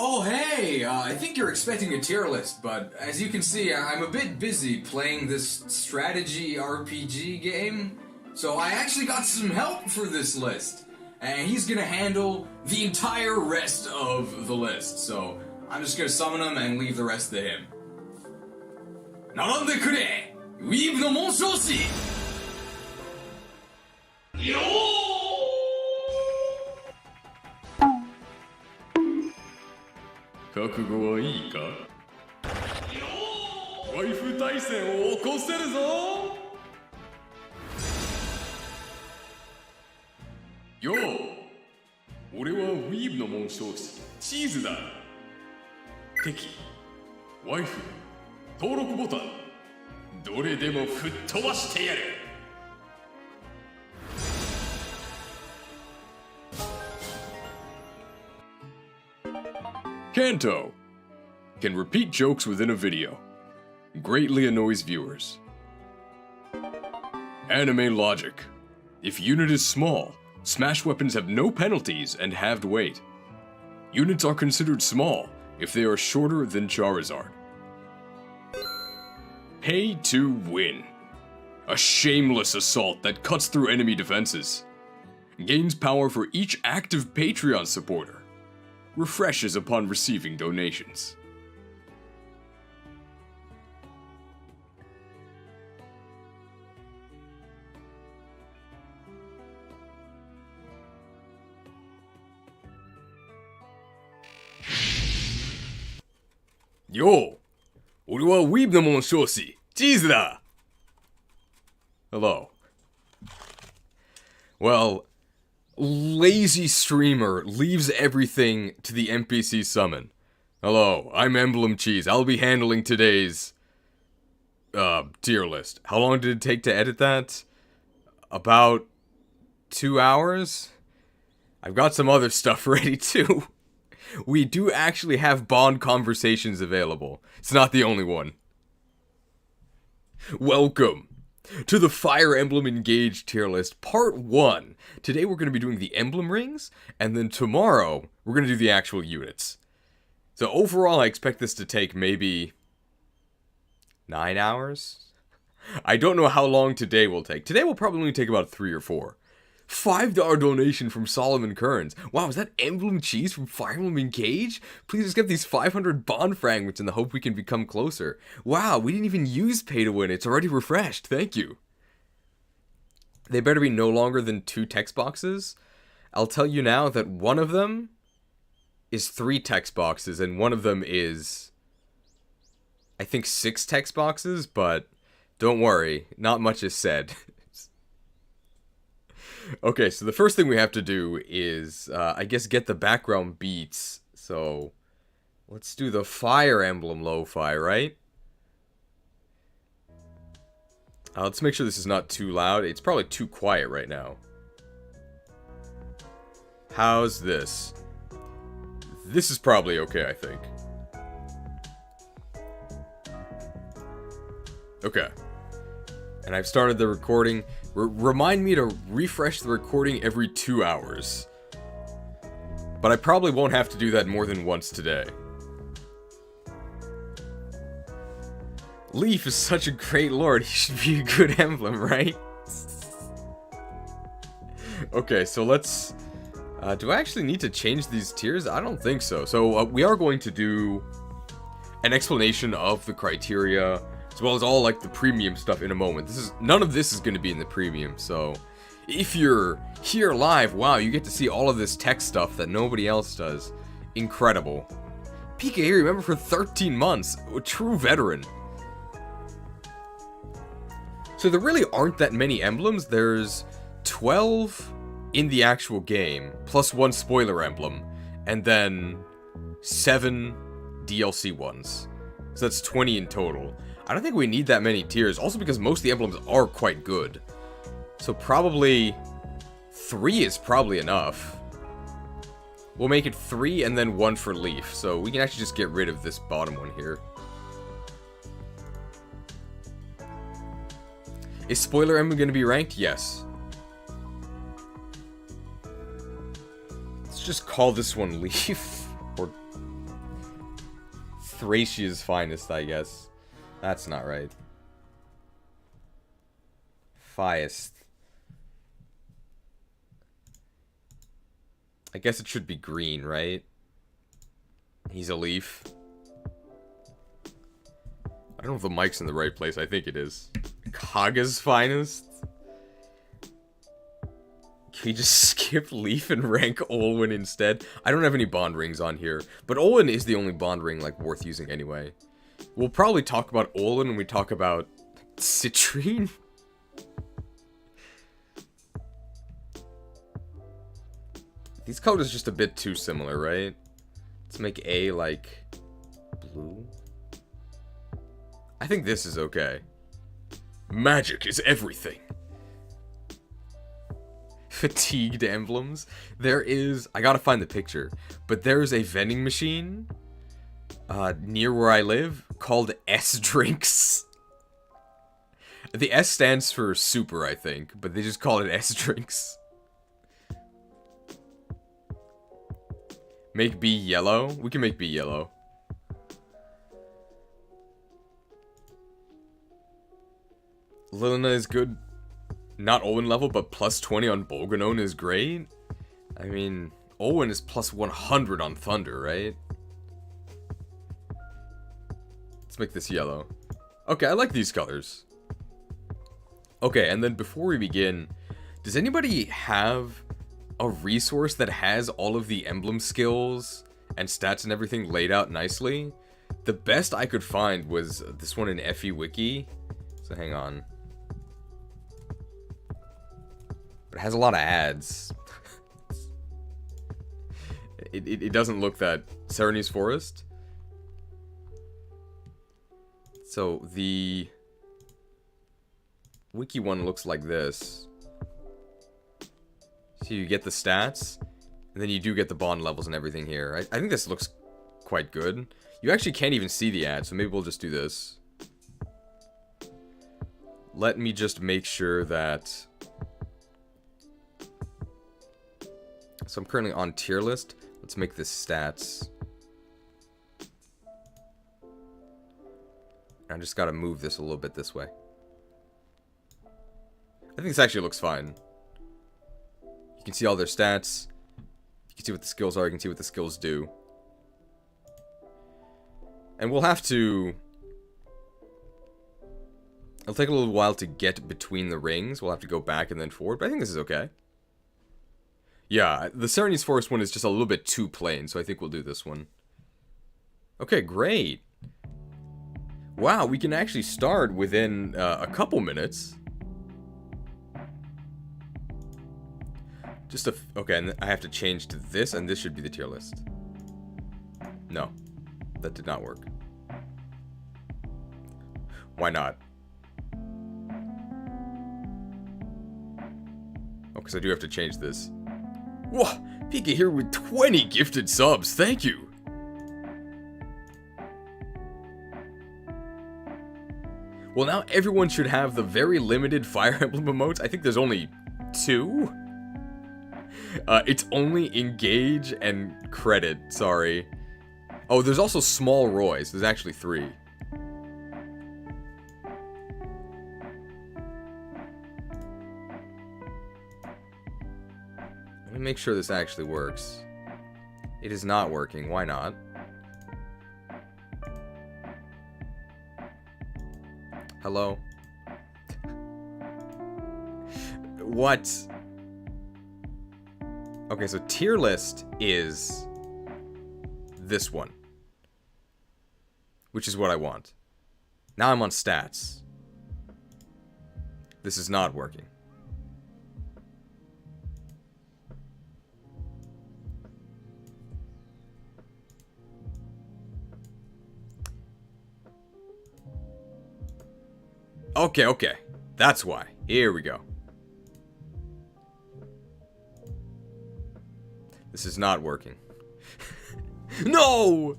Oh, hey! I think you're expecting a tier list, but as you can see, I'm a bit busy playing this strategy RPG game, so I actually got some help for this list, and he's gonna handle the entire rest of the list, so I'm just gonna summon him and leave the rest to him. Narande kure! Weeb no monshoshi! Yo! 覚悟はいいかワイフ対戦を起こせるぞよう俺はウィーブの紋章師チーズだ敵ワイフ登録ボタンどれでも吹っ飛ばしてやるKanto can repeat jokes within a video. Greatly annoys viewers. Anime logic. If unit is small, smash weapons have no penalties and halved weight. Units are considered small if they are shorter than Charizard. Pay to win. A shameless assault that cuts through enemy defenses. Gains power for each active Patreon supporter. Refreshes upon receiving donations. Yo! 俺はウィーブの紋章師チーズだ Hello. Well, lazy streamer leaves everything to the NPC summon. Hello, I'm Emblem Cheese. I'll be handling today's tier list. How long did it take to edit that? About 2 hours? I've got some other stuff ready too. We do actually have bond conversations available. It's not the only one. Welcome to the Fire Emblem Engage tier list, part 1. Today we're going to be doing the Emblem Rings, and then tomorrow we're going to do the actual units. So overall I expect this to take maybe 9 hours? I don't know how long today will take. Today will probably only take about 3 or 4. $5 donation from Solomon Kearns. Wow, is that Emblem Cheese from Fire Emblem Engage? Please just get these 500 bond fragments in the hope we can become closer. Wow, we didn't even use pay to win. It's already refreshed. Thank you. They better be no longer than 2 text boxes. I'll tell you now that one of them is 3 text boxes and one of them is, I think, 6 text boxes, but don't worry, not much is said. Okay, so the first thing we have to do is, I guess, get the background beats. So, let's do the Fire Emblem lo-fi, right? Let's make sure this is not too loud. It's probably too quiet right now. How's this? This is probably okay, I think. Okay. And I've started the recording. Remind me to refresh the recording every 2 hours. But I probably won't have to do that more than once today. Leif is such a great lord, he should be a good emblem, right? Okay, so let's... do I actually need to change these tiers? I don't think so. So we are going to do an explanation of the criteria, as well as all, like, the premium stuff in a moment. None of this is going to be in the premium, so if you're here live, wow, you get to see all of this tech stuff that nobody else does. Incredible. PK here, remember, for 13 months, a true veteran. So there really aren't that many emblems. There's 12 in the actual game, plus 1 spoiler emblem, and then 7 DLC ones. So that's 20 in total. I don't think we need that many tiers, also because most of the emblems are quite good. So probably 3 is probably enough. We'll make it 3 and then 1 for Lief, so we can actually just get rid of this bottom one here. Is spoiler emblem going to be ranked? Yes. Let's just call this one Lief, or Thracia's finest, I guess. That's not right. Fiest. I guess it should be green, right? He's a Lief. I don't know if the mic's in the right place. I think it is. Kaga's finest? Can we just skip Lief and rank Olwen instead? I don't have any bond rings on here. But Olwen is the only bond ring, like, worth using anyway. We'll probably talk about Olwen when we talk about Citrine. These colors are just a bit too similar, right? Let's make A, like, blue. I think this is okay. Magic is everything. Fatigued emblems. There is... I gotta find the picture. But there's a vending machine near where I live called S Drinks. The S stands for super, I think. But they just call it S Drinks. Make B yellow? We can make B yellow. Lilina is good. Not Olwen level, but plus 20 on Bolganon is great. I mean, Olwen is plus 100 on Thunder, right? Let's make this yellow. Okay, I like these colors. Okay, and then before we begin, does anybody have a resource that has all of the emblem skills and stats and everything laid out nicely? The best I could find was this one in FE Wiki. So hang on. But it has a lot of ads. it doesn't look that... Sereny's Forest? So, the... Wiki one looks like this. So you get the stats, and then you do get the bond levels and everything here. I think this looks quite good. You actually can't even see the ads, so maybe we'll just do this. Let me just make sure that... So I'm currently on tier list. Let's make this stats. I just gotta move this a little bit this way. I think this actually looks fine. You can see all their stats. You can see what the skills are. You can see what the skills do. And we'll have to... It'll take a little while to get between the rings. We'll have to go back and then forward. But I think this is okay. Yeah, the Sereny's Forest one is just a little bit too plain. So I think we'll do this one. Okay, great. Wow, we can actually start within a couple minutes. Okay, and I have to change to this, and this should be the tier list. No, that did not work. Why not? Oh, because I do have to change this. Whoa, Pika here with 20 gifted subs, thank you! Well, now everyone should have the very limited Fire Emblem emotes. I think there's only 2? It's only Engage and Credit, sorry. Oh, there's also Small Royce. There's actually 3. Let me make sure this actually works. It is not working. Why not? Hello? What? Okay, so tier list is this one, which is what I want. Now I'm on stats. This is not working. Okay. That's why. Here we go. This is not working. No!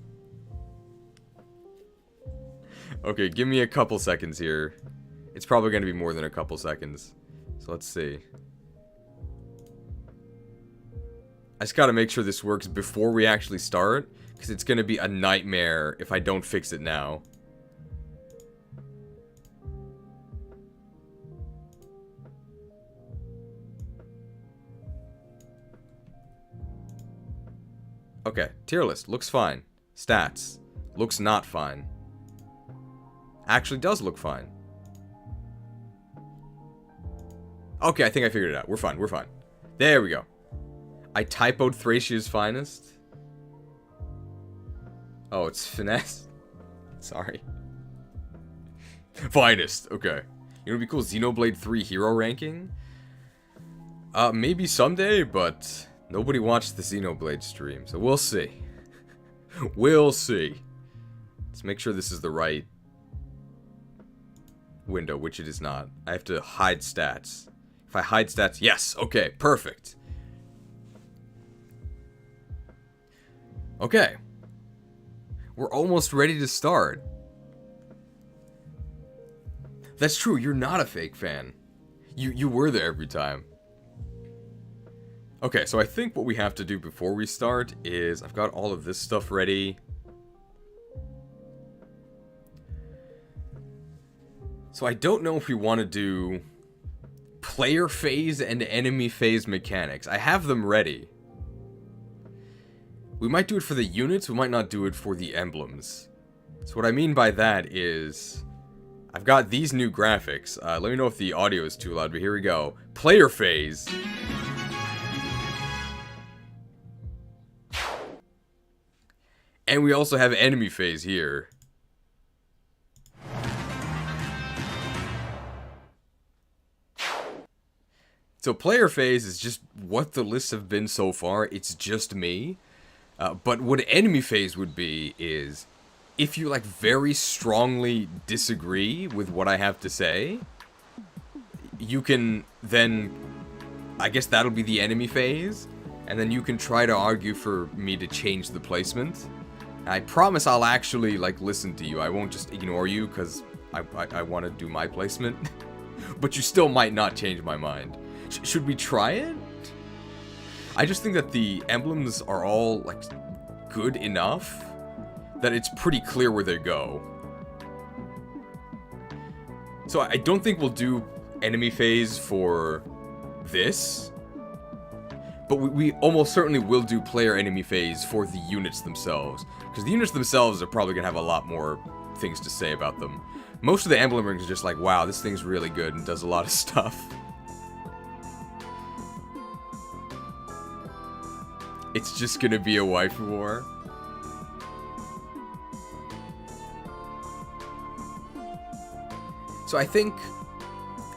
Okay, give me a couple seconds here. It's probably going to be more than a couple seconds. So let's see. I just got to make sure this works before we actually start. because it's going to be a nightmare if I don't fix it now. Okay, tier list. Looks fine. Stats. Looks not fine. Actually does look fine. Okay, I think I figured it out. We're fine, we're fine. There we go. I typoed Thracia's finest. Oh, it's finesse. Sorry. Finest, okay. You know what'd be cool? Xenoblade 3 hero ranking? Maybe someday, but nobody watched the Xenoblade stream, so we'll see. We'll see. Let's make sure this is the right window, which it is not. I have to hide stats. If I hide stats, yes, okay, perfect. Okay. We're almost ready to start. That's true, you're not a fake fan. You were there every time. Okay, so I think what we have to do before we start is, I've got all of this stuff ready. So I don't know if we want to do player phase and enemy phase mechanics. I have them ready. We might do it for the units, we might not do it for the emblems. So what I mean by that is, I've got these new graphics. Let me know if the audio is too loud, but here we go. Player phase. And we also have enemy phase here. So player phase is just what the lists have been so far. It's just me. But what enemy phase would be is, if you like very strongly disagree with what I have to say, you can then, I guess that'll be the enemy phase, and then you can try to argue for me to change the placement. I promise I'll actually like listen to you. I won't just ignore you because I want to do my placement. But you still might not change my mind. Should we try it? I just think that the emblems are all, like, good enough that it's pretty clear where they go. So I don't think we'll do enemy phase for this, but we almost certainly will do player enemy phase for the units themselves, because the units themselves are probably going to have a lot more things to say about them. Most of the Emblem Rings are just like, wow, this thing's really good and does a lot of stuff. It's just gonna be a waifu war. So I think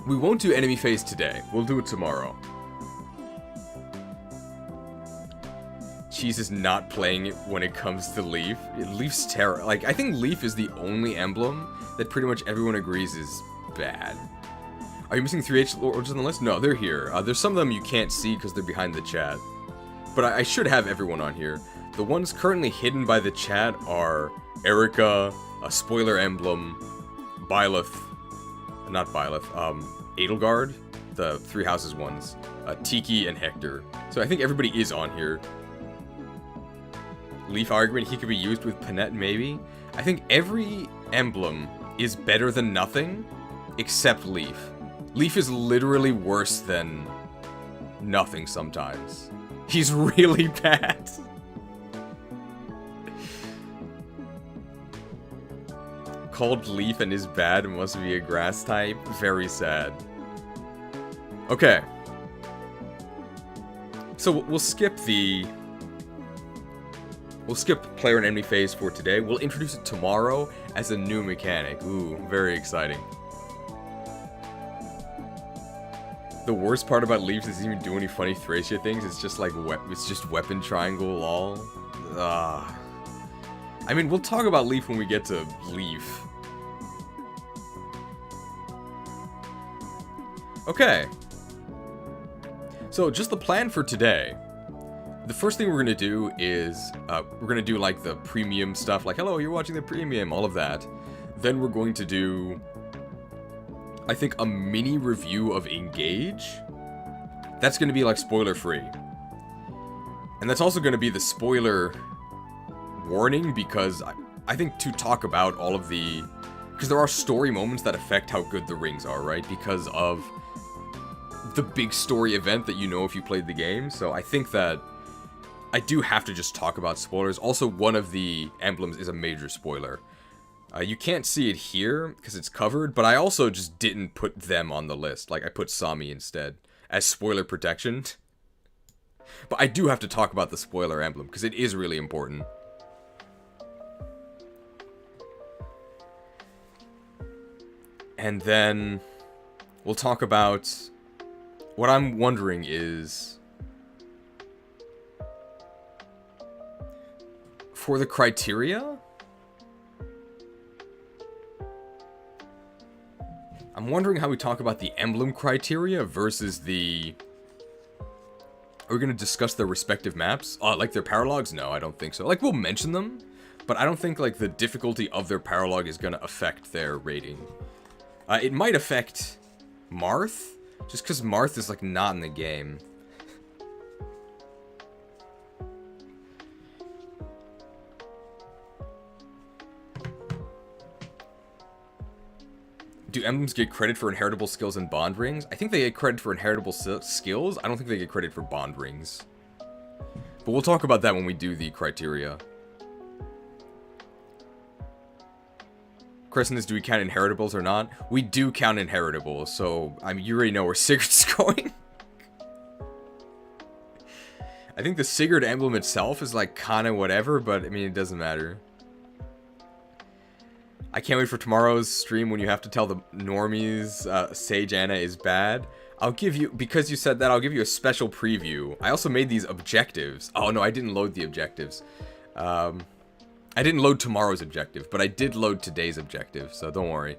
we won't do enemy phase today. We'll do it tomorrow. Cheese is not playing it when it comes to Lief. Leif's terror. Like, I think Lief is the only emblem that pretty much everyone agrees is bad. Are you missing 3H lords on the list? No, they're here. There's some of them you can't see because they're behind the chat. But I should have everyone on here. The ones currently hidden by the chat are Eirika, a spoiler emblem, Byleth, not Byleth, Edelgard, the Three Houses ones, Tiki, and Hector. So I think everybody is on here. Leif argument, he could be used with Panette, maybe. I think every emblem is better than nothing, except Leif. Leif is literally worse than nothing sometimes. He's really bad. Called Leif and is bad and must be a grass type. Very sad. Okay. So we'll skip player and enemy phase for today. We'll introduce it tomorrow as a new mechanic. Ooh, very exciting. The worst part about Leif doesn't even do any funny Thracia things. It's just like it's just weapon triangle lol. I mean, we'll talk about Leif when we get to Leif. Okay. So just the plan for today. The first thing we're gonna do is we're gonna do like the premium stuff, like hello, you're watching the premium, all of that. Then we're going to do, I think, a mini review of Engage. That's going to be like spoiler free. And that's also going to be the spoiler warning because I think to talk about all of the... Because there are story moments that affect how good the rings are, right? Because of the big story event that you know if you played the game. So I think that I do have to just talk about spoilers. Also, one of the emblems is a major spoiler. You can't see it here because it's covered, but I also just didn't put them on the list. Like, I put Sami instead as spoiler protection. But I do have to talk about the spoiler emblem because it is really important. And then we'll talk about what I'm wondering is for the criteria. I'm wondering how we talk about the emblem criteria versus the... Are we going to discuss their respective maps? Like their paralogs? No, I don't think so. Like, we'll mention them, but I don't think, like, the difficulty of their paralog is going to affect their rating. It might affect Marth, just because Marth is, like, not in the game. Do emblems get credit for inheritable skills and bond rings? I think they get credit for inheritable skills. I don't think they get credit for bond rings. But we'll talk about that when we do the criteria. Question is, do we count inheritables or not? We do count inheritables, so, I mean, you already know where Sigurd's going. I think the Sigurd emblem itself is, like, kinda whatever, but, I mean, it doesn't matter. I can't wait for tomorrow's stream when you have to tell the normies Sage Anna is bad. I'll give you, because you said that, I'll give you a special preview. I also made these objectives. Oh no, I didn't load the objectives. I didn't load tomorrow's objective, but I did load today's objective, so don't worry.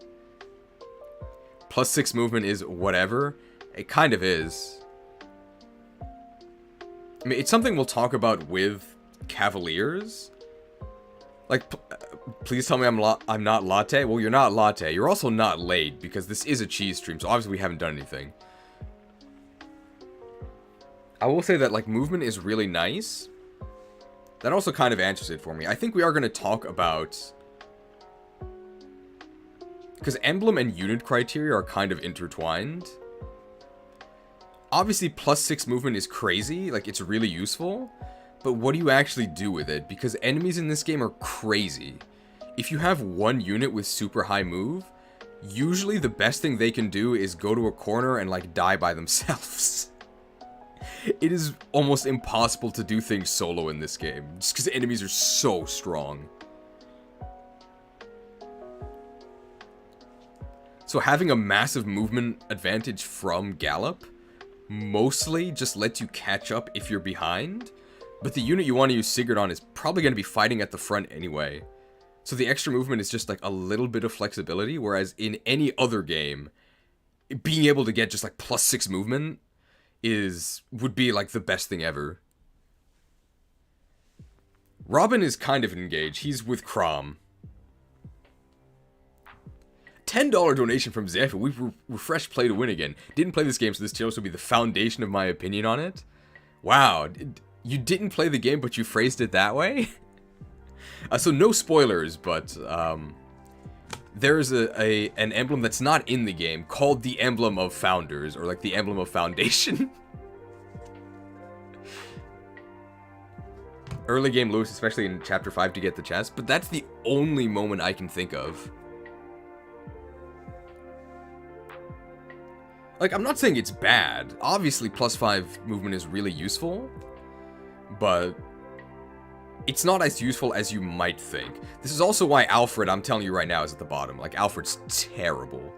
+6 movement is whatever. It kind of is. I mean, it's something we'll talk about with Cavaliers. Like, please tell me I'm not latte. Well, you're not latte. You're also not late, because this is a cheese stream, so obviously we haven't done anything. I will say that, like, movement is really nice. That also kind of answers it for me. I think we are going to talk about... Because emblem and unit criteria are kind of intertwined. Obviously, +6 movement is crazy. Like, it's really useful. But what do you actually do with it? Because enemies in this game are crazy. If you have one unit with super high move, usually the best thing they can do is go to a corner and, like, die by themselves. It is almost impossible to do things solo in this game, just because enemies are so strong. So having a massive movement advantage from Gallop mostly just lets you catch up if you're behind. But the unit you want to use Sigurd on is probably going to be fighting at the front anyway. So the extra movement is just like a little bit of flexibility, whereas in any other game, being able to get just like +6 movement would be like the best thing ever. Robin is kind of engaged. He's with Chrom. $10 donation from Zephyr. We've refreshed play to win again. Didn't play this game, so this tier list will be the foundation of my opinion on it. Wow. You didn't play the game, but you phrased it that way? So no spoilers, but there's an emblem that's not in the game called the Emblem of Founders, or like the Emblem of Foundation. Early game Lewis, especially in Chapter 5 to get the chest, but that's the only moment I can think of. Like, I'm not saying it's bad. Obviously, +5 movement is really useful, but it's not as useful as you might think. This is also why Alfred, I'm telling you right now, is at the bottom. Like, Alfred's terrible.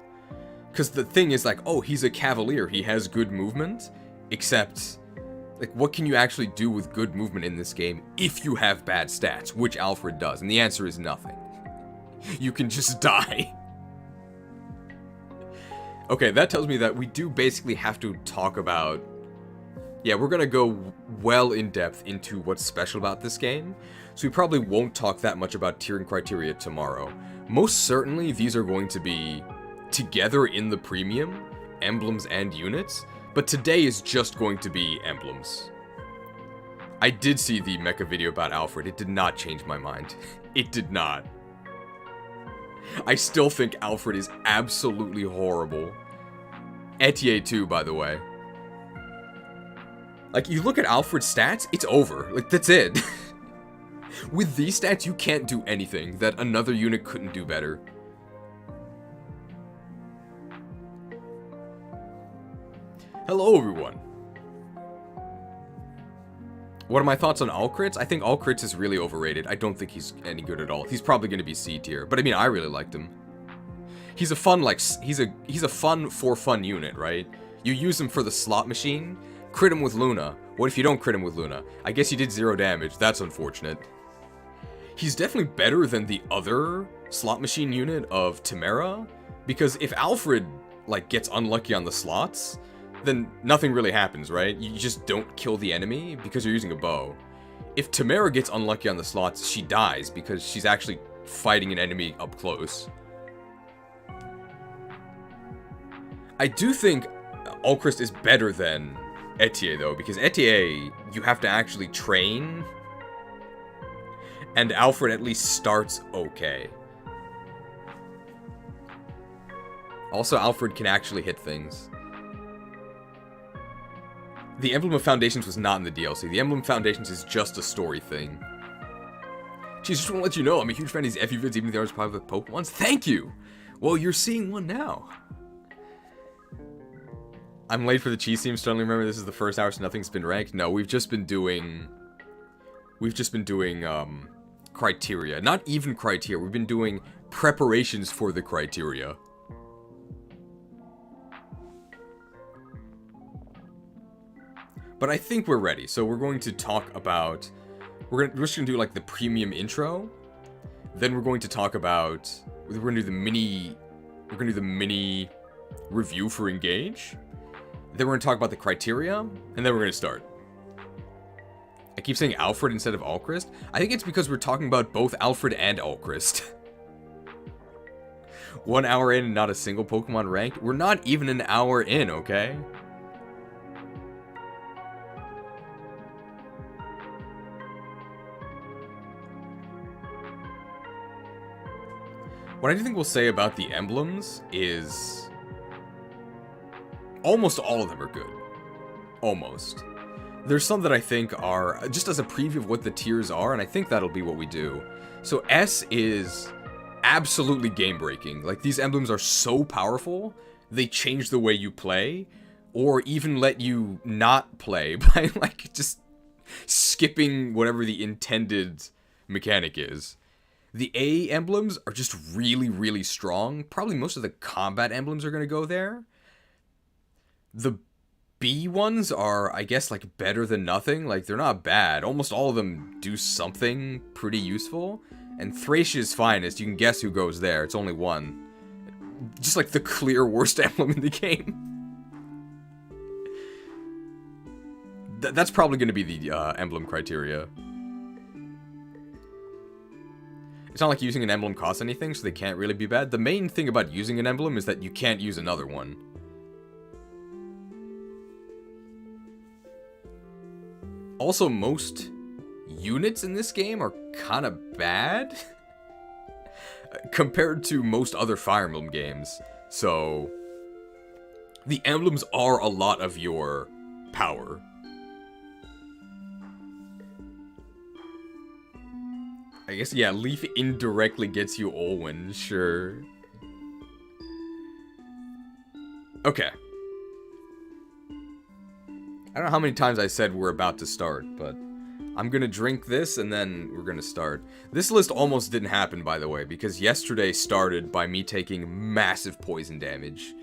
Because the thing is, like, oh, he's a cavalier. He has good movement. Except, like, what can you actually do with good movement in this game if you have bad stats? Which Alfred does. And the answer is nothing. You can just die. Okay, that tells me that we do basically have to talk about... Yeah, we're gonna go well in depth into what's special about this game, so we probably won't talk that much about tiering criteria tomorrow. Most certainly, these are going to be together in the premium, emblems and units, but today is just going to be emblems. I did see the mecha video about Alfred. It did not change my mind. It did not. I still think Alfred is absolutely horrible. Etier too, by the way. Like, you look at Alfred's stats, it's over. Like, that's it. With these stats, you can't do anything that another unit couldn't do better. Hello, everyone. What are my thoughts on all crits? I think all crits is really overrated. I don't think he's any good at all. He's probably going to be C tier, but I mean, I really liked him. He's a fun, like, he's a fun for fun unit, right? You use him for the slot machine, crit him with Luna. What if you don't crit him with Luna? I guess you did 0 damage. That's unfortunate. He's definitely better than the other slot machine unit of Tamara, because if Alfred, like, gets unlucky on the slots, then nothing really happens, right? You just don't kill the enemy because you're using a bow. If Tamara gets unlucky on the slots, she dies because she's actually fighting an enemy up close. I do think Ulchrist is better than Etier, though, because Etier, you have to actually train, and Alfred at least starts okay. Also, Alfred can actually hit things. The Emblem of Foundations was not in the DLC. The Emblem Foundations is just a story thing. Jeez, just want to let you know, I'm a huge fan of these FU vids, even if they aren't probably with Pokemons. Thank you! Well, you're seeing one now. I'm late for the cheese team. Suddenly remember this is the first hour, so nothing's been ranked. No, we've just been doing criteria. Not even criteria. We've been doing preparations for the criteria. But I think we're ready. So we're going to talk about... We're just going to do, like, the premium intro. Then we're going to talk about... We're going to do the mini... We're going to do the mini review for Engage. Then we're going to talk about the criteria. And then we're going to start. I keep saying Alfred instead of Ulchrist. I think it's because we're talking about both Alfred and Ulchrist. 1 hour in and not a single Pokemon ranked. We're not even an hour in, okay? What I do think we'll say about the emblems is... almost all of them are good. Almost. There's some that I think are just as a preview of what the tiers are, and I think that'll be what we do. So S is absolutely game-breaking. Like, these emblems are so powerful, they change the way you play, or even let you not play by, like, just skipping whatever the intended mechanic is. The A emblems are just really, really strong. Probably most of the combat emblems are going to go there. The B ones are, I guess, like, better than nothing. Like, they're not bad. Almost all of them do something pretty useful. And Thracia's Finest, you can guess who goes there. It's only one. Just, like, the clear worst emblem in the game. That's probably going to be the emblem criteria. It's not like using an emblem costs anything, so they can't really be bad. The main thing about using an emblem is that you can't use another one. Also, most units in this game are kind of bad compared to most other Fire Emblem games. So, the emblems are a lot of your power. I guess, yeah, Lief indirectly gets you Olwen, sure. Okay. I don't know how many times I said we're about to start, but I'm gonna drink this and then we're gonna start. This list almost didn't happen, by the way, because yesterday started by me taking massive poison damage.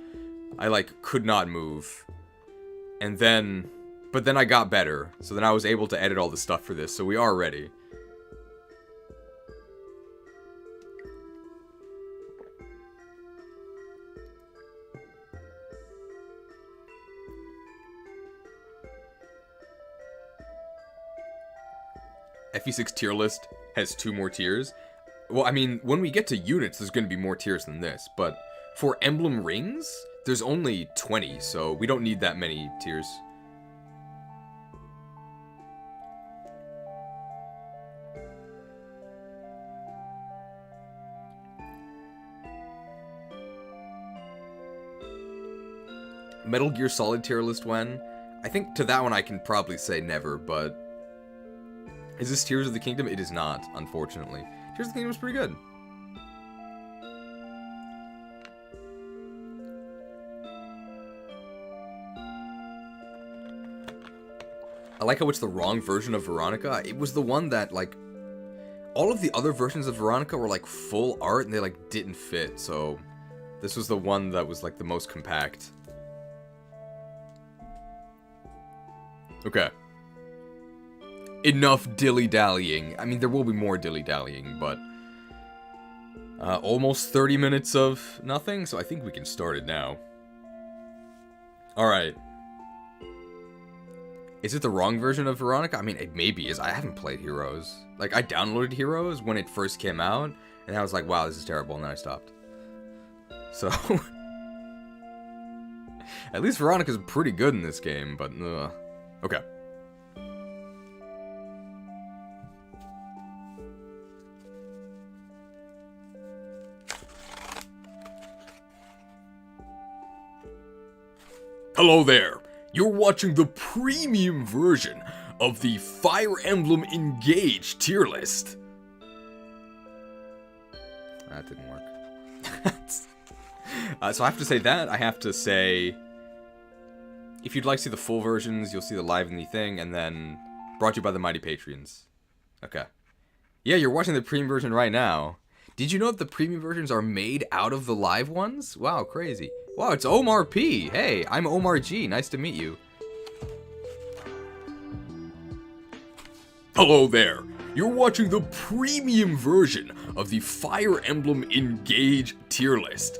I, like, could not move. And then... But then I got better, so then I was able to edit all the stuff for this, so we are ready. FE6 tier list has 2 more tiers. Well, I mean, when we get to units, there's going to be more tiers than this. But for Emblem Rings, there's only 20, so we don't need that many tiers. Metal Gear Solid tier list when? I think to that one I can probably say never, but... Is this Tears of the Kingdom? It is not, unfortunately. Tears of the Kingdom is pretty good. I like how it's the wrong version of Veronica. It was the one that, like... All of the other versions of Veronica were, like, full art, and they, like, didn't fit, so... This was the one that was, like, the most compact. Okay. Enough dilly-dallying. I mean, there will be more dilly-dallying, but... almost 30 minutes of nothing, so I think we can start it now. Alright. Is it the wrong version of Veronica? I mean, it maybe is. I haven't played Heroes. Like, I downloaded Heroes when it first came out, and I was like, wow, this is terrible, and then I stopped. So... At least Veronica's pretty good in this game, but... Okay. Hello there! You're watching the premium version of the Fire Emblem Engage tier list. That didn't work. So I have to say that. I have to say... If you'd like to see the full versions, you'll see the live in the thing, and then brought to you by the mighty Patreons. Okay. Yeah, you're watching the premium version right now. Did you know that the premium versions are made out of the live ones? Wow, crazy. Wow, it's Omar P. Hey, I'm Omar G. Nice to meet you. Hello there. You're watching the premium version of the Fire Emblem Engage tier list.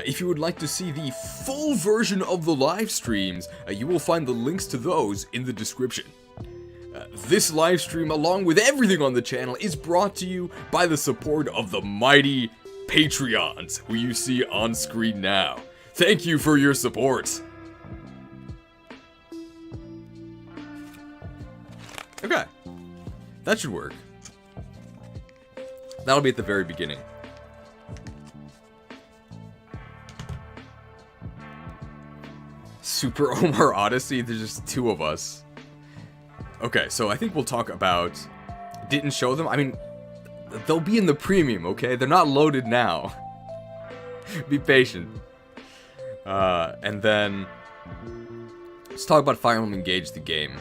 If you would like to see the full version of the live streams, you will find the links to those in the description. This live stream, along with everything on the channel, is brought to you by the support of the mighty Patreons, who you see on screen now. Thank you for your support. Okay. That should work. That'll be at the very beginning. Super Omar Odyssey, there's just two of us. Okay, so I think we'll talk about... Didn't show them? I mean, they'll be in the premium, okay? They're not loaded now. Be patient. And then... Let's talk about Fire Emblem Engage, the game.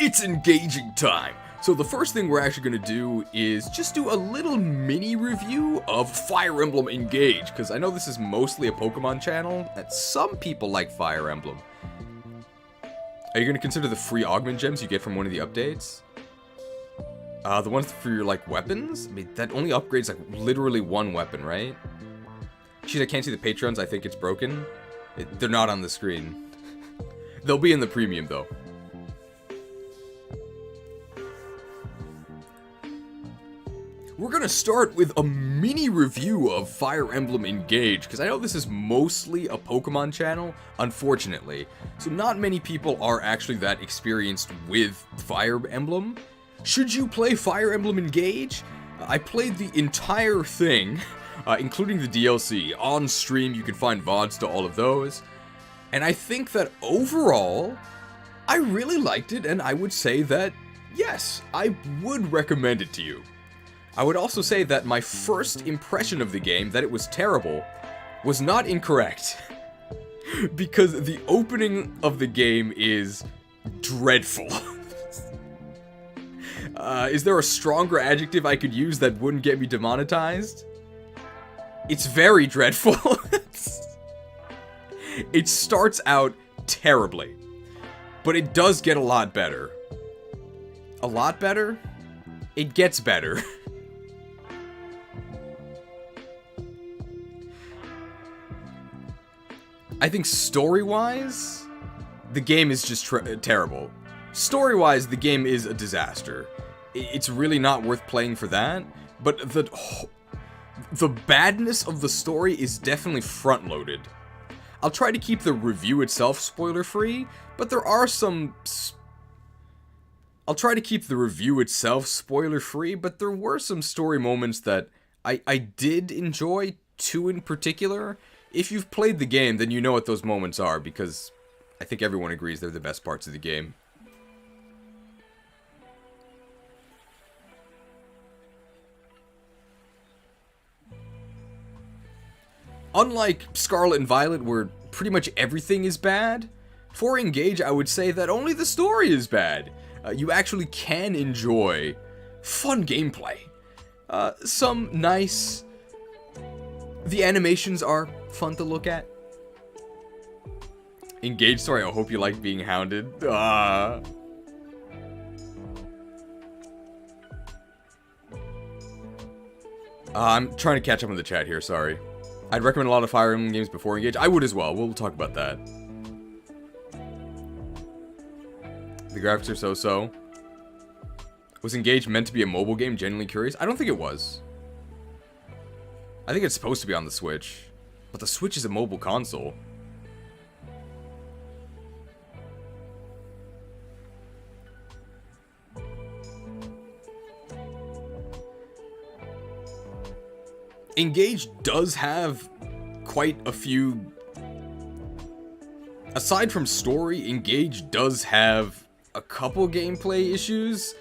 It's engaging time! So the first thing we're actually going to do is just do a little mini review of Fire Emblem Engage, because I know this is mostly a Pokemon channel, and some people like Fire Emblem. Are you going to consider the free augment gems you get from one of the updates? The ones for your, like, weapons? I mean, that only upgrades, like, literally one weapon, right? Jeez, I can't see the patrons, I think it's broken. They're not on the screen. They'll be in the premium, though. We're gonna start with a mini review of Fire Emblem Engage, because I know this is mostly a Pokemon channel, unfortunately. So not many people are actually that experienced with Fire Emblem. Should you play Fire Emblem Engage? I played the entire thing, including the DLC, on stream. You can find VODs to all of those. And I think that overall, I really liked it, and I would say that, yes, I would recommend it to you. I would also say that my first impression of the game, that it was terrible, was not incorrect. Because the opening of the game is dreadful. Is there a stronger adjective I could use that wouldn't get me demonetized? It's very dreadful. It starts out terribly, but it does get a lot better. A lot better? It gets better. I think story-wise, the game is just terrible. Story-wise, the game is a disaster. It's really not worth playing for that, but the badness of the story is definitely front-loaded. I'll try to keep the review itself spoiler-free, but there are some... I'll try to keep the review itself spoiler-free, but there were some story moments that I did enjoy 2 in particular. If you've played the game, then you know what those moments are, because I think everyone agrees they're the best parts of the game. Unlike Scarlet and Violet, where pretty much everything is bad, for Engage, I would say that only the story is bad. You actually can enjoy fun gameplay. Some nice... The animations are fun to look at. Engage story, I hope you like being hounded. I'm trying to catch up on the chat here, sorry. I'd recommend a lot of Fire Emblem games before Engage. I would as well. We'll talk about that. The graphics are so-so. Was Engage meant to be a mobile game? Genuinely curious. I don't think it was. I think it's supposed to be on the Switch. But the Switch is a mobile console. Engage does have quite a few... Aside from story, Engage does have a couple gameplay issues.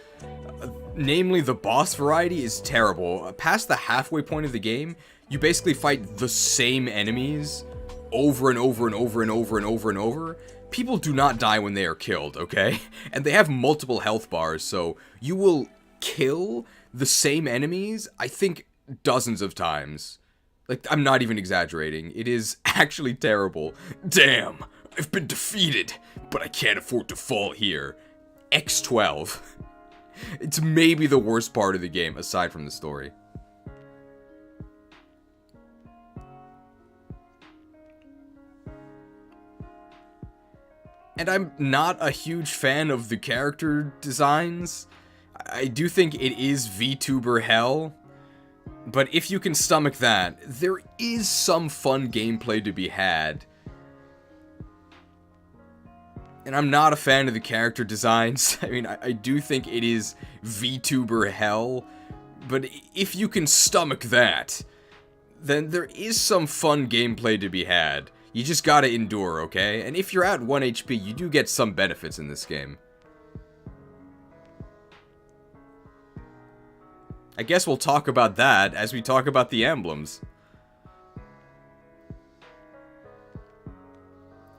Namely, the boss variety is terrible. Past the halfway point of the game, you basically fight the same enemies over and over and over and over and over and over. People do not die when they are killed, okay? And they have multiple health bars, so you will kill the same enemies, I think, dozens of times. Like, I'm not even exaggerating. It is actually terrible. Damn, I've been defeated, but I can't afford to fall here. X12. It's maybe the worst part of the game, aside from the story. And I'm not a huge fan of the character designs. I do think it is VTuber hell. But if you can stomach that, there is some fun gameplay to be had. And I'm not a fan of the character designs. I mean, I do think it is VTuber hell. But if you can stomach that, then there is some fun gameplay to be had. You just gotta endure, okay? And if you're at 1 HP, you do get some benefits in this game. I guess we'll talk about that as we talk about the emblems.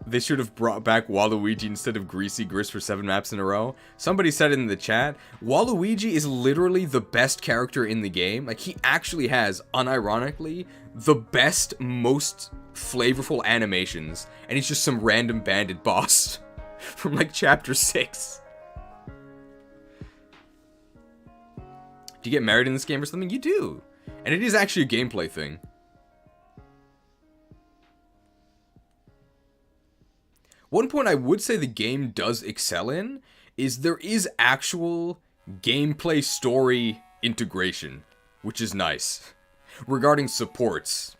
They should have brought back Waluigi instead of Greasy Grist for 7 maps in a row. Somebody said it in the chat. Waluigi is literally the best character in the game. Like, he actually has, unironically, the best, most flavorful animations. And he's just some random bandit boss from, like, chapter 6. Do you get married in this game or something? You do. And it is actually a gameplay thing. One point I would say the game does excel in is there is actual gameplay story integration, which is nice. Regarding supports.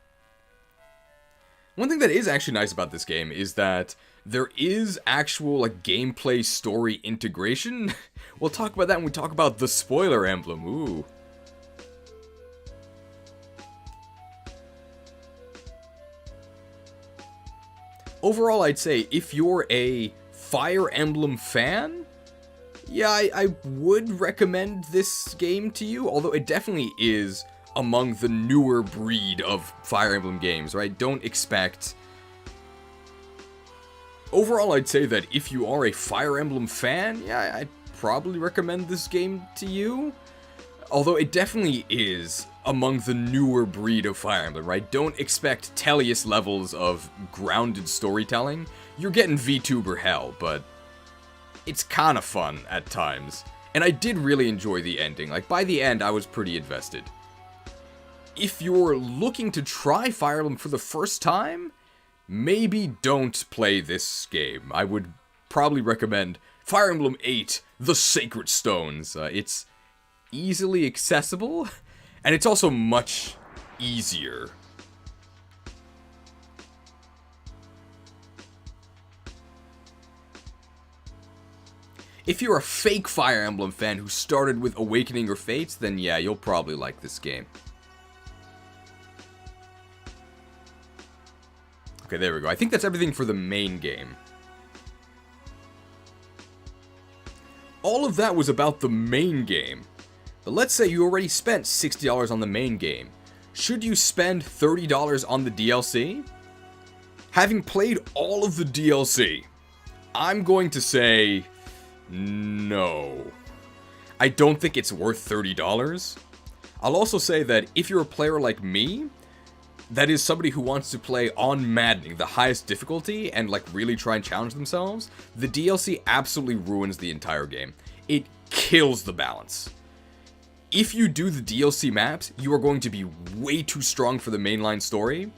One thing that is actually nice about this game is that there is actual like gameplay story integration. We'll talk about that when we talk about the spoiler emblem. Ooh. Overall, I'd say if you're a Fire Emblem fan, yeah, I would recommend this game to you, although it definitely is among the newer breed of Fire Emblem games, right? Don't expect... Overall, I'd say that if you are a Fire Emblem fan, yeah, I'd probably recommend this game to you. Although it definitely is among the newer breed of Fire Emblem, right? Don't expect Elyos levels of grounded storytelling. You're getting VTuber hell, but it's kind of fun at times. And I did really enjoy the ending. Like, by the end, I was pretty invested. If you're looking to try Fire Emblem for the first time, maybe don't play this game. I would probably recommend Fire Emblem 8, The Sacred Stones. It's easily accessible, and it's also much easier. If you're a fake Fire Emblem fan who started with Awakening or Fates, then yeah, you'll probably like this game. Okay, there we go. I think that's everything for the main game. All of that was about the main game. But let's say you already spent $60 on the main game. Should you spend $30 on the DLC? Having played all of the DLC, I'm going to say no. I don't think it's worth $30. I'll also say that if you're a player like me, that is somebody who wants to play on maddening, the highest difficulty, and like really try and challenge themselves, the DLC absolutely ruins the entire game. It kills the balance. If you do the DLC maps, you are going to be way too strong for the mainline story,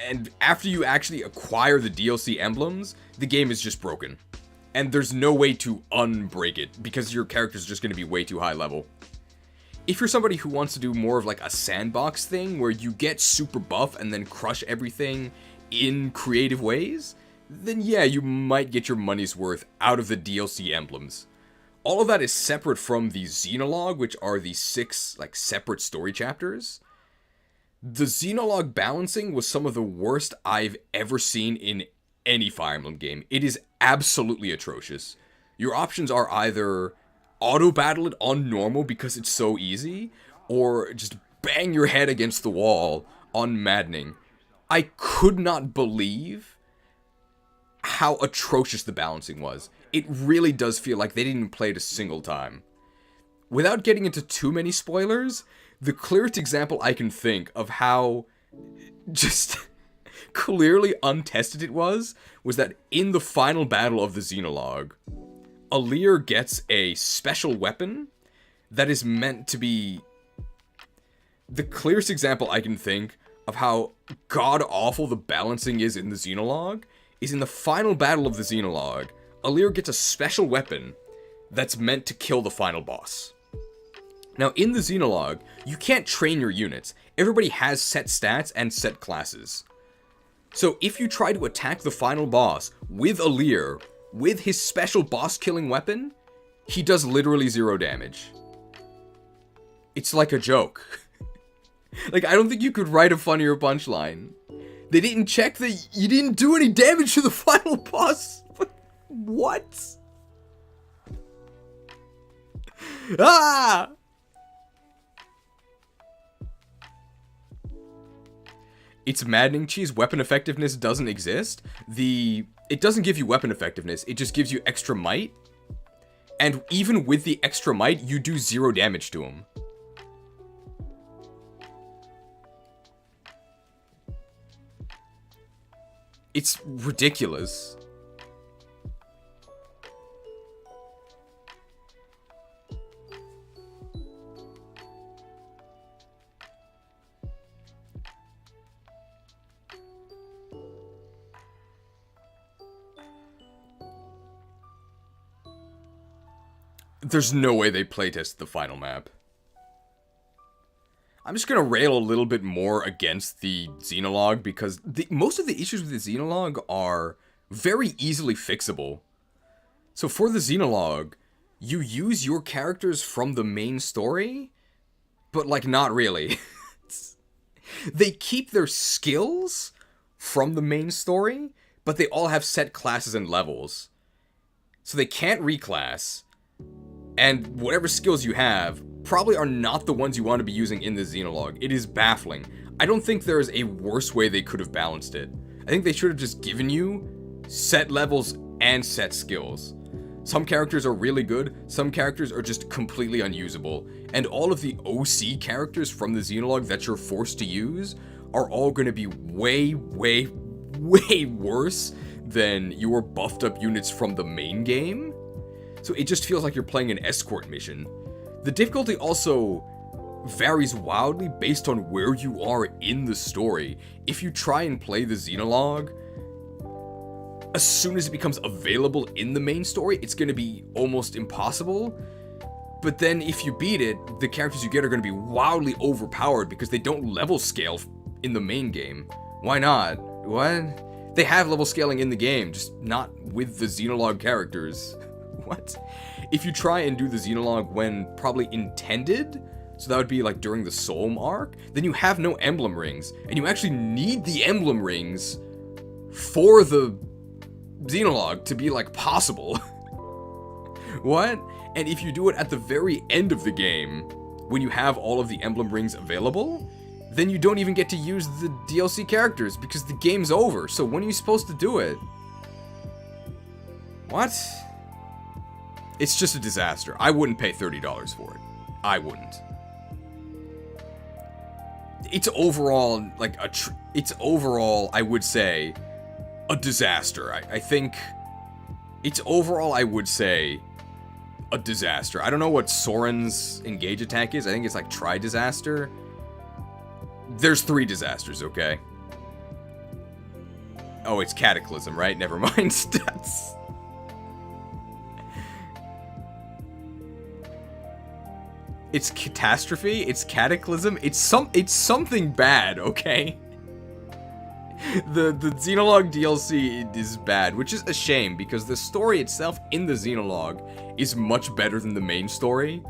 and after you actually acquire the DLC emblems, the game is just broken. And there's no way to unbreak it, because your character's just going to be way too high level. If you're somebody who wants to do more of like a sandbox thing, where you get super buff and then crush everything in creative ways, then yeah, you might get your money's worth out of the DLC emblems. All of that is separate from the Xenologue, which are the 6 like separate story chapters. The Xenologue balancing was some of the worst I've ever seen in any Fire Emblem game. It is absolutely atrocious. Your options are either auto-battle it on normal because it's so easy, or just bang your head against the wall on maddening. I could not believe how atrocious the balancing was. It really does feel like they didn't even play it a single time. Without getting into too many spoilers, the clearest example I can think of how just clearly untested it was that in the final battle of the Xenologue, Elyos gets a special weapon that is meant to be the clearest example I can think of how god-awful the balancing is in the Xenologue is in the final battle of the Xenologue. Elyos gets a special weapon that's meant to kill the final boss. Now, in the Xenologue, you can't train your units. Everybody has set stats and set classes. So if you try to attack the final boss with Elyos, with his special boss-killing weapon, he does literally 0 damage. It's like a joke. Like, I don't think you could write a funnier punchline. They didn't check that you didn't do any damage to the final boss. What? Ah! It's maddening, Cheese. Weapon effectiveness doesn't exist. It doesn't give you weapon effectiveness. It just gives you extra might. And even with the extra might, you do 0 damage to him. It's ridiculous. There's no way they playtest the final map. I'm just gonna rail a little bit more against the Xenologue because most of the issues with the Xenologue are very easily fixable. So for the Xenologue, you use your characters from the main story, but like not really. They keep their skills from the main story, but they all have set classes and levels. So they can't reclass. And whatever skills you have probably are not the ones you want to be using in the Xenologue. It is baffling. I don't think there is a worse way they could have balanced it. I think they should have just given you set levels and set skills. Some characters are really good, some characters are just completely unusable, and all of the OC characters from the Xenologue that you're forced to use are all going to be way, way, way worse than your buffed up units from the main game. So it just feels like you're playing an escort mission. The difficulty also varies wildly based on where you are in the story. If you try and play the Xenologue, as soon as it becomes available in the main story, it's going to be almost impossible. But then if you beat it, the characters you get are going to be wildly overpowered because they don't level scale in the main game. Why not? What? They have level scaling in the game, just not with the Xenologue characters. What? If you try and do the Xenologue when probably intended, so that would be like during the Soulm arc, then you have no Emblem Rings, and you actually need the Emblem Rings for the Xenologue to be, like, possible. What? And if you do it at the very end of the game, when you have all of the Emblem Rings available, then you don't even get to use the DLC characters because the game's over. So when are you supposed to do it? What? It's just a disaster. I wouldn't pay $30 for it. I wouldn't. It's overall, like, it's overall, I would say, a disaster. I think it's overall, I would say, a disaster. I don't know what Soren's engage attack is. I think it's like tri-disaster. There's 3 disasters, okay? Oh, it's Cataclysm, right? Never mind. That's... It's Catastrophe, it's Cataclysm, it's something bad, okay? The Xenologue DLC is bad, which is a shame, because the story itself in the Xenologue is much better than the main story.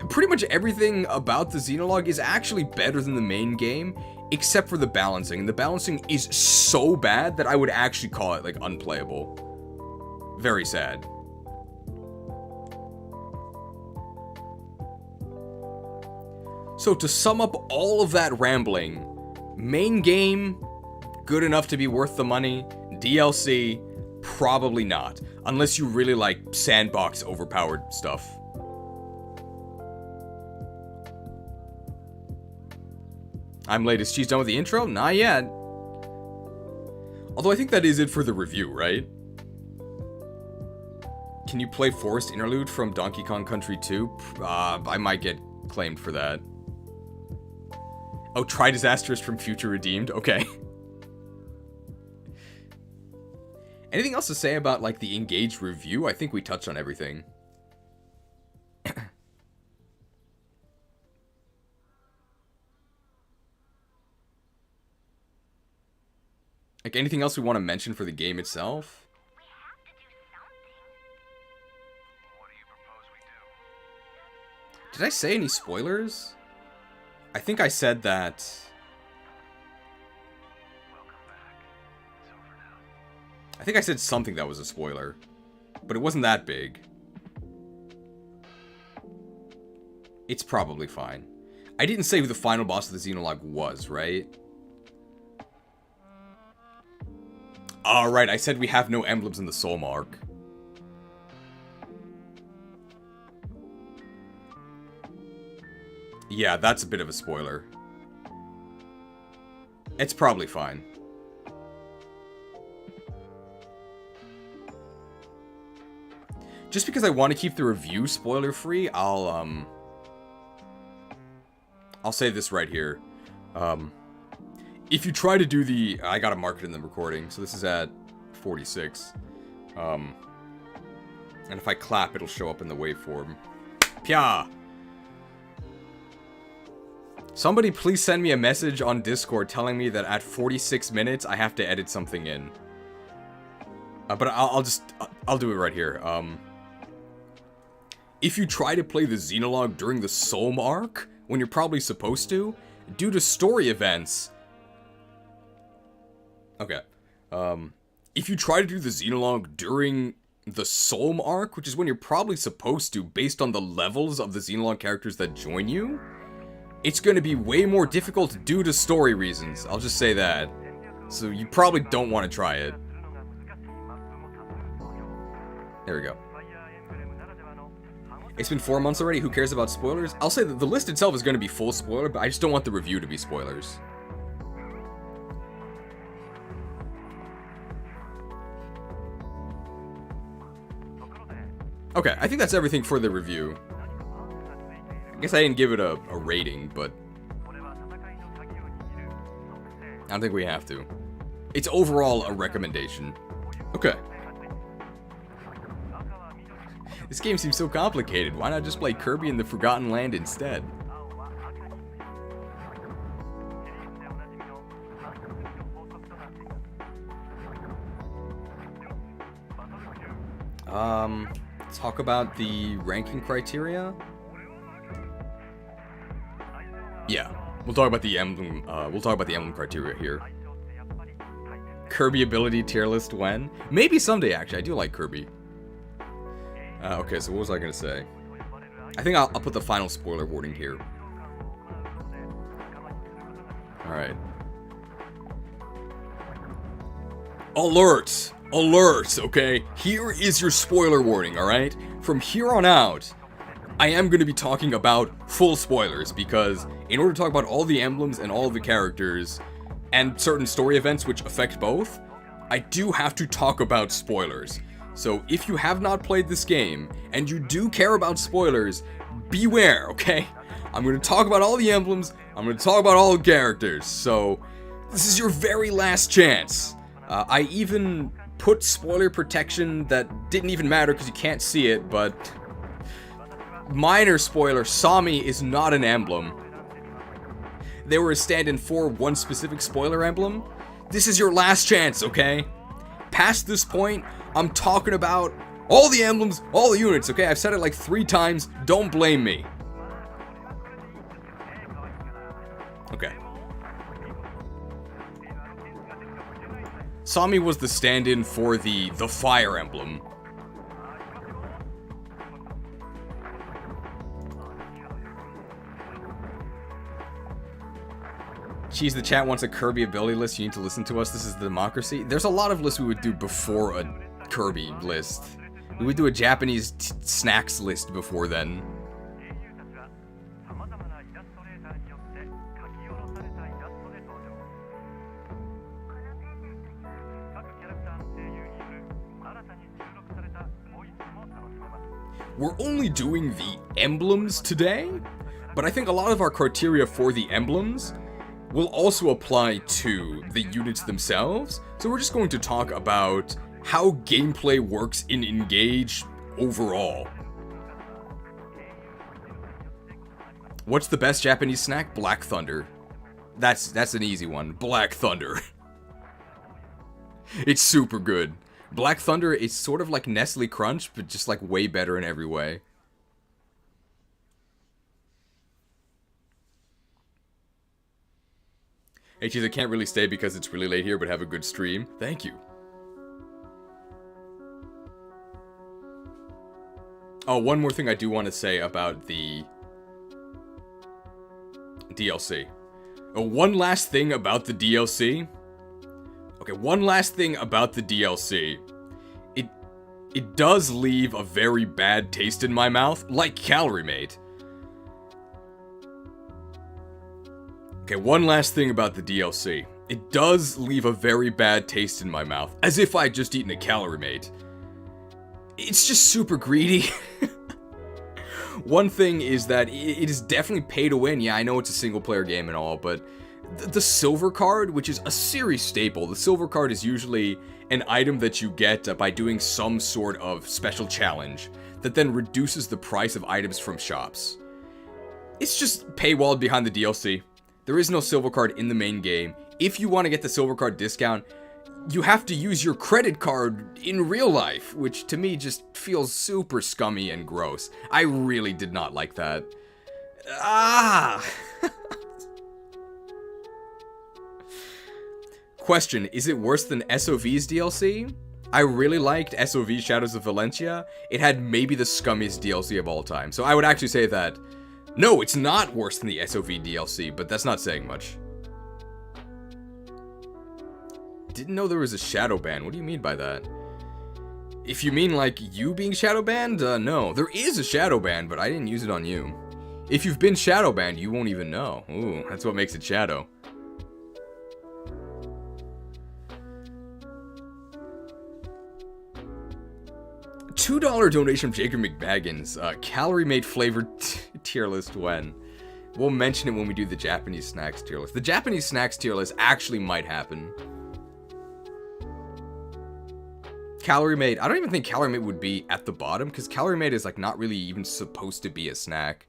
Pretty much everything about the Xenologue is actually better than the main game, except for the balancing. And the balancing is so bad that I would actually call it, like, unplayable. Very sad. So to sum up all of that rambling, main game, good enough to be worth the money. DLC, probably not. Unless you really like sandbox overpowered stuff. I'm latest. She's done with the intro? Not yet. Although I think that is it for the review, right? Can you play Forest Interlude from Donkey Kong Country 2? I might get claimed for that. Oh, Tri-Disastrous from Future Redeemed? Okay. Anything else to say about, like, the Engage review? I think we touched on everything. Like, anything else we want to mention for the game itself? We have to do something. What do you propose we do? Did I say any spoilers? I think I said that... Welcome back. It's over now. I think I said something that was a spoiler. But it wasn't that big. It's probably fine. I didn't say who the final boss of the Xenologue was, right? Alright, I said we have no emblems in the soul mark. Yeah, that's a bit of a spoiler. It's probably fine. Just because I want to keep the review spoiler-free, I'll say this right here. If you try to do the... I gotta mark it in the recording, so this is at 46. And if I clap, it'll show up in the waveform. Pya! Somebody please send me a message on Discord telling me that at 46 minutes, I have to edit something in. But I'll do it right here. If you try to play the Xenologue during the Soul arc, when you're probably supposed to, due to story events... Okay. If you try to do the Xenologue during the Soul arc, which is when you're probably supposed to, based on the levels of the Xenologue characters that join you, it's going to be way more difficult due to story reasons. I'll just say that. So you probably don't want to try it. There we go. It's been 4 months already. Who cares about spoilers? I'll say that the list itself is going to be full spoiler, but I just don't want the review to be spoilers. Okay, I think that's everything for the review. I guess I didn't give it a rating, but I don't think we have to. It's overall a recommendation. Okay. This game seems so complicated. Why not just play Kirby in the Forgotten Land instead? Talk about the ranking criteria? Yeah, we'll talk about the emblem criteria here. Kirby ability tier list when? Maybe someday, actually. I do like Kirby. Okay, so what was I going to say? I think I'll put the final spoiler warning here. Alright. Alert! Alert, okay? Here is your spoiler warning, alright? From here on out, I am going to be talking about full spoilers, because in order to talk about all the emblems and all of the characters, and certain story events which affect both, I do have to talk about spoilers. So if you have not played this game, and you do care about spoilers, beware, okay? I'm going to talk about all the emblems, I'm going to talk about all the characters, so this is your very last chance. I even put spoiler protection that didn't even matter because you can't see it, but minor spoiler, Sami is not an emblem. They were a stand-in for one specific spoiler emblem. This is your last chance, okay? Past this point, I'm talking about all the emblems, all the units, okay? I've said it like 3 times, don't blame me. Okay. Sami was the stand-in for the fire emblem. Cheese, the chat wants a Kirby ability list. You need to listen to us. This is the democracy. There's a lot of lists we would do before a Kirby list. We would do a Japanese snacks list before then. We're only doing the emblems today, but I think a lot of our criteria for the emblems will also apply to the units themselves, so we're just going to talk about how gameplay works in Engage overall. What's the best Japanese snack? Black Thunder. That's an easy one. Black Thunder. It's super good. Black Thunder is sort of like Nestle Crunch, but just like way better in every way. Hey Cheese, I can't really stay because it's really late here, but have a good stream. Thank you. Oh, one more thing I do want to say about the DLC. Oh, one last thing about the DLC. Okay, one last thing about the DLC. It does leave a very bad taste in my mouth, like Calorie Mate. Okay, one last thing about the DLC. It does leave a very bad taste in my mouth, as if I'd just eaten a Calorie Mate. It's just super greedy. One thing is that it is definitely pay to win. Yeah, I know it's a single player game and all, but the silver card, which is a series staple, the silver card is usually an item that you get by doing some sort of special challenge that then reduces the price of items from shops. It's just paywalled behind the DLC. There is no silver card in the main game. If you want to get the silver card discount, you have to use your credit card in real life, which to me just feels super scummy and gross. I really did not like that. Question, is it worse than SOV's DLC? I really liked SOV Shadows of Valencia. It had maybe the scummiest DLC of all time. So I would actually say that, no, it's not worse than the SOV DLC, but that's not saying much. Didn't know there was a shadow ban. What do you mean by that? If you mean like you being shadow banned, no. There is a shadow ban, but I didn't use it on you. If you've been shadow banned, you won't even know. Ooh, that's what makes it shadow. $2 donation from Jacob McBaggins. Calorie Mate flavored tier list when? We'll mention it when we do the Japanese snacks tier list. The Japanese snacks tier list actually might happen. Calorie Mate. I don't even think Calorie Mate would be at the bottom, because Calorie Mate is like not really even supposed to be a snack.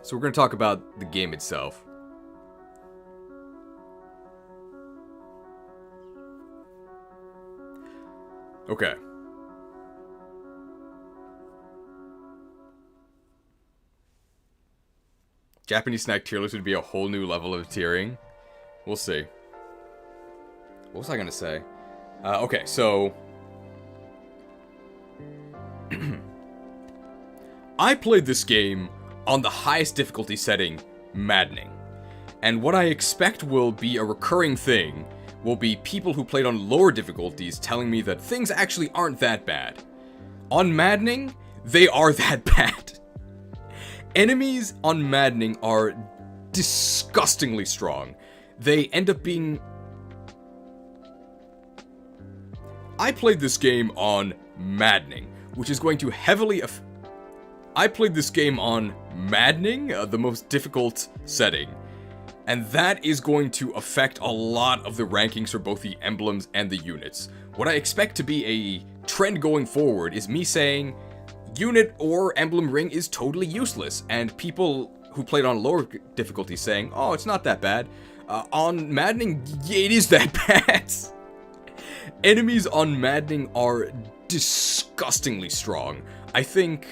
So we're going to talk about the game itself. Okay. Japanese snack tier list would be a whole new level of tiering. We'll see. What was I gonna say? Okay, so... I played this game on the highest difficulty setting, Maddening. And what I expect will be a recurring thing will be people who played on lower difficulties telling me that things actually aren't that bad. On Maddening, they are that bad. Enemies on Maddening are disgustingly strong. They end up being... I played this game on Maddening, which is going to heavily... I played this game on Maddening, the most difficult setting. And that is going to affect a lot of the rankings for both the emblems and the units. What I expect to be a trend going forward is me saying, unit or emblem ring is totally useless, and people who played on lower difficulty saying, oh, it's not that bad. On Maddening, yeah, it is that bad. Enemies on Maddening are disgustingly strong. I think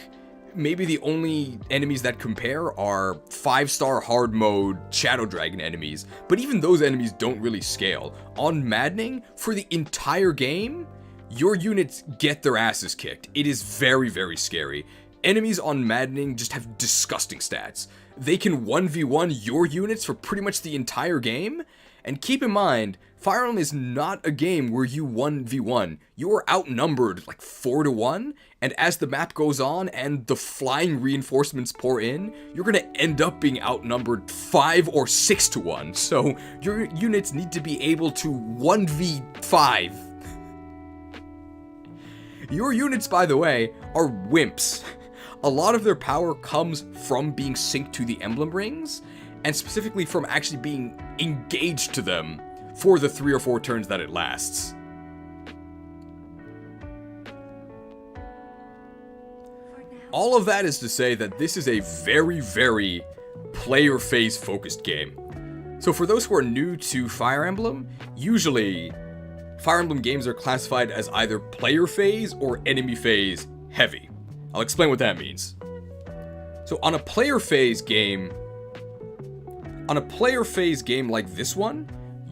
maybe the only enemies that compare are 5-star hard mode Shadow Dragon enemies, but even those enemies don't really scale. On Maddening, for the entire game, your units get their asses kicked. It is very, very scary. Enemies on Maddening just have disgusting stats. They can 1v1 your units for pretty much the entire game, and keep in mind, Fire Emblem is not a game where you 1v1. You are outnumbered like 4-1, and as the map goes on and the flying reinforcements pour in, you're gonna end up being outnumbered 5 or 6-1. So your units need to be able to 1v5. Your units, by the way, are wimps. A lot of their power comes from being synced to the emblem rings, and specifically from actually being engaged to them for the 3 or 4 turns that it lasts. All of that is to say that this is a very, very player phase focused game. So for those who are new to Fire Emblem, usually Fire Emblem games are classified as either player phase or enemy phase heavy. I'll explain what that means. So on a player phase game like this one,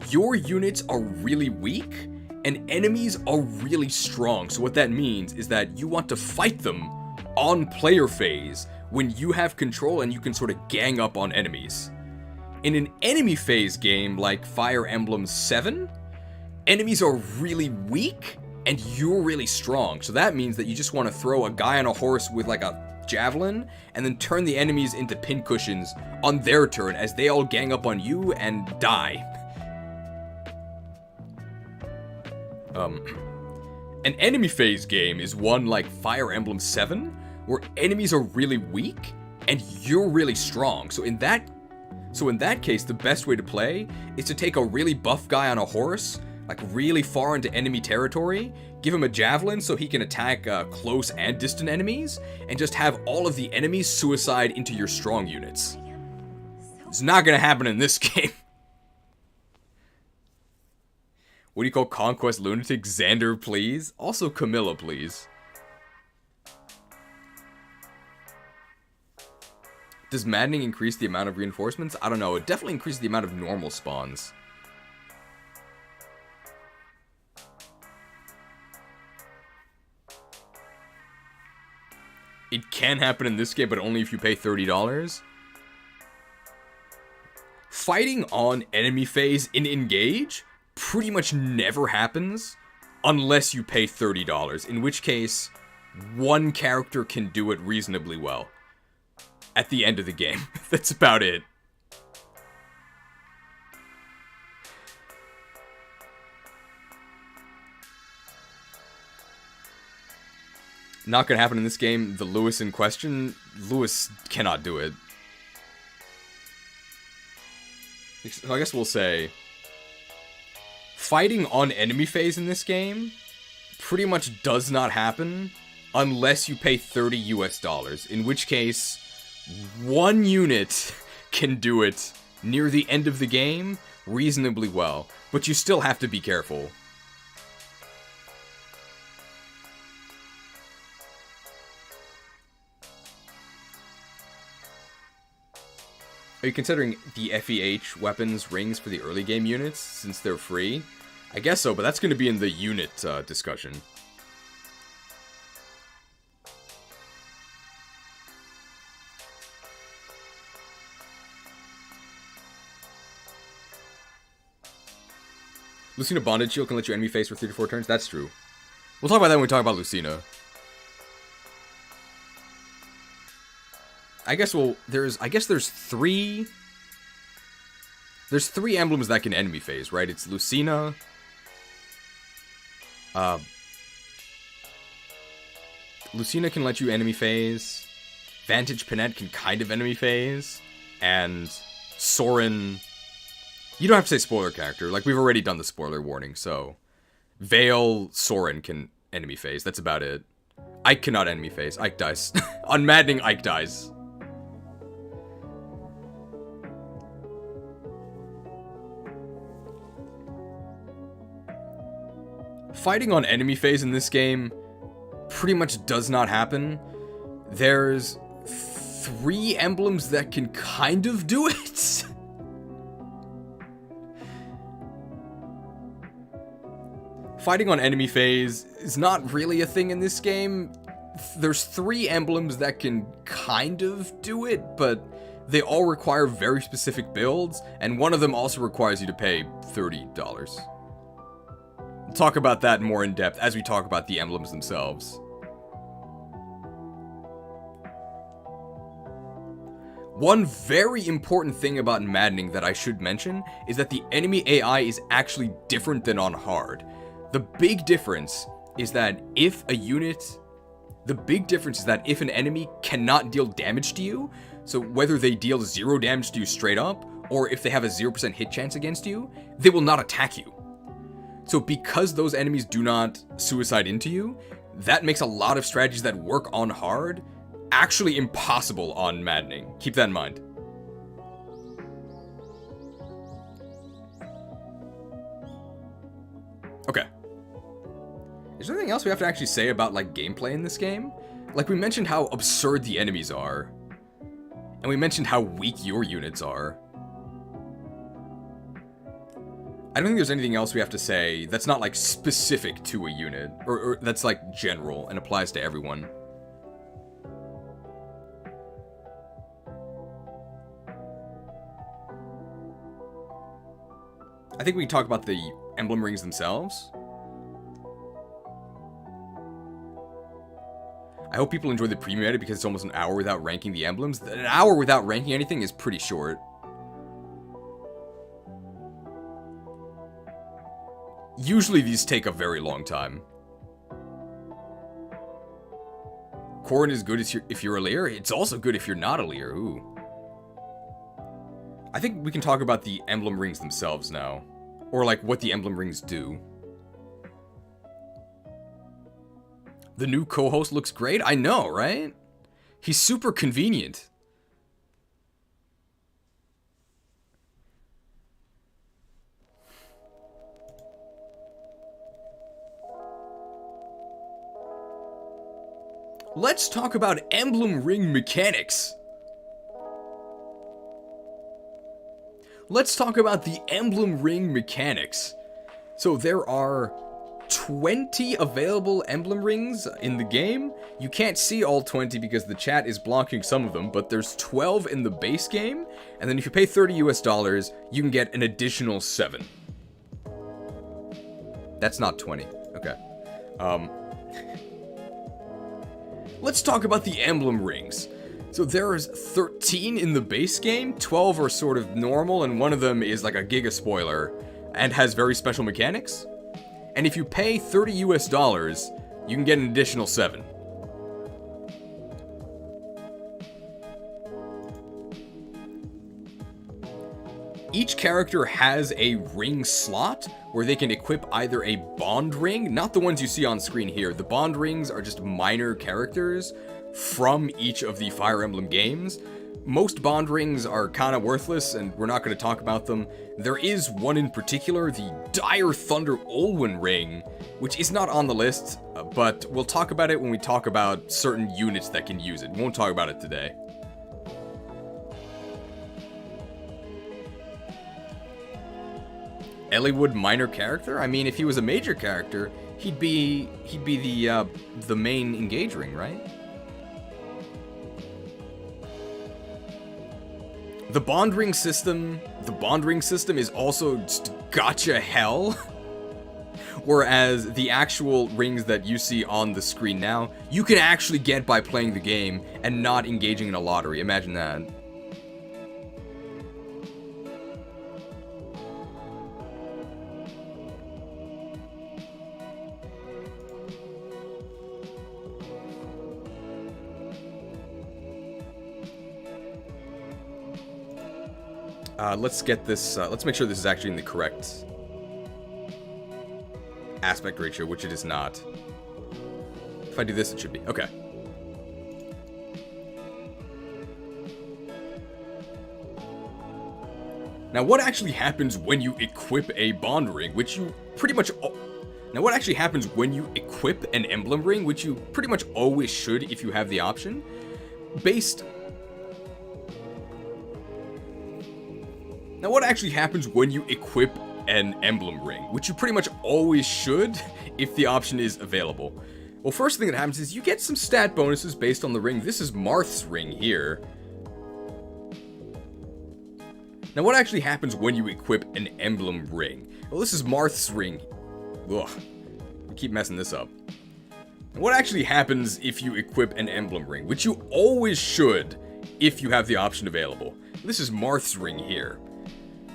your units are really weak and enemies are really strong. So what that means is that you want to fight them on player phase when you have control and you can sort of gang up on enemies. In an enemy phase game like Fire Emblem 7, enemies are really weak and you're really strong. So that means that you just want to throw a guy on a horse with like a javelin and then turn the enemies into pincushions on their turn as they all gang up on you and die. An enemy phase game is one like Fire Emblem 7 where enemies are really weak and you're really strong. So in that case, the best way to play is to take a really buff guy on a horse, like really far into enemy territory, give him a javelin so he can attack close and distant enemies, and just have all of the enemies suicide into your strong units. It's not gonna happen in this game. What do you call Conquest Lunatic? Xander, please. Also Camilla, please. Does Maddening increase the amount of reinforcements? I don't know. It definitely increases the amount of normal spawns. It can happen in this game, but only if you pay $30. Fighting on enemy phase in Engage pretty much never happens unless you pay $30, in which case one character can do it reasonably well at the end of the game. That's about it. Not gonna happen in this game. The Lewis in question, Lewis cannot do it. So I guess we'll say fighting on enemy phase in this game pretty much does not happen unless you pay $30 US, in which case one unit can do it near the end of the game reasonably well, but you still have to be careful. Are you considering the FEH weapons rings for the early game units, since they're free? I guess so, but that's going to be in the unit discussion. Lucina Bonded Shield can let you enemy face for 3 to 4 turns? That's true. We'll talk about that when we talk about Lucina. I guess there's three emblems that can enemy phase, right? It's Lucina. Lucina can let you enemy phase. Vantage Panette can kind of enemy phase. And Soren. You don't have to say spoiler character. Like, we've already done the spoiler warning, so. Vale Soren can enemy phase. That's about it. Ike cannot enemy phase. Ike dies. Unmaddening Ike dies. Fighting on enemy phase in this game pretty much does not happen. There's 3 emblems that can kind of do it. Fighting on enemy phase is not really a thing in this game. There's 3 emblems that can kind of do it, but they all require very specific builds, and one of them also requires you to pay $30. We'll talk about that more in depth as we talk about the emblems themselves. One very important thing about maddening that I should mention is that the enemy AI is actually different than on hard. The big difference is that if an enemy cannot deal damage to you, so whether they deal 0 damage to you straight up, or if they have a 0% hit chance against you, they will not attack you. So because those enemies do not suicide into you, that makes a lot of strategies that work on hard actually impossible on maddening. Keep that in mind. Okay. Is there anything else we have to actually say about, like, gameplay in this game? Like, we mentioned how absurd the enemies are. And we mentioned how weak your units are. I don't think there's anything else we have to say that's not, like, specific to a unit. Or that's, like, general and applies to everyone. I think we can talk about the emblem rings themselves. I hope people enjoy the premium edit because it's almost an hour without ranking the emblems. An hour without ranking anything is pretty short. Usually these take a very long time. Corrin is good if you're a Leer. It's also good if you're not a Leer. Ooh. I think we can talk about the emblem rings themselves now. Or, like, what the emblem rings do. The new co-host looks great? I know, right? He's super convenient. Let's talk about emblem ring mechanics. Let's talk about the emblem ring mechanics. So there are 20 available emblem rings in the game. You can't see all 20 because the chat is blocking some of them, but there's 12 in the base game, and then if you pay $30 US, you can get an additional 7. That's not 20. Okay. Let's talk about the emblem rings. So there's 13 in the base game, 12 are sort of normal, and one of them is like a giga spoiler, and has very special mechanics. And if you pay $30 US, you can get an additional 7. Each character has a ring slot where they can equip either a bond ring, not the ones you see on screen here. The bond rings are just minor characters from each of the Fire Emblem games. Most bond rings are kind of worthless, and we're not going to talk about them. There is one in particular, the Dire Thunder Olwen ring, which is not on the list, but we'll talk about it when we talk about certain units that can use it. We won't talk about it today. Eliwood minor character? I mean, if he was a major character, he'd be the main Engage ring, right? The bond ring system is also just gotcha hell. Whereas the actual rings that you see on the screen now, you can actually get by playing the game and not engaging in a lottery. Imagine that. Let's get this, let's make sure this is actually in the correct aspect ratio, which it is not. If I do this, it should be. Okay. Now, what actually happens when you equip a bond ring, which you pretty much... Now, what actually happens when you equip an emblem ring, which you pretty much always should if you have the option, Now, what actually happens when you equip an emblem ring, which you pretty much always should if the option is available? Well, first thing that happens is you get some stat bonuses based on the ring. This is Marth's ring here. Now, what actually happens when you equip an emblem ring? Well, this is Marth's ring. Ugh, I keep messing this up. What actually happens if you equip an emblem ring, which you always should if you have the option available? This is Marth's ring here.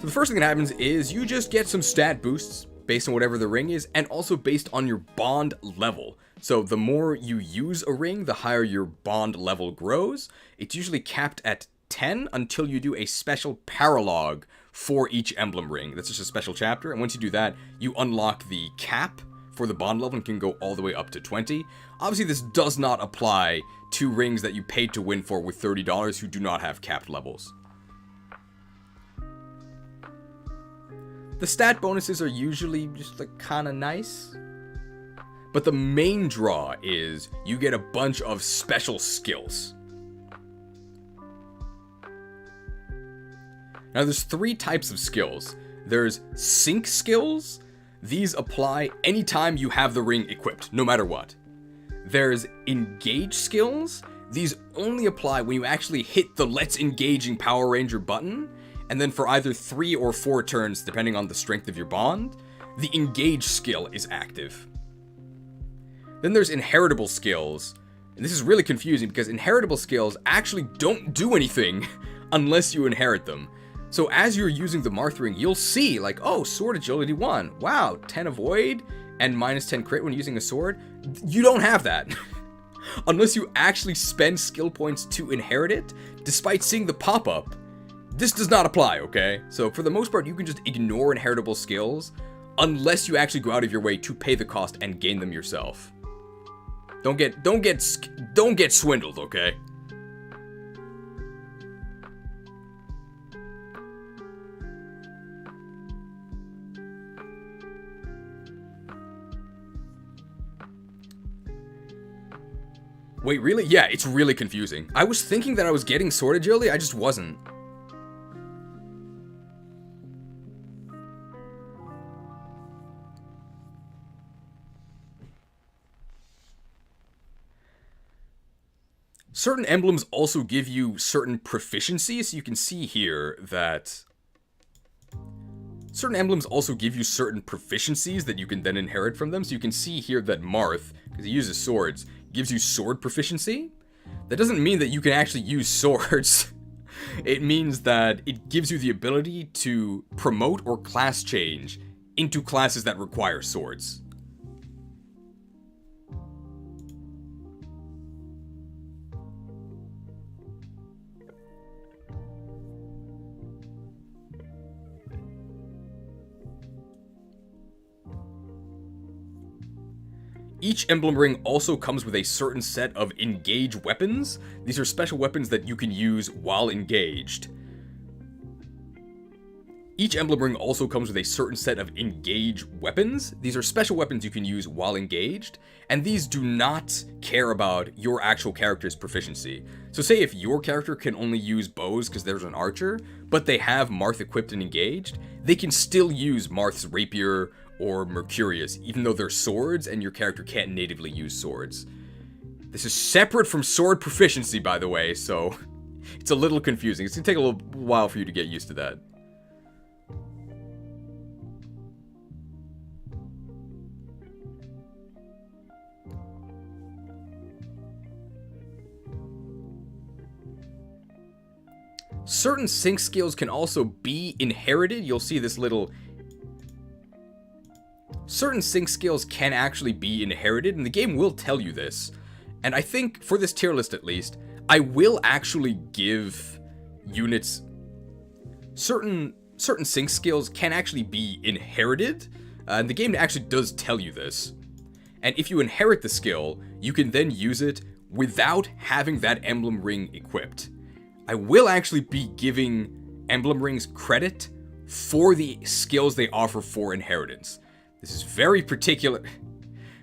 So the first thing that happens is you just get some stat boosts based on whatever the ring is, and also based on your bond level. So the more you use a ring, the higher your bond level grows. It's usually capped at 10 until you do a special paralogue for each emblem ring. That's just a special chapter, and once you do that, you unlock the cap for the bond level and can go all the way up to 20. Obviously, this does not apply to rings that you paid to win for with $30 who do not have capped levels. The stat bonuses are usually just like kind of nice. But the main draw is you get a bunch of special skills. Now there's 3 types of skills. There's sync skills. These apply anytime you have the ring equipped, no matter what. There's engage skills. These only apply when you actually hit the Let's Engaging Power Ranger button. And then for either 3 or 4 turns, depending on the strength of your bond, the engage skill is active. Then there's inheritable skills. And this is really confusing because inheritable skills actually don't do anything unless you inherit them. So as you're using the Marth ring, you'll see like, oh, sword agility 1. Wow, 10 avoid and minus 10 crit when using a sword. You don't have that. Unless you actually spend skill points to inherit it, despite seeing the pop-up. This does not apply, okay? So for the most part, you can just ignore inheritable skills unless you actually go out of your way to pay the cost and gain them yourself. Don't get swindled, okay? Wait, really? Yeah, it's really confusing. I was thinking that I was getting sword agility, I just wasn't. Certain emblems also give you certain proficiencies, so you can see here that certain emblems also give you certain proficiencies that you can then inherit from them. So you can see here that Marth, because he uses swords, gives you sword proficiency. That doesn't mean that you can actually use swords. It means that it gives you the ability to promote or class change into classes that require swords. Each emblem ring also comes with a certain set of engage weapons. These are special weapons that you can use while engaged. Each emblem ring also comes with a certain set of engage weapons. These are special weapons you can use while engaged, and these do not care about your actual character's proficiency. So say if your character can only use bows because there's an archer, but they have Marth equipped and engaged, they can still use Marth's rapier or Mercurius, even though they're swords and your character can't natively use swords. This is separate from sword proficiency, by the way, so it's a little confusing. It's gonna take a little while for you to get used to that. Certain sync skills can also be inherited. You'll see this little... Certain sync skills can actually be inherited, and the game will tell you this. And I think, for this tier list at least, I will actually give units... Certain sync skills can actually be inherited, and the game actually does tell you this. And if you inherit the skill, you can then use it without having that emblem ring equipped. I will actually be giving emblem rings credit for the skills they offer for inheritance. This is very particular.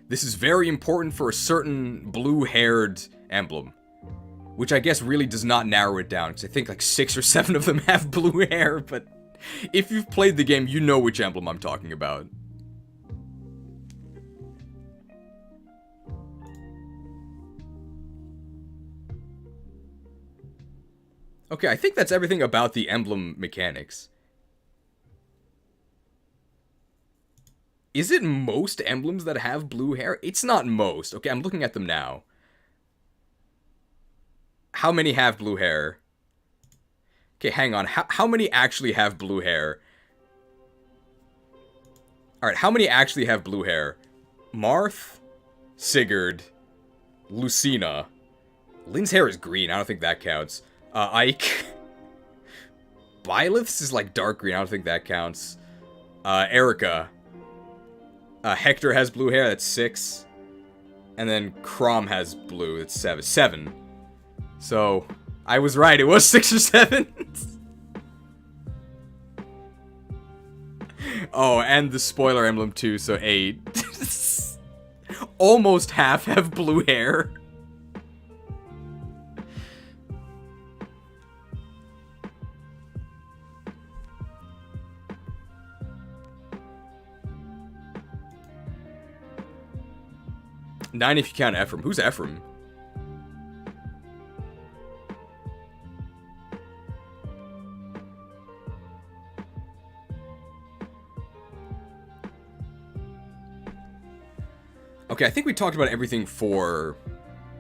This is very important for a certain blue-haired emblem, which I guess really does not narrow it down, because I think like 6 or 7 of them have blue hair, but if you've played the game, you know which emblem I'm talking about. Okay, I think that's everything about the emblem mechanics. Is it most emblems that have blue hair? It's not most. Okay, I'm looking at them now. How many have blue hair? Okay, hang on. How many actually have blue hair? Alright, how many actually have blue hair? Marth, Sigurd, Lucina. Lynn's hair is green. I don't think that counts. Ike. Byleth's is like dark green. I don't think that counts. Eirika. Hector has blue hair. That's 6. And then Chrom has blue. That's 7. 7. So, I was right. It was 6 or 7. Oh, and the spoiler emblem too. So 8. Almost half have blue hair. Nine if you count Ephraim. Who's Ephraim? Okay, I think we talked about everything for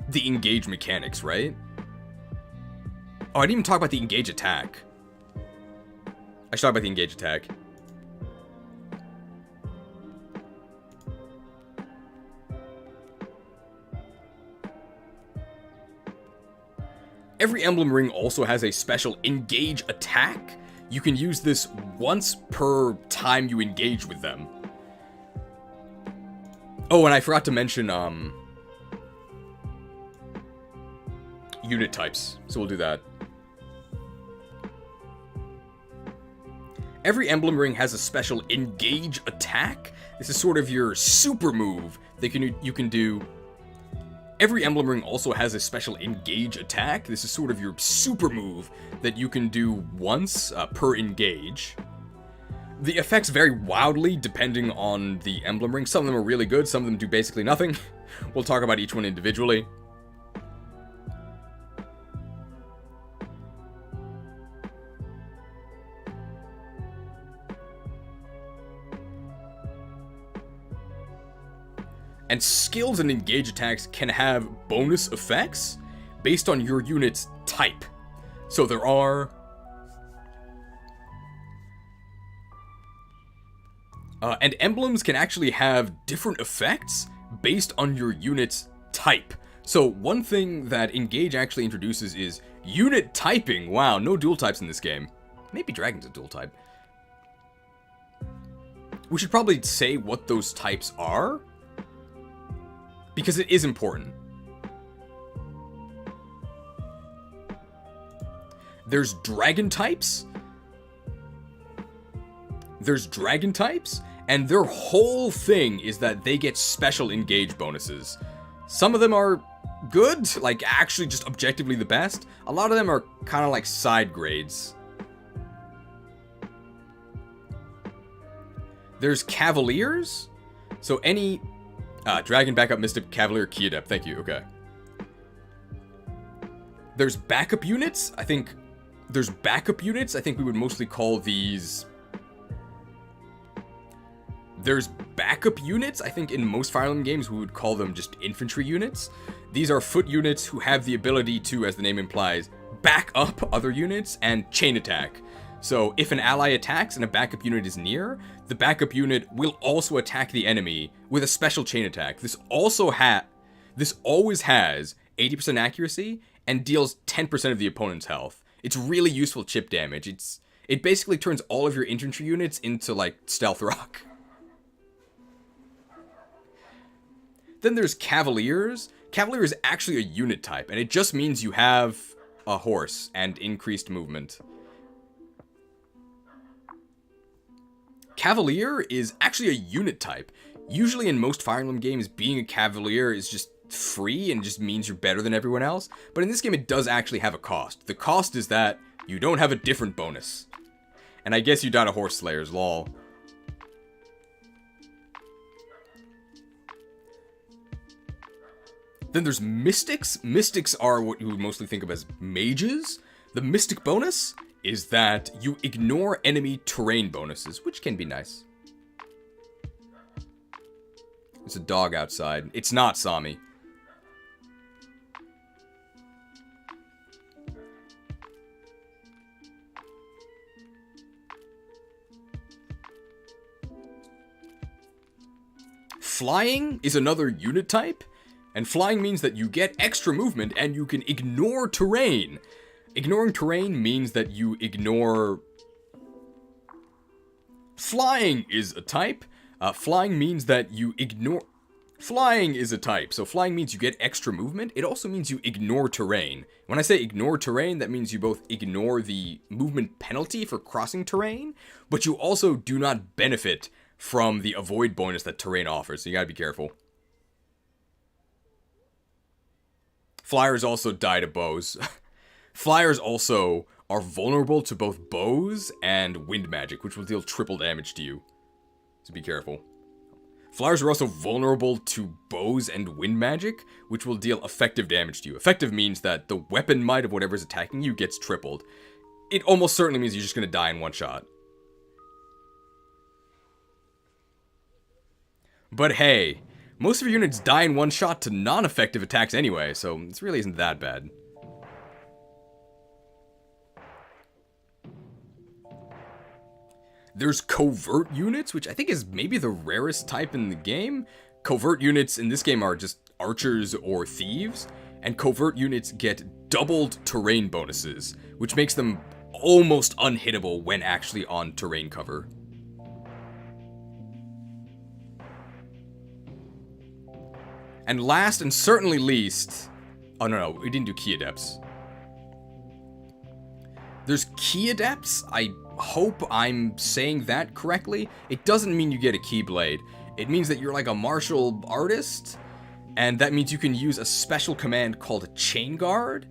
the engage mechanics, right? Oh, I didn't even talk about the engage attack. I should talk about the engage attack. Every emblem ring also has a special engage attack. You can use this once per time you engage with them. Oh, and I forgot to mention, unit types, so we'll do that. Every emblem ring has a special engage attack. This is sort of your super move that you can do. Every emblem ring also has a special engage attack. This is sort of your super move that you can do once per engage. The effects vary wildly depending on the emblem ring. Some of them are really good, some of them do basically nothing. We'll talk about each one individually. And skills and engage attacks can have bonus effects based on your unit's type. So there are... and emblems can actually have different effects based on your unit's type. So one thing that Engage actually introduces is unit typing. Wow, no dual types in this game. Maybe Dragon's a dual type. We should probably say what those types are, because it is important. There's dragon types. There's dragon types, and their whole thing is that they get special engage bonuses. Some of them are good, like actually just objectively the best. A lot of them are kind of like side grades. There's Cavaliers. So any... Dragon Backup Mystic Cavalier Key Adept. Thank you, okay. There's backup units. I think we would mostly call these... There's backup units. I think in most Fire Emblem games we would call them just infantry units. These are foot units who have the ability to, as the name implies, back up other units and chain attack. So if an ally attacks and a backup unit is near, the backup unit will also attack the enemy with a special chain attack. This always has 80% accuracy and deals 10% of the opponent's health. It's really useful chip damage. It basically turns all of your infantry units into like stealth rock. Then there's Cavaliers. Cavalier is actually a unit type, and it just means you have a horse and increased movement. Cavalier is actually a unit type. Usually in most Fire Emblem games, being a Cavalier is just free and just means you're better than everyone else. But in this game, it does actually have a cost. The cost is that you don't have a different bonus. And I guess you died a Horse Slayers, lol. Then there's Mystics. Mystics are what you would mostly think of as mages. The Mystic bonus is that you ignore enemy terrain bonuses, which can be nice. There's a dog outside. It's not Sami. Flying is another unit type, and flying means that you get extra movement and you can ignore terrain. Ignoring terrain means that you ignore... Flying is a type. Flying means that you ignore... Flying is a type, so flying means you get extra movement. It also means you ignore terrain. When I say ignore terrain, that means you both ignore the movement penalty for crossing terrain, but you also do not benefit from the avoid bonus that terrain offers, so you gotta be careful. Flyers also die to bows. Flyers also are vulnerable to both bows and wind magic, which will deal triple damage to you. So be careful. Flyers are also vulnerable to bows and wind magic, which will deal effective damage to you. Effective means that the weapon might of whatever's attacking you gets tripled. It almost certainly means you're just going to die in one shot. But hey, most of your units die in one shot to non-effective attacks anyway, so this really isn't that bad. There's covert units, which I think is maybe the rarest type in the game. Covert units in this game are just archers or thieves, and covert units get doubled terrain bonuses, which makes them almost unhittable when actually on terrain cover. And last and certainly least... Oh no, we didn't do Key Adepts. There's Key Adepts. I hope I'm saying that correctly. It doesn't mean you get a Keyblade. It means that you're like a martial artist, and that means you can use a special command called Chain Guard.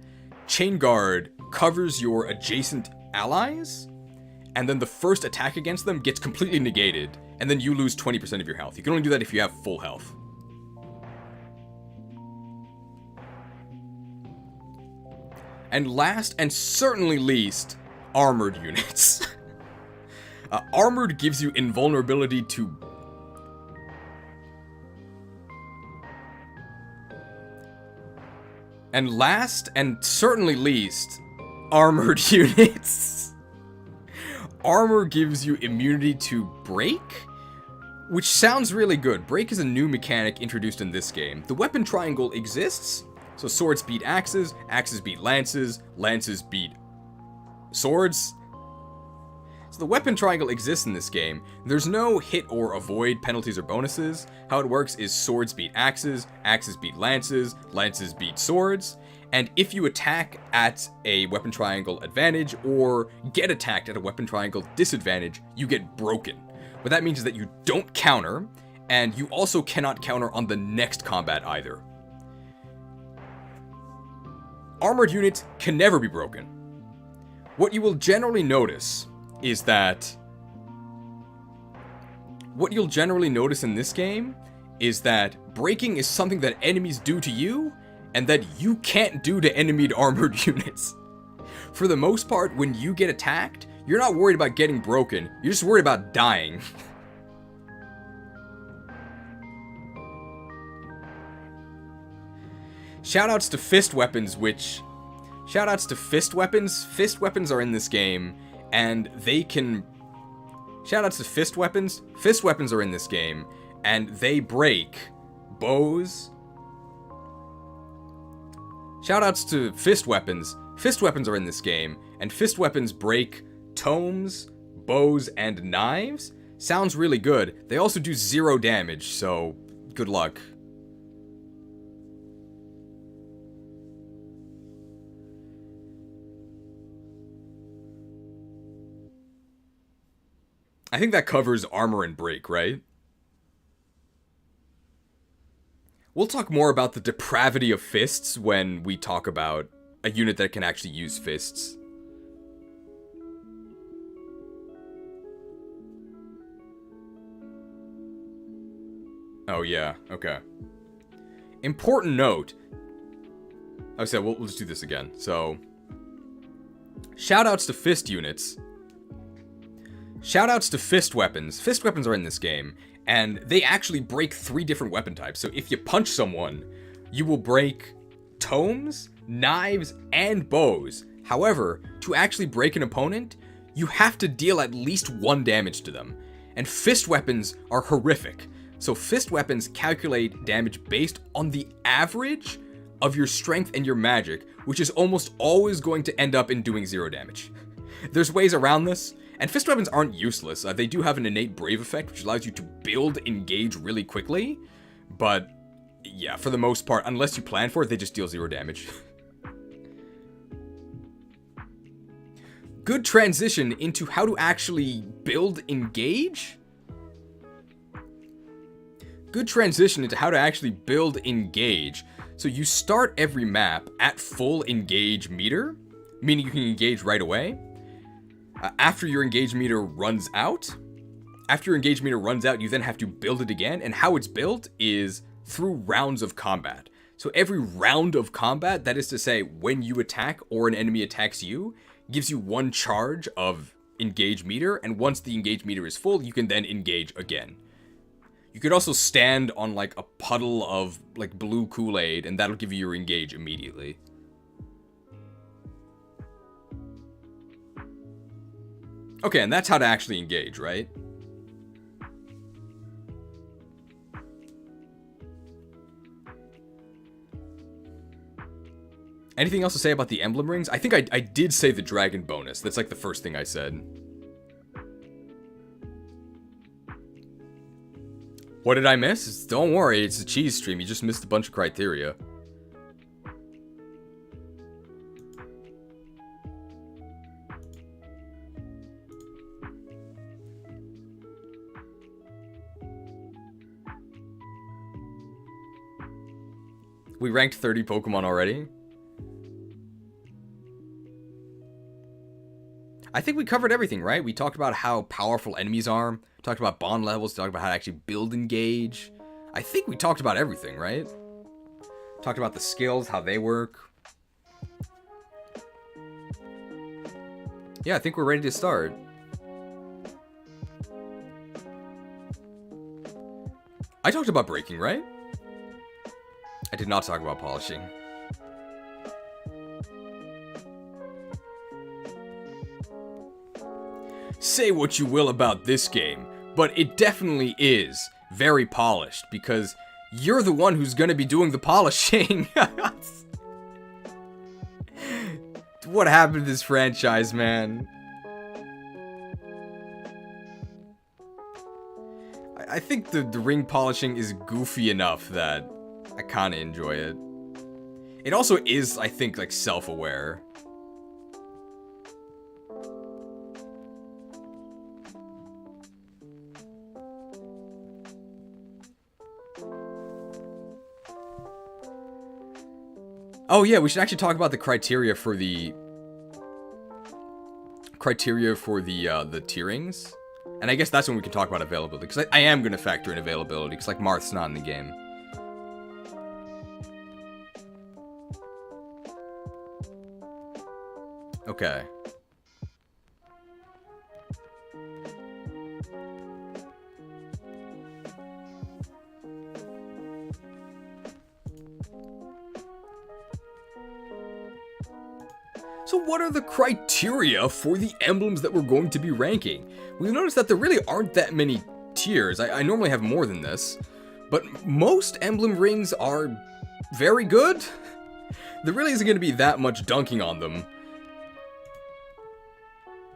Chain Guard covers your adjacent allies, and then the first attack against them gets completely negated, and then you lose 20% of your health. You can only do that if you have full health. And last and certainly least, armored units. Armored gives you invulnerability to... And last and certainly least, armored units. Armor gives you immunity to break, which sounds really good. Break is a new mechanic introduced in this game. The weapon triangle exists, so swords beat axes, axes beat lances, lances beat swords. So the weapon triangle exists in this game. There's no hit or avoid penalties or bonuses. How it works is swords beat axes, axes beat lances, lances beat swords, And if you attack at a weapon triangle advantage or get attacked at a weapon triangle disadvantage, you get broken. What that means is that you don't counter, and you also cannot counter on the next combat either. Armored units can never be broken. What you will generally notice is that... What you'll generally notice in this game is that breaking is something that enemies do to you, and that you can't do to enemy armored units. For the most part, when you get attacked, you're not worried about getting broken, you're just worried about dying. Shoutouts to fist weapons, Shoutouts to fist weapons. Fist weapons are in this game, and they can... Shoutouts to fist weapons. Fist weapons are in this game, and they break bows. Shoutouts to fist weapons. Fist weapons are in this game, and fist weapons break tomes, bows, and knives. Sounds really good. They also do 0 damage, so good luck. I think that covers armor and break, right? We'll talk more about the depravity of fists when we talk about a unit that can actually use fists. Oh yeah, okay. Important note. I said we'll just do this again. So, shoutouts to fist units. Shoutouts to fist weapons. Fist weapons are in this game, and they actually break 3 different weapon types. So if you punch someone, you will break tomes, knives, and bows. However, to actually break an opponent, you have to deal at least 1 damage to them. And fist weapons are horrific. So fist weapons calculate damage based on the average of your strength and your magic, which is almost always going to end up in doing 0 damage. There's ways around this. And fist weapons aren't useless. They do have an innate brave effect, which allows you to build engage really quickly. But, yeah, for the most part, unless you plan for it, they just deal 0 damage. Good transition into how to actually build engage. Good transition into how to actually build engage. So you start every map at full engage meter, meaning you can engage right away. After your engage meter runs out, you then have to build it again, and how it's built is through rounds of combat. So every round of combat, that is to say, when you attack or an enemy attacks you, gives you 1 charge of engage meter, and once the engage meter is full, you can then engage again. You could also stand on like a puddle of like blue Kool-Aid, and that'll give you your engage immediately. Okay, and that's how to actually engage, right? Anything else to say about the emblem rings? I think I did say the dragon bonus. That's like the first thing I said. What did I miss? Don't worry, it's a cheese stream. You just missed a bunch of criteria. We ranked 30 Pokemon already. I think we covered everything, right? We talked about how powerful enemies are. Talked about bond levels. Talked about how to actually build engage. I think we talked about everything, right? Talked about the skills, how they work. Yeah, I think we're ready to start. I talked about breaking, right? I did not talk about polishing. Say what you will about this game, but it definitely is very polished, because you're the one who's gonna be doing the polishing. What happened to this franchise, man? I think the ring polishing is goofy enough that I kinda enjoy it. It also is, I think, like, self-aware. Oh yeah, we should actually talk about the criteria for the tierings. And I guess that's when we can talk about availability, because I am going to factor in availability, because, like, Marth's not in the game. Okay. So what are the criteria for the emblems that we're going to be ranking? We've noticed that there really aren't that many tiers. I normally have more than this, but most emblem rings are very good. There really isn't going to be that much dunking on them.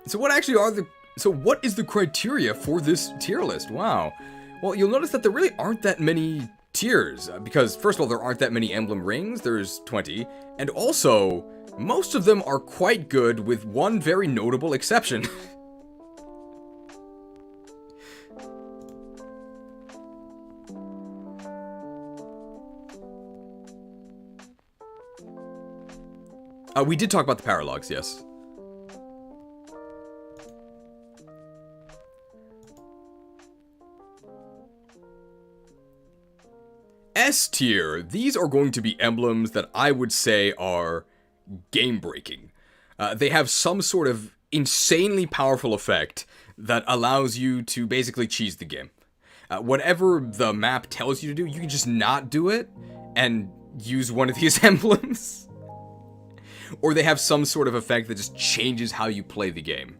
So what actually are the... So what is the criteria for this tier list? Wow. Well, you'll notice that there really aren't that many tiers, because first of all, there aren't that many emblem rings. There's 20, and also most of them are quite good, with one very notable exception. We did talk about the paralogs, yes. S tier. These are going to be emblems that I would say are game-breaking. They have some sort of insanely powerful effect that allows you to basically cheese the game. Whatever the map tells you to do, you can just not do it and use one of these emblems. Or they have some sort of effect that just changes how you play the game.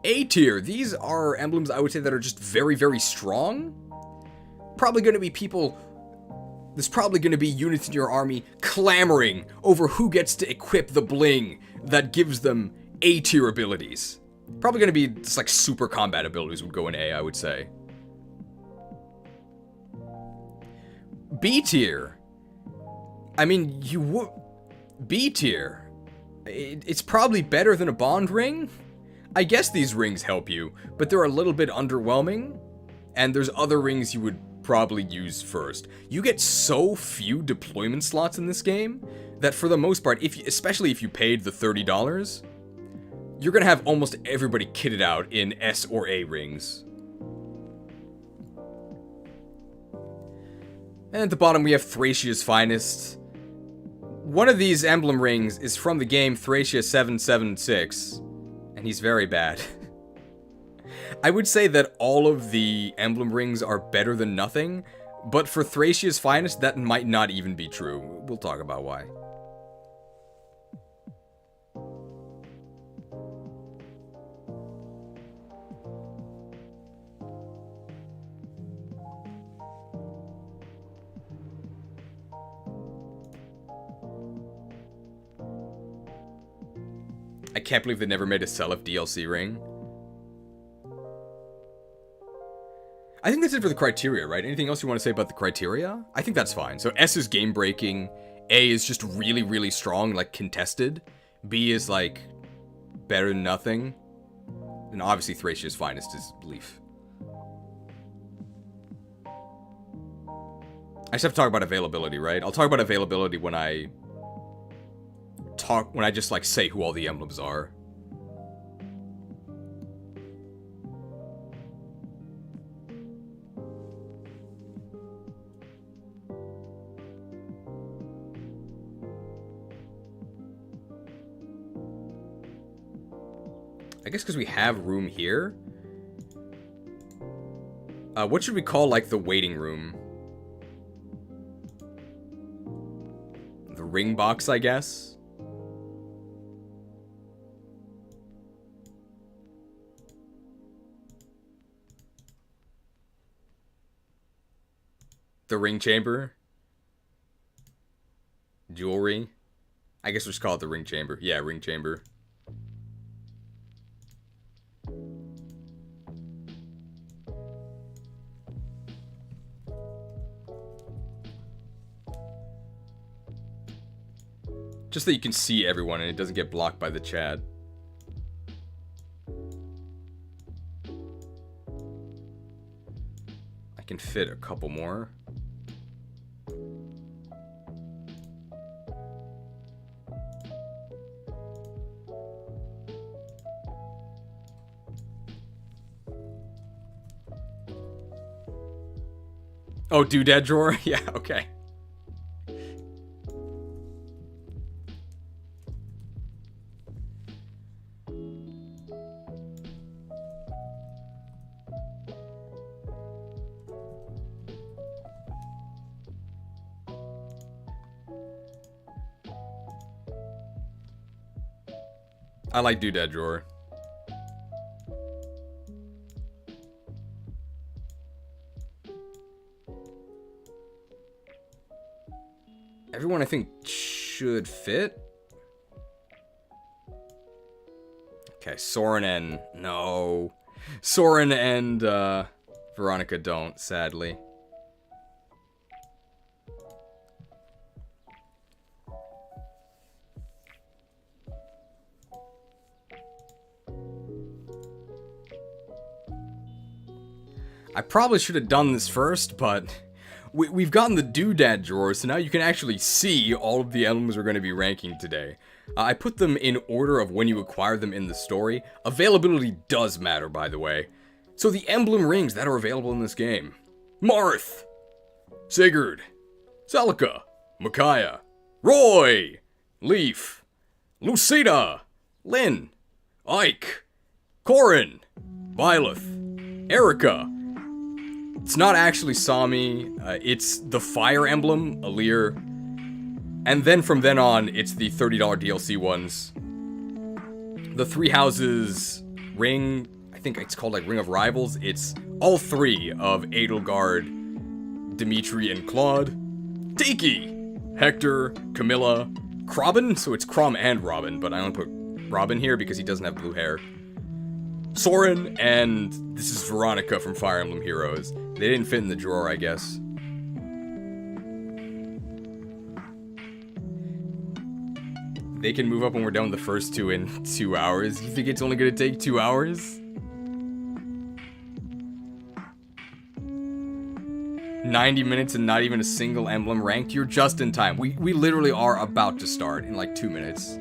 A tier. These are emblems I would say that are just very, very strong. Probably going to be people... There's probably going to be units in your army clamoring over who gets to equip the bling that gives them A tier abilities. Probably going to be just like super combat abilities would go in A, I would say. B tier. I mean, you would... B tier. It's probably better than a bond ring. I guess these rings help you, but they're a little bit underwhelming. And there's other rings you would probably use first. You get so few deployment slots in this game that for the most part, especially if you paid the $30, you're gonna have almost everybody kitted out in S or A rings. And at the bottom we have Thracia's Finest. One of these emblem rings is from the game Thracia 776, and he's very bad. I would say that all of the emblem rings are better than nothing, but for Thracia's Finest, that might not even be true. We'll talk about why. I can't believe they never made a Seliph DLC ring. I think that's it for the criteria, right? Anything else you want to say about the criteria? I think that's fine. So S is game-breaking. A is just really, really strong, like contested. B is like better than nothing. And obviously Thracia's Finest is Lief. I just have to talk about availability, right? I'll talk about availability when I just like say who all the emblems are. I guess because we have room here. What should we call, like, the waiting room? The ring box, I guess? The ring chamber? Jewelry? I guess we'll just call it the ring chamber. Yeah, ring chamber. Just so you can see everyone and it doesn't get blocked by the chat. I can fit a couple more. Oh, doodad drawer? Yeah, okay. I like doodad drawer. Everyone, I think, should fit. Okay, Soren and... No. Soren and, Veronica don't, sadly. I probably should have done this first, but... We've gotten the doodad drawer, so now you can actually see all of the emblems we're going to be ranking today. I put them in order of when you acquire them in the story. Availability does matter, by the way. So the emblem rings that are available in this game. Marth, Sigurd, Celica, Micaiah, Roy, Lief, Lucina, Lynn, Ike, Corrin, Byleth, Eirika. It's not actually Sami, it's the Fire Emblem, Alir. And then from then on, it's the $30 DLC ones. The Three Houses Ring, I think it's called like Ring of Rivals. It's all three of Edelgard, Dimitri, and Claude. Tiki, Hector, Camilla, Chrom, so it's Chrom and Robin, but I only put Robin here because he doesn't have blue hair. Soren, and this is Veronica from Fire Emblem Heroes. They didn't fit in the drawer, I guess. They can move up when we're done with the first two in 2 hours. You think it's only gonna take 2 hours? 90 minutes and not even a single emblem ranked? You're just in time. We literally are about to start in like 2 minutes.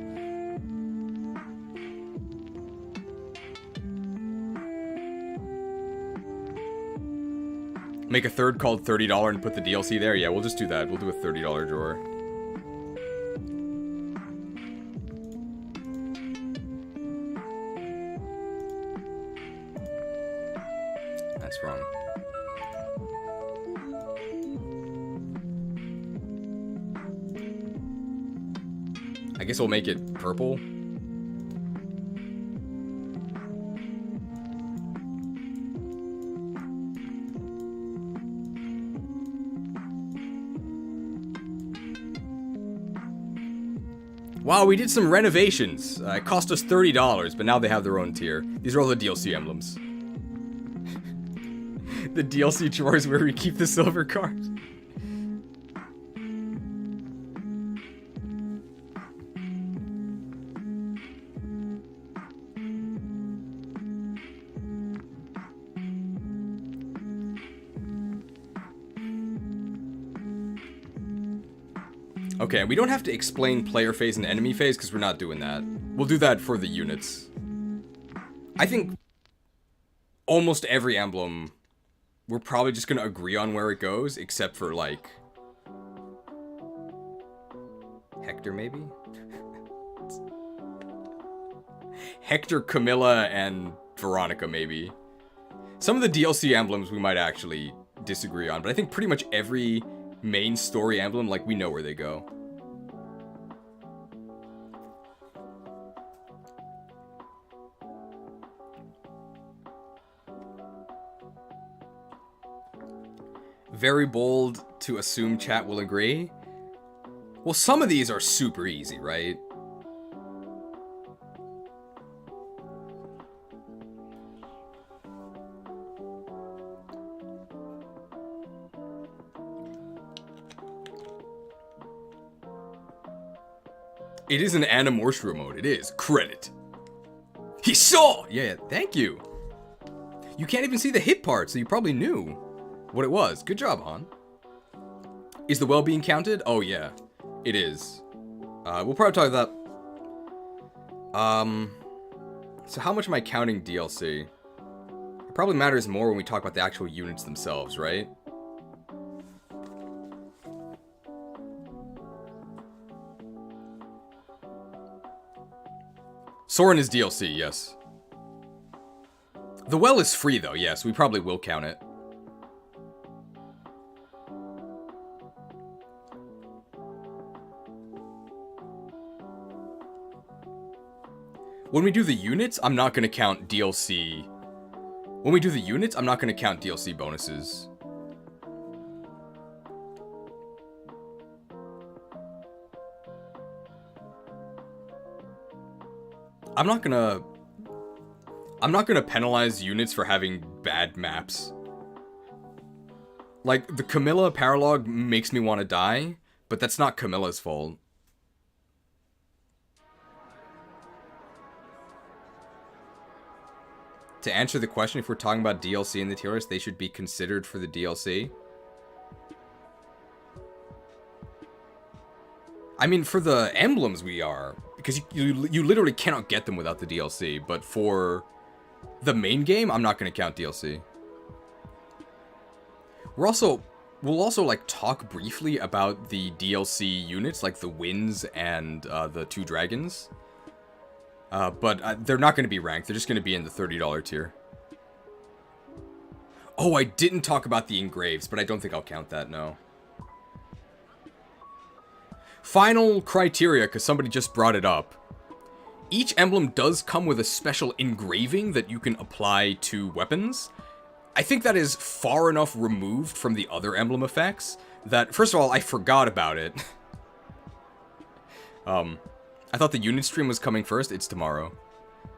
Make a third called $30 and put the DLC there? Yeah, we'll just do that. We'll do a $30 drawer. That's wrong. I guess we'll make it purple. Wow, we did some renovations. It cost us $30, but now they have their own tier. These are all the DLC emblems. The DLC drawers where we keep the silver cards. Okay, we don't have to explain player phase and enemy phase because we're not doing that. We'll do that for the units. I think almost every emblem, we're probably just going to agree on where it goes, except for, like, Hector, maybe? Hector, Camilla, and Veronica, maybe. Some of the DLC emblems we might actually disagree on, but I think pretty much every main story emblem, like, we know where they go. Very bold to assume chat will agree. Well, some of these are super easy, right? It is an Animorstro mode. It is. Credit. He saw! Yeah, thank you. You can't even see the hit part, so you probably knew what it was. Good job, Han. Is the well being counted? Oh, yeah. It is. We'll probably talk about that. So how much am I counting DLC? It probably matters more when we talk about the actual units themselves, right? Soren is DLC, yes. The well is free, though, yes. We probably will count it. When we do the units, I'm not going to count DLC. When we do the units, I'm not going to count DLC bonuses. I'm not gonna penalize units for having bad maps. Like, the Camilla paralog makes me want to die, but that's not Camilla's fault. To answer the question, if we're talking about DLC in the tier list, they should be considered for the DLC. I mean, for the emblems we are, because you literally cannot get them without the DLC, but for the main game, I'm not going to count DLC. We'll also like talk briefly about the DLC units, like the winds and the 2 dragons. But they're not going to be ranked. They're just going to be in the $30 tier. Oh, I didn't talk about the engraves, but I don't think I'll count that, no. Final criteria, because somebody just brought it up. Each emblem does come with a special engraving that you can apply to weapons. I think that is far enough removed from the other emblem effects that, first of all, I forgot about it. I thought the unit stream was coming first. It's tomorrow.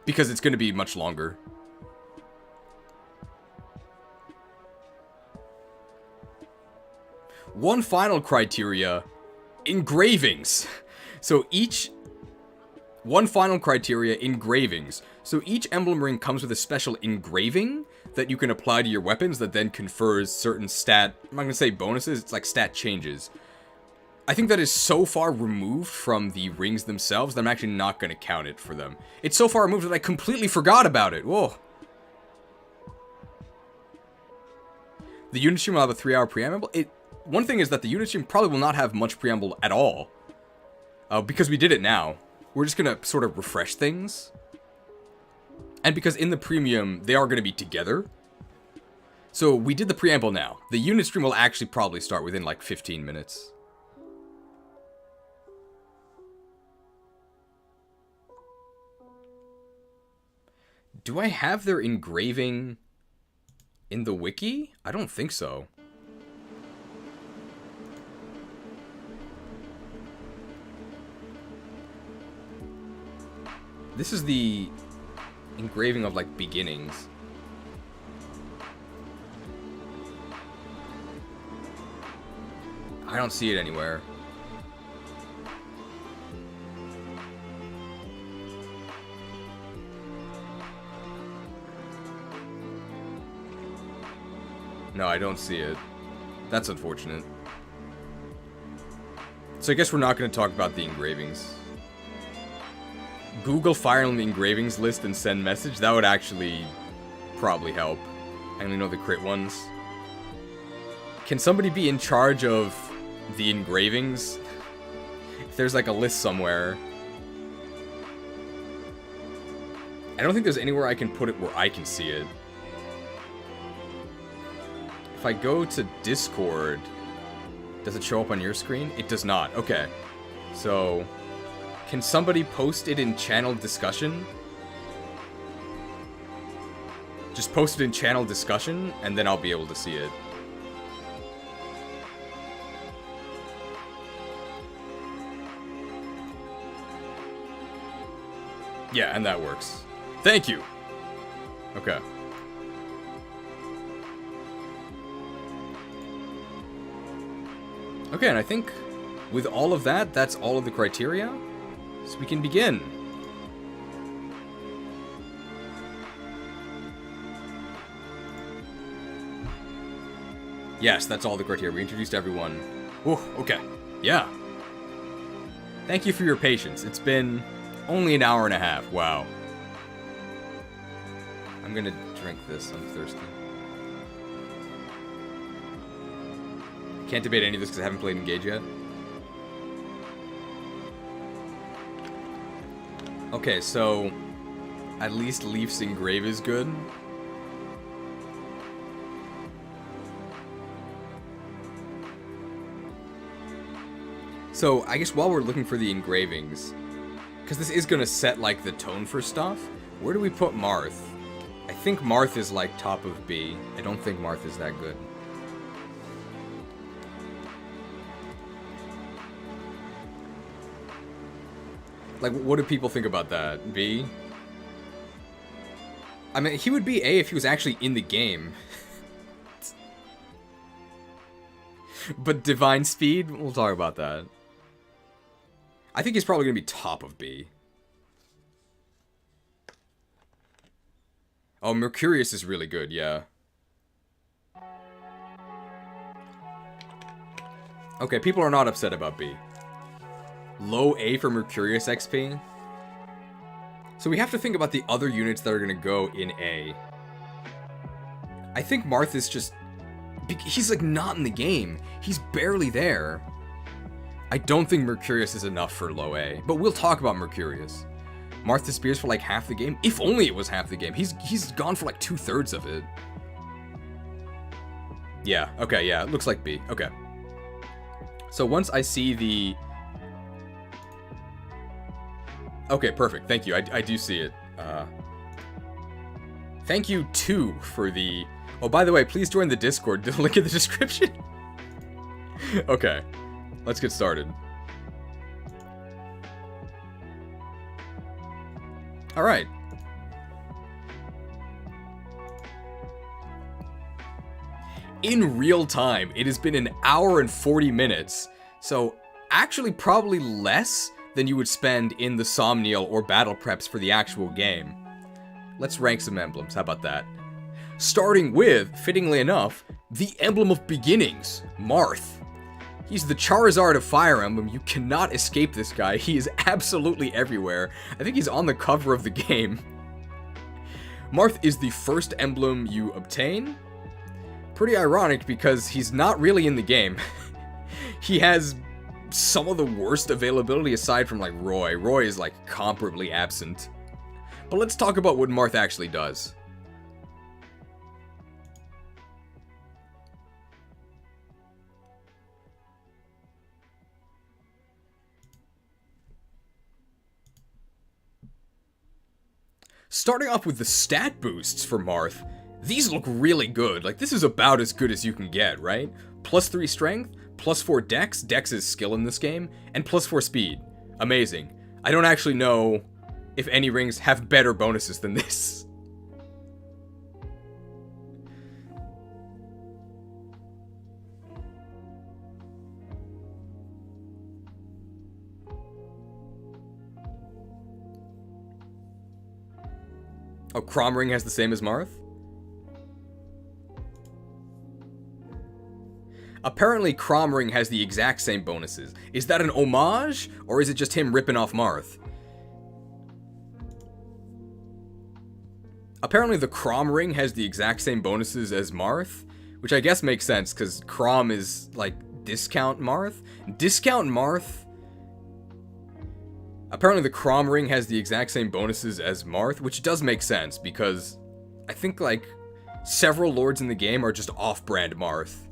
Because it's going to be much longer. One final criteria. Engravings. One final criteria, engravings. So each emblem ring comes with a special engraving that you can apply to your weapons that then confers certain stat, I'm not going to say bonuses, it's like stat changes. I think that is so far removed from the rings themselves that I'm actually not going to count it for them. It's so far removed that I completely forgot about it. Whoa. The unit stream will have a 3-hour preamble. One thing is that the unit stream probably will not have much preamble at all. Because we did it now. We're just going to sort of refresh things. And because in the premium, they are going to be together. So we did the preamble now. The unit stream will actually probably start within like 15 minutes. Do I have their engraving in the wiki? I don't think so. This is the engraving of, like, beginnings. I don't see it anywhere. No, I don't see it. That's unfortunate. So I guess we're not going to talk about the engravings. Google Fire Emblem engravings list and send message. That would actually probably help. I only know the crit ones. Can somebody be in charge of the engravings? If there's like a list somewhere. I don't think there's anywhere I can put it where I can see it. If I go to Discord, does it show up on your screen? It does not. Okay. So, can somebody post it in channel discussion? Just post it in channel discussion, and then I'll be able to see it. Yeah, and that works. Thank you! Okay. Okay, and I think with all of that, that's all of the criteria. So we can begin. Yes, that's all the criteria. We introduced everyone. Oh, okay. Yeah. Thank you for your patience. It's been only an hour and a half. Wow. I'm gonna drink this. I'm thirsty. Can't debate any of this because I haven't played Engage yet. Okay, so at least Lief's engrave is good. So, I guess while we're looking for the engravings, because this is going to set, like, the tone for stuff, where do we put Marth? I think Marth is, like, top of B. I don't think Marth is that good. Like, what do people think about that? B? I mean, he would be A if he was actually in the game. But Divine Speed? We'll talk about that. I think he's probably going to be top of B. Oh, Mercurius is really good, yeah. Okay, people are not upset about B. Low A for Mercurius XP. So we have to think about the other units that are going to go in A. I think Marth is just... He's, like, not in the game. He's barely there. I don't think Mercurius is enough for low A, but we'll talk about Mercurius. Marth disappears for like half the game. If only it was half the game. He's gone for like 2/3 of it. Yeah, okay, yeah, it looks like B. Okay. So once I see the... Okay, perfect. Thank you. I do see it. Thank you, too, for the... Oh, by the way, please join the Discord. Link in the description. Okay. Let's get started. Alright. In real time, it has been an hour and 40 minutes. So, actually probably less than you would spend in the Somnial or battle preps for the actual game. Let's rank some emblems, how about that? Starting with, fittingly enough, the Emblem of Beginnings, Marth. He's the Charizard of Fire Emblem. You cannot escape this guy. He is absolutely everywhere. I think he's on the cover of the game. Marth is the first emblem you obtain. Pretty ironic because he's not really in the game. He has some of the worst availability aside from like Roy. Roy is like comparably absent. But let's talk about what Marth actually does. Starting off with the stat boosts for Marth, these look really good. Like, this is about as good as you can get, right? +3 strength, +4 dex, dex is skill in this game, and +4 speed. Amazing. I don't actually know if any rings have better bonuses than this. Oh, Chrom ring has the same as Marth? Apparently, Chrom ring has the exact same bonuses. Is that an homage, or is it just him ripping off Marth? Apparently, the Chrom ring has the exact same bonuses as Marth, which I guess makes sense, because Chrom is, like, discount Marth? Discount Marth? Apparently the Chrom ring has the exact same bonuses as Marth, which does make sense, because I think, like, several lords in the game are just off-brand Marth.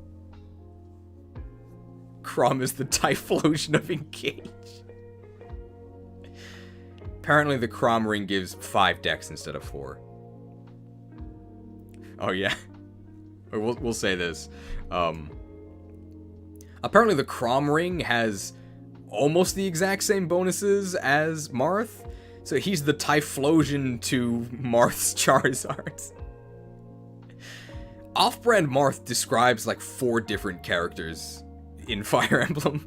Chrom is the Typhlosion of Engage. Apparently the Chrom ring gives 5 dex instead of 4. Oh yeah. We'll say this. Apparently the Chrom ring has almost the exact same bonuses as Marth. So he's the Typhlosion to Marth's Charizard. Off-brand Marth describes like 4 different characters in Fire Emblem.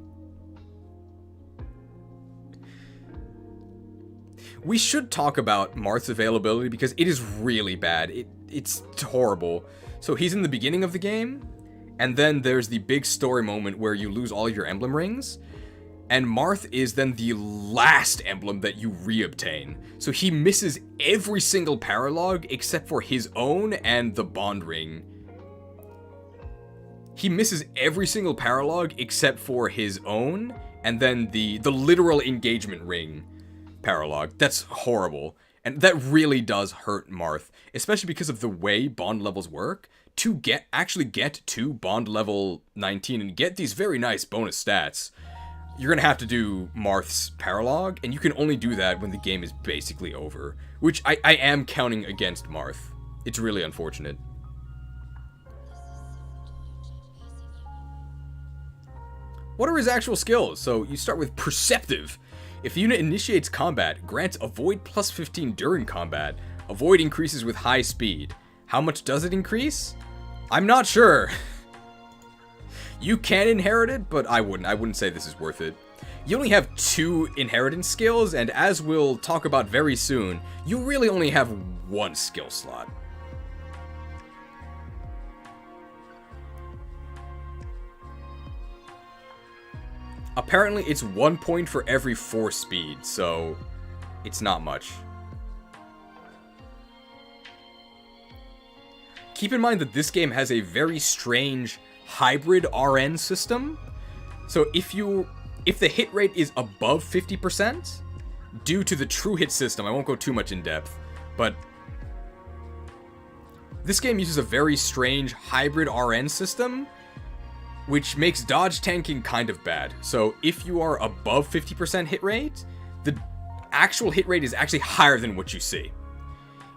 We should talk about Marth's availability because it is really bad. It's horrible. So he's in the beginning of the game, and then there's the big story moment where you lose all your emblem rings, and Marth is then the last emblem that you reobtain. So he misses every single paralog except for his own and the bond ring. He misses every single paralog except for his own, and then the literal engagement ring paralog. That's horrible. And that really does hurt Marth, especially because of the way bond levels work. To actually get to bond level 19 and get these very nice bonus stats, you're gonna have to do Marth's paralog, and you can only do that when the game is basically over, which I am counting against Marth. It's really unfortunate. What are his actual skills? So you start with Perceptive. If the unit initiates combat, grants Avoid plus 15 during combat. Avoid increases with high speed. How much does it increase? I'm not sure. You can inherit it, but I wouldn't say this is worth it. You only have 2 inheritance skills, and as we'll talk about very soon, you really only have 1 skill slot. Apparently it's 1 point for every 4 speed, so it's not much. Keep in mind that this game has a very strange hybrid RN system. So if the hit rate is above 50%, due to the true hit system, I won't go too much in depth, but this game uses a very strange hybrid RN system, which makes dodge tanking kind of bad. So if you are above 50% hit rate, the actual hit rate is actually higher than what you see.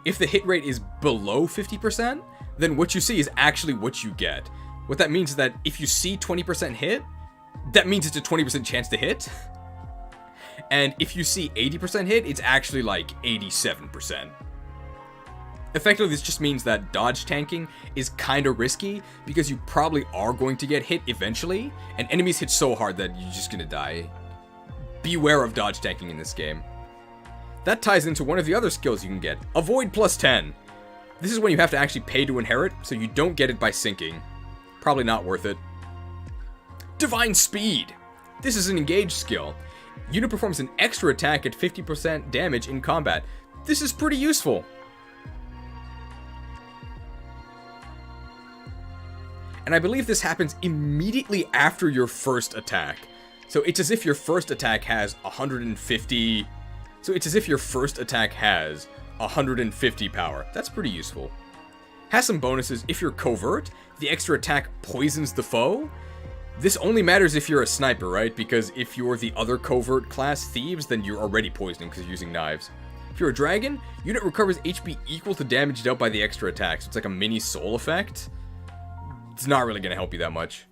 If the hit rate is below 50%, then what you see is actually what you get. What that means is that if you see 20% hit, that means it's a 20% chance to hit. And if you see 80% hit, it's actually like 87%. Effectively, this just means that dodge tanking is kind of risky because you probably are going to get hit eventually, and enemies hit so hard that you're just gonna die. Beware of dodge tanking in this game. That ties into one of the other skills you can get, Avoid plus 10. This is when you have to actually pay to inherit, so you don't get it by sinking. Probably not worth it. Divine Speed. This is an engaged skill. Unit performs an extra attack at 50% damage in combat. This is pretty useful. And I believe this happens immediately after your first attack. So it's as if your first attack has 150... So it's as if your first attack has 150 power. That's pretty useful. Has some bonuses. If you're covert, the extra attack poisons the foe. This only matters if you're a sniper, right? Because if you're the other covert class thieves, then you're already poisoning because you're using knives. If you're a dragon, unit recovers HP equal to damage dealt by the extra attack. So it's like a mini soul effect. It's not really going to help you that much.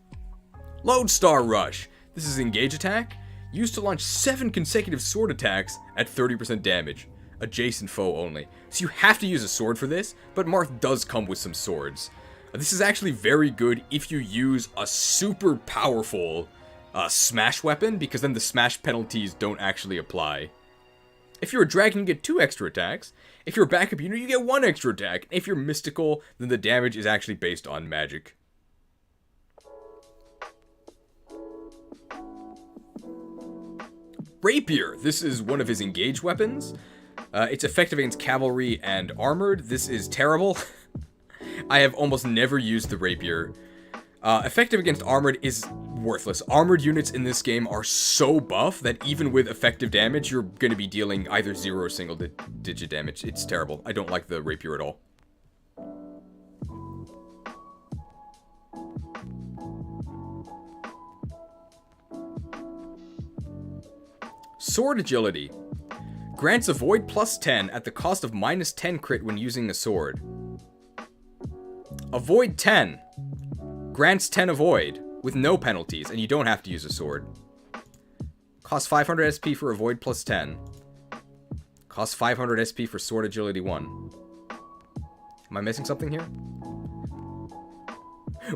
Lodestar Rush. This is an engage attack, used to launch 7 consecutive sword attacks at 30% damage. Adjacent foe only. So you have to use a sword for this, but Marth does come with some swords. This is actually very good if you use a super powerful smash weapon, because then the smash penalties don't actually apply. If you're a dragon, you get 2 extra attacks. If you're a backup unit, you get 1 extra attack. If you're mystical, then the damage is actually based on magic. Rapier. This is one of his engaged weapons. It's effective against cavalry and armored. This is terrible. I have almost never used the rapier. Effective against armored is worthless. Armored units in this game are so buff that even with effective damage, you're going to be dealing either 0 or single digit damage. It's terrible. I don't like the rapier at all. Sword Agility. Grants Avoid plus 10 at the cost of minus 10 crit when using a sword. Avoid 10. Grants 10 Avoid, with no penalties, and you don't have to use a sword. Costs 500 SP for Avoid plus 10. Costs 500 SP for Sword Agility 1. Am I missing something here?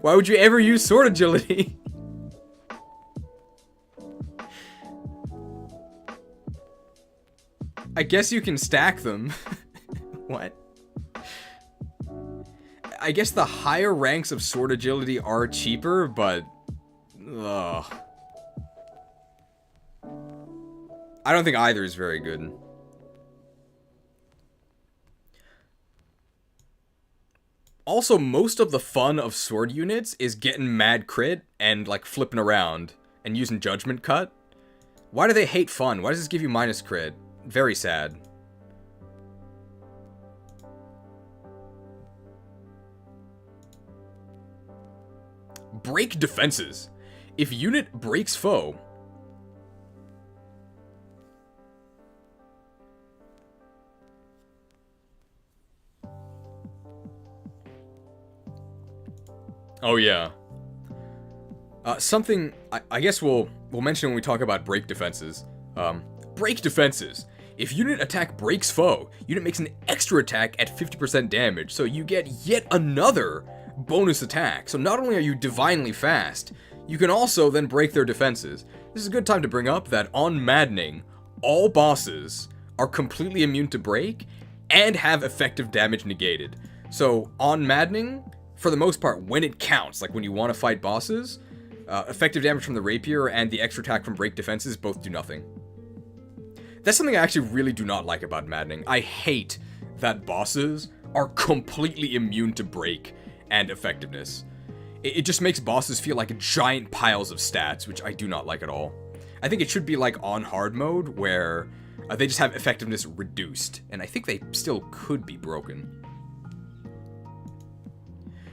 Why would you ever use Sword Agility? I guess you can stack them. What? I guess the higher ranks of sword agility are cheaper, but... Ugh. I don't think either is very good. Also, most of the fun of sword units is getting mad crit and, like, flipping around and using judgment cut. Why do they hate fun? Why does this give you minus crit? Very sad. Break defenses. If unit breaks foe... Oh yeah. Something I guess we'll mention when we talk about break defenses. Break defenses. If unit attack breaks foe, unit makes an extra attack at 50% damage, so you get yet another bonus attack. So not only are you divinely fast, you can also then break their defenses. This is a good time to bring up that on Maddening, all bosses are completely immune to break and have effective damage negated. So on Maddening, for the most part, when it counts, like when you want to fight bosses, effective damage from the rapier and the extra attack from break defenses both do nothing. That's something I actually really do not like about Maddening. I hate that bosses are completely immune to break and effectiveness. It just makes bosses feel like giant piles of stats, which I do not like at all. I think it should be like on hard mode, where they just have effectiveness reduced, and I think they still could be broken.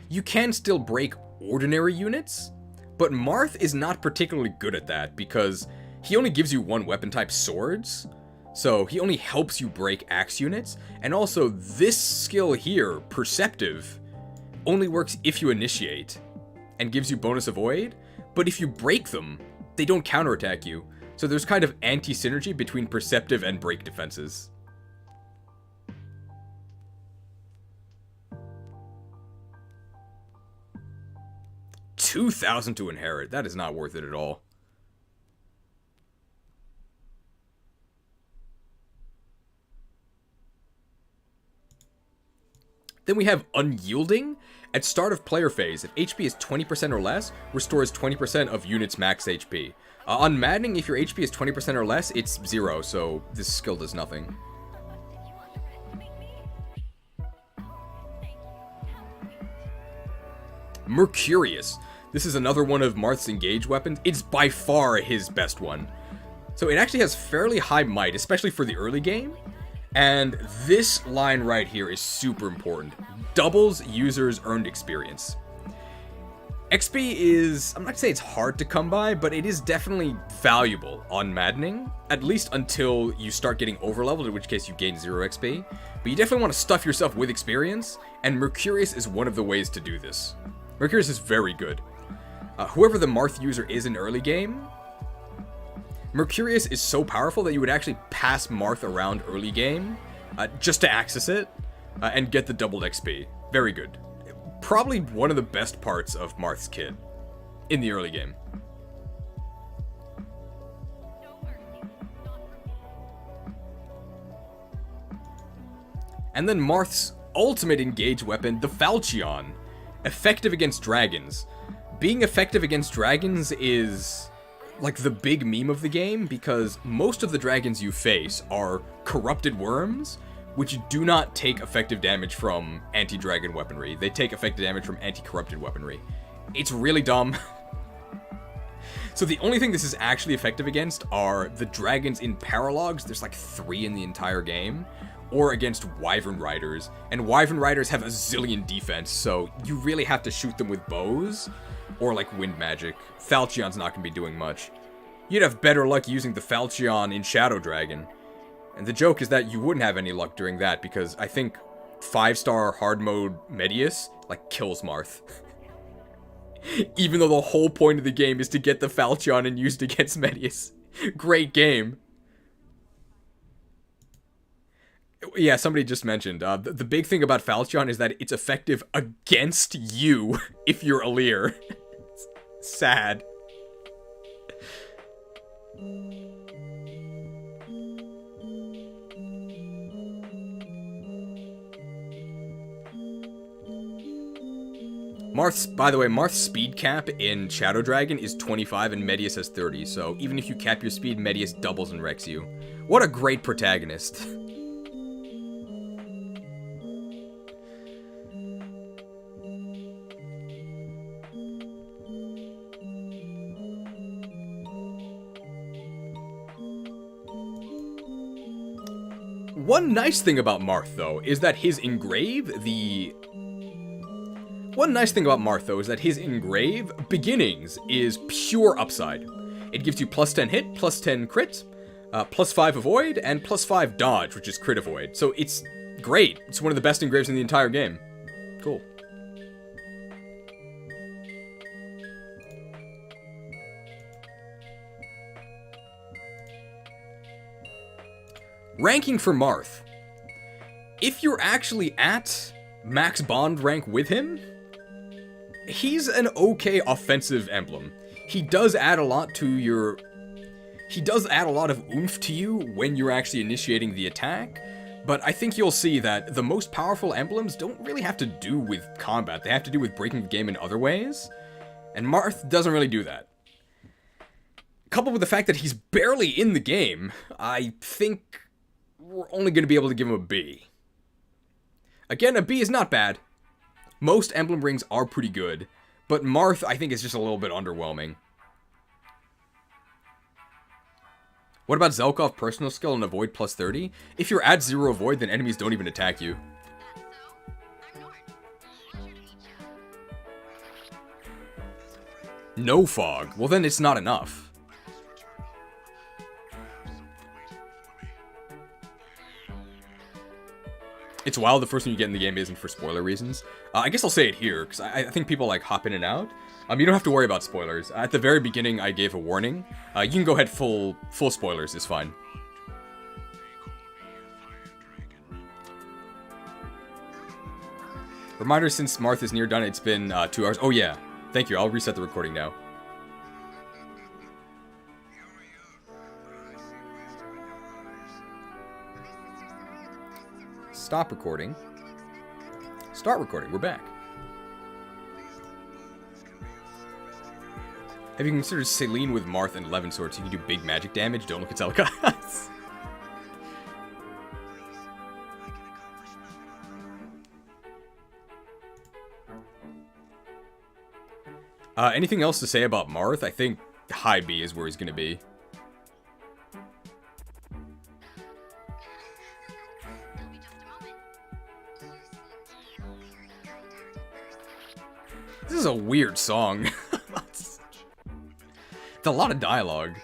You can still break ordinary units, but Marth is not particularly good at that because he only gives you one weapon type, swords, so he only helps you break axe units, and also this skill here, Perceptive, only works if you initiate and gives you bonus avoid, but if you break them, they don't counterattack you, so there's kind of anti-synergy between Perceptive and break defenses. 2,000 to inherit. That is not worth it at all. Then we have Unyielding. At start of player phase, if HP is 20% or less, restores 20% of units' max HP. On Maddening, if your HP is 20% or less, it's 0, so this skill does nothing. Mercurius. This is another one of Marth's Engage weapons. It's by far his best one. So it actually has fairly high might, especially for the early game. And this line right here is super important. Doubles users' earned experience. XP is, I'm not gonna say it's hard to come by, but it is definitely valuable on Maddening, at least until you start getting overleveled, in which case you gain 0 XP. But you definitely want to stuff yourself with experience, and Mercurius is one of the ways to do this. Mercurius is very good. Whoever the Marth user is in early game, Mercurius is so powerful that you would actually pass Marth around early game just to access it and get the doubled XP. Very good. Probably one of the best parts of Marth's kit in the early game. And then Marth's ultimate engage weapon, the Falchion. Effective against dragons. Being effective against dragons is like the big meme of the game, because most of the dragons you face are corrupted worms, which do not take effective damage from anti-dragon weaponry. They take effective damage from anti-corrupted weaponry. It's really dumb. So the only thing this is actually effective against are the dragons in paralogs. There's like 3 in the entire game. Or against Wyvern Riders. And Wyvern Riders have a zillion defense, so you really have to shoot them with bows. Or like wind magic. Falchion's not going to be doing much. You'd have better luck using the Falchion in Shadow Dragon. And the joke is that you wouldn't have any luck doing that, because I think 5-star hard mode Mightiest, like, kills Marth. Even though the whole point of the game is to get the Falchion and use it against Mightiest. Great game. Yeah, somebody just mentioned, the big thing about Falchion is that it's effective against you if you're Alir. Sad. By the way, Marth's speed cap in Shadow Dragon is 25 and Medius has 30, so even if you cap your speed, Medius doubles and wrecks you. What a great protagonist. One nice thing about Marth, though, is that his engrave, beginnings is pure upside. It gives you plus 10 hit, plus 10 crit, plus 5 avoid, and plus 5 dodge, which is crit avoid. So it's great. It's one of the best engraves in the entire game. Cool. Ranking for Marth. If you're actually at max bond rank with him, he's an okay offensive emblem. He does add a lot of oomph to you when you're actually initiating the attack, but I think you'll see that the most powerful emblems don't really have to do with combat. They have to do with breaking the game in other ways, and Marth doesn't really do that. Coupled with the fact that he's barely in the game, I think we're only going to be able to give him a B. Again, a B is not bad. Most Emblem Rings are pretty good, but Marth, I think, is just a little bit underwhelming. What about Zelkov personal skill and avoid plus 30? If you're at 0 avoid, then enemies don't even attack you. No fog. Well, then it's not enough. It's wild the first one you get in the game isn't for spoiler reasons. I guess I'll say it here, because I think people like hop in and out. You don't have to worry about spoilers. At the very beginning, I gave a warning. You can go ahead full spoilers, it's fine. Reminder, since Marth is near done, it's been 2 hours. Oh yeah, thank you, I'll reset the recording now. Stop recording. Start recording. We're back. Have you considered Selene with Marth and 11 swords? You can do big magic damage. Don't look at Celica. Anything else to say about Marth? I think high B is where he's going to be. This is a weird song. It's a lot of dialogue.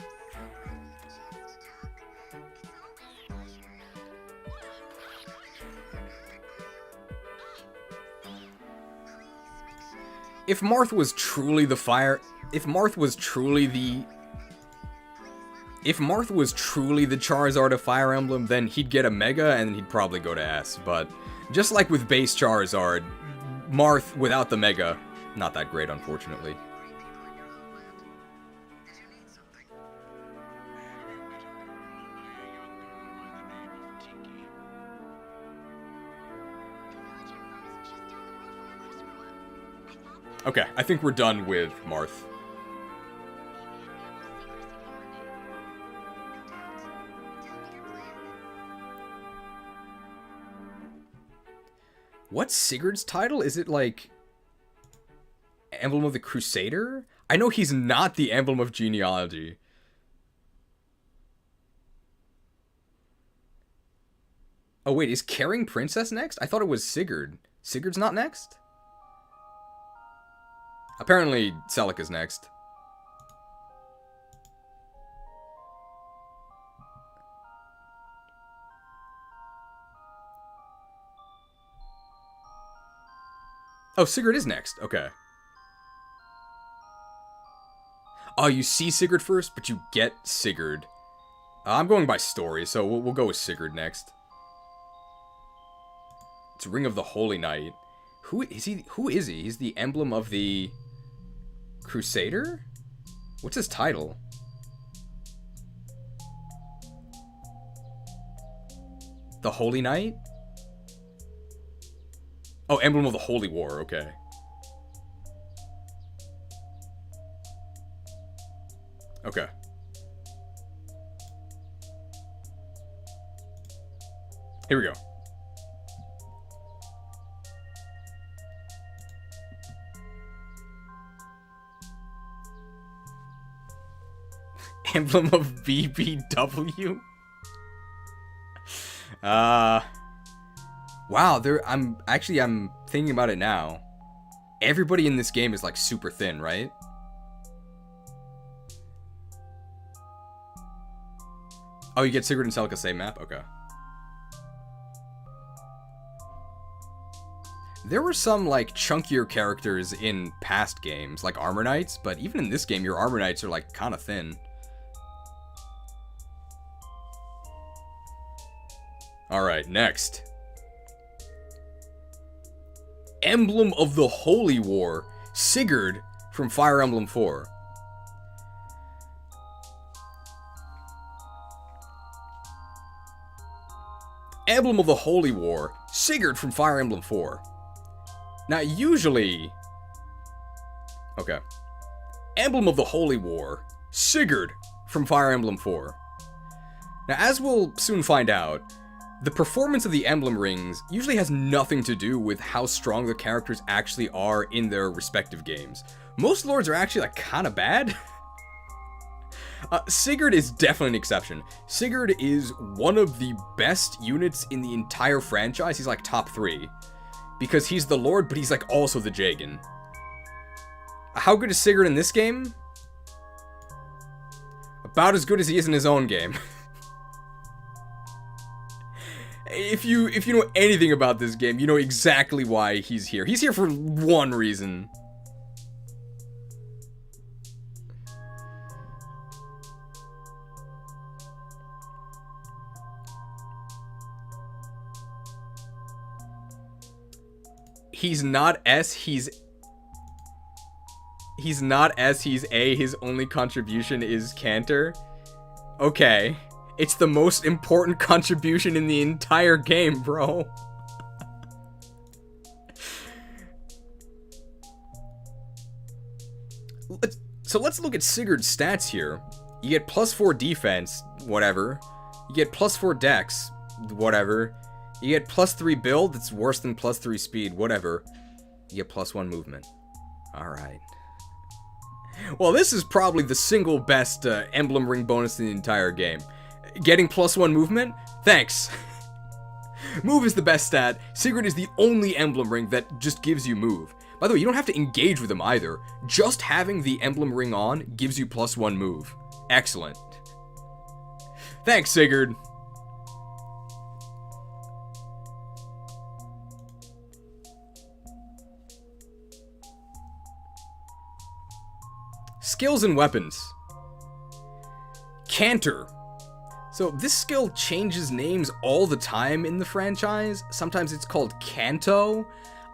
If Marth was truly the Charizard of Fire Emblem, then he'd get a Mega and he'd probably go to S. But just like with base Charizard, Marth without the Mega, not that great, unfortunately. Okay, I think we're done with Marth. What's Sigurd's title? Is it like Emblem of the Crusader? I know he's not the Emblem of Genealogy. Oh wait, is Caring Princess next? I thought it was Sigurd. Sigurd's not next? Apparently, Celica's next. Oh, Sigurd is next. Okay. Oh, you see Sigurd first, but you get Sigurd. I'm going by story, so we'll go with Sigurd next. It's Ring of the Holy Knight. Who is he? He's the emblem of the Crusader? What's his title? The Holy Knight? Oh, Emblem of the Holy War, okay. Okay. Here we go. Emblem of BBW? Wow, I'm thinking about it now. Everybody in this game is like super thin, right? Oh, you get Sigurd and Celica same map? Okay. There were some, like, chunkier characters in past games, like Armor Knights, but even in this game, your Armor Knights are, like, kind of thin. Alright, next. Emblem of the Holy War, Sigurd from Fire Emblem 4. Emblem of the Holy War, Sigurd from Fire Emblem 4. Now, usually... Okay. Emblem of the Holy War, Sigurd from Fire Emblem 4. Now, as we'll soon find out, the performance of the Emblem Rings usually has nothing to do with how strong the characters actually are in their respective games. Most lords are actually, like, kinda bad. Sigurd is definitely an exception. Sigurd is one of the best units in the entire franchise. He's, like, top 3. Because he's the Lord, but he's, like, also the Jagan. How good is Sigurd in this game? About as good as he is in his own game. If you know anything about this game, you know exactly why he's here. He's here for one reason. He's not S, he's not S, he's A, his only contribution is Cantor. Okay. It's the most important contribution in the entire game, bro. So let's look at Sigurd's stats here. You get +4 defense, whatever. You get +4 dex, whatever. You get +3 build, that's worse than +3 speed, whatever. You get +1 movement. Alright. Well, this is probably the single best Emblem Ring bonus in the entire game. Getting +1 movement? Thanks. Move is the best stat. Sigurd is the only Emblem Ring that just gives you move. By the way, you don't have to engage with him either. Just having the Emblem Ring on gives you +1 move. Excellent. Thanks, Sigurd. Skills and weapons. Cantor. So this skill changes names all the time in the franchise. Sometimes it's called Canto.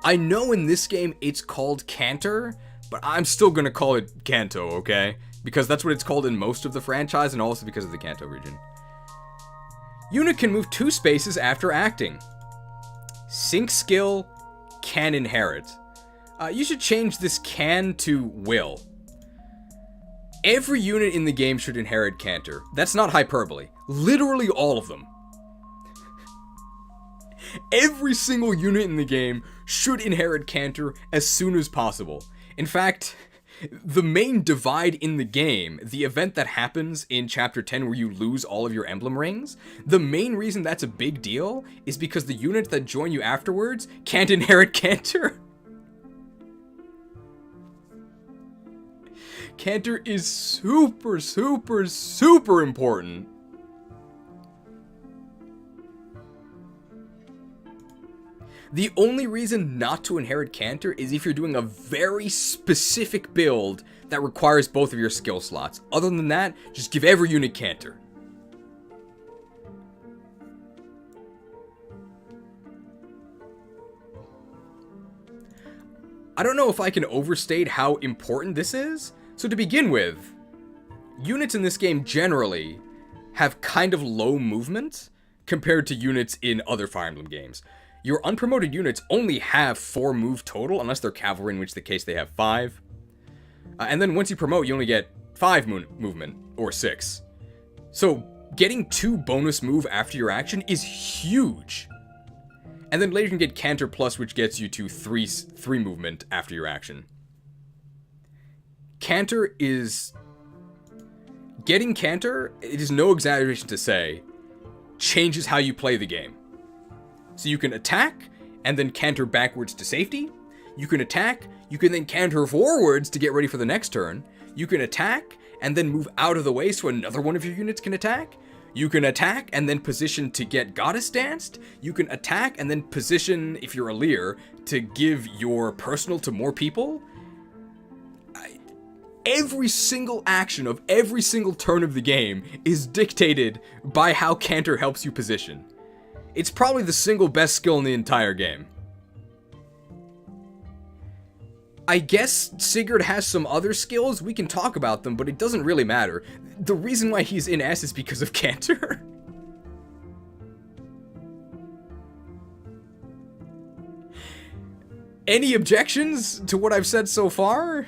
I know in this game it's called Cantor, but I'm still gonna call it Canto, okay? Because that's what it's called in most of the franchise, and also because of the Kanto region. Unit can move 2 spaces after acting. Sync skill, can inherit. You should change this can to will. Every unit in the game should inherit Cantor. That's not hyperbole. Literally all of them. Every single unit in the game should inherit Cantor as soon as possible. In fact, the main divide in the game, the event that happens in Chapter 10 where you lose all of your Emblem Rings, the main reason that's a big deal is because the units that join you afterwards can't inherit Cantor. Cantor is super, super, super important. The only reason not to inherit Cantor is if you're doing a very specific build that requires both of your skill slots. Other than that, just give every unit Cantor. I don't know if I can overstate how important this is. So to begin with, units in this game generally have kind of low movement compared to units in other Fire Emblem games. Your unpromoted units only have 4 move total, unless they're cavalry, in which the case they have 5. And then once you promote, you only get 5 movement. or 6. So getting 2 bonus move after your action is huge. And then later you can get Canter Plus, which gets you to 3 movement after your action. Canter is... Getting Canter, it is no exaggeration to say, changes how you play the game. So you can attack, and then canter backwards to safety. You can attack, you can then canter forwards to get ready for the next turn. You can attack, and then move out of the way so another one of your units can attack. You can attack, and then position to get Goddess Danced. You can attack, and then position, if you're a Leer, to give your personal to more people. Every single action of every single turn of the game is dictated by how Canter helps you position. It's probably the single best skill in the entire game. I guess Sigurd has some other skills, we can talk about them, but it doesn't really matter. The reason why he's in S is because of Canter. Any objections to what I've said so far?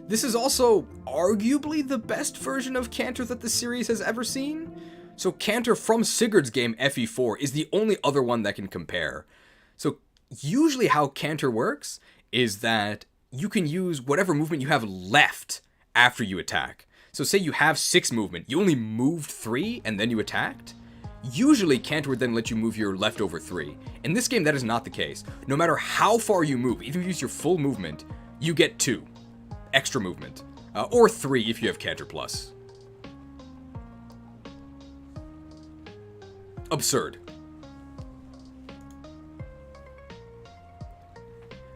This is also arguably the best version of Canter that the series has ever seen. So Canter from Sigurd's game FE4 is the only other one that can compare. So usually how Canter works is that you can use whatever movement you have left after you attack. So say you have 6 movement, you only moved 3 and then you attacked. Usually Canter would then let you move your leftover 3. In this game that is not the case. No matter how far you move, even if you use your full movement, you get 2. Extra movement, or 3 if you have Canter Plus. Absurd.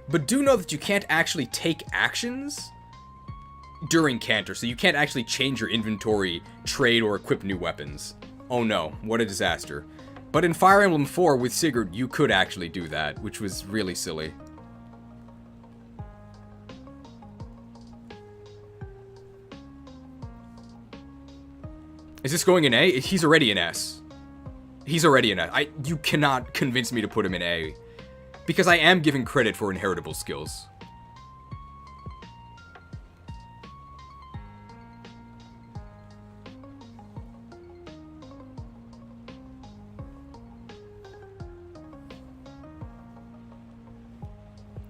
But do know that you can't actually take actions during Canter, so you can't actually change your inventory, trade, or equip new weapons. Oh no, what a disaster. But in Fire Emblem 4 with Sigurd, you could actually do that, which was really silly. Is this going in A? He's already in S. He's already in S. You cannot convince me to put him in A. Because I am giving credit for inheritable skills.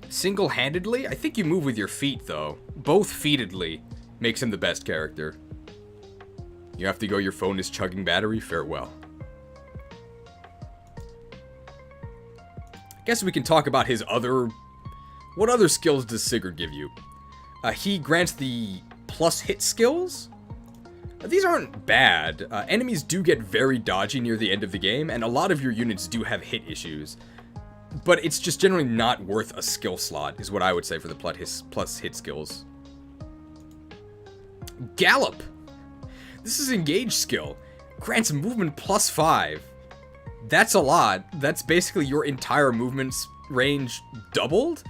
Single-handedly? I think you move with your feet, though. Both feetedly makes him the best character. You have to go, your phone is chugging battery, farewell. I guess we can talk about his other... What other skills does Sigurd give you? He grants the plus hit skills. These aren't bad. Enemies do get very dodgy near the end of the game, and a lot of your units do have hit issues. But it's just generally not worth a skill slot, is what I would say for the plus hit skills. Gallop! This is Engage skill. Grants movement plus 5. That's a lot. That's basically your entire movement range doubled.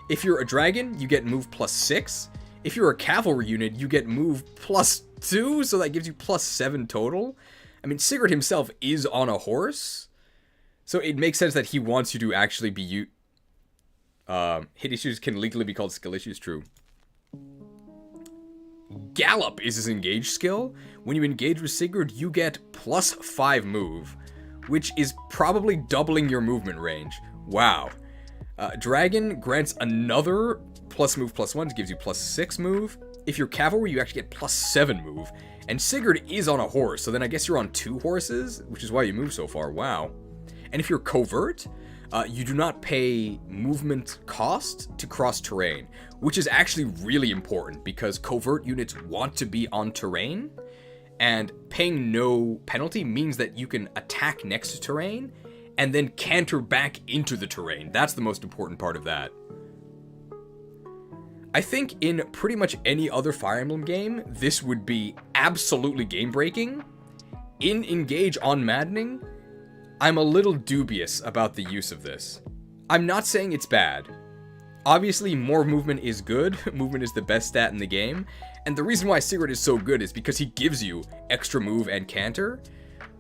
If you're a dragon, you get move plus 6. If you're a cavalry unit, you get move plus 2, so that gives you plus 7 total. I mean, Sigurd himself is on a horse, so it makes sense that he wants you to actually be... hit issues can legally be called skill issues, true. Gallop is his Engage skill. When you engage with Sigurd, you get plus 5 move, which is probably doubling your movement range. Wow. Dragon grants another plus move plus 1, gives you plus 6 move. If you're cavalry, you actually get plus 7 move. And Sigurd is on a horse, so then I guess you're on 2 horses, which is why you move so far. Wow. And if you're covert, you do not pay movement cost to cross terrain, which is actually really important because covert units want to be on terrain, and paying no penalty means that you can attack next to terrain and then canter back into the terrain. That's the most important part of that. I think in pretty much any other Fire Emblem game, this would be absolutely game-breaking. In Engage on Maddening, I'm a little dubious about the use of this. I'm not saying it's bad. Obviously, more movement is good. Movement is the best stat in the game. And the reason why Sigurd is so good is because he gives you extra move and canter.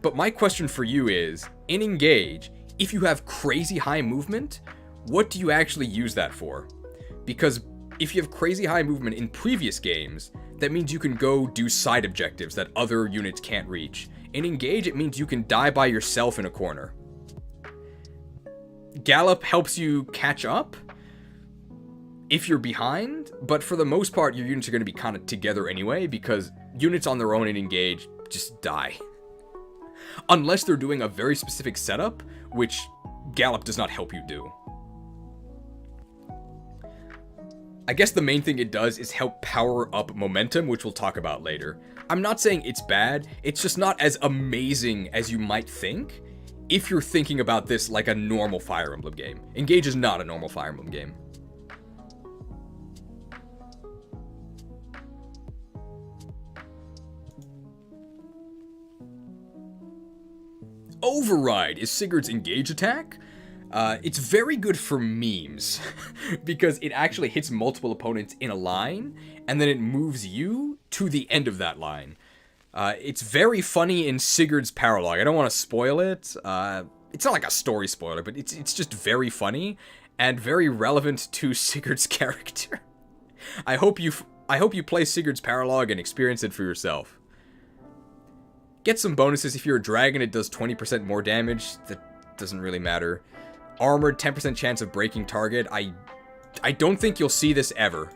But my question for you is, in Engage, if you have crazy high movement, what do you actually use that for? Because if you have crazy high movement in previous games, that means you can go do side objectives that other units can't reach. In Engage, it means you can die by yourself in a corner. Gallop helps you catch up if you're behind, but for the most part, your units are going to be kind of together anyway, because units on their own in Engage just die. Unless they're doing a very specific setup, which Gallop does not help you do. I guess the main thing it does is help power up momentum, which we'll talk about later. I'm not saying it's bad, it's just not as amazing as you might think if you're thinking about this like a normal Fire Emblem game. Engage is not a normal Fire Emblem game. Override is Sigurd's Engage attack. It's very good for memes, because it actually hits multiple opponents in a line, and then it moves you to the end of that line. It's very funny in Sigurd's paralogue. I don't want to spoil it. It's not like a story spoiler, but it's just very funny, and very relevant to Sigurd's character. I hope you play Sigurd's paralogue and experience it for yourself. Get some bonuses. If you're a dragon, it does 20% more damage. That doesn't really matter. Armored, 10% chance of breaking target. I don't think you'll see this ever.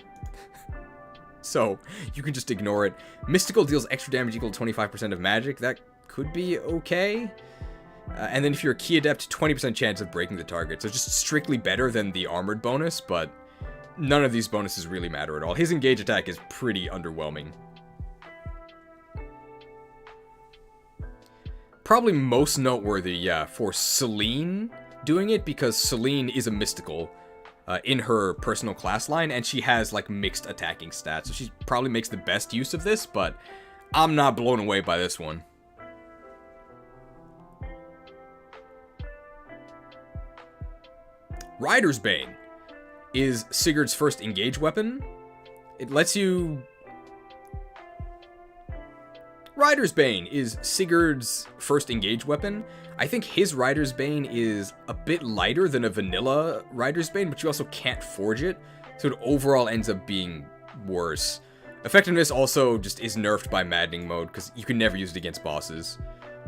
So, you can just ignore it. Mystical deals extra damage equal to 25% of magic. That could be okay. And then if you're a key adept, 20% chance of breaking the target. So just strictly better than the armored bonus, but none of these bonuses really matter at all. His engage attack is pretty underwhelming. Probably most noteworthy, yeah, for Celine doing it, because Celine is a mystical in her personal class line, and she has like mixed attacking stats, so she probably makes the best use of this, but I'm not blown away by this one. Rider's Bane is Sigurd's first engage weapon. It lets you... Rider's Bane is Sigurd's first engage weapon. I think his Rider's Bane is a bit lighter than a vanilla Rider's Bane, but you also can't forge it, so it overall ends up being worse. Effectiveness also just is nerfed by maddening mode, because you can never use it against bosses.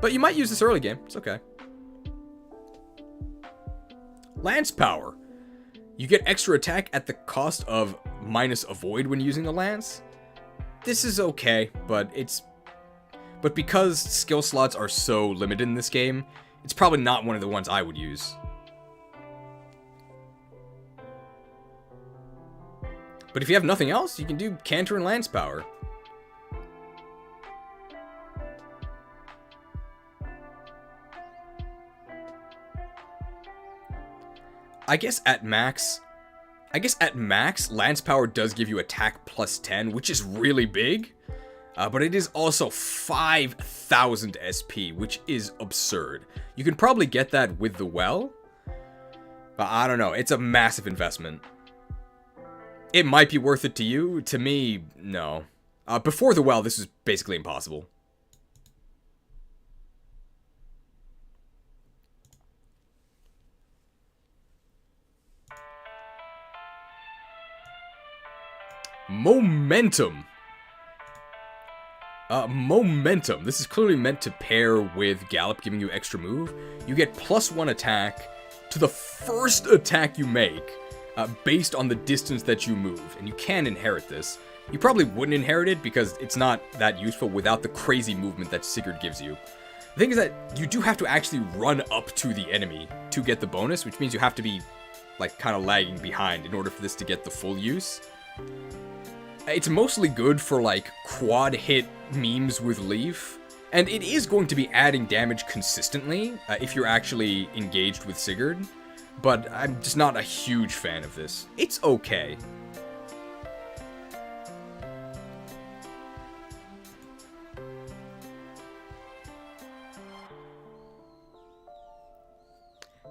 But you might use this early game, it's okay. Lance Power. You get extra attack at the cost of minus avoid when using a lance. This is okay, but because skill slots are so limited in this game, it's probably not one of the ones I would use. But if you have nothing else, you can do Canter and Lance Power. I guess at max, Lance Power does give you attack plus 10, which is really big. But it is also 5,000 SP, which is absurd. You can probably get that with the well, but I don't know. It's a massive investment. It might be worth it to you. To me, no. Before the well, this was basically impossible. Momentum. Momentum. This is clearly meant to pair with Gallop, giving you extra move. You get +1 attack to the first attack you make, based on the distance that you move, and you can inherit this. You probably wouldn't inherit it because it's not that useful without the crazy movement that Sigurd gives you. The thing is that you do have to actually run up to the enemy to get the bonus, which means you have to be, like, kind of lagging behind in order for this to get the full use. It's mostly good for, like, quad hit memes with Leif, and it is going to be adding damage consistently if you're actually engaged with Sigurd, but I'm just not a huge fan of this. It's okay.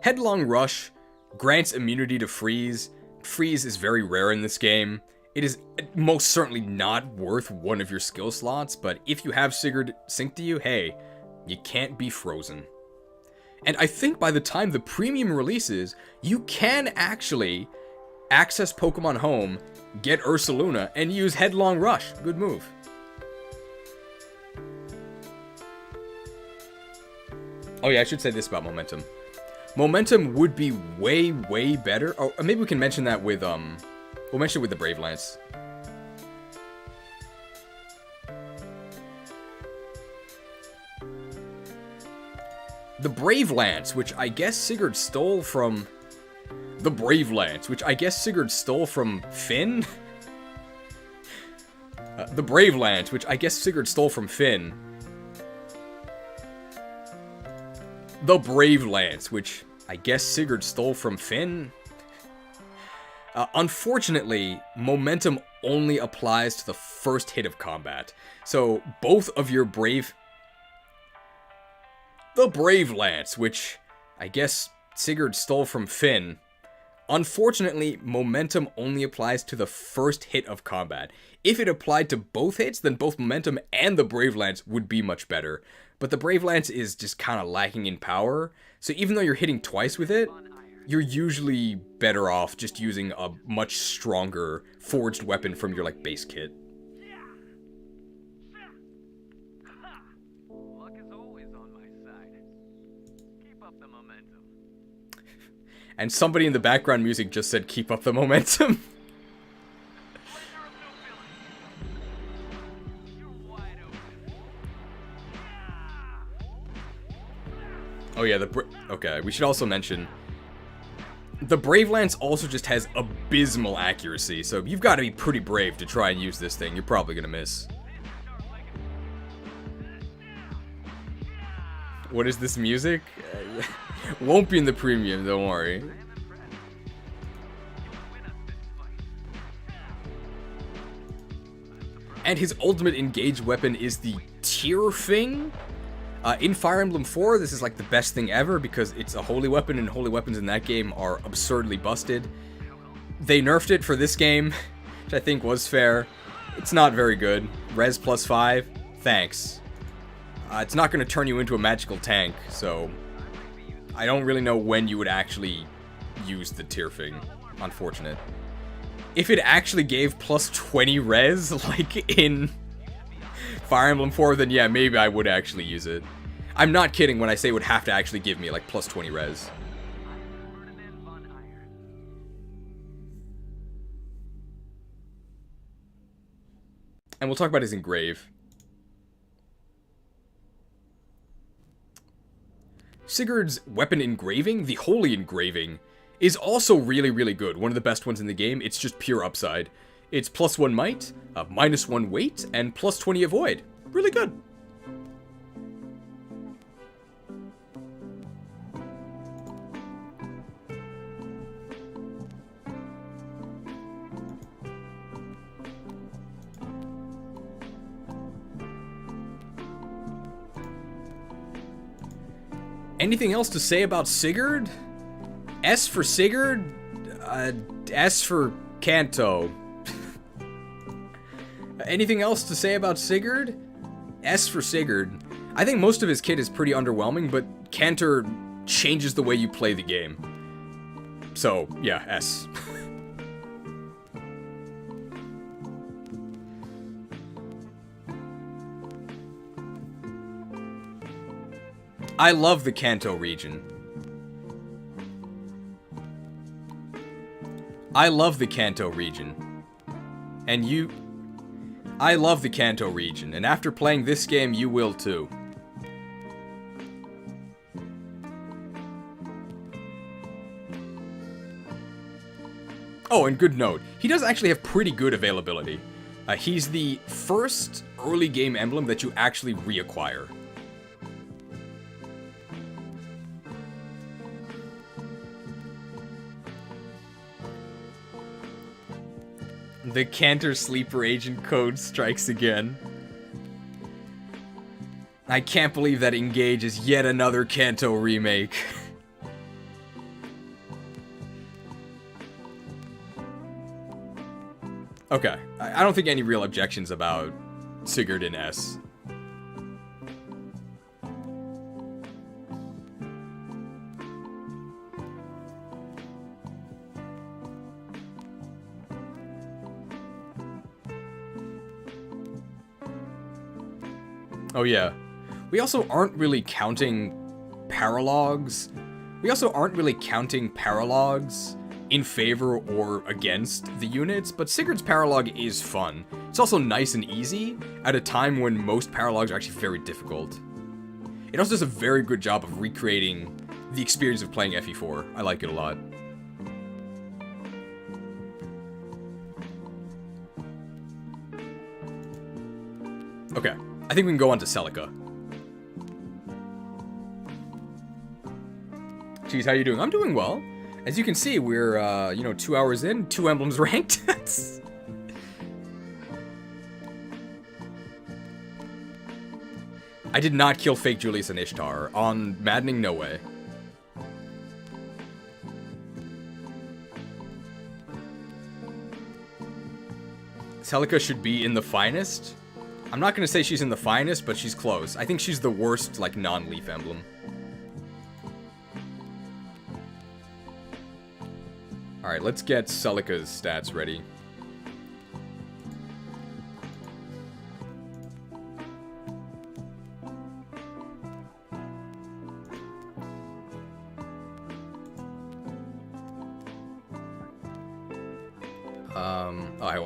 Headlong Rush grants immunity to freeze. Freeze is very rare in this game. It is most certainly not worth one of your skill slots, but if you have Sigurd synced to you, hey, you can't be frozen. And I think by the time the premium releases, you can actually access Pokemon Home, get Ursaluna, and use Headlong Rush. Good move. Oh yeah, I should say this about Momentum. Momentum would be way, way better. Oh, maybe we can mention that with, we'll mention it with the Brave Lance. The Brave Lance, which I guess Sigurd stole from... The Brave Lance, which I guess Sigurd stole from Finn? The Brave Lance, which I guess Sigurd stole from Finn. The Brave Lance, which I guess Sigurd stole from Finn. Unfortunately, Momentum only applies to the first hit of combat. So, both of your Brave... The Brave Lance, which I guess Sigurd stole from Finn. Unfortunately, Momentum only applies to the first hit of combat. If it applied to both hits, then both Momentum and the Brave Lance would be much better. But the Brave Lance is just kind of lacking in power, so even though you're hitting twice with it, you're usually better off just using a much stronger forged weapon from your, like, base kit. Luck is always on my side. Keep up the momentum. And somebody in the background music just said, keep up the momentum. Oh yeah, okay, we should also mention... The Brave Lance also just has abysmal accuracy, so you've got to be pretty brave to try and use this thing. You're probably gonna miss. What is this music? Won't be in the premium, don't worry. And his ultimate engage weapon is the Tearfing. In Fire Emblem 4, this is like the best thing ever because it's a holy weapon, and holy weapons in that game are absurdly busted. They nerfed it for this game, which I think was fair. It's not very good. Res plus 5, thanks. It's not going to turn you into a magical tank, so I don't really know when you would actually use the Tearfing. Unfortunate. If it actually gave plus 20 res, like in Fire Emblem 4, then yeah, maybe I would actually use it. I'm not kidding when I say it would have to actually give me, like, plus 20 res. And we'll talk about his engrave. Sigurd's weapon engraving, the Holy Engraving, is also really, really good. One of the best ones in the game. It's just pure upside. It's plus 1 might, minus 1 weight, and plus 20 avoid. Really good. Anything else to say about Sigurd? S for Sigurd, S for Kanto. Anything else to say about Sigurd? S for Sigurd. I think most of his kit is pretty underwhelming, but Cantor changes the way you play the game. So, yeah, S. I love the Kanto region. I love the Kanto region. And you... I love the Kanto region, and after playing this game, you will too. Oh, and good note, he does actually have pretty good availability. He's the first early game emblem that you actually reacquire. The Cantor Sleeper Agent code strikes again. I can't believe that Engage is yet another Kanto remake. Okay, I don't think any real objections about Sigurd in S. Oh yeah. We also aren't really counting paralogs. In favor or against the units, but Sigurd's paralog is fun. It's also nice and easy at a time when most paralogs are actually very difficult. It also does a very good job of recreating the experience of playing FE4. I like it a lot. Okay, I think we can go on to Celica. Geez, how you doing? I'm doing well. As you can see, we're, 2 hours in, 2 emblems ranked. I did not kill fake Julius and Ishtar. On Maddening, no way. Celica should be in the finest. I'm not gonna say she's in the finest, but she's close. I think she's the worst, like, non-Leaf emblem. Alright, let's get Celica's stats ready.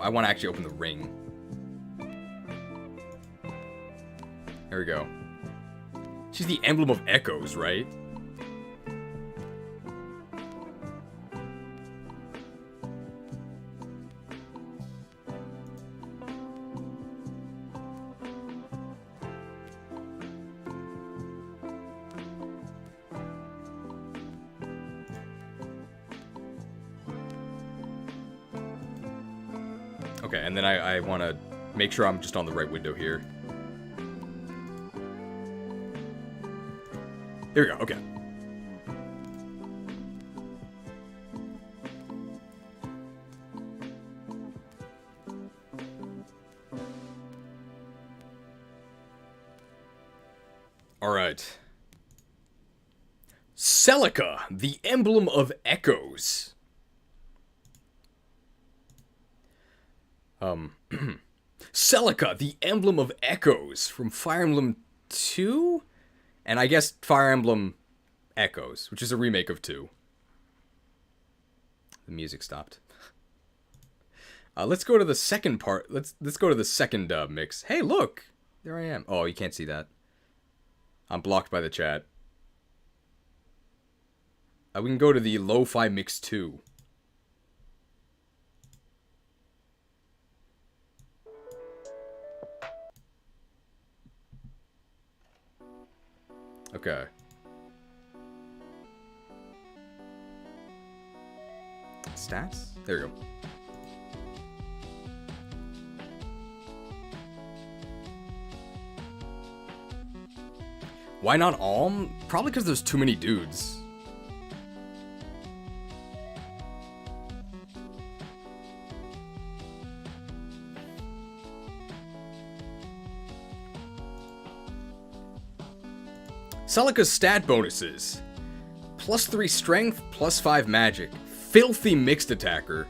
I want to actually open the ring. There we go. She's the Emblem of Echoes, right? Okay, and then I want to make sure I'm just on the right window here. Here we go, okay. Alright. Celica, the Emblem of Echoes. Celica, the Emblem of Echoes from Fire Emblem 2? And I guess Fire Emblem Echoes, which is a remake of 2. The music stopped. Let's go to the second part. Let's go to the second mix. Hey, look! There I am. Oh, you can't see that. I'm blocked by the chat. We can go to the Lo-Fi Mix 2. Okay. Stats? There we go. Why not Alm? Probably because there's too many dudes. Celica's stat bonuses. +3 strength, +5 magic. Filthy mixed attacker.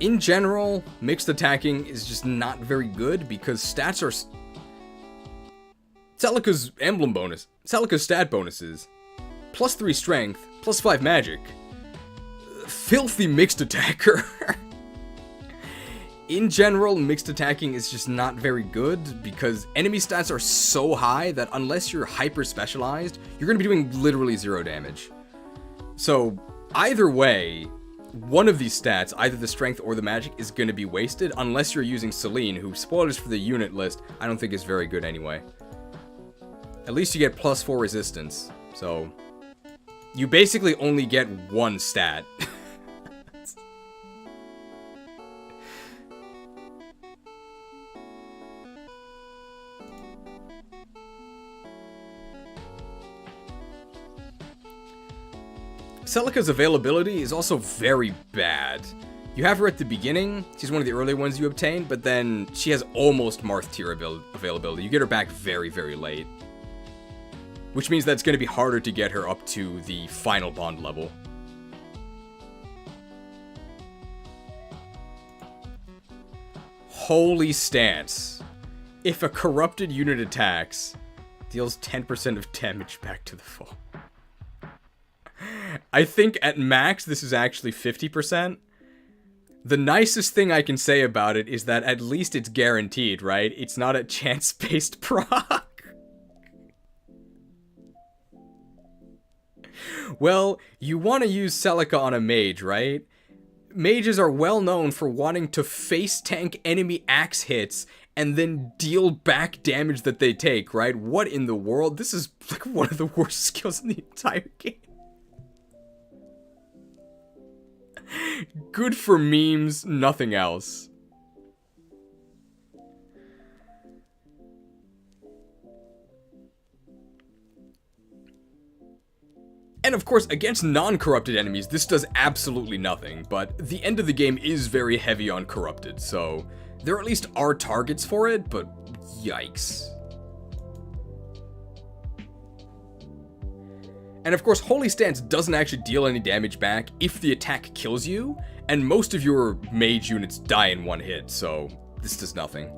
In general, mixed attacking is just not very good because stats are... Celica's emblem bonus. Celica's stat bonuses. +3 strength, +5 magic. Filthy mixed attacker. In general, mixed attacking is just not very good because enemy stats are so high that unless you're hyper specialized, you're going to be doing literally 0 damage. So, either way, one of these stats, either the strength or the magic, is going to be wasted unless you're using Celine, who, spoilers for the unit list, I don't think is very good anyway. At least you get +4 resistance, so you basically only get one stat. Celica's availability is also very bad. You have her at the beginning, she's one of the early ones you obtain, but then she has almost Marth tier availability. You get her back very, very late. Which means that it's going to be harder to get her up to the final bond level. Holy stance. if a corrupted unit attacks, deals 10% of damage back to the foe. I think at max this is actually 50%. The nicest thing I can say about it is that at least it's guaranteed, right? It's not a chance-based proc. Well, you want to use Celica on a mage, right? Mages are well known for wanting to face tank enemy axe hits and then deal back damage that they take, right? What in the world? This is like one of the worst skills in the entire game. Good for memes, nothing else. And of course, against non-corrupted enemies, this does absolutely nothing, but the end of the game is very heavy on corrupted, so there at least are targets for it, but yikes. And of course, Holy Stance doesn't actually deal any damage back if the attack kills you, and most of your mage units die in one hit, so this does nothing.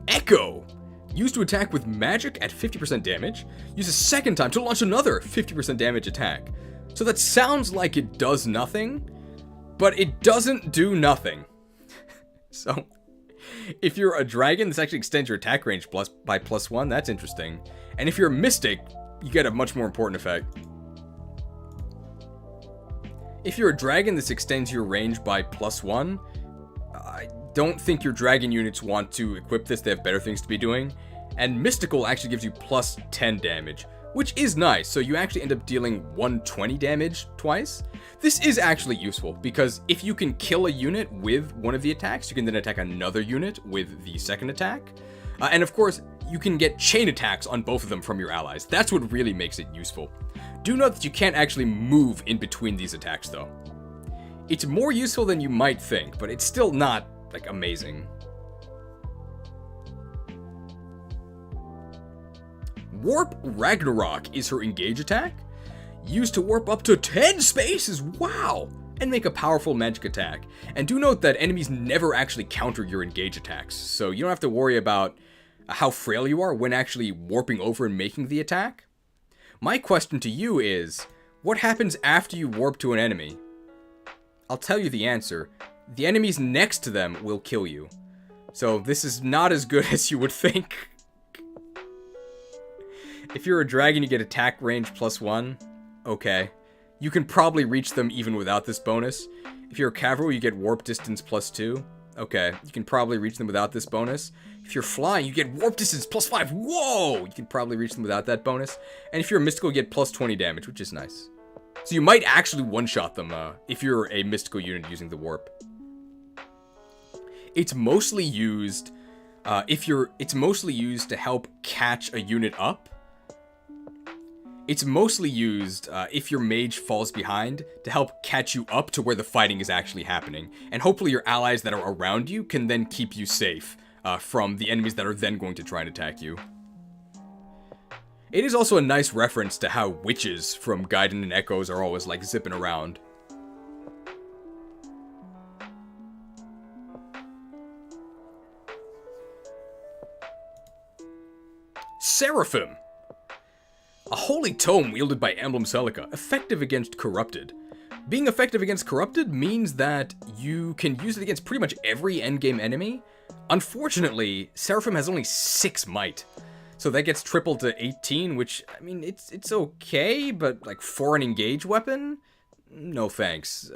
Echo! Used to attack with magic at 50% damage, use a second time to launch another 50% damage attack. So that sounds like it does nothing, but it doesn't do nothing. So, if you're a dragon, this actually extends your attack range by +1, that's interesting. And if you're a mystic, you get a much more important effect. If you're a dragon, this extends your range by +1. I don't think your dragon units want to equip this, they have better things to be doing. And mystical actually gives you +10 damage, which is nice, so you actually end up dealing 120 damage twice. This is actually useful, because if you can kill a unit with one of the attacks, you can then attack another unit with the second attack. And of course, you can get chain attacks on both of them from your allies. That's what really makes it useful. Do note that you can't actually move in between these attacks, though. It's more useful than you might think, but it's still not, like, amazing. Warp Ragnarok is her engage attack. Used to warp up to 10 spaces, wow! And make a powerful magic attack. And do note that enemies never actually counter your engage attacks, so you don't have to worry about how frail you are when actually warping over and making the attack. My question to you is, what happens after you warp to an enemy? I'll tell you the answer. The enemies next to them will kill you. So this is not as good as you would think. If you're a dragon, you get attack range +1. Okay. You can probably reach them even without this bonus. If you're a cavalry, you get warp distance +2. Okay. You can probably reach them without this bonus. If you're flying, you get warp distance +5. Whoa! You can probably reach them without that bonus. And if you're a mystical, you get +20 damage, which is nice. So you might actually one-shot them if you're a mystical unit using the warp. It's mostly used it's mostly used to help catch a unit up. It's mostly used if your mage falls behind to help catch you up to where the fighting is actually happening. And hopefully your allies that are around you can then keep you safe from the enemies that are then going to try and attack you. It is also a nice reference to how witches from Gaiden and Echoes are always like zipping around. Seraphim! A holy tome wielded by Emblem Celica, effective against corrupted. Being effective against corrupted means that you can use it against pretty much every endgame enemy. Unfortunately, Seraphim has only 6 might. So that gets tripled to 18, which, I mean, it's okay, but like for an engage weapon? No thanks.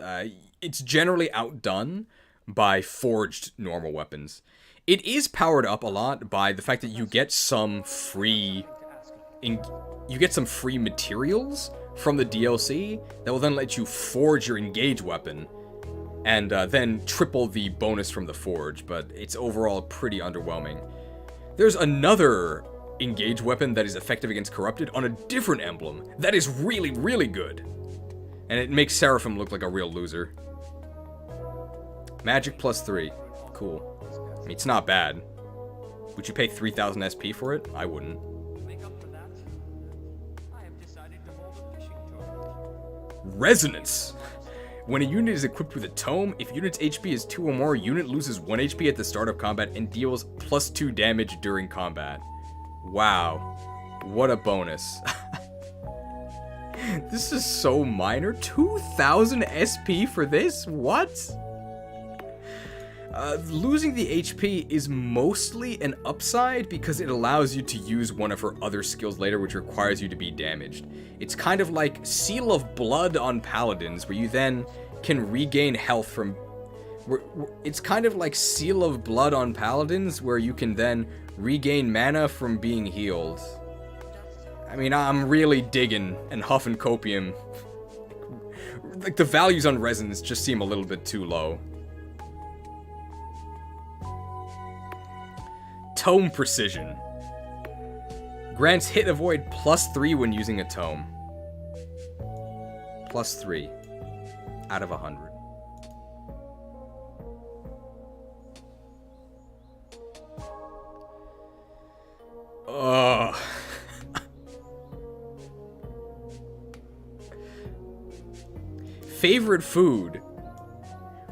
It's generally outdone by forged normal weapons. It is powered up a lot by the fact that you get some free materials from the DLC that will then let you forge your engage weapon and then triple the bonus from the forge, but it's overall pretty underwhelming. There's another engage weapon that is effective against corrupted on a different emblem that is really, really good. And it makes Seraphim look like a real loser. Magic +3. Cool. I mean, it's not bad. Would you pay 3,000 SP for it? I wouldn't. Resonance. When a unit is equipped with a tome, if unit's HP is 2 or more, unit loses 1 HP at the start of combat and deals +2 damage during combat. Wow. What a bonus. This is so minor. 2,000 SP for this? What? Losing the HP is mostly an upside because it allows you to use one of her other skills later, which requires you to be damaged. It's kind of like Seal of Blood on Paladins, where you then can regain health from... It's kind of like Seal of Blood on Paladins, where you can then regain mana from being healed. I mean, I'm really digging and huffing copium. Like, the values on resonance just seem a little bit too low. Tome Precision. Grants hit avoid +3 when using a tome. +3 out of 100. Ugh. Favorite food.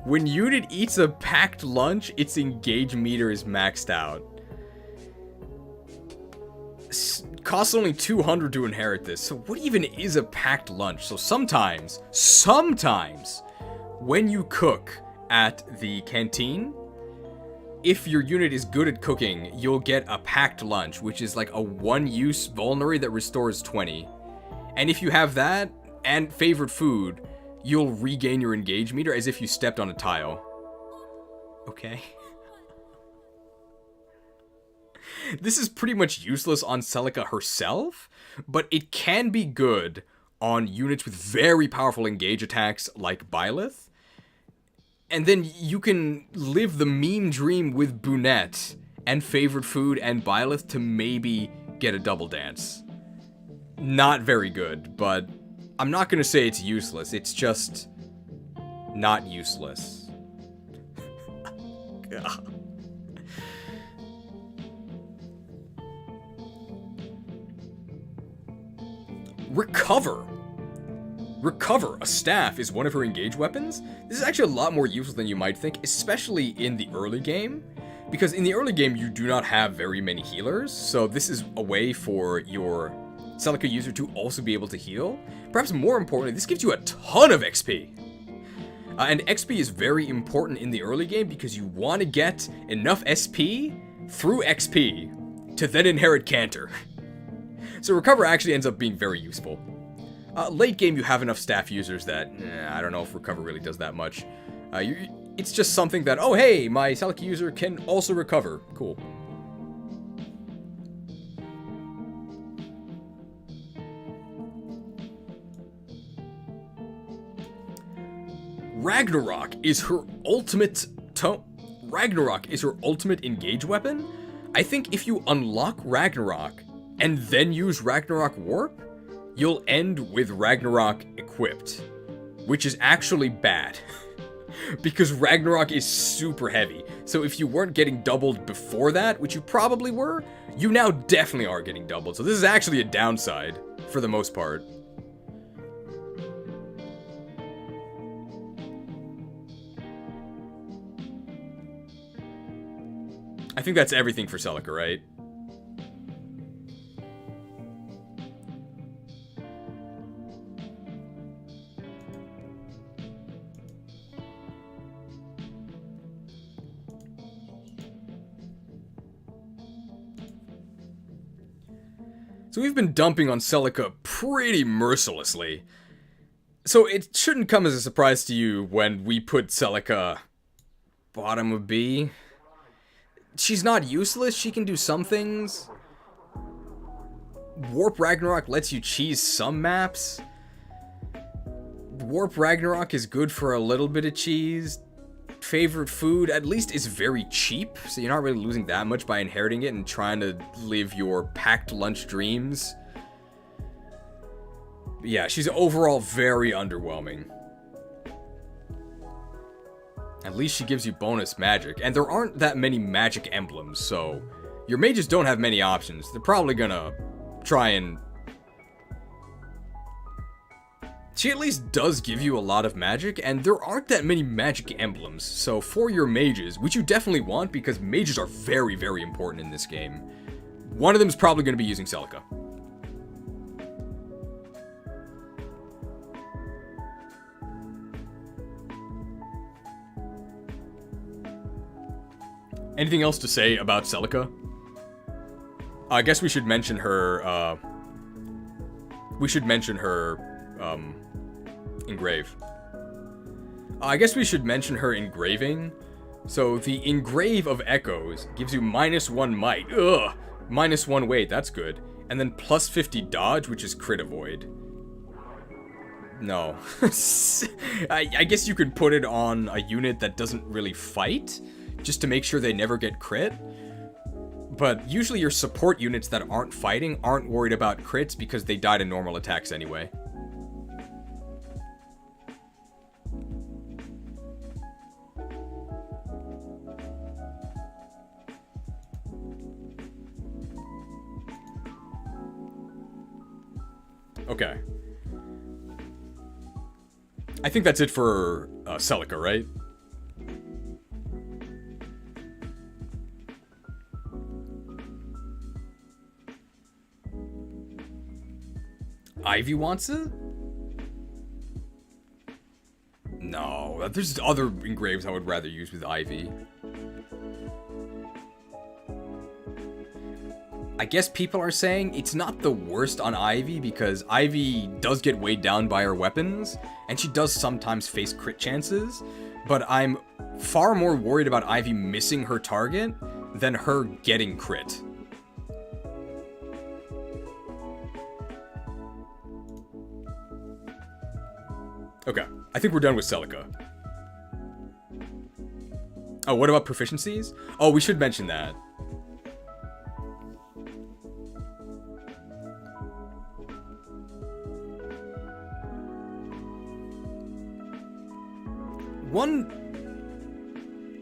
When unit eats a packed lunch, its engage meter is maxed out. Costs only 200 to inherit this, so what even is a packed lunch? So sometimes, when you cook at the canteen, if your unit is good at cooking, you'll get a packed lunch, which is like a one-use vulnerary that restores 20. And if you have that, and favorite food, you'll regain your engage meter as if you stepped on a tile. Okay. This is pretty much useless on Celica herself, but it can be good on units with very powerful engage attacks like Byleth. And then you can live the meme dream with Brunette and favorite food and Byleth to maybe get a double dance. Not very good, but I'm not gonna say it's useless, it's just not useless. Recover. Recover, a staff, is one of her engage weapons. This is actually a lot more useful than you might think, especially in the early game. Because in the early game, you do not have very many healers, so this is a way for your Celica user to also be able to heal. Perhaps more importantly, this gives you a ton of XP. And XP is very important in the early game because you want to get enough SP through XP to then inherit Canter. So Recover actually ends up being very useful. Late game, you have enough staff users that, I don't know if Recover really does that much. It's just something that, oh hey, my Celica user can also recover. Cool. Ragnarok is her ultimate engage weapon. I think if you unlock Ragnarok and then use Ragnarok Warp, you'll end with Ragnarok equipped, which is actually bad. Because Ragnarok is super heavy, so if you weren't getting doubled before that, which you probably were, you now definitely are getting doubled, so this is actually a downside, for the most part. I think that's everything for Celica, right? So we've been dumping on Celica pretty mercilessly. So it shouldn't come as a surprise to you when we put Celica bottom of B. She's not useless, she can do some things. Warp Ragnarok lets you cheese some maps. Warp Ragnarok is good for a little bit of cheese. Favorite food, at least, is very cheap, so you're not really losing that much by inheriting it and trying to live your packed lunch dreams. But yeah, she's overall very underwhelming. At least she gives you bonus magic, and there aren't that many magic emblems, so your mages don't have many options. They're probably gonna try and she at least does give you a lot of magic, and there aren't that many magic emblems. So for your mages, which you definitely want because mages are very, very important in this game, one of them is probably going to be using Celica. Anything else to say about Celica? I guess we should mention her, engrave. I guess we should mention her engraving. So the engrave of echoes gives you -1 might. Ugh! -1 weight, that's good. And then plus 50 dodge, which is crit avoid. No. I guess you could put it on a unit that doesn't really fight, just to make sure they never get crit. But usually your support units that aren't fighting aren't worried about crits because they die to normal attacks anyway. Okay. I think that's it for Celica, right? Ivy wants it? No, there's other engraves I would rather use with Ivy. I guess people are saying it's not the worst on Ivy because Ivy does get weighed down by her weapons, and she does sometimes face crit chances, but I'm far more worried about Ivy missing her target than her getting crit. Okay, I think we're done with Celica. Oh, what about proficiencies? Oh, we should mention that.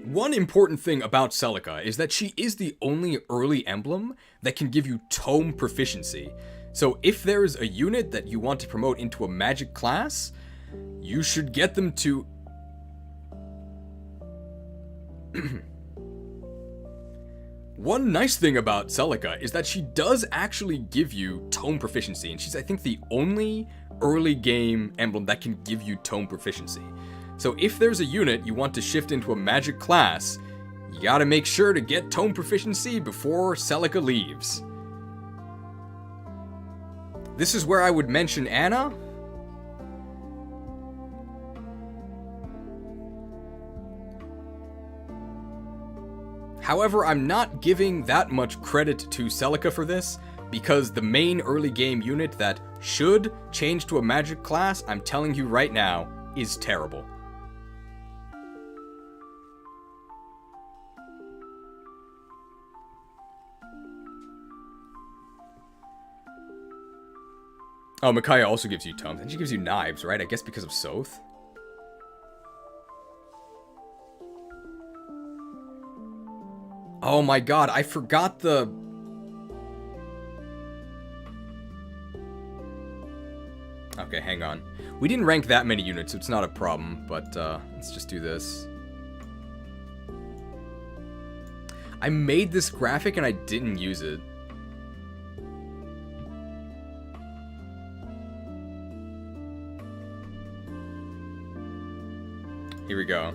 One important thing about Celica is that she is the only early emblem that can give you tome proficiency. So if there's a unit that you want to promote into a magic class, you should get them to... One nice thing about Celica is that she does actually give you tome proficiency, and she's, I think, the only early game emblem that can give you tome proficiency. So if there's a unit you want to shift into a magic class, you gotta make sure to get tome proficiency before Celica leaves. This is where I would mention Anna. However, I'm not giving that much credit to Celica for this, because the main early game unit that should change to a magic class, I'm telling you right now, is terrible. Oh, Micaiah also gives you tomes, and she gives you knives, right? I guess because of Soth. Oh my god, I forgot the... Okay, hang on. We didn't rank that many units, so it's not a problem, but let's just do this. I made this graphic and I didn't use it. Here we go.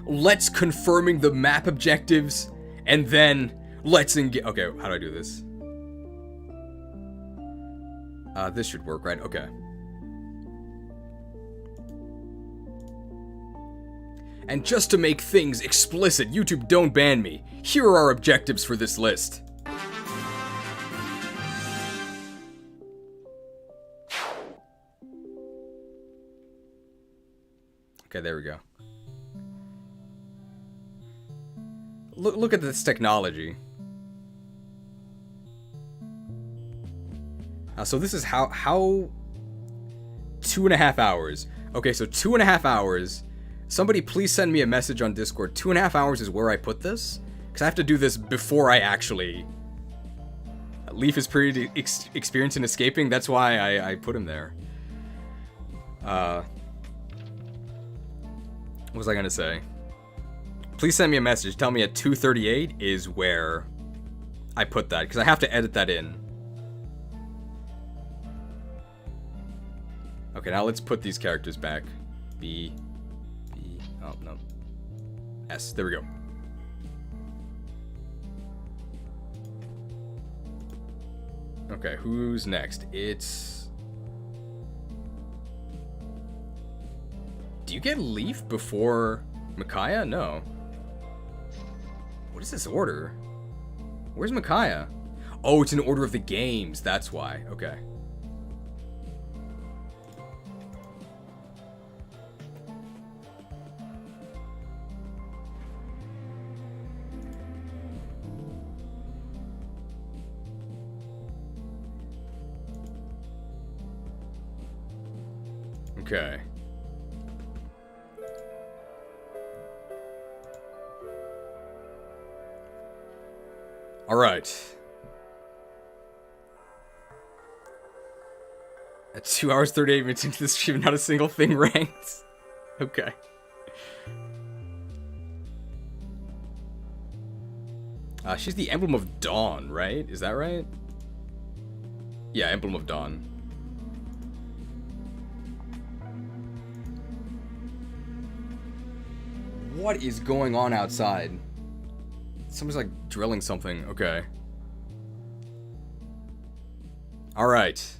Let's confirming the map objectives, and then let's engage. Okay, how do I do this? This should work, right? Okay. And just to make things explicit, YouTube don't ban me, here are our objectives for this list. Okay, there we go. Look at this technology. So this is how 2.5 hours. Okay, so 2.5 hours. Somebody please send me a message on Discord. 2.5 hours is where I put this. Because I have to do this before I actually... Lief is pretty experienced in escaping. That's why I put him there. What was I gonna say? Please send me a message. Tell me at 2:38 is where I put that. Because I have to edit that in. Okay, now let's put these characters back. B... Oh, no. S. There we go. Okay, who's next? It's... Do you get Lief before Micaiah? No. What is this order? Where's Micaiah? Oh, it's in order of the games. That's why. Okay. Okay. All right. At 2 hours 38 minutes into this stream, not a single thing ranked. Okay. She's the Emblem of Dawn, right? Is that right? Yeah, Emblem of Dawn. What is going on outside? Someone's like drilling something. Okay. Alright.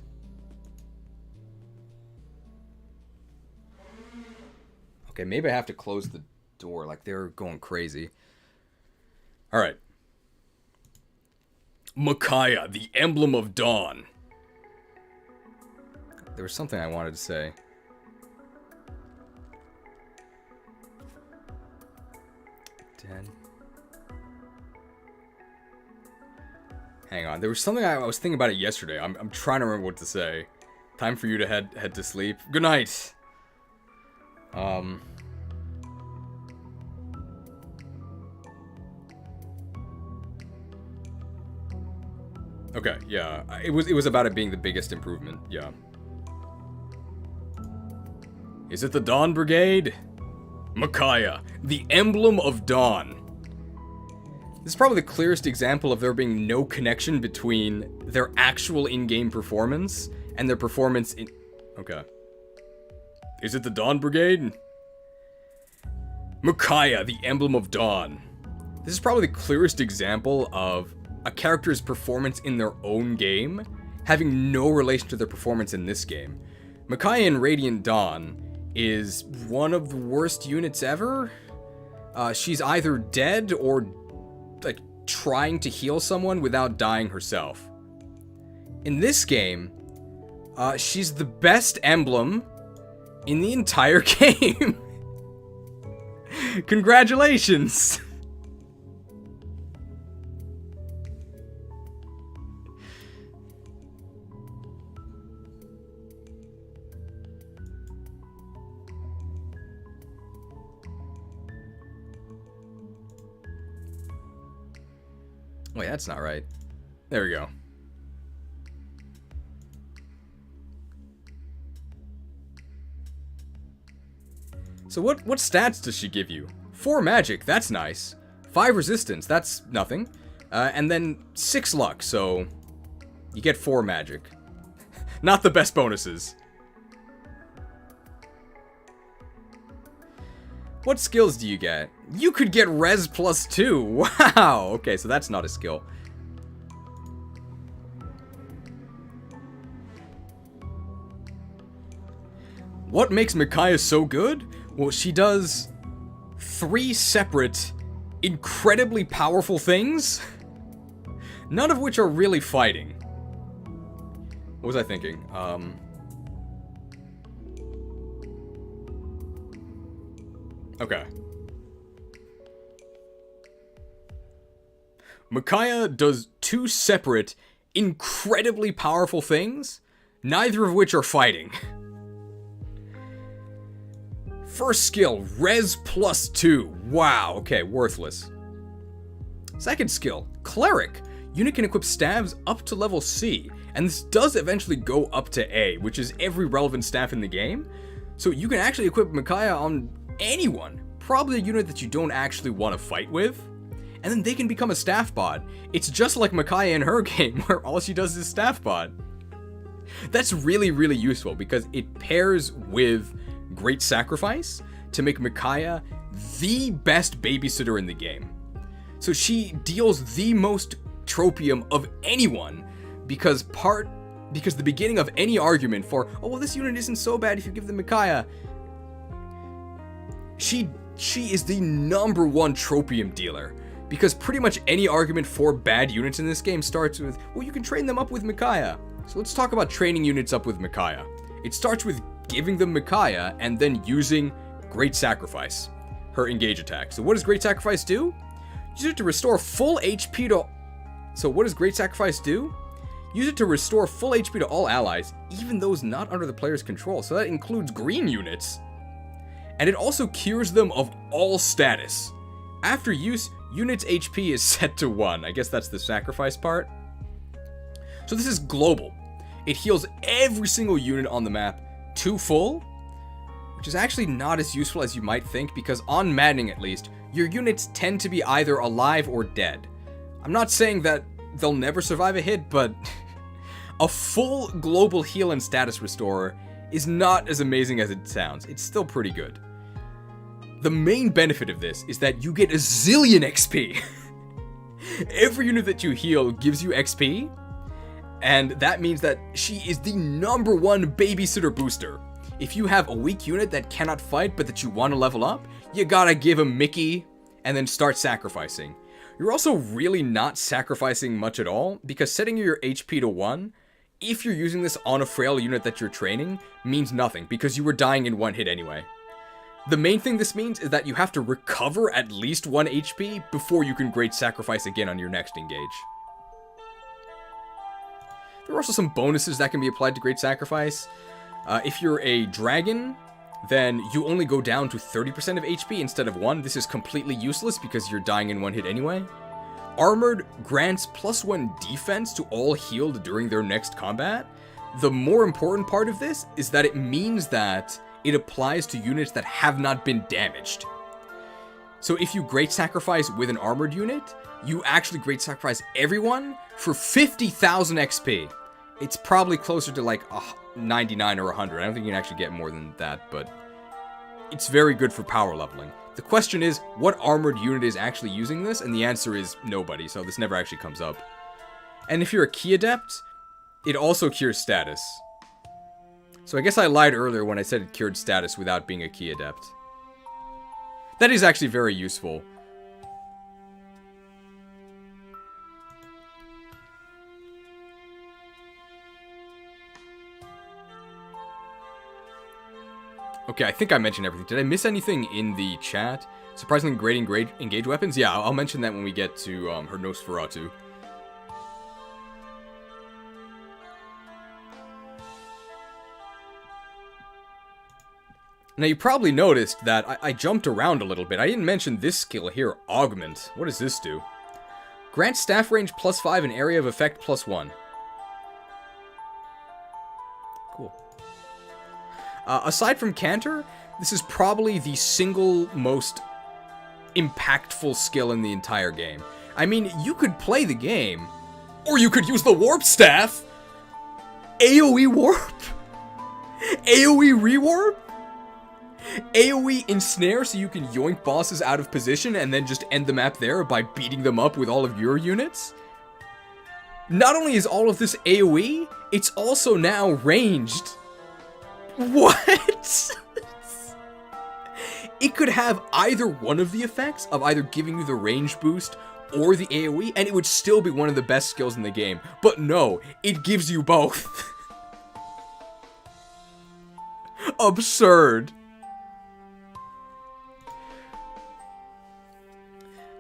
Okay, maybe I have to close the door. Like, they're going crazy. Alright. Micaiah, the Emblem of Dawn. There was something I wanted to say. Hang on, there was something I was thinking about it yesterday. I'm trying to remember what to say. Time for you to head to sleep. Good night. Okay, yeah. It was about it being the biggest improvement. Yeah. Is it the Dawn Brigade? Micaiah, the Emblem of Dawn. This is probably the clearest example of there being no connection between their actual in-game performance and their performance in... Okay. Is it the Dawn Brigade? Micaiah, the Emblem of Dawn. This is probably the clearest example of a character's performance in their own game having no relation to their performance in this game. Micaiah in Radiant Dawn is one of the worst units ever. She's either dead or like trying to heal someone without dying herself. In this game, she's the best emblem in the entire game. Congratulations. Wait, that's not right. There we go. So what stats does she give you? 4 magic, that's nice. 5 resistance, that's nothing. And then 6 luck, so you get 4 magic. Not the best bonuses. What skills do you get? You could get res plus 2. Wow. Okay, so that's not a skill. What makes Micaiah so good? Well, she does 3 separate, incredibly powerful things, none of which are really fighting. What was I thinking? Okay. Micaiah does 2 separate, incredibly powerful things, neither of which are fighting. First skill, Res +2. Wow, okay, worthless. Second skill, Cleric. Unit can equip staves up to level C, and this does eventually go up to A, which is every relevant staff in the game. So you can actually equip Micaiah on anyone, probably a unit that you don't actually want to fight with, and then they can become a staff bod. It's just like Micaiah in her game, where all she does is staff bod. That's really, really useful because it pairs with Great Sacrifice to make Micaiah the best babysitter in the game. So she deals the most tropium of anyone because the beginning of any argument for, oh well, this unit isn't so bad if you give them Micaiah, she is the number one tropium dealer, because pretty much any argument for bad units in this game starts with, well, you can train them up with Micaiah. So let's talk about training units up with Micaiah. It starts with giving them Micaiah and then using Great Sacrifice, her engage attack. So what does Great Sacrifice do? Use it to restore full HP to... So what does Great Sacrifice do? Use it to restore full HP to all allies, even those not under the player's control. So that includes green units. And it also cures them of all status. After use, unit's HP is set to 1. I guess that's the sacrifice part. So this is global. It heals every single unit on the map to full, which is actually not as useful as you might think, because on Maddening at least, your units tend to be either alive or dead. I'm not saying that they'll never survive a hit, but a full global heal and status restorer is not as amazing as it sounds. It's still pretty good. The main benefit of this is that you get a zillion XP. Every unit that you heal gives you XP, and that means that she is the number one babysitter booster. If you have a weak unit that cannot fight but that you want to level up, you gotta give him Mickey and then start sacrificing. You're also really not sacrificing much at all, because setting your HP to 1, if you're using this on a frail unit that you're training, means nothing, because you were dying in one hit anyway. The main thing this means is that you have to recover at least 1 HP before you can Great Sacrifice again on your next engage. There are also some bonuses that can be applied to Great Sacrifice. If you're a dragon, then you only go down to 30% of HP instead of 1. This is completely useless because you're dying in one hit anyway. Armored grants +1 defense to all healed during their next combat. The more important part of this is that it means that it applies to units that have not been damaged. So if you Great Sacrifice with an armored unit, you actually Great Sacrifice everyone for 50,000 XP. It's probably closer to like 99 or 100. I don't think you can actually get more than that, but it's very good for power leveling. The question is, what armored unit is actually using this? And the answer is nobody, so this never actually comes up. And if you're a key adept, it also cures status. So I guess I lied earlier when I said it cured status without being a key adept. That is actually very useful. Okay, I think I mentioned everything. Did I miss anything in the chat? Surprisingly great engage weapons? Yeah, I'll mention that when we get to her Nosferatu. Now, you probably noticed that I jumped around a little bit. I didn't mention this skill here, Augment. What does this do? Grant staff range +5 and area of effect +1. Cool. Aside from Cantor, this is probably the single most impactful skill in the entire game. I mean, you could play the game, or you could use the Warp Staff! AoE Warp! AoE Rewarp! AoE Ensnare so you can yoink bosses out of position and then just end the map there by beating them up with all of your units. Not only is all of this AoE, it's also now ranged. What? It could have either one of the effects of either giving you the range boost or the AoE, and it would still be one of the best skills in the game. But no, it gives you both. Absurd.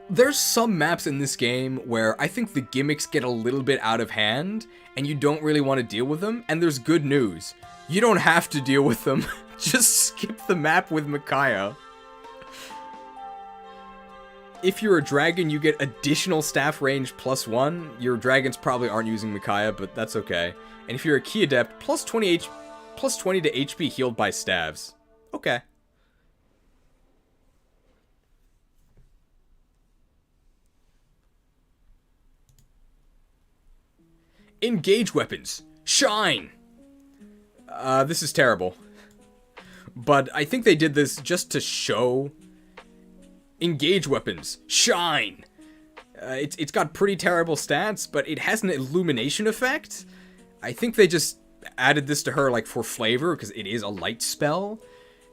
There's some maps in this game where I think the gimmicks get a little bit out of hand, and you don't really want to deal with them, and there's good news. You don't have to deal with them. Just skip the map with Micaiah. If you're a dragon, you get additional staff range +1. Your dragons probably aren't using Micaiah, but that's okay. And if you're a key adept, plus 20 to HP healed by staves. Okay. Engage weapons. Shine! This is terrible. But I think they did this just to show... Engage weapons. Shine! It's got pretty terrible stats, but it has an illumination effect. I think they just added this to her, like, for flavor, because it is a light spell.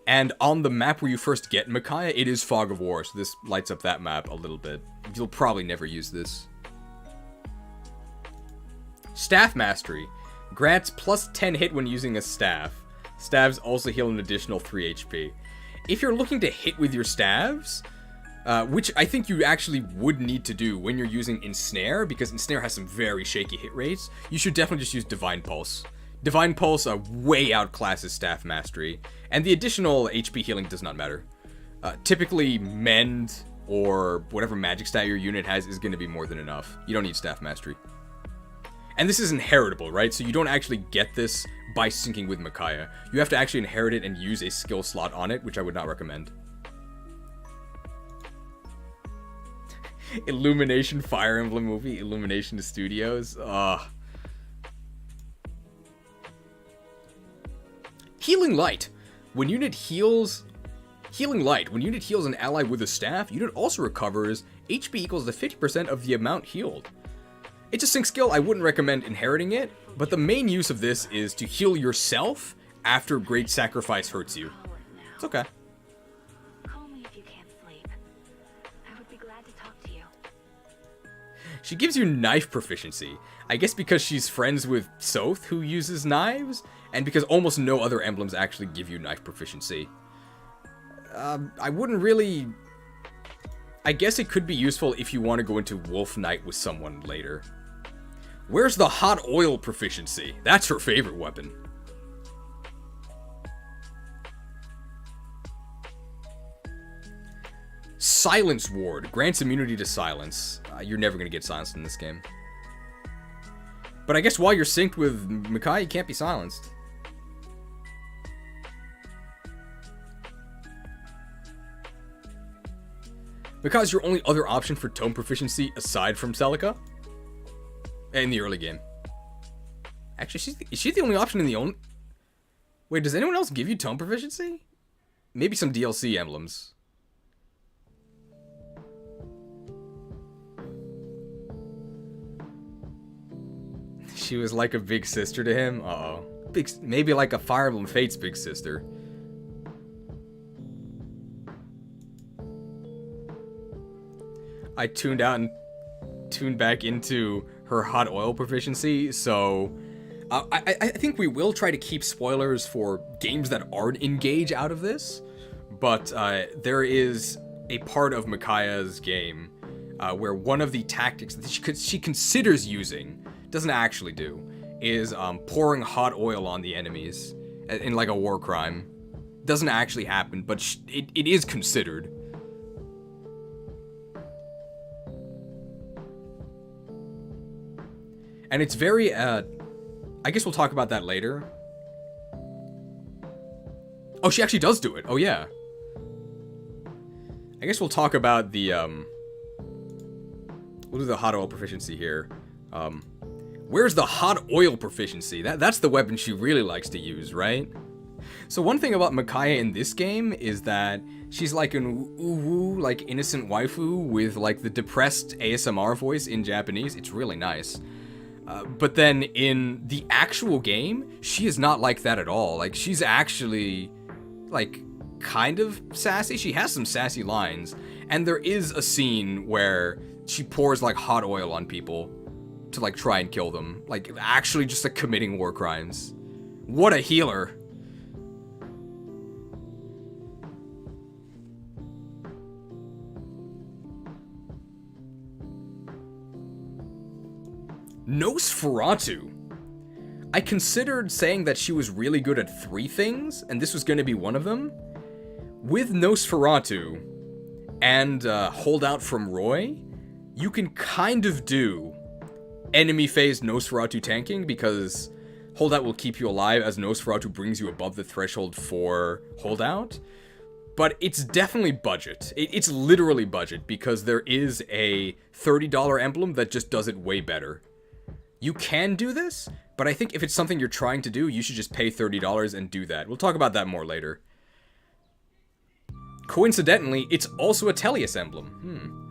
And on the map where you first get Micaiah, it is Fog of War, so this lights up that map a little bit. You'll probably never use this. Staff Mastery. Grants plus 10 hit when using a staff. Staves also heal an additional 3 HP. If you're looking to hit with your staves... which I think you actually would need to do when you're using Ensnare, because Ensnare has some very shaky hit rates. You should definitely just use Divine Pulse. Divine Pulse way outclasses Staff Mastery, and the additional HP healing does not matter. Typically, Mend, or whatever magic stat your unit has, is going to be more than enough. You don't need Staff Mastery. And this is inheritable, right? So you don't actually get this by syncing with Micaiah. You have to actually inherit it and use a skill slot on it, which I would not recommend. Illumination Fire Emblem movie, Illumination Studios. Healing Light. When unit heals... Healing Light. When unit heals an ally with a staff, unit also recovers HP equals to 50% of the amount healed. It's a sync skill. I wouldn't recommend inheriting it, but the main use of this is to heal yourself after Great Sacrifice hurts you. It's okay. She gives you knife proficiency. I guess because she's friends with Soth, who uses knives, and because almost no other emblems actually give you knife proficiency. I wouldn't really... I guess it could be useful if you want to go into Wolf Knight with someone later. Where's the hot oil proficiency? That's her favorite weapon. Silence Ward. Grants immunity to silence. You're never going to get silenced in this game. But I guess while you're synced with Micaiah, you can't be silenced. Micaiah's your only other option for tome proficiency aside from Celica. In the early game. Actually, is she the only option in the only... Wait, does anyone else give you tome proficiency? Maybe some DLC emblems. She was like a big sister to him? Uh-oh. Maybe like a Fire Emblem Fate's big sister. I tuned out and tuned back into her hot oil proficiency, so... I think we will try to keep spoilers for games that aren't Engage out of this, but there is a part of Micaiah's game where one of the tactics that she considers using, doesn't actually do, is pouring hot oil on the enemies in like a war crime. Doesn't actually happen, but it is considered. And it's very, I guess we'll talk about that later. Oh, she actually does do it. Oh, yeah. I guess we'll talk about the, we'll do the hot oil proficiency here. Where's the hot oil proficiency? That's the weapon she really likes to use, right? So one thing about Micaiah in this game is that she's like an uwu, like innocent waifu with like the depressed ASMR voice in Japanese. It's really nice. But then in the actual game, she is not like that at all. Like, she's actually, like, kind of sassy. She has some sassy lines. And there is a scene where she pours, like, hot oil on people to, like, try and kill them. Like, actually just, like, committing war crimes. What a healer. Nosferatu. I considered saying that she was really good at 3 things, and this was going to be one of them. With Nosferatu and Holdout from Roy, you can kind of do enemy phase Nosferatu tanking, because Holdout will keep you alive as Nosferatu brings you above the threshold for Holdout. But it's definitely budget. It's literally budget, because there is a $30 emblem that just does it way better. You can do this, but I think if it's something you're trying to do, you should just pay $30 and do that. We'll talk about that more later. Coincidentally, it's also a Elyos emblem.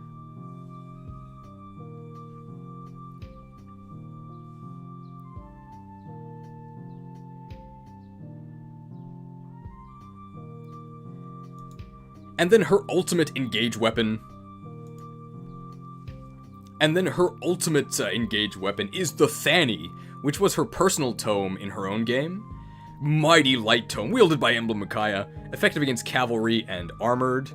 And then her ultimate engage weapon. is the Thani, which was her personal tome in her own game. Mighty light tome, wielded by Emblem Micaiah, effective against cavalry and armored.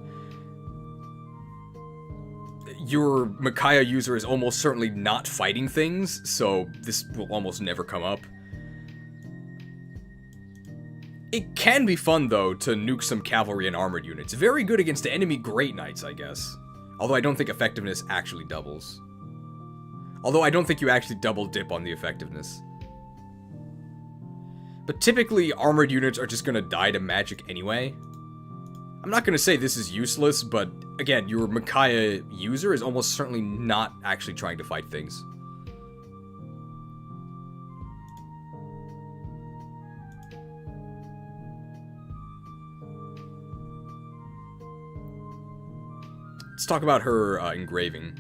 Your Micaiah user is almost certainly not fighting things, so this will almost never come up. It can be fun, though, to nuke some cavalry and armored units. Very good against enemy Great Knights, I guess. Although I don't think effectiveness actually doubles. Although I don't think you actually double dip on the effectiveness. But typically, armored units are just gonna die to magic anyway. I'm not gonna say this is useless, but again, your Micaiah user is almost certainly not actually trying to fight things. Let's talk about her engraving.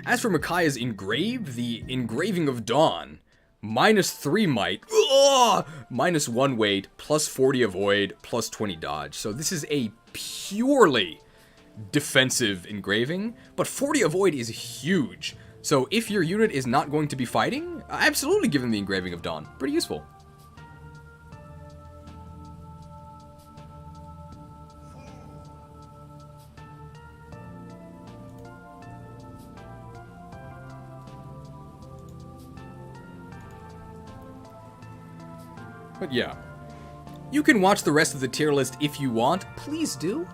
As for Micaiah's engrave, the Engraving of Dawn, -3 might, -1 weight, +40 avoid, +20 dodge. So this is a purely defensive engraving, but 40 avoid is huge. So if your unit is not going to be fighting, absolutely give them the Engraving of Dawn. Pretty useful. But yeah, you can watch the rest of the tier list if you want, please do.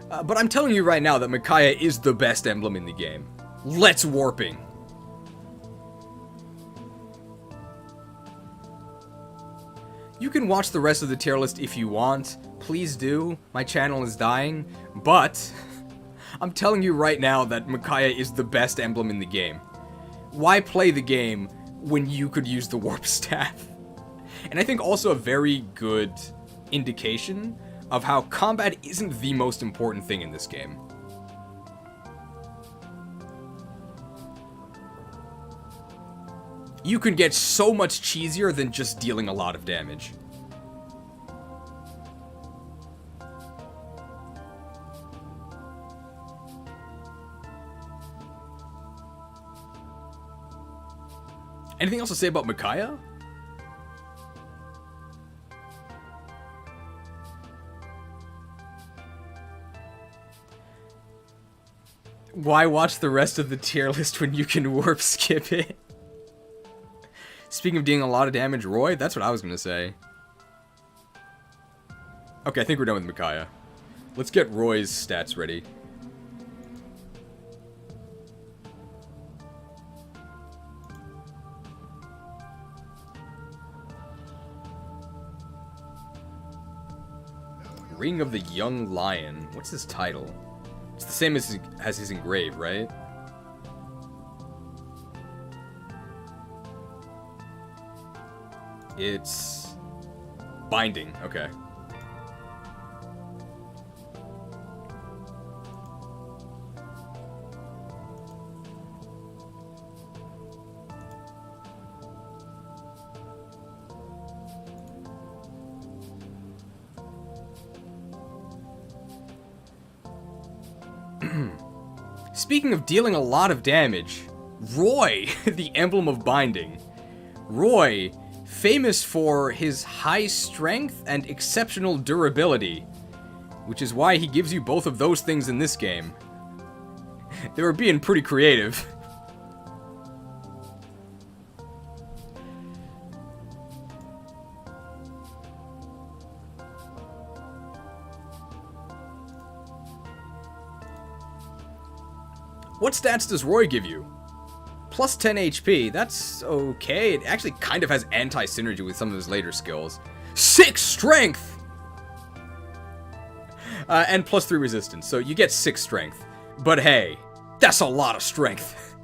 But I'm telling you right now that Micaiah is the best emblem in the game. Let's warping. You can watch the rest of the tier list if you want, please do. My channel is dying, but I'm telling you right now that Micaiah is the best emblem in the game. Why play the game when you could use the warp staff? And I think also a very good indication of how combat isn't the most important thing in this game. You can get so much cheesier than just dealing a lot of damage. Anything else to say about Micaiah? Why watch the rest of the tier list when you can warp skip it? Speaking of dealing a lot of damage, Roy, that's what I was going to say. Okay, I think we're done with Micaiah. Let's get Roy's stats ready. Ring of the Young Lion. What's his title? It's the same as his engrave, right? It's binding, okay. Speaking of dealing a lot of damage, Roy, the Emblem of Binding. Roy, famous for his high strength and exceptional durability, which is why he gives you both of those things in this game. They were being pretty creative. What stats does Roy give you? Plus 10 HP. That's okay. It actually kind of has anti-synergy with some of his later skills. 6 strength! And plus 3 resistance, so you get 6 strength. But hey, that's a lot of strength.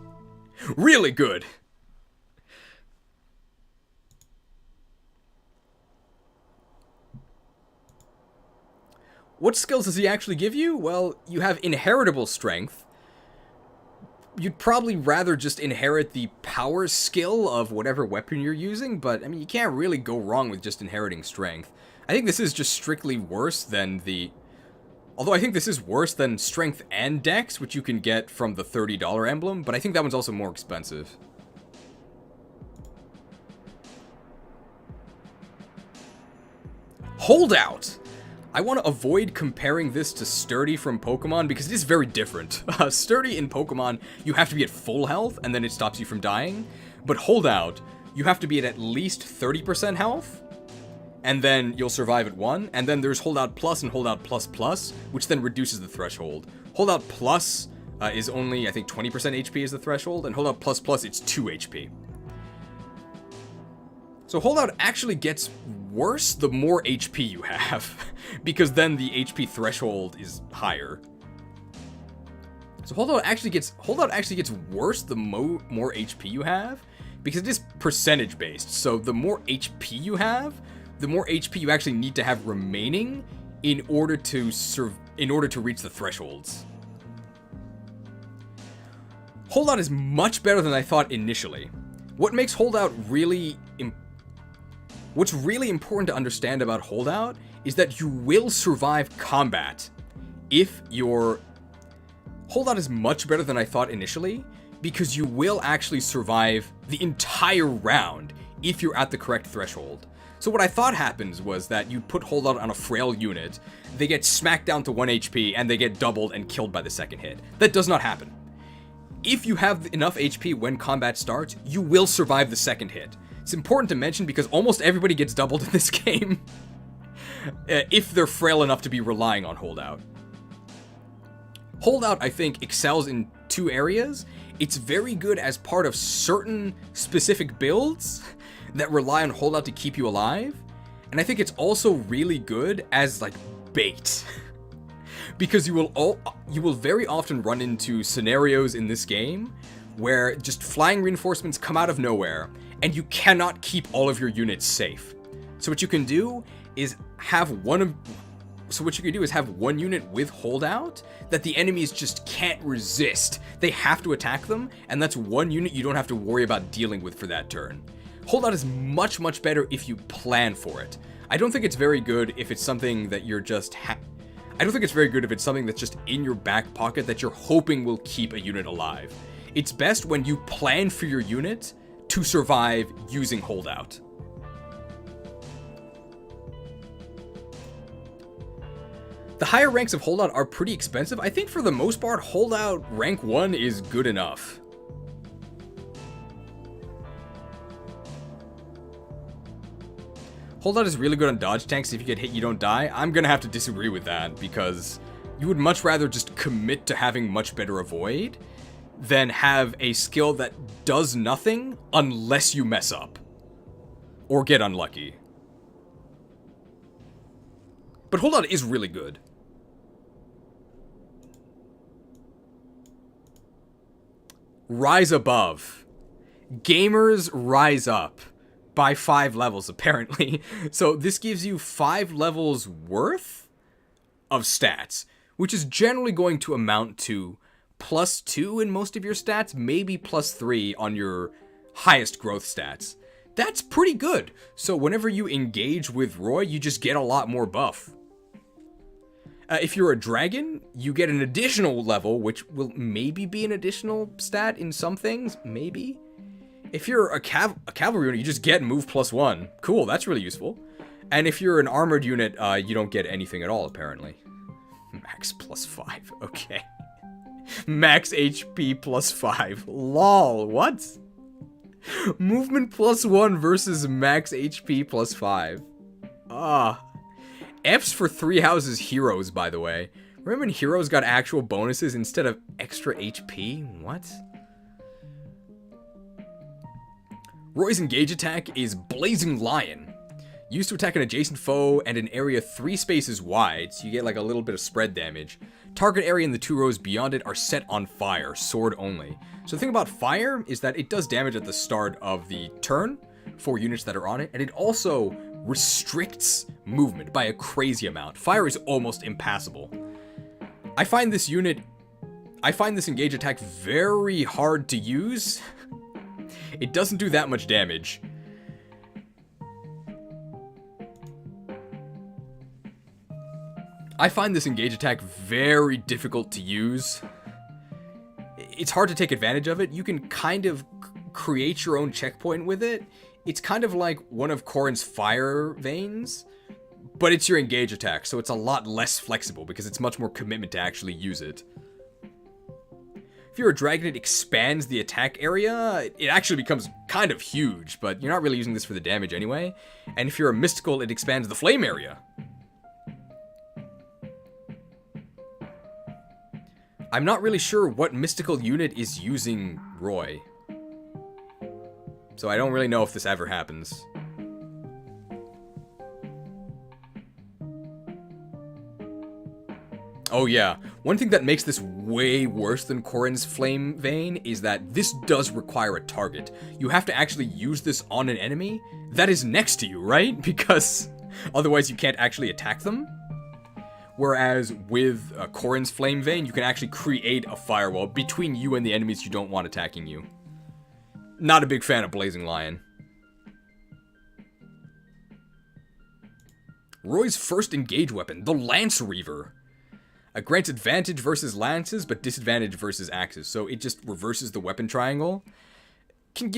Really good. What skills does he actually give you? Well, you have inheritable strength. You'd probably rather just inherit the power skill of whatever weapon you're using, but I mean, you can't really go wrong with just inheriting strength. I think this is just strictly worse than the... Although I think this is worse than Strength and Dex, which you can get from the $30 emblem, but I think that one's also more expensive. Holdout! I want to avoid comparing this to Sturdy from Pokemon because it is very different. Sturdy in Pokemon, you have to be at full health and then it stops you from dying. But Holdout, you have to be at least 30% health, and then you'll survive at 1, and then there's Holdout Plus and Holdout Plus Plus, which then reduces the threshold. Holdout Plus is only, I think, 20% HP is the threshold, and Holdout Plus Plus, it's 2 HP. So Holdout actually gets worse the more HP you have, because then the HP threshold is higher. So Holdout actually gets worse the more HP you have, because it is percentage based. So the more HP you have, the more HP you actually need to have remaining in order to reach the thresholds. Holdout is much better than I thought initially. What makes Holdout What's really important to understand about Holdout is that you will survive combat if your... Holdout is much better than I thought initially, because you will actually survive the entire round if you're at the correct threshold. So what I thought happens was that you put Holdout on a frail unit, they get smacked down to 1 HP, and they get doubled and killed by the second hit. That does not happen. If you have enough HP when combat starts, you will survive the second hit. It's important to mention because almost everybody gets doubled in this game. If they're frail enough to be relying on Holdout. Holdout, I think, excels in 2 areas. It's very good as part of certain specific builds that rely on Holdout to keep you alive. And I think it's also really good as, like, bait. Because you will very often run into scenarios in this game where just flying reinforcements come out of nowhere, and you cannot keep all of your units safe. So what you can do is have one unit with Holdout that the enemies just can't resist. They have to attack them, and that's one unit you don't have to worry about dealing with for that turn. Holdout is much, much better if you plan for it. I don't think it's very good if it's something that you're just I don't think it's very good if it's something that's just in your back pocket that you're hoping will keep a unit alive. It's best when you plan for your unit to survive using Holdout. The higher ranks of Holdout are pretty expensive. I think for the most part, Holdout rank 1 is good enough. Holdout is really good on dodge tanks. If you get hit, you don't die. I'm gonna have to disagree with that, because you would much rather just commit to having much better avoid than have a skill that does nothing unless you mess up or get unlucky. But Holdout is really good. Rise above. Gamers rise up by 5 levels, apparently. So this gives you 5 levels worth of stats, which is generally going to amount to +2 in most of your stats, maybe +3 on your highest growth stats. That's pretty good. So whenever you engage with Roy, you just get a lot more buff. If you're a dragon, you get an additional level, which will maybe be an additional stat in some things, maybe. If you're a cavalry unit, you just get move +1. Cool, that's really useful. And if you're an armored unit, you don't get anything at all, apparently. Max +5, okay. Max HP +5. Lol, what? Movement +1 versus max HP +5. F's for 3 houses heroes, by the way. Remember when heroes got actual bonuses instead of extra HP? What? Roy's engage attack is Blazing Lion. Used to attack an adjacent foe and an area 3 spaces wide, so you get like a little bit of spread damage. Target area and the 2 rows beyond it are set on fire, sword only. So the thing about fire is that it does damage at the start of the turn for units that are on it, and it also restricts movement by a crazy amount. Fire is almost impassable. I find this engage attack very hard to use. It doesn't do that much damage. I find this engage attack very difficult to use. It's hard to take advantage of it. You can kind of create your own checkpoint with it. It's kind of like one of Corrin's fire veins, but it's your engage attack, so it's a lot less flexible because it's much more commitment to actually use it. If you're a dragon, it expands the attack area. It actually becomes kind of huge, but you're not really using this for the damage anyway. And if you're a mystical, it expands the flame area. I'm not really sure what mystical unit is using Roy, so I don't really know if this ever happens. Oh yeah, one thing that makes this way worse than Corrin's flame vein is that this does require a target. You have to actually use this on an enemy that is next to you, right? Because otherwise you can't actually attack them. Whereas with Corrin's flame vein, you can actually create a firewall between you and the enemies you don't want attacking you. Not a big fan of Blazing Lion. Roy's first engage weapon, the Lance Reaver. Grants advantage versus lances, but disadvantage versus axes. So it just reverses the weapon triangle. Can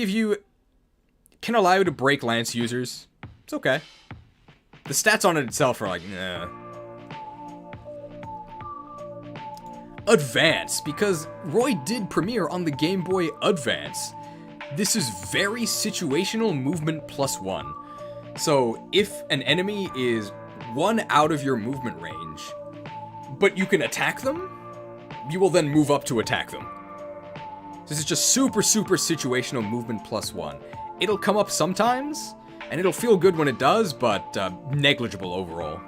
allow you to break lance users. It's okay. The stats on it itself are like, nah. Advance, because Roy did premiere on the Game Boy Advance. This is very situational movement +1. So if an enemy is 1 out of your movement range, but you can attack them, you will then move up to attack them. This is just super situational movement +1. It'll come up sometimes, and it'll feel good when it does, but negligible overall.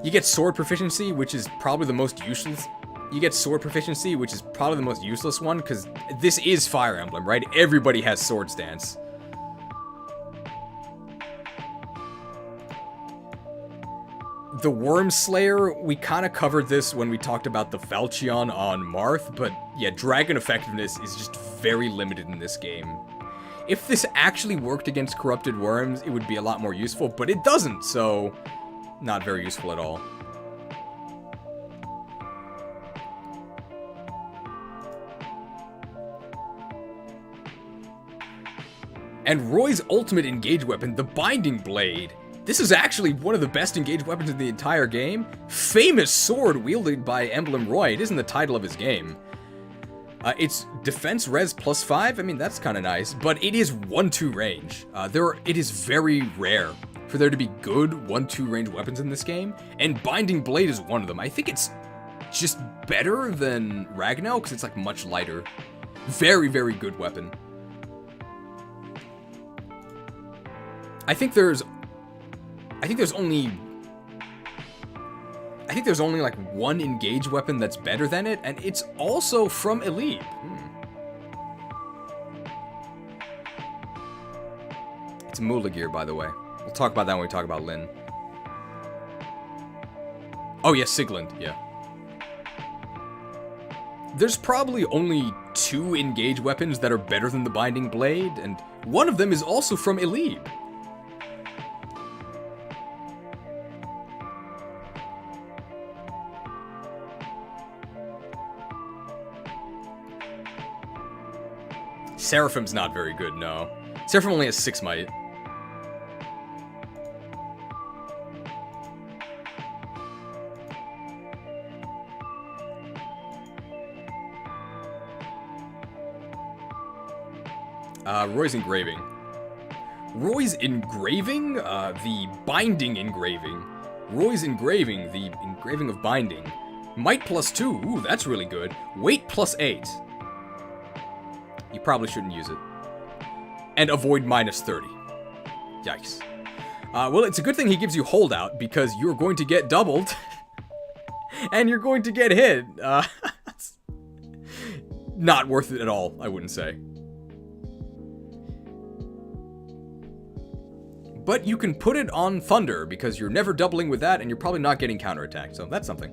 You get sword proficiency, which is probably the most useless. One, because this is Fire Emblem, right? Everybody has sword stance. The Worm Slayer, we kind of covered this when we talked about the Falchion on Marth, but yeah, dragon effectiveness is just very limited in this game. If this actually worked against corrupted worms, it would be a lot more useful, but it doesn't, so not very useful at all. And Roy's ultimate engage weapon, the Binding Blade. This is actually one of the best engaged weapons in the entire game. Famous sword wielded by Emblem Roy. It isn't the title of his game. It's defense res +5. I mean, that's kind of nice. But it is 1-2 range. It is very rare for there to be good 1-2 range weapons in this game. And Binding Blade is one of them. I think it's just better than Ragnell because it's like much lighter. Very good weapon. I think there's only like one engage weapon that's better than it, and it's also from Elyos. It's Mula gear, by the way. We'll talk about that when we talk about Lyn. Oh yeah, Sigland, yeah. There's probably only 2 engage weapons that are better than the Binding Blade, and one of them is also from Elyos. Seraphim's not very good, no. Seraphim only has 6 might. Roy's engraving. The binding engraving Roy's engraving, the engraving of binding. Might +2, ooh, that's really good. Weight +8. You probably shouldn't use it. And avoid -30. Yikes. Well, it's a good thing he gives you holdout, because you're going to get doubled. And you're going to get hit. Not worth it at all, I wouldn't say. But you can put it on Thunder, because you're never doubling with that, and you're probably not getting counterattacked, so that's something.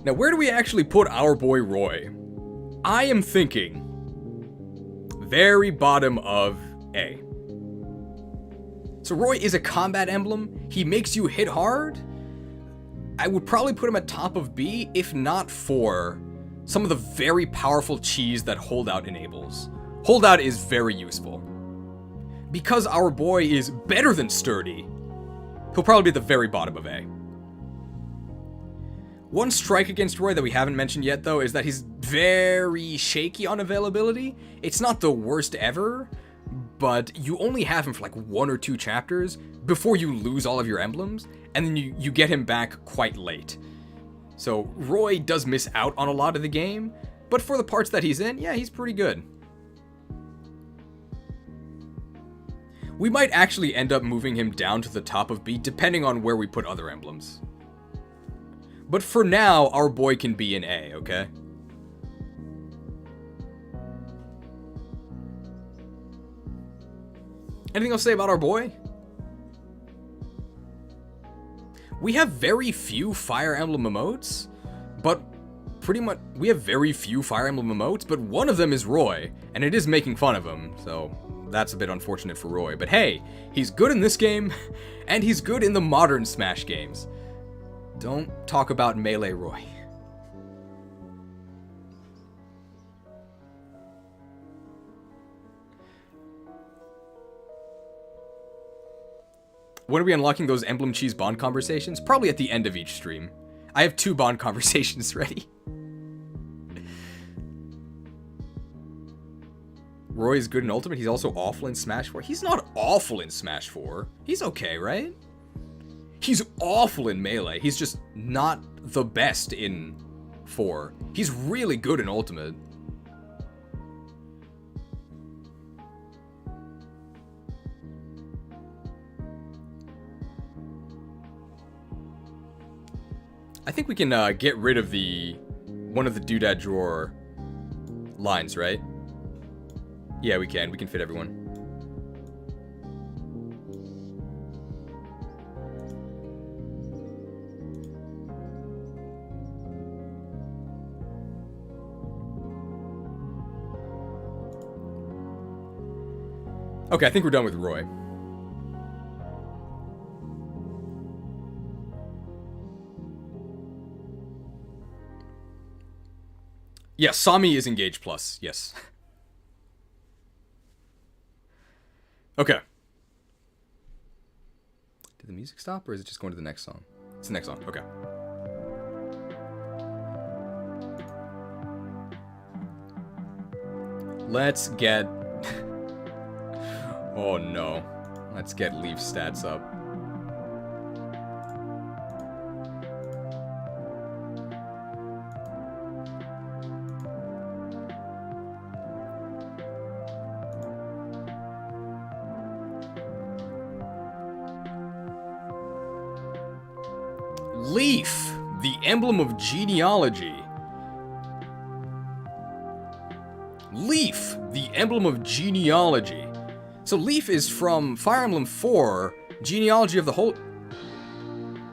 Now, where do we actually put our boy Roy? I am thinking very bottom of A. So Roy is a combat emblem. He makes you hit hard. I would probably put him at top of B, if not for some of the very powerful cheese that holdout enables. Holdout is very useful. Because our boy is better than sturdy, he'll probably be at the very bottom of A. One strike against Roy that we haven't mentioned yet, though, is that he's very shaky on availability. It's not the worst ever, but you only have him for like 1 or 2 chapters before you lose all of your emblems, and then you get him back quite late. So Roy does miss out on a lot of the game, but for the parts that he's in, yeah, he's pretty good. We might actually end up moving him down to the top of B, depending on where we put other emblems. But for now, our boy can be in A, okay? Anything else to say about our boy? We have very few Fire Emblem emotes, but pretty much, we have very few Fire Emblem emotes, but one of them is Roy, and it is making fun of him, so that's a bit unfortunate for Roy. But hey, he's good in this game, and he's good in the modern Smash games. Don't talk about Melee Roy. When are we unlocking those Emblem Cheese bond conversations? Probably at the end of each stream. I have 2 bond conversations ready. Roy is good in Ultimate. He's also awful in Smash 4. He's not awful in Smash 4. He's okay, right? He's awful in Melee. He's just not the best in 4. He's really good in Ultimate. I think we can get rid of one of the doodad drawer lines, right? Yeah, we can. We can fit everyone. Okay, I think we're done with Roy. Yes, Sami is Engage Plus, yes. Okay. Did the music stop, or is it just going to the next song? It's the next song, okay. Let's get... Oh no. Let's get Leif's stats up. Lief, the Emblem of Genealogy. Lief, the Emblem of Genealogy. So Lief is from Fire Emblem 4, Genealogy of the Holy...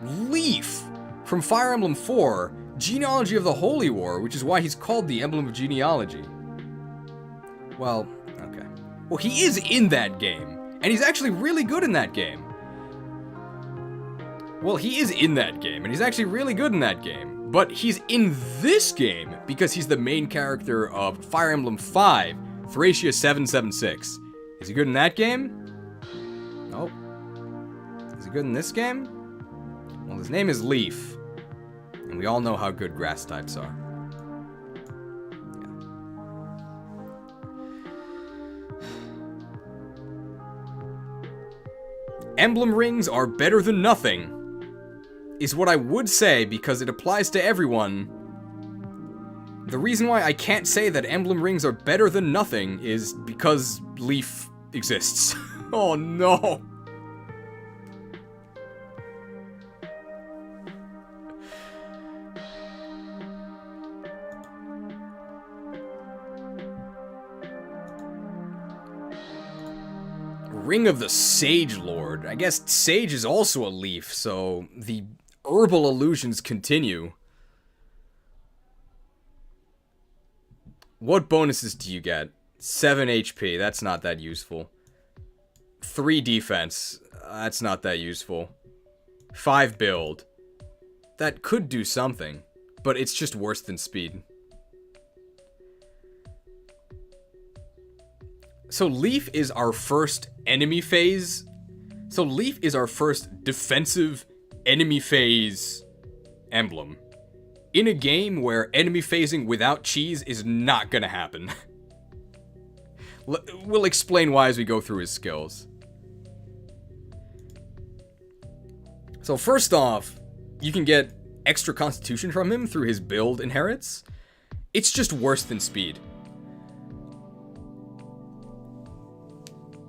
Lief, from Fire Emblem 4, Genealogy of the Holy War, which is why he's called the Emblem of Genealogy. Well, okay. Well, he is in that game, and he's actually really good in that game. Well, he is in that game, and he's actually really good in that game. But he's in this game because he's the main character of Fire Emblem 5, Thracia 776. Is he good in that game? Nope. Is he good in this game? Well, his name is Lief. And we all know how good grass types are. Emblem rings are better than nothing, is what I would say because it applies to everyone. The reason why I can't say that emblem rings are better than nothing is because Leif exists. Oh no! Ring of the Sage Lord. I guess Sage is also a leaf, so the herbal illusions continue. What bonuses do you get? 7 HP, that's not that useful. 3 defense, that's not that useful. 5 build. That could do something, but it's just worse than speed. So Leif is our first enemy phase. So Leif is our first defensive enemy phase emblem. In a game where enemy phasing without cheese is not gonna happen. We'll explain why as we go through his skills. So first off, you can get extra constitution from him through his build inherits. It's just worse than speed.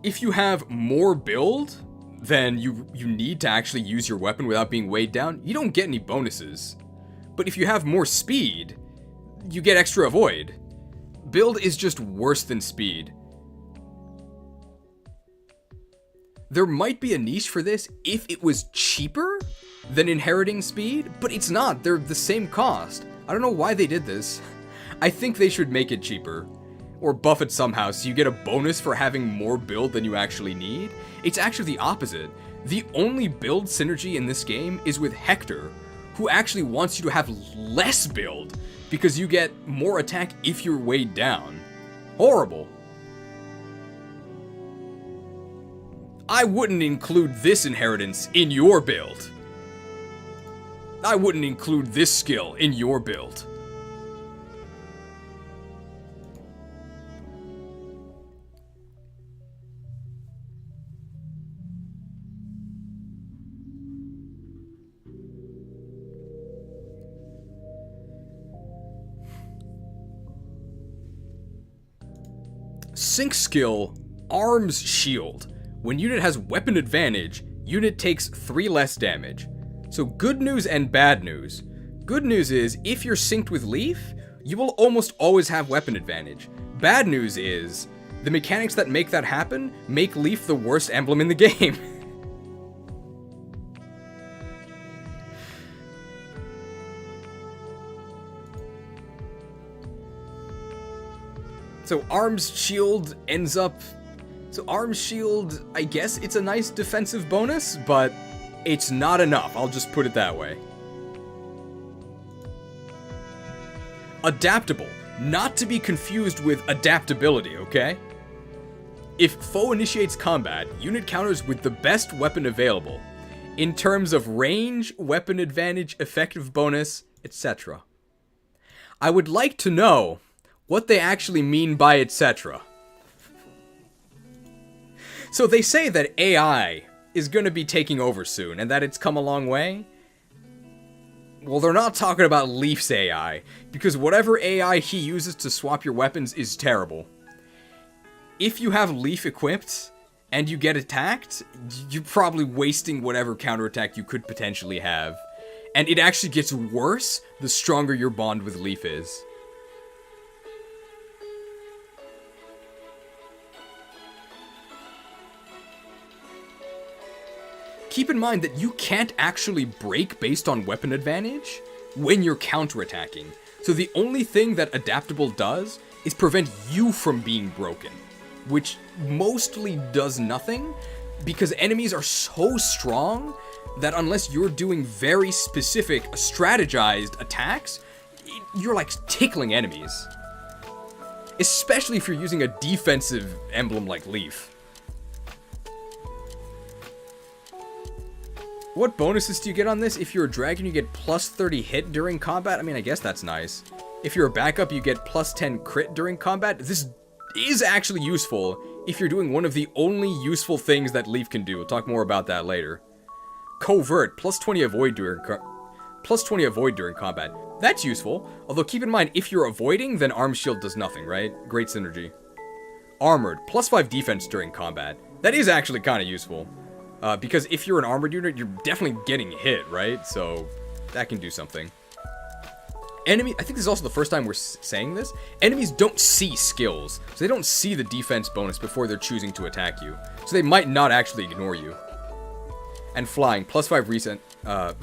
If you have more build than you need to actually use your weapon without being weighed down, you don't get any bonuses. But if you have more speed, you get extra avoid. Build is just worse than speed. There might be a niche for this if it was cheaper than inheriting speed, but it's not. They're the same cost. I don't know why they did this. I think they should make it cheaper. Or buff it somehow so you get a bonus for having more build than you actually need. It's actually the opposite. The only build synergy in this game is with Hector, who actually wants you to have less build because you get more attack if you're weighed down. Horrible. I wouldn't include this inheritance in your build. I wouldn't include this skill in your build. Sync skill, Arms Shield. When unit has weapon advantage, unit takes 3 less damage. So good news and bad news. Good news is, if you're synced with Leif, you will almost always have weapon advantage. Bad news is, the mechanics that make that happen make Leif the worst emblem in the game. So Arms Shield ends up... So Arms Shield, I guess it's a nice defensive bonus, but it's not enough, I'll just put it that way. Adaptable, not to be confused with adaptability, okay? If foe initiates combat, unit counters with the best weapon available, in terms of range, weapon advantage, effective bonus, etc. I would like to know what they actually mean by etc. So they say that AI is going to be taking over soon, and that it's come a long way. Well, they're not talking about Leif's AI, because whatever AI he uses to swap your weapons is terrible. If you have Leif equipped, and you get attacked, you're probably wasting whatever counterattack you could potentially have. And it actually gets worse the stronger your bond with Leif is. Keep in mind that you can't actually break based on weapon advantage when you're counterattacking. So the only thing that adaptable does is prevent you from being broken, which mostly does nothing because enemies are so strong that unless you're doing very specific strategized attacks, you're like tickling enemies. Especially if you're using a defensive emblem like Leif. What bonuses do you get on this? If you're a dragon, you get plus 30 hit during combat. I mean, I guess that's nice. If you're a backup, you get plus 10 crit during combat. This is actually useful if you're doing one of the only useful things that Lief can do. We'll talk more about that later. Covert, plus 20 avoid during combat. That's useful. Although keep in mind, if you're avoiding, then arm shield does nothing, right? Great synergy. Armored, plus 5 defense during combat. That is actually kind of useful. Because if you're an armored unit, you're definitely getting hit, right? So that can do something. Enemy, I think this is also the first time we're saying this. Enemies don't see skills, so they don't see the defense bonus before they're choosing to attack you. So they might not actually ignore you. And flying, plus 5 recent,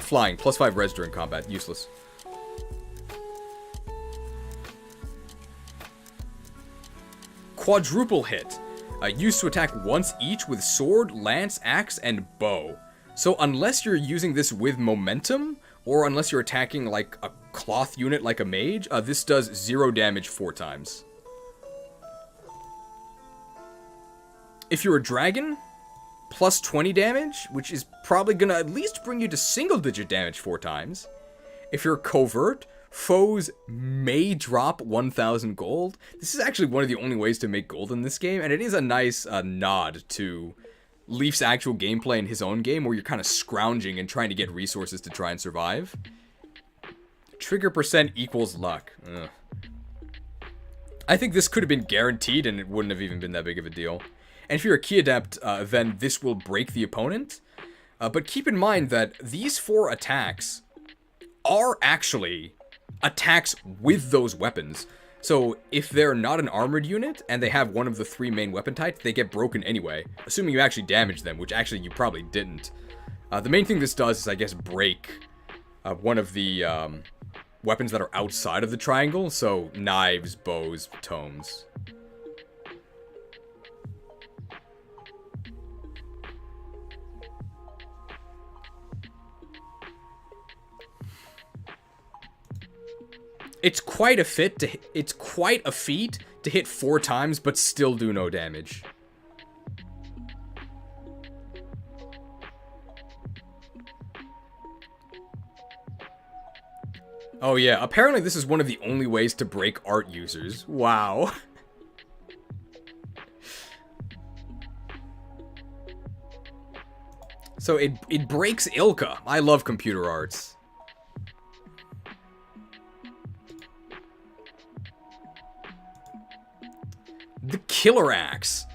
flying, plus 5 res during combat, useless. Quadruple hit. Used to attack once each with sword, lance, axe, and bow. So unless you're using this with momentum, or unless you're attacking like a cloth unit like a mage, this does 0 damage 4 times. If you're a dragon, plus 20 damage, which is probably gonna at least bring you to single-digit damage 4 times. If you're covert, foes may drop 1,000 gold. This is actually one of the only ways to make gold in this game, and it is a nice nod to Leif's actual gameplay in his own game, where you're kind of scrounging and trying to get resources to try and survive. Trigger percent equals luck. Ugh. I think this could have been guaranteed, and it wouldn't have even been that big of a deal. And if you're a key adept, then this will break the opponent. But keep in mind that these 4 attacks are actually attacks with those weapons. So if they're not an armored unit and they have one of the 3 main weapon types, they get broken anyway, assuming you actually damage them, which actually you probably didn't. The main thing this does is, I guess, break one of the weapons that are outside of the triangle, so knives, bows, tomes. It's quite a feat to hit 4 times, but still do no damage. Oh yeah, apparently this is one of the only ways to break art users. Wow. So it breaks Elyos. I love computer arts. The Killer Axe.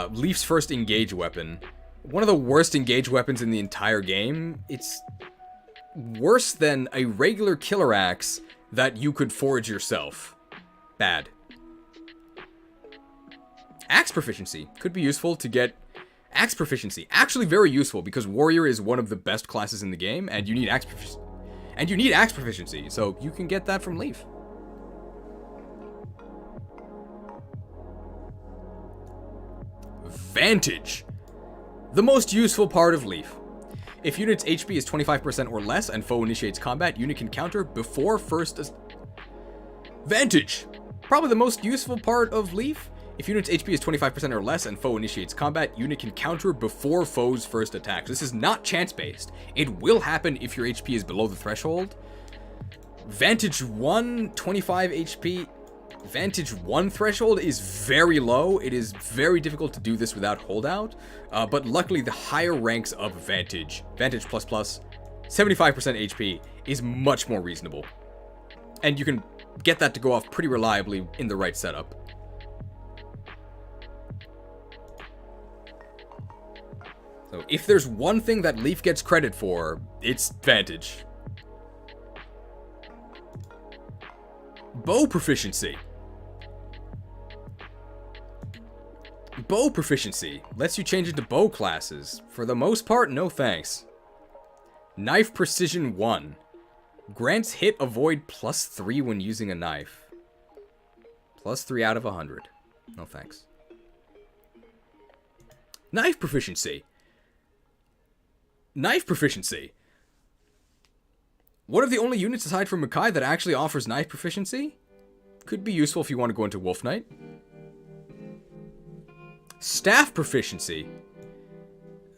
Lief's first engage weapon. One of the worst engage weapons in the entire game. It's worse than a regular Killer Axe that you could forge yourself. Bad. Axe proficiency. Could be useful to get axe proficiency. Actually very useful because warrior is one of the best classes in the game and you need axe proficiency. So you can get that from Lief. Vantage. The most useful part of Lief. If unit's HP is 25% or less and foe initiates combat, unit can counter before first... Vantage. Probably the most useful part of Lief. If unit's HP is 25% or less and foe initiates combat, unit can counter before foe's first attack. This is not chance-based. It will happen if your HP is below the threshold. Vantage 1, 25 HP... Vantage 1 threshold is very low. It is very difficult to do this without holdout, but luckily the higher ranks of Vantage, Vantage++, 75% HP, is much more reasonable. And you can get that to go off pretty reliably in the right setup. So if there's one thing that Lief gets credit for, it's Vantage. Bow proficiency. Bow proficiency lets you change into bow classes. For the most part, no thanks. Knife precision 1. Grants hit avoid +3 when using a knife. +3 out of 100. No thanks. Knife proficiency. Knife proficiency. One of the only units aside from Micaiah that actually offers knife proficiency. Could be useful if you want to go into Wolf Knight. Staff proficiency.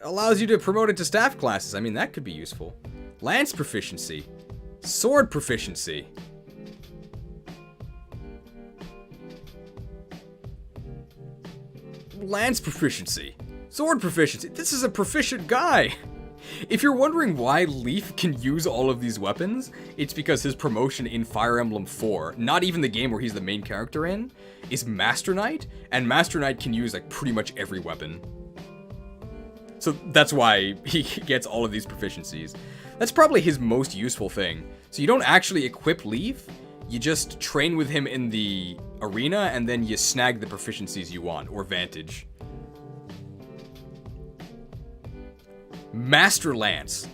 allows you to promote it to staff classes. I mean, that could be useful. Lance proficiency. Sword proficiency. Lance proficiency. Sword proficiency. This is a proficient guy. If you're wondering why Leif can use all of these weapons, it's because his promotion in Fire Emblem 4, not even the game where he's the main character in, is Master Knight, and Master Knight can use like pretty much every weapon. So that's why he gets all of these proficiencies. That's probably his most useful thing. So you don't actually equip Leif, you just train with him in the arena, and then you snag the proficiencies you want, or Vantage. Master Lance.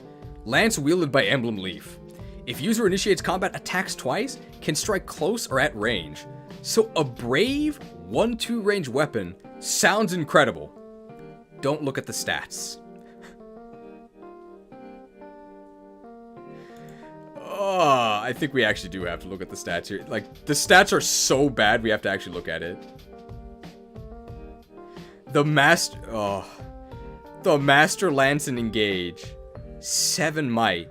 Lance wielded by Emblem Leif. If user initiates combat, attacks twice, can strike close or at range. So a brave 1-2 range weapon sounds incredible. Don't look at the stats. Oh, I think we actually do have to look at the stats here. Like, the stats are so bad we have to actually look at it. The Master Lance and Engage. 7 might.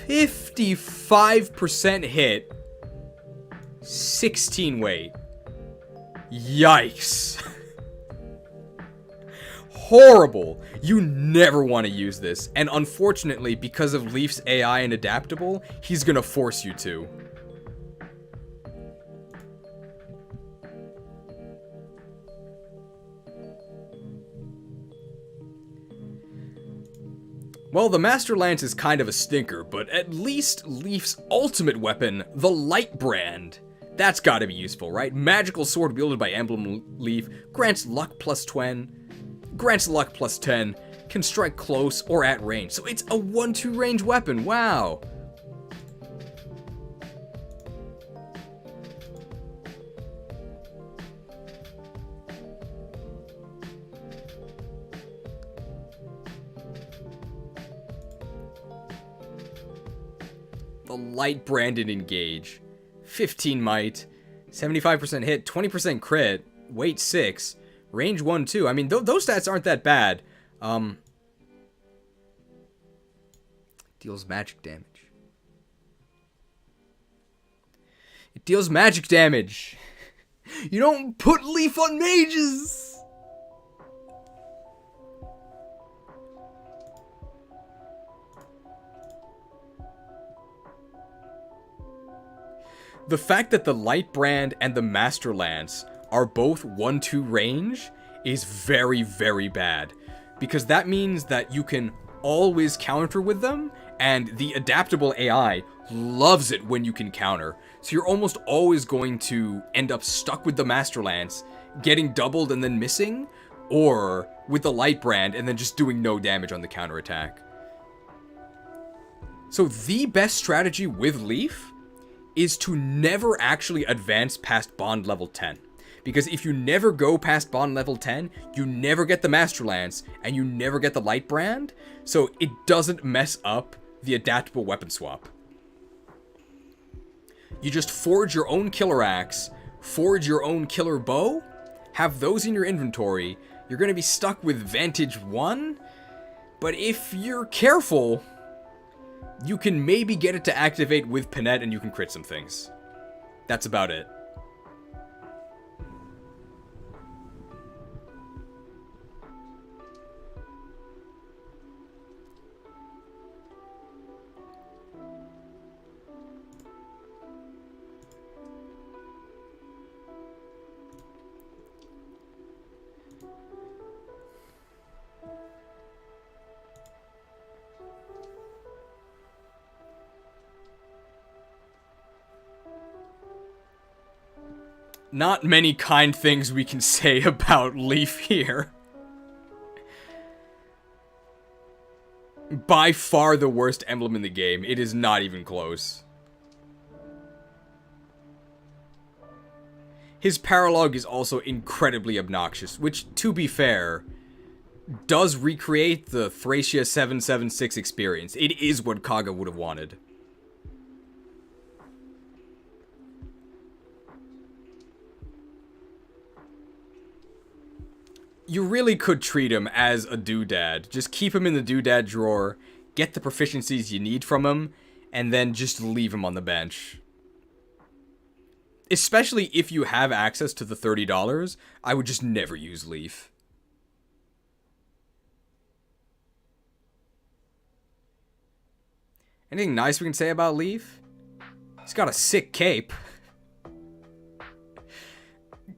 55% hit. 16 weight. Yikes. Horrible. You never want to use this. And unfortunately, because of Leif's AI and adaptable, he's gonna force you to. Well, the Master Lance is kind of a stinker, but at least Leif's ultimate weapon, the Light Brand, that's gotta be useful, right? Magical sword wielded by Emblem Leif, grants luck plus 10, can strike close or at range. So it's a 1-2 range weapon, wow! The Light Branded Engage. 15 might, 75% hit, 20% crit, weight 6, range 1-2. I mean, those stats aren't that bad. Deals magic damage. It deals magic damage. You don't put Leif on mages! The fact that the Light Brand and the Master Lance are both 1-2 range is very, very bad. Because that means that you can always counter with them, and the adaptable AI loves it when you can counter. So you're almost always going to end up stuck with the Master Lance, getting doubled and then missing, or with the Light Brand and then just doing no damage on the counterattack. So the best strategy with Leif is to never actually advance past bond level 10. Because if you never go past bond level 10, you never get the Master Lance, and you never get the Light Brand, so it doesn't mess up the adaptable weapon swap. You just forge your own killer axe, forge your own killer bow, have those in your inventory, you're gonna be stuck with Vantage 1, but if you're careful, you can maybe get it to activate with Panette and you can crit some things. That's about it. Not many kind things we can say about Leif here. By far the worst emblem in the game. It is not even close. His paralogue is also incredibly obnoxious, which, to be fair, does recreate the Thracia 776 experience. It is what Kaga would have wanted. you really could treat him as a doodad. Just keep him in the doodad drawer, get the proficiencies you need from him, and then just leave him on the bench. Especially if you have access to the $30, I would just never use Lief. Anything nice we can say about Lief? He's got a sick cape.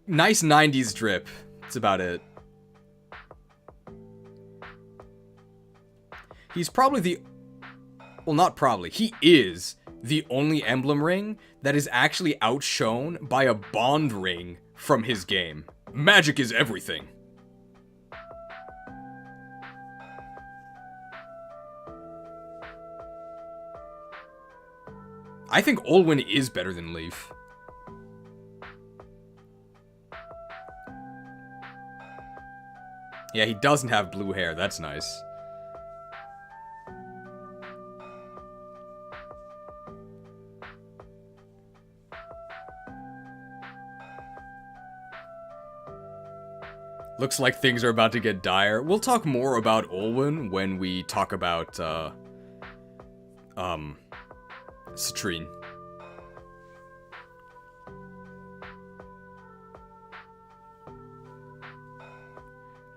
Nice 90s drip. That's about it. He's probably the... Well, not probably. He is the only emblem ring that is actually outshone by a bond ring from his game. Magic is everything. I think Olwyn is better than Leif. Yeah, he doesn't have blue hair. That's nice. Looks like things are about to get dire. We'll talk more about Olwyn when we talk about, Citrine.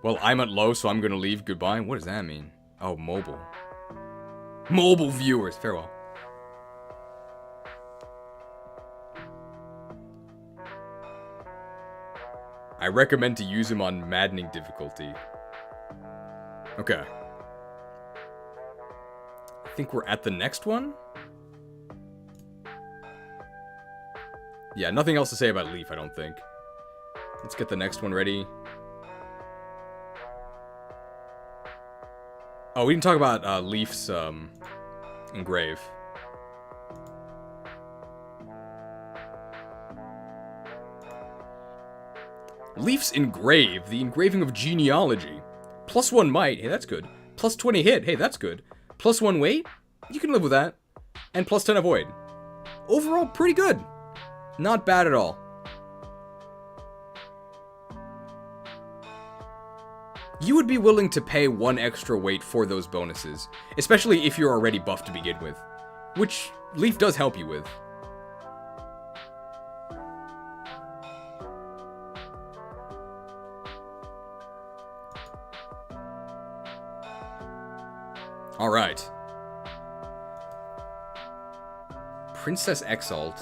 Well, I'm at low, so I'm gonna leave. Goodbye. What does that mean? Oh, mobile. Mobile viewers. Farewell. I recommend to use him on maddening difficulty. Okay. I think we're at the next one? Yeah, nothing else to say about Leif, I don't think. Let's get the next one ready. Oh, we didn't talk about Leif's engrave. Leif's engrave, the engraving of genealogy. +1 might, hey, that's good. +20 hit, hey, that's good. +1 weight, you can live with that. And +10 avoid. Overall, pretty good. Not bad at all. You would be willing to pay 1 extra weight for those bonuses, especially if you're already buffed to begin with, which Leif does help you with. Alright. Princess Exalt.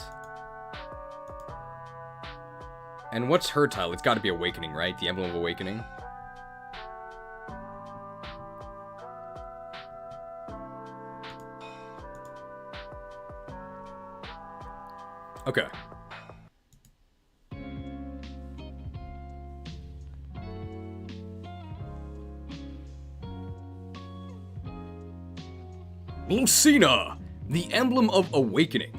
And what's her tile? It's gotta be Awakening, right? The Emblem of Awakening. Okay. Lucina, the Emblem of Awakening.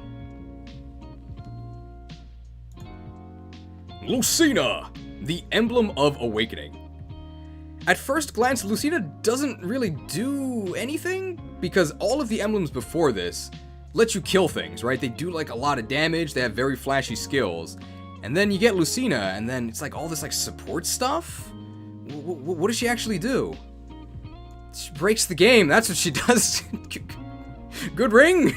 Lucina, the Emblem of Awakening. At first glance, Lucina doesn't really do anything, because all of the emblems before this let you kill things, right? They do like a lot of damage, they have very flashy skills, and then you get Lucina, and then it's like all this like support stuff? What does she actually do? She breaks the game, that's what she does. Good ring!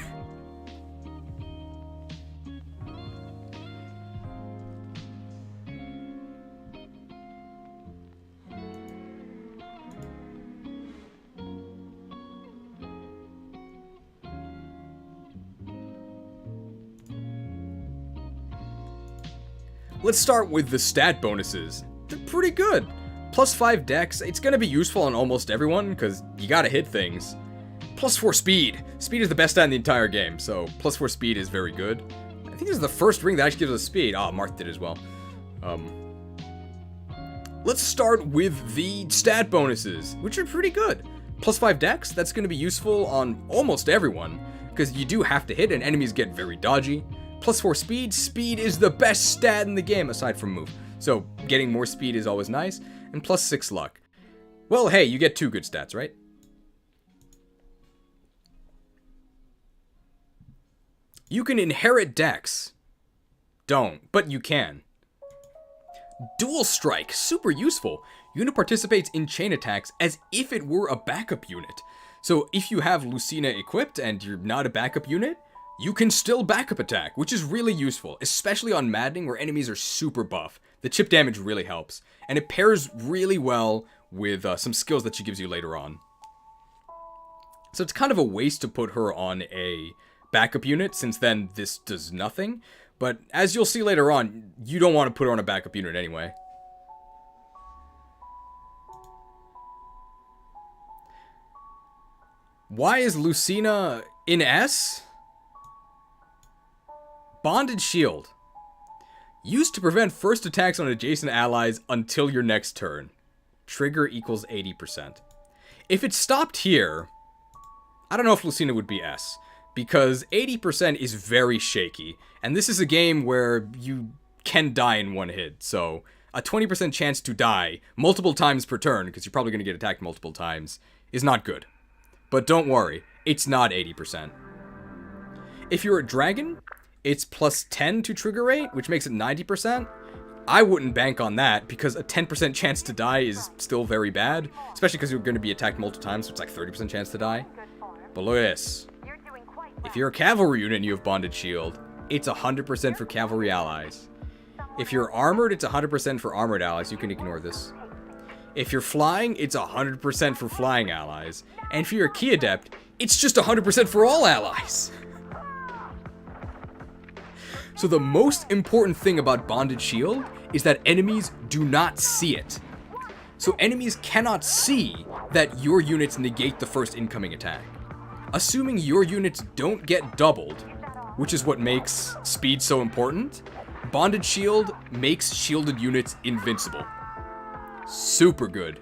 Let's start with the stat bonuses. They're pretty good. +5 dex, it's gonna be useful on almost everyone, because you gotta hit things. +4 speed. Speed is the best stat in the entire game, so +4 speed is very good. I think this is the first ring that actually gives us speed. Ah, Marth did as well. Let's start with the stat bonuses, which are pretty good. +5 dex, that's gonna be useful on almost everyone, because you do have to hit and enemies get very dodgy. +4 speed, speed is the best stat in the game aside from move. So getting more speed is always nice. And +6 luck. Well, hey, you get 2 good stats, right? You can inherit dex. Don't, but you can. Dual strike, super useful. unit participates in chain attacks as if it were a backup unit. So if you have Lucina equipped and you're not a backup unit, you can still backup attack, which is really useful, especially on Maddening where enemies are super buff. The chip damage really helps, and it pairs really well with some skills that she gives you later on. So it's kind of a waste to put her on a backup unit, since then this does nothing. But as you'll see later on, you don't want to put her on a backup unit anyway. Why is Lucina in S? Bonded Shield. Used to prevent first attacks on adjacent allies until your next turn. Trigger equals 80%. If it stopped here, I don't know if Lucina would be S, because 80% is very shaky, and this is a game where you can die in one hit, so a 20% chance to die multiple times per turn, because you're probably going to get attacked multiple times, is not good. But don't worry, it's not 80%. If you're a dragon, it's plus 10 to trigger rate, which makes it 90%. I wouldn't bank on that, because a 10% chance to die is still very bad, especially because you're going to be attacked multiple times, so it's like 30% chance to die. But look at this. If you're a cavalry unit and you have Bonded Shield, it's 100% for cavalry allies. If you're armored, it's 100% for armored allies. You can ignore this. If you're flying, it's 100% for flying allies. And if you're a key adept, it's just 100% for all allies. So the most important thing about Bonded Shield is that enemies do not see it. So enemies cannot see that your units negate the first incoming attack. Assuming your units don't get doubled, which is what makes speed so important, Bonded Shield makes shielded units invincible. Super good.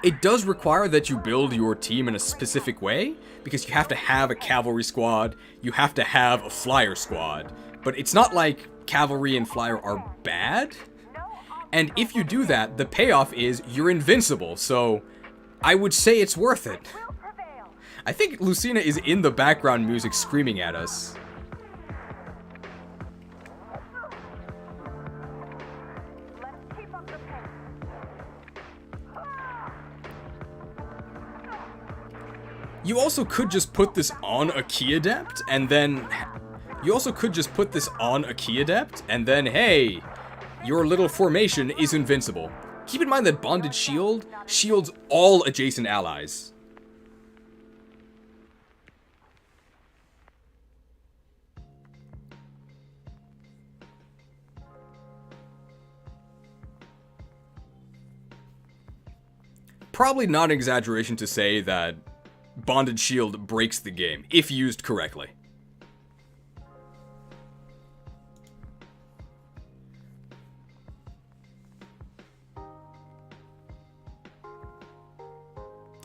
It does require that you build your team in a specific way, because you have to have a cavalry squad, you have to have a flyer squad, but it's not like cavalry and flyer are bad. And if you do that, the payoff is you're invincible, so I would say it's worth it. I think Lucina is in the background music screaming at us. You also could just put this on a key adept, and then... hey, your little formation is invincible. Keep in mind that Bonded Shield shields all adjacent allies. Probably not an exaggeration to say that Bonded Shield breaks the game, if used correctly.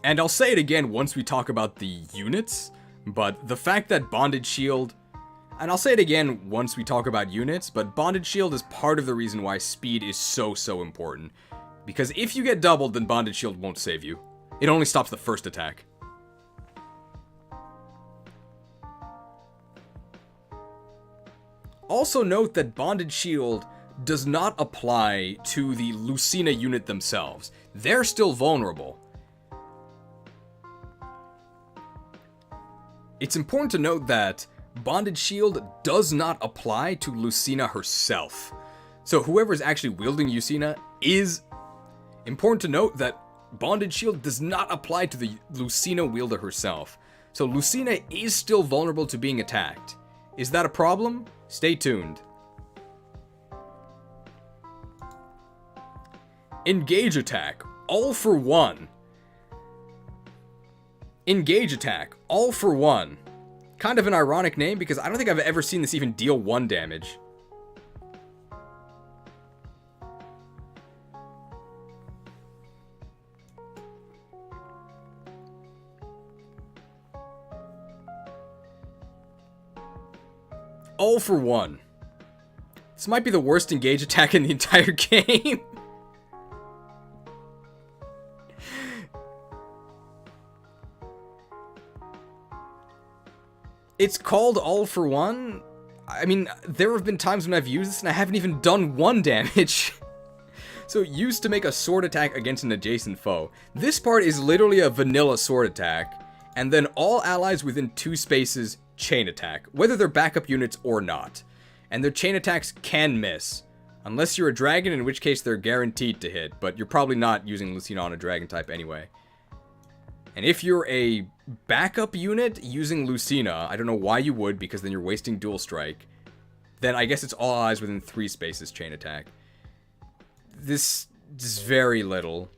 And I'll say it again once we talk about the units, but the fact that Bonded Shield... And I'll say it again once we talk about units, but Bonded Shield is part of the reason why speed is so important. Because if you get doubled, then Bonded Shield won't save you. It only stops the first attack. Also note that Bonded Shield does not apply to the Lucina unit themselves. They're still vulnerable. It's important to note that Bonded Shield does not apply to Lucina herself. So whoever's actually wielding Lucina is... Important to note that Bonded Shield does not apply to the Lucina wielder herself. So Lucina is still vulnerable to being attacked. Is that a problem? Stay tuned. Engage attack, all for one. Engage attack, all for one. Kind of an ironic name because I don't think I've ever seen this even deal 1 damage. All for one. This might be the worst engage attack in the entire game. It's called all for one. I mean, there have been times when I've used this and I haven't even done 1 damage. So used to make a sword attack against an adjacent foe. This part is literally a vanilla sword attack, and then all allies within 2 spaces chain attack, whether they're backup units or not. And their chain attacks can miss, unless you're a dragon, in which case they're guaranteed to hit, but you're probably not using Lucina on a dragon type anyway. And if you're a backup unit using Lucina, I don't know why you would, because then you're wasting dual strike, then I guess it's all allies within 3 spaces chain attack. This is very little.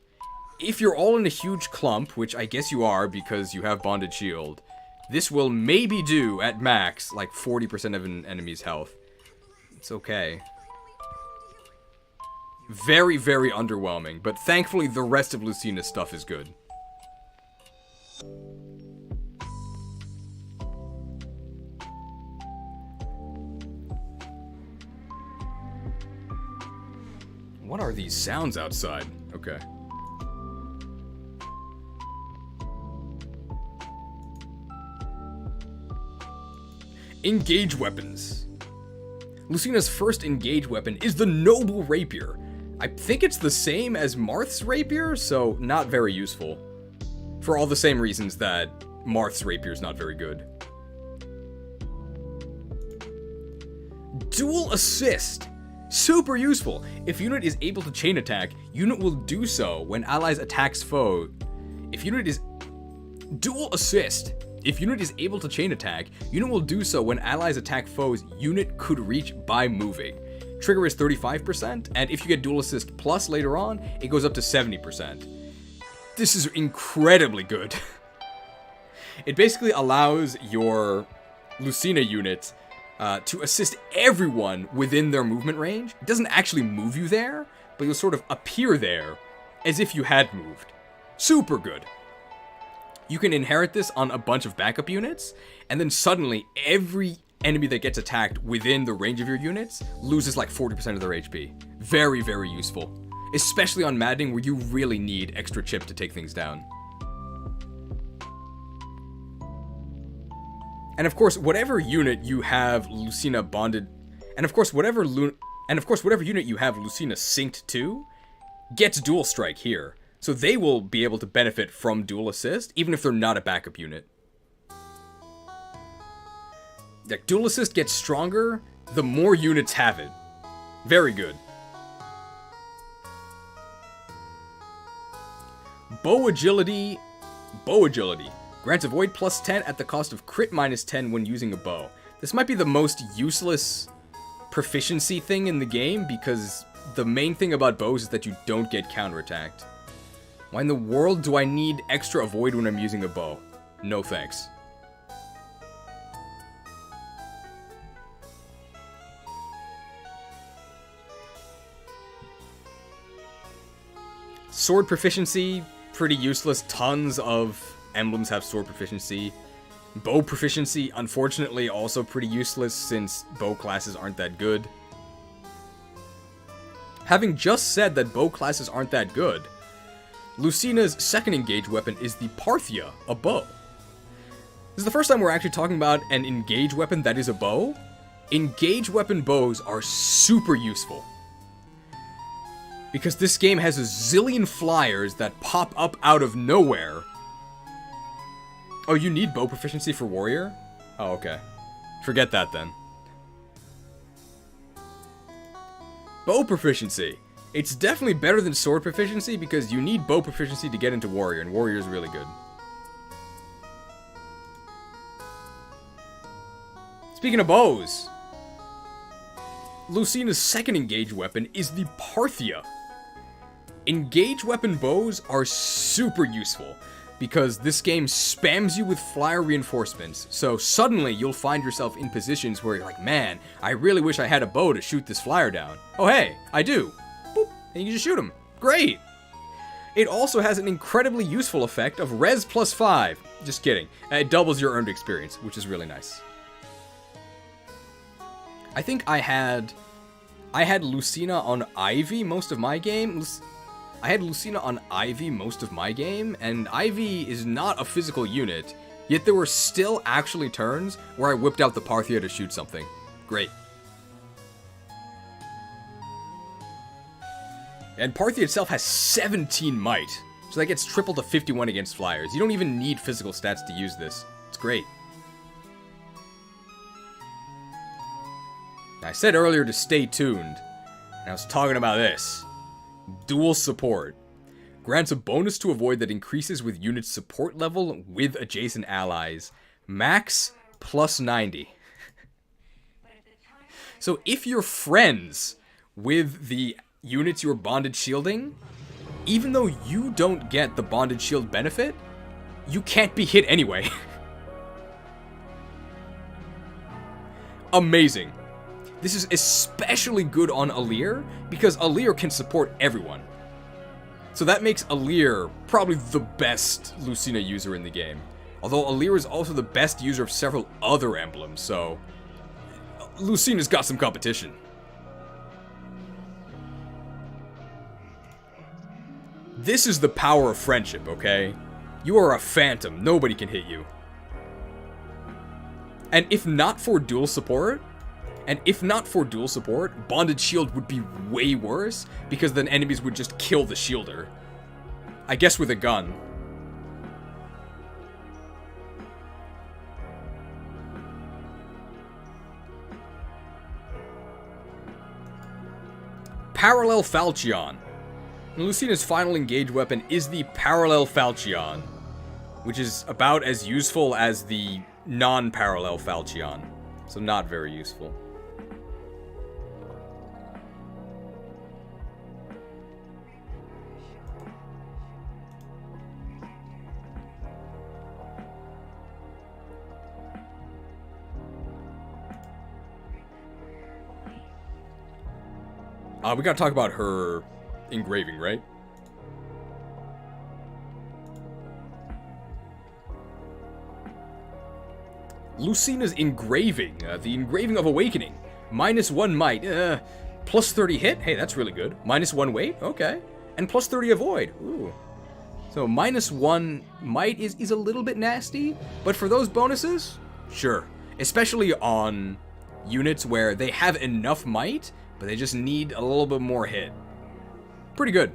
If you're all in a huge clump, which I guess you are because you have Bonded Shield, this will maybe do, at max, like 40% of an enemy's health. It's okay. Very, very underwhelming, but thankfully the rest of Lucina's stuff is good. What are these sounds outside? Okay. Engage weapons. Lucina's first engage weapon is the Noble Rapier. I think it's the same as Marth's Rapier, so not very useful. For all the same reasons that Marth's Rapier is not very good. Dual Assist. Super useful. If unit is able to chain attack, unit will do so when allies attacks foe. If unit is... Dual Assist. If unit is able to chain attack, unit will do so when allies attack foes unit could reach by moving. Trigger is 35%, and if you get Dual Assist Plus later on, it goes up to 70%. This is incredibly good. It basically allows your Lucina unit to assist everyone within their movement range. It doesn't actually move you there, but you'll sort of appear there as if you had moved. Super good. You can inherit this on a bunch of backup units, and then suddenly every enemy that gets attacked within the range of your units loses like 40% of their HP. Very, very useful. Especially on Maddening, where you really need extra chip to take things down. And of course, whatever unit you have Lucina bonded, and of course whatever unit you have Lucina synced to gets dual strike here. So they will be able to benefit from dual assist, even if they're not a backup unit. Like, dual assist gets stronger the more units have it. Very good. Bow agility. Grants avoid plus 10 at the cost of crit minus 10 when using a bow. This might be the most useless proficiency thing in the game, because the main thing about bows is that you don't get counterattacked. Why in the world do I need extra avoid when I'm using a bow? No thanks. Sword proficiency, pretty useless. Tons of emblems have sword proficiency. Bow proficiency, unfortunately, also pretty useless since bow classes aren't that good. Having just said that bow classes aren't that good, Lucina's second engage weapon is the Parthia, a bow. This is the first time we're actually talking about an engage weapon that is a bow. Engage weapon bows are super useful, because this game has a zillion flyers that pop up out of nowhere. Oh, you need bow proficiency for warrior? Oh, okay. Forget that then. Bow proficiency. It's definitely better than sword proficiency, because you need bow proficiency to get into warrior, and warrior is really good. Speaking of bows, Lucina's second engage weapon is the Parthia. Engage weapon bows are super useful, because this game spams you with flyer reinforcements, so suddenly you'll find yourself in positions where you're like, man, I really wish I had a bow to shoot this flyer down. Oh hey, I do. Boop, and you just shoot him. Great! It also has an incredibly useful effect of res plus 5. Just kidding. It doubles your earned experience, which is really nice. I think I had Lucina on Ivy most of my game. I had Lucina on Ivy most of my game, and Ivy is not a physical unit, yet there were still actually turns where I whipped out the Parthia to shoot something. Great. And Parthia itself has 17 might. So that gets tripled to 51 against flyers. You don't even need physical stats to use this. It's great. I said earlier to stay tuned. And I was talking about this. Dual support. Grants a bonus to avoid that increases with unit support level with adjacent allies. Max plus 90. So if you're friends with the units you're bonded shielding, even though you don't get the bonded shield benefit, you can't be hit anyway. Amazing. This is especially good on Alir, because Alir can support everyone. So that makes Alir probably the best Lucina user in the game. Although Alir is also the best user of several other emblems, so Lucina's got some competition. This is the power of friendship, okay? You are a phantom. Nobody can hit you. And if not for dual support, Bonded Shield would be way worse, because then enemies would just kill the shielder. I guess with a gun. Parallel Falchion. Lucina's final engage weapon is the Parallel Falchion, which is about as useful as the non-parallel Falchion, so not very useful. We gotta talk about her engraving, right? Lucina's engraving, the engraving of awakening. -1 might, plus 30 hit, hey, that's really good. -1 weight, okay. And plus 30 avoid, ooh. So -1 might is a little bit nasty, but for those bonuses, sure. Especially on units where they have enough might, but they just need a little bit more hit. Pretty good.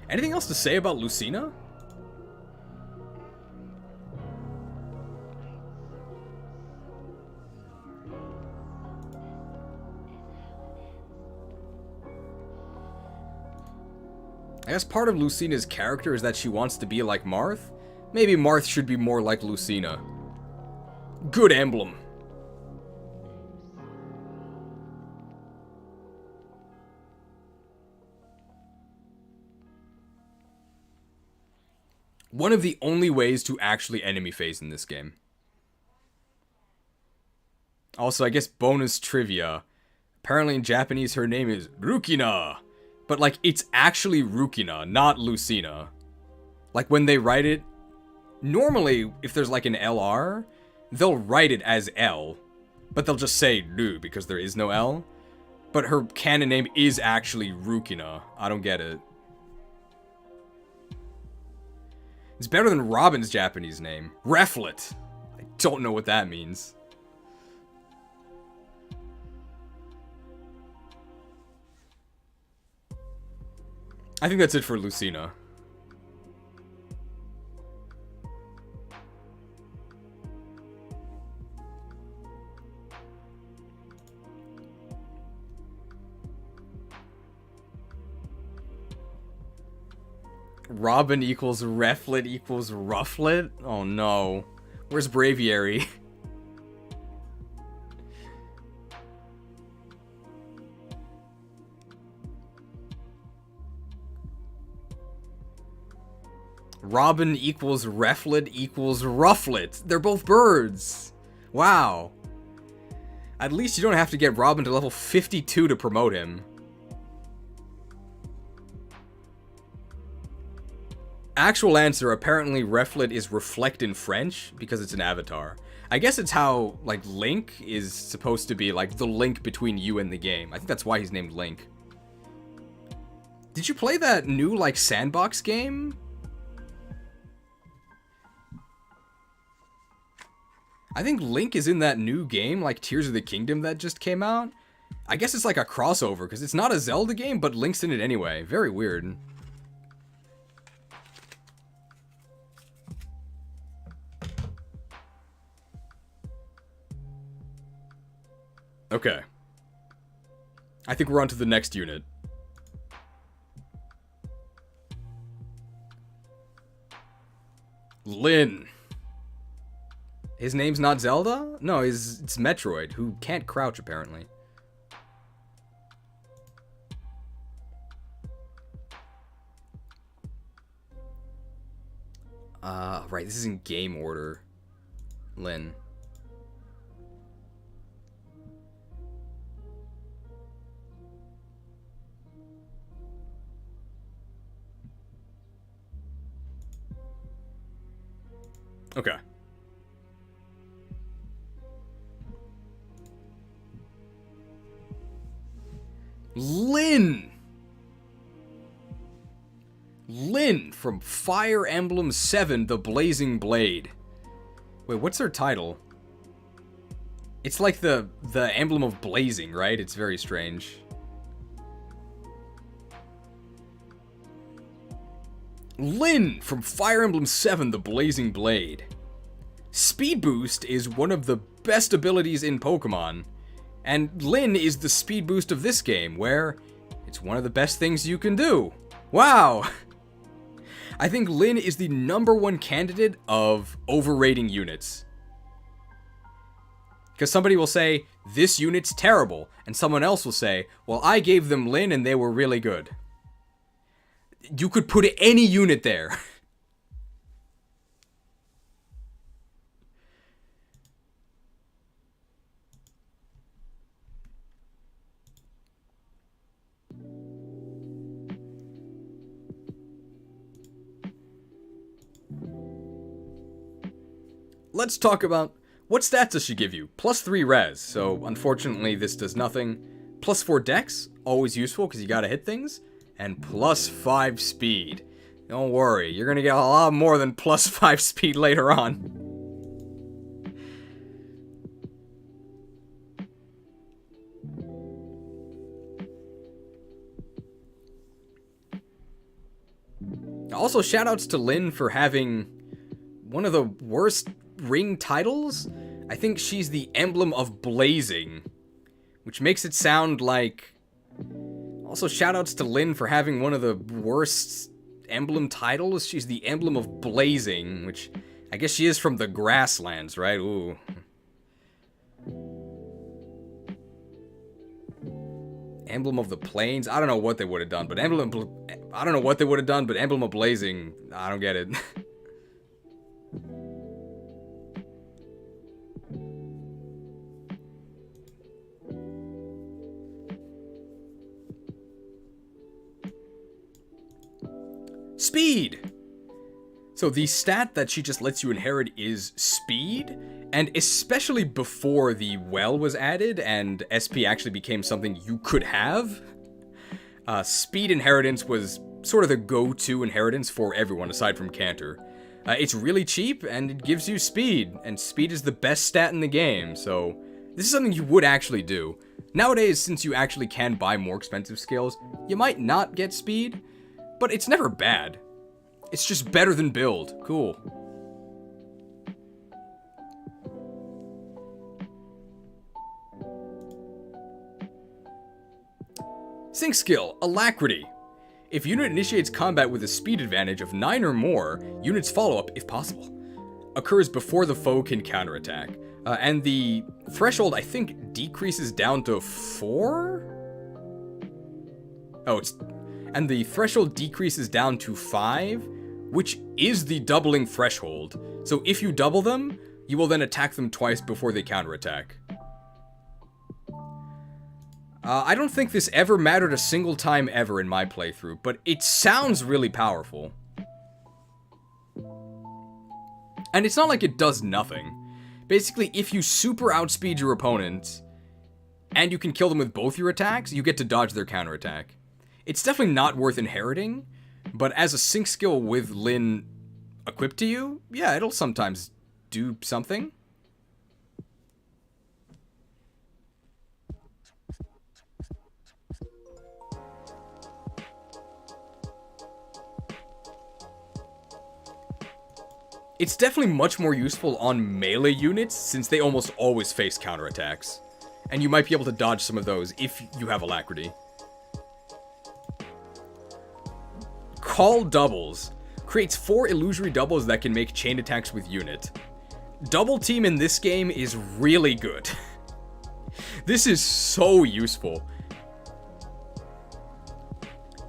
Anything else to say about Lucina? I guess part of Lucina's character is that she wants to be like Marth. Maybe Marth should be more like Lucina. Good emblem. One of the only ways to actually enemy phase in this game. Also, I guess bonus trivia. Apparently in Japanese her name is Rukina. But, like, it's actually Rukina, not Lucina. Like, when they write it, normally, if there's, like, an LR, they'll write it as L. But they'll just say Lu, because there is no L. But her canon name is actually Rukina. I don't get it. It's better than Robin's Japanese name. Reflet. I don't know what that means. I think that's it for Lucina. Robin equals Reflet equals Rufflet? Oh no. Where's Braviary? Robin equals Reflet equals Rufflet. They're both birds. Wow. At least you don't have to get Robin to level 52 to promote him. Actual answer, apparently Reflet is reflect in French because it's an avatar. I guess it's how, like, Link is supposed to be, like, the link between you and the game. I think that's why he's named Link. Did you play that new, like, sandbox game? I think Link is in that new game, like Tears of the Kingdom that just came out. I guess it's like a crossover, because it's not a Zelda game, but Link's in it anyway. Very weird. Okay. I think we're on to the next unit. Lyn. His name's not Zelda? No, it's Metroid, who can't crouch, apparently. Right, this is in game order. Lyn. Okay. Lyn! Lyn from Fire Emblem 7, The Blazing Blade. Wait, what's her title? It's like the emblem of blazing, right? It's very strange. Lyn from Fire Emblem 7, The Blazing Blade. Speed Boost is one of the best abilities in Pokemon. And Lyn is the speed boost of this game, where it's one of the best things you can do. Wow! I think Lyn is the #1 candidate of overrating units. Because somebody will say, this unit's terrible, and someone else will say, well, I gave them Lyn and they were really good. You could put any unit there. Let's talk about what stats does she give you. +3 res, so unfortunately this does nothing. +4 dex, always useful because you gotta hit things. And +5 speed. Don't worry, you're gonna get a lot more than +5 speed later on. Also, shoutouts to Lyn for having one of the worst ring titles. I think she's the Emblem of Blazing, which makes it sound like... Also, shoutouts to Lyn for having one of the worst emblem titles. She's the Emblem of Blazing, which I guess she is from the Grasslands, right? Ooh. Emblem of the Plains. I don't know what they would have done, but Emblem of Blazing. I don't get it. Speed! So the stat that she just lets you inherit is speed, and especially before the well was added and SP actually became something you could have, speed inheritance was sort of the go-to inheritance for everyone aside from Cantor. It's really cheap and it gives you speed, and speed is the best stat in the game, so this is something you would actually do. Nowadays, since you actually can buy more expensive skills, you might not get speed, but it's never bad. It's just better than build. Cool. Sync skill, Alacrity. If unit initiates combat with a speed advantage of 9 or more, unit's follow-up, if possible, occurs before the foe can counterattack. And the threshold, I think, decreases down to 4? Oh, and the threshold decreases down to 5, which is the doubling threshold. So if you double them, you will then attack them twice before they counterattack. I don't think this ever mattered a single time ever in my playthrough, but it sounds really powerful. And it's not like it does nothing. Basically, if you super outspeed your opponent, and you can kill them with both your attacks, you get to dodge their counterattack. It's definitely not worth inheriting, but as a sync skill with Lyn equipped to you, yeah, it'll sometimes do something. It's definitely much more useful on melee units, since they almost always face counterattacks. And you might be able to dodge some of those if you have Alacrity. Call doubles creates 4 illusory doubles that can make chain attacks with unit. Double team in this game is really good. This is so useful.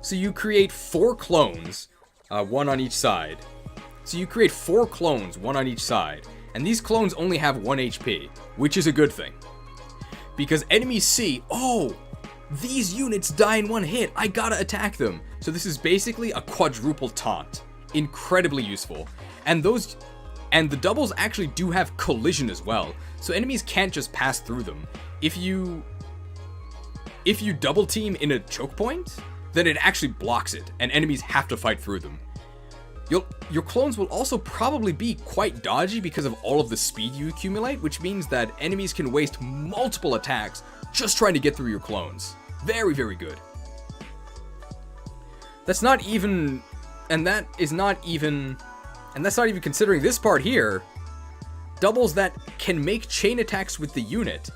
So you create 4 clones, one on each side. So you create 4 clones, one on each side, and these clones only have 1 HP, which is a good thing. Because enemies see, oh, these units die in 1 hit, I gotta attack them. So this is basically a quadruple taunt. Incredibly useful. And the doubles actually do have collision as well, so enemies can't just pass through them. If you double team in a choke point, then it actually blocks it, and enemies have to fight through them. Your clones will also probably be quite dodgy because of all of the speed you accumulate, which means that enemies can waste multiple attacks just trying to get through your clones. Very, very good. That's not even considering this part here. Doubles that can make chain attacks with the unit.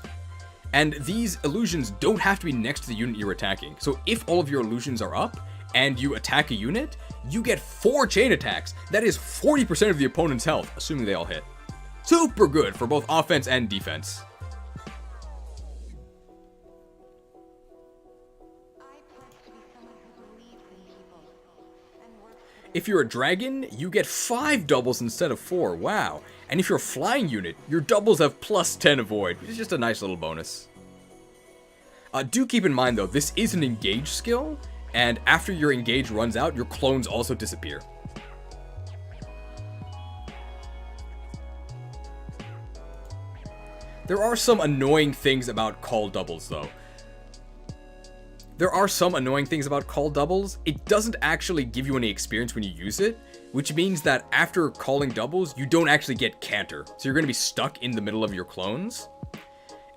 And these illusions don't have to be next to the unit you're attacking. So if all of your illusions are up, and you attack a unit, you get 4 chain attacks. That is 40% of the opponent's health, assuming they all hit. Super good for both offense and defense. If you're a dragon, you get 5 doubles instead of 4. Wow. And if you're a flying unit, your doubles have plus 10 avoid, which is just a nice little bonus. Do keep in mind though, this is an engage skill, and after your engage runs out, your clones also disappear. There are some annoying things about call doubles, though. It doesn't actually give you any experience when you use it, which means that after calling doubles, you don't actually get canter. So you're going to be stuck in the middle of your clones.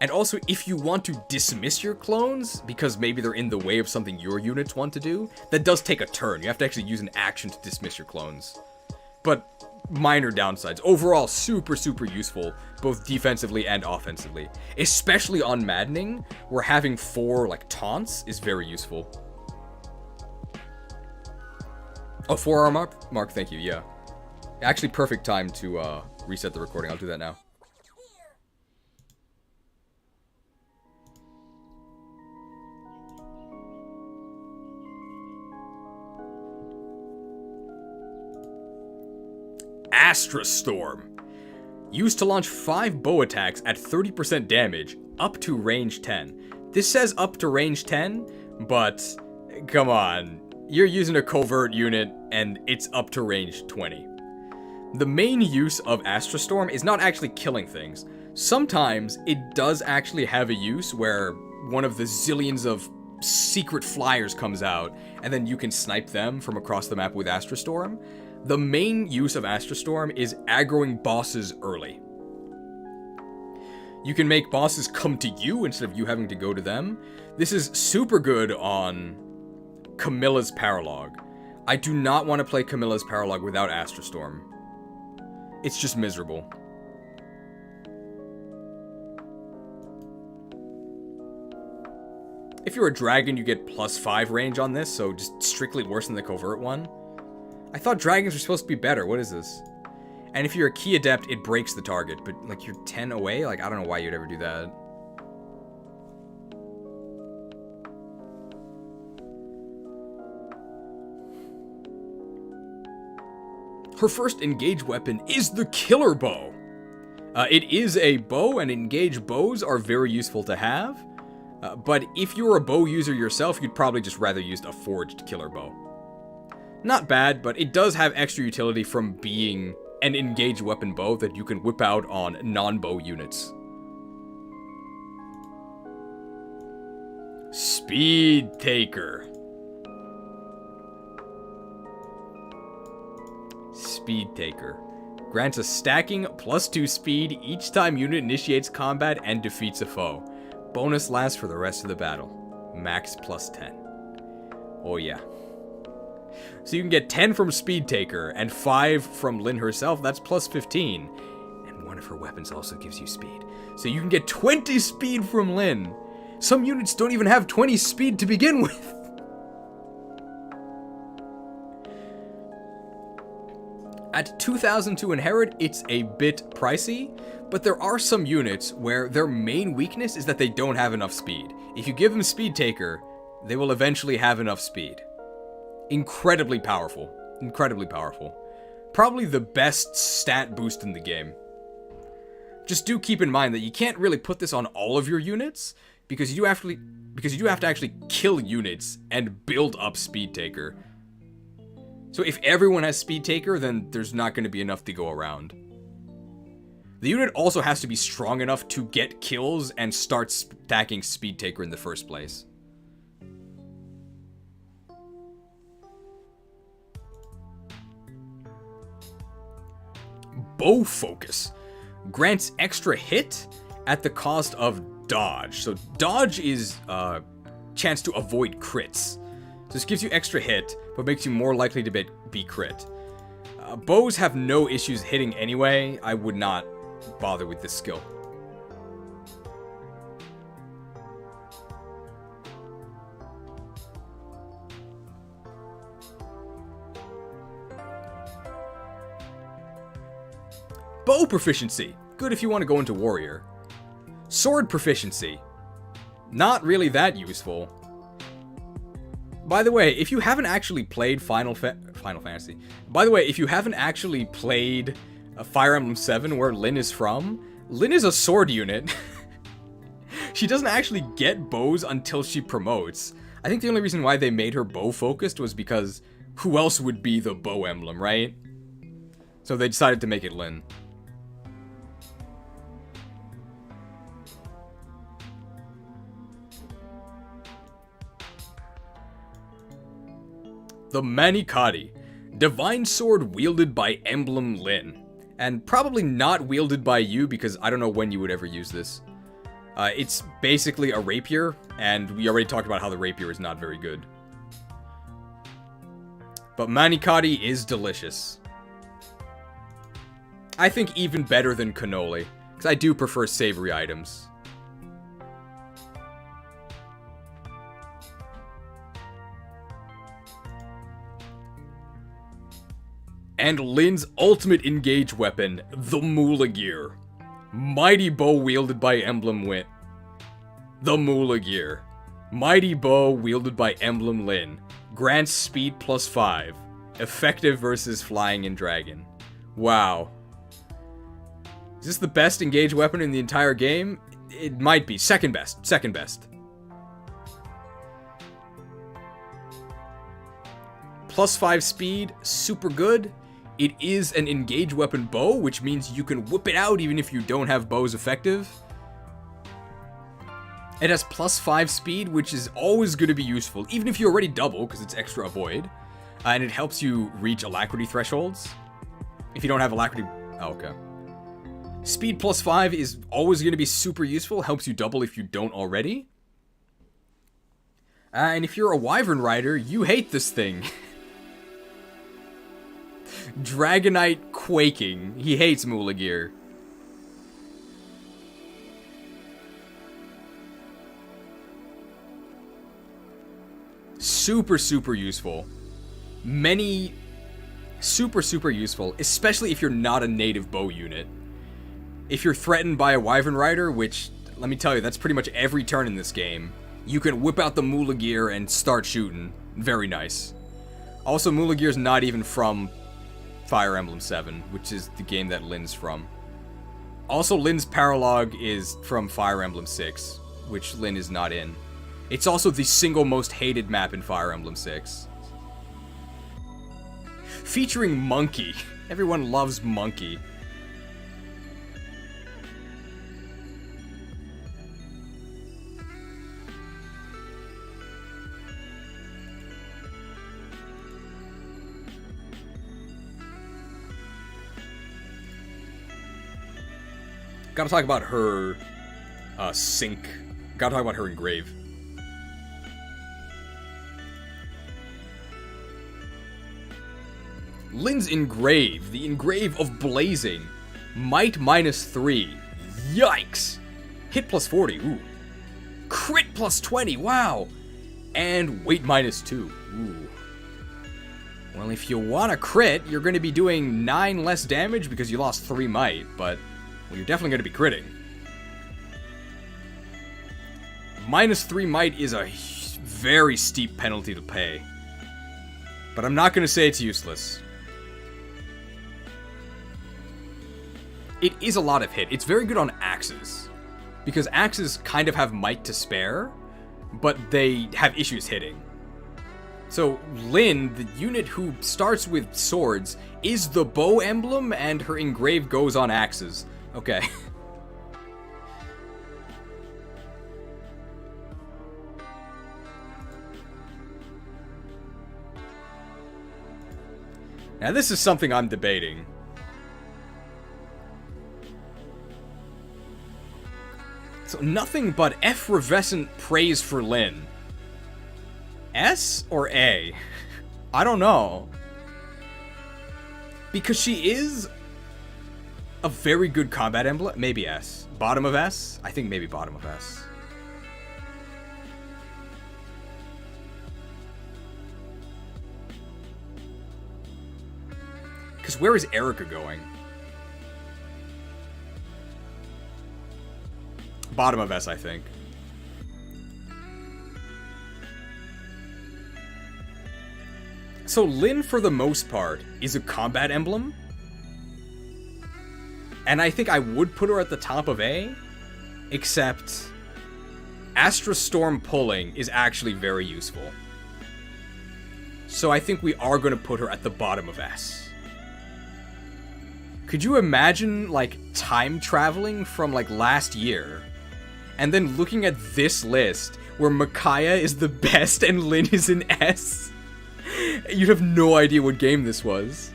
And also, if you want to dismiss your clones, because maybe they're in the way of something your units want to do, that does take a turn. You have to actually use an action to dismiss your clones. But minor downsides. Overall, super, super useful, both defensively and offensively. Especially on Maddening, where having 4, like, taunts is very useful. Oh, forearm up? Mark, thank you, yeah. Actually, perfect time to reset the recording. I'll do that now. Astra Storm. Used to launch 5 bow attacks at 30% damage, up to range 10. This says up to range 10, but come on. You're using a covert unit, and it's up to range 20. The main use of Astra Storm is not actually killing things. Sometimes it does actually have a use where one of the zillions of secret flyers comes out, and then you can snipe them from across the map with Astra Storm. The main use of Astra Storm is aggroing bosses early. You can make bosses come to you instead of you having to go to them. This is super good on Camilla's Paralog. I do not want to play Camilla's Paralog without Astra Storm. It's just miserable. If you're a dragon, you get plus 5 range on this, so just strictly worse than the covert one. I thought dragons were supposed to be better. What is this? And if you're a key adept, it breaks the target, but like you're 10 away? Like, I don't know why you'd ever do that. Her first engage weapon is the killer bow. It is a bow, and engage bows are very useful to have. But if you're a bow user yourself, you'd probably just rather use a forged killer bow. Not bad, but it does have extra utility from being an engage weapon bow that you can whip out on non-bow units. Speed Taker. Speed Taker. Grants a stacking +2 speed each time unit initiates combat and defeats a foe. Bonus lasts for the rest of the battle. Max +10. Oh yeah. So you can get 10 from Speed Taker and 5 from Lyn herself. That's +15. And one of her weapons also gives you speed. So you can get 20 speed from Lyn. Some units don't even have 20 speed to begin with. At 2,000 to inherit, it's a bit pricey, but there are some units where their main weakness is that they don't have enough speed. If you give them Speed Taker, they will eventually have enough speed. Incredibly powerful. Incredibly powerful. Probably the best stat boost in the game. Just do keep in mind that you can't really put this on all of your units, because you do have to actually kill units and build up Speed Taker. So if everyone has Speed Taker, then there's not going to be enough to go around. The unit also has to be strong enough to get kills and start stacking Speed Taker in the first place. Bow Focus grants extra hit at the cost of dodge. So dodge is a chance to avoid crits. So this gives you extra hit, but makes you more likely to be crit. Bows have no issues hitting anyway. I would not bother with this skill. Bow proficiency. Good if you want to go into warrior. Sword proficiency. Not really that useful. By the way, if you haven't actually played Final Fantasy... By the way, if you haven't actually played Fire Emblem 7, where Lyn is from, Lyn is a sword unit. She doesn't actually get bows until she promotes. I think the only reason why they made her bow-focused was because who else would be the bow emblem, right? So they decided to make it Lyn. The Manikadi, divine sword wielded by Emblem Lyn, and probably not wielded by you because I don't know when you would ever use this. It's basically a rapier, and we already talked about how the rapier is not very good. But Manikadi is delicious. I think even better than cannoli, because I do prefer savory items. And Lyn's ultimate engage weapon, the Moola Gear. Mighty bow wielded by Emblem Win. The Moola Gear. Mighty bow wielded by Emblem Lyn. Grants speed +5. Effective versus flying and dragon. Wow. Is this the best engage weapon in the entire game? It might be. Second best. Second best. +5 speed. Super good. It is an engage weapon bow, which means you can whip it out even if you don't have bows effective. It has +5 speed, which is always going to be useful, even if you already double, because it's extra avoid. And it helps you reach alacrity thresholds. If you don't have alacrity... Oh, okay. Speed +5 is always going to be super useful, helps you double if you don't already. And if you're a Wyvern Rider, you hate this thing. Dragonite quaking. He hates Moola Gear. Super, super useful. Many... Super, super useful. Especially if you're not a native bow unit. If you're threatened by a Wyvern Rider, which, let me tell you, that's pretty much every turn in this game, you can whip out the Moola Gear and start shooting. Very nice. Also, Moola Gear's not even from Fire Emblem 7, which is the game that Lyn's from. Also, Lyn's paralogue is from Fire Emblem 6, which Lyn is not in. It's also the single most hated map in Fire Emblem 6. Featuring Monkey. Everyone loves Monkey. Gotta talk about her sync. Gotta talk about her engrave. Lynn's engrave. The engrave of blazing. Might -3. Yikes. Hit +40. Ooh. Crit +20. Wow. And weight -2. Ooh. Well, if you want to crit, you're going to be doing 9 less damage because you lost 3 might, but well, you're definitely going to be critting. -3 might is a very steep penalty to pay. But I'm not going to say it's useless. It is a lot of hit. It's very good on axes. Because axes kind of have might to spare, but they have issues hitting. So Lynn, the unit who starts with swords, is the bow emblem, and her engrave goes on axes. Okay. Now this is something I'm debating. So nothing but effervescent praise for Lynn. S or A? I don't know. Because she is a very good combat emblem. Maybe S. Bottom of S? I think maybe bottom of S. Because where is Eirika going? Bottom of S, I think. So Lynn, for the most part, is a combat emblem. And I think I would put her at the top of A. Except Astra Storm pulling is actually very useful. So I think we are going to put her at the bottom of S. Could you imagine, like, time traveling from, like, last year? And then looking at this list, where Micaiah is the best and Lynn is an S? You'd have no idea what game this was.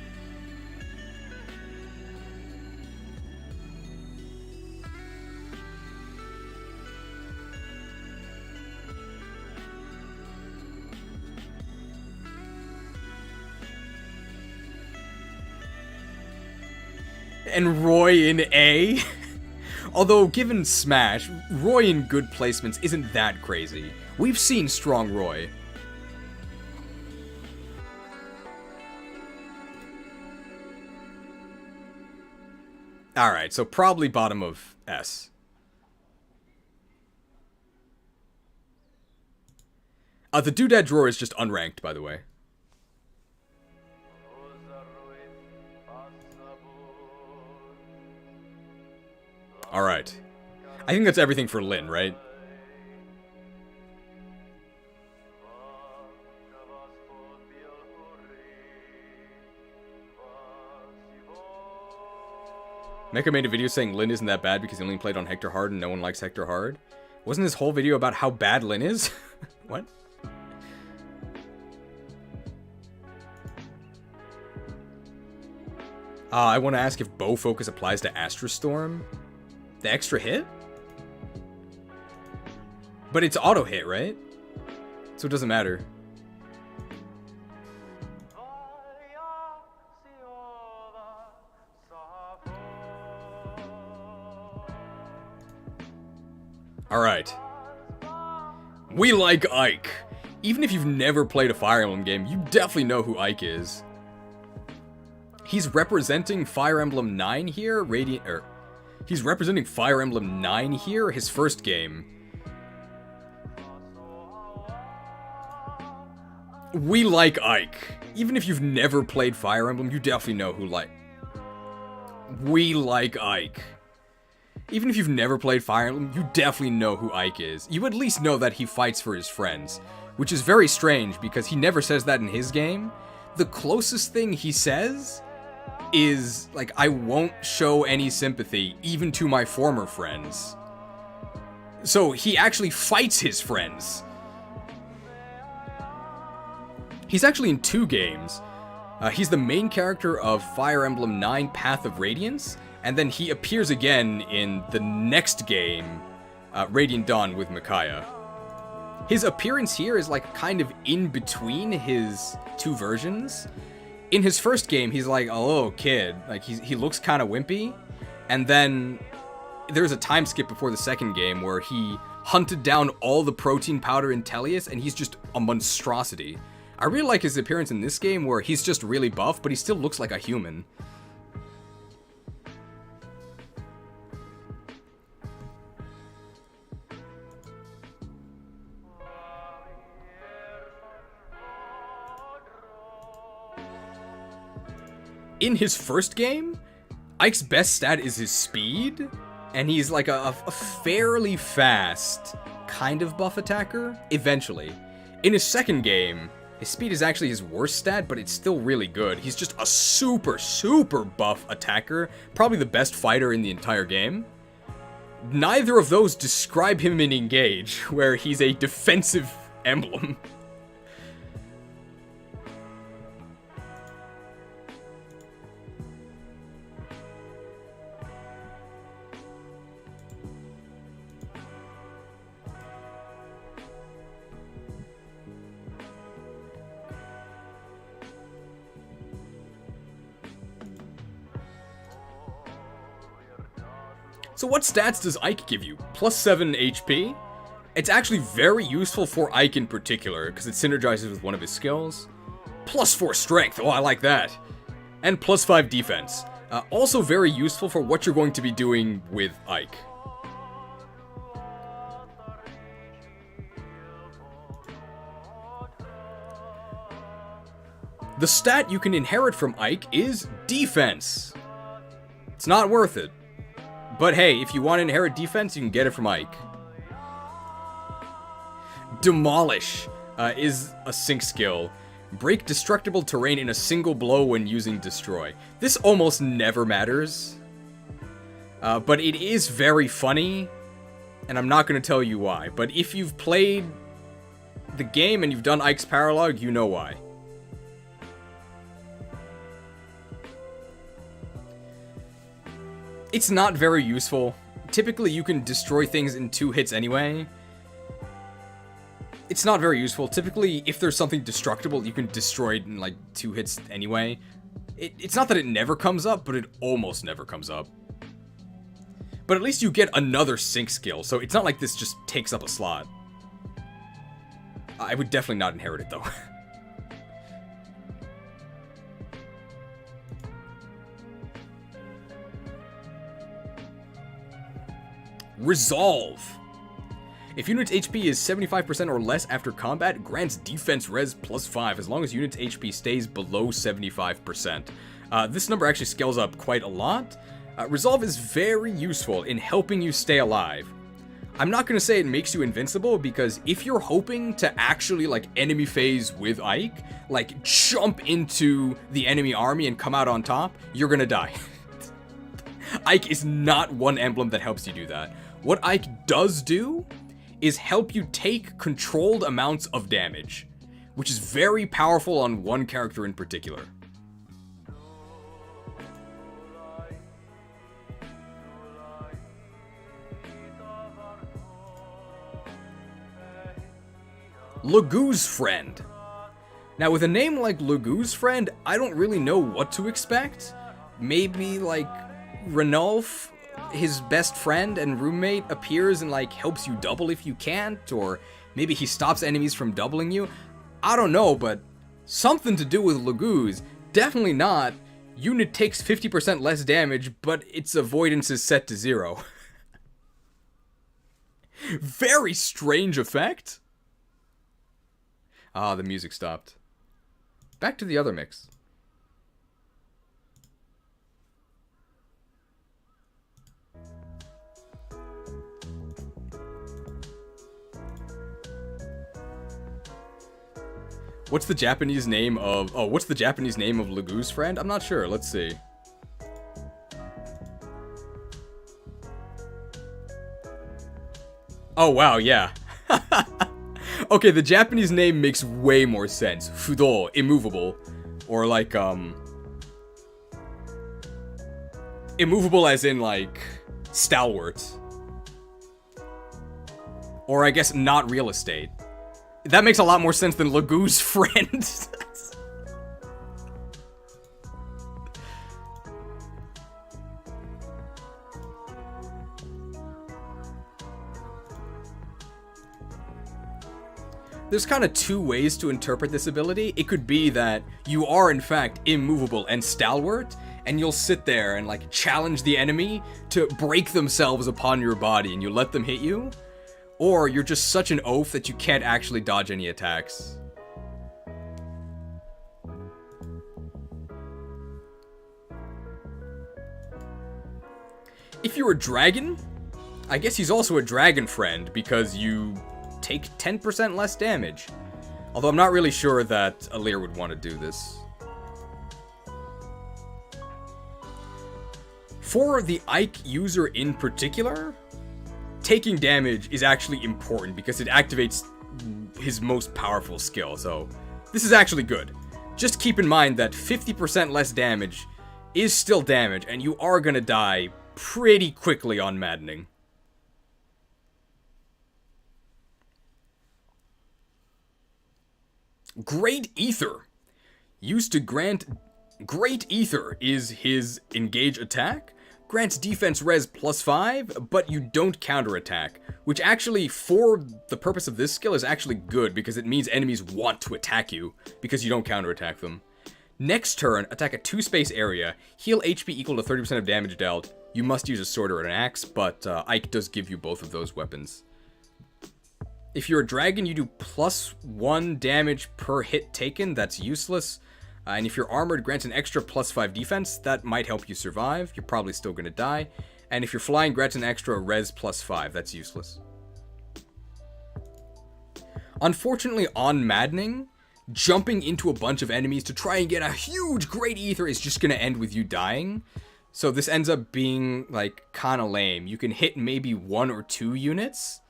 And Roy in A? Although, given Smash, Roy in good placements isn't that crazy. We've seen strong Roy. Alright, so probably bottom of S. The doodad drawer is just unranked, by the way. Alright. I think that's everything for Lynn, right? Mecha made a video saying Lynn isn't that bad because he only played on Hector hard and no one likes Hector hard. Wasn't his whole video about how bad Lynn is? What? I want to ask if bow focus applies to Astra Storm. The extra hit? But it's auto hit, right? So it doesn't matter. Alright. We like Ike. Even if you've never played a Fire Emblem game, you definitely know who Ike is. He's representing Fire Emblem 9 here, he's representing Fire Emblem 9 here, his first game. We like Ike. Even if you've never played Fire Emblem, you definitely know who We like Ike. Even if you've never played Fire Emblem, you definitely know who Ike is. You at least know that he fights for his friends, which is very strange because he never says that in his game. The closest thing he says is, like, I won't show any sympathy, even to my former friends. So he actually fights his friends. He's actually in 2 games. He's the main character of Fire Emblem 9 Path of Radiance, And then he appears again in the next game, Radiant Dawn with Micaiah. His appearance here is like kind of in between his two versions. In his first game, he's like a little kid. Like, he looks kind of wimpy. And then there's a time skip before the second game where he hunted down all the protein powder in Elyos, and he's just a monstrosity. I really like his appearance in this game where he's just really buff, but he still looks like a human. In his first game, Ike's best stat is his speed, and he's like a fairly fast, kind of buff attacker, eventually. In his second game, his speed is actually his worst stat, but it's still really good. He's just a super, super buff attacker, probably the best fighter in the entire game. Neither of those describe him in Engage, where he's a defensive emblem. So what stats does Ike give you? Plus 7 HP? It's actually very useful for Ike in particular, because it synergizes with one of his skills. Plus 4 strength, oh I like that. And plus 5 defense. Also very useful for what you're going to be doing with Ike. The stat you can inherit from Ike is defense. It's not worth it. But hey, if you want to inherit defense, you can get it from Ike. Demolish is a sync skill. Break destructible terrain in a single blow when using destroy. This almost never matters. But it is very funny. And I'm not going to tell you why. But if you've played the game and you've done Ike's Paralog, you know why. It's not very useful. Typically, you can destroy things in 2 hits anyway. It's not very useful. Typically, if there's something destructible, you can destroy it in, like, 2 hits anyway. It's not that it never comes up, but it almost never comes up. But at least you get another sync skill, so it's not like this just takes up a slot. I would definitely not inherit it, though. Resolve. If unit's HP is 75% or less after combat, grants defense res plus 5 as long as unit's HP stays below 75%. This number actually scales up quite a lot. Resolve is very useful in helping you stay alive. I'm not going to say it makes you invincible, because if you're hoping to actually, like, enemy phase with Ike, like, jump into the enemy army and come out on top, you're going to die. Ike is not one emblem that helps you do that. What Ike does do is help you take controlled amounts of damage, which is very powerful on one character in particular. Lagu's Friend. Now, with a name like Lagu's Friend, I don't really know what to expect. Maybe, like, Ranulf, his best friend and roommate, appears and, like, helps you double if you can't, or maybe he stops enemies from doubling you. I don't know, but something to do with Lagu's. Definitely not, unit takes 50% less damage, but its avoidance is set to 0. Very strange effect. Ah, the music stopped. Back to the other mix. What's the Japanese name of... Oh, what's the Japanese name of Lagu's Friend? I'm not sure. Let's see. Oh, wow, yeah. Okay, the Japanese name makes way more sense. Fudo, immovable. Or like, Immovable as in, like, stalwart. Or I guess not real estate. That makes a lot more sense than Lagoo's friend. There's kind of two ways to interpret this ability. It could be that you are in fact immovable and stalwart, and you'll sit there and like challenge the enemy to break themselves upon your body and you let them hit you. Or you're just such an oaf that you can't actually dodge any attacks. If you're a dragon, I guess he's also a dragon friend because you take 10% less damage. Although I'm not really sure that Alir would want to do this. For the Ike user in particular, taking damage is actually important because it activates his most powerful skill, so this is actually good. Just keep in mind that 50% less damage is still damage, and you are gonna die pretty quickly on Maddening. Great Ether. Used to grant... Great Ether is his engage attack. Grants defense res +5, but you don't counterattack. Which actually, for the purpose of this skill, is actually good, because it means enemies want to attack you, because you don't counterattack them. Next turn, attack a 2-space area, heal HP equal to 30% of damage dealt. You must use a sword or an axe, but Ike does give you both of those weapons. If you're a dragon, you do +1 damage per hit taken, that's useless. And if you're armored, grants an extra +5 defense, that might help you survive. You're probably still gonna die. And if you're flying, grants an extra res +5, that's useless. Unfortunately, on Maddening, jumping into a bunch of enemies to try and get a huge Great Ether is just gonna end with you dying. So this ends up being, like, kinda lame. You can hit maybe 1 or 2 units,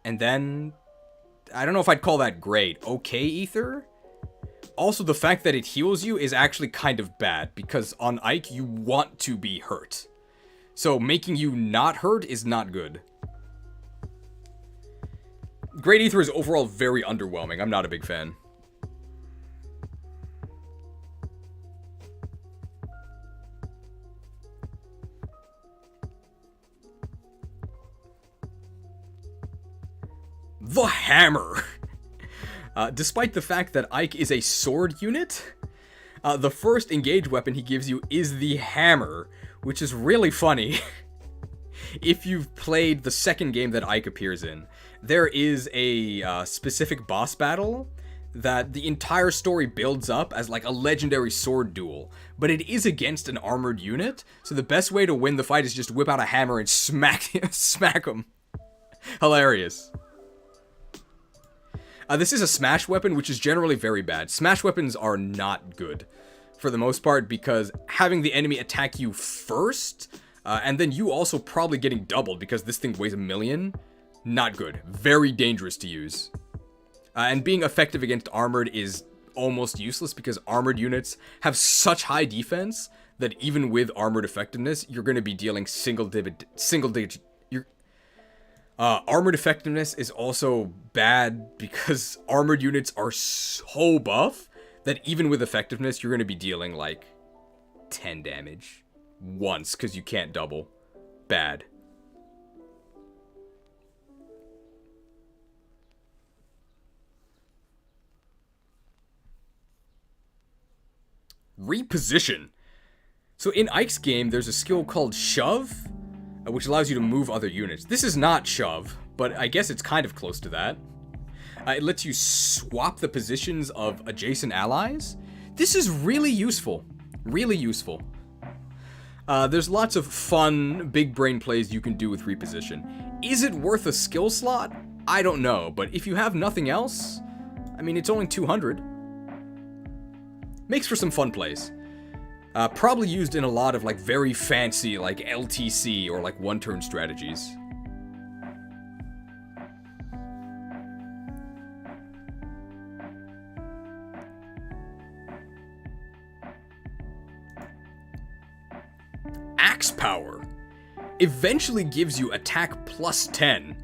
and then... I don't know if I'd call that great. Okay Ether? Also, the fact that it heals you is actually kind of bad, because on Ike, you want to be hurt. So making you not hurt is not good. Great Ether is overall very underwhelming. I'm not a big fan. The Hammer! Despite the fact that Ike is a sword unit, the first engage weapon he gives you is the Hammer, which is really funny. If you've played the second game that Ike appears in, there is a specific boss battle that the entire story builds up as like a legendary sword duel, but it is against an armored unit, so the best way to win the fight is just whip out a hammer and smack him. Hilarious. This is a smash weapon, which is generally very bad. Smash weapons are not good, for the most part, because having the enemy attack you first, and then you also probably getting doubled because this thing weighs 1,000,000, not good. Very dangerous to use. And being effective against armored is almost useless because armored units have such high defense that even with armored effectiveness, you're going to be dealing single digit. Armored effectiveness is also bad because armored units are so buff that even with effectiveness, you're going to be dealing like 10 damage once because you can't double. Bad. Reposition. So in Ike's game, there's a skill called Shove, which allows you to move other units. This is not Shove, but I guess it's kind of close to that. It lets you swap the positions of adjacent allies. This is really useful. Really useful. There's lots of fun, big brain plays you can do with Reposition. Is it worth a skill slot? I don't know, but if you have nothing else, I mean, it's only 200. Makes for some fun plays. Probably used in a lot of like very fancy like LTC or like one-turn strategies. Axe Power eventually gives you attack plus 10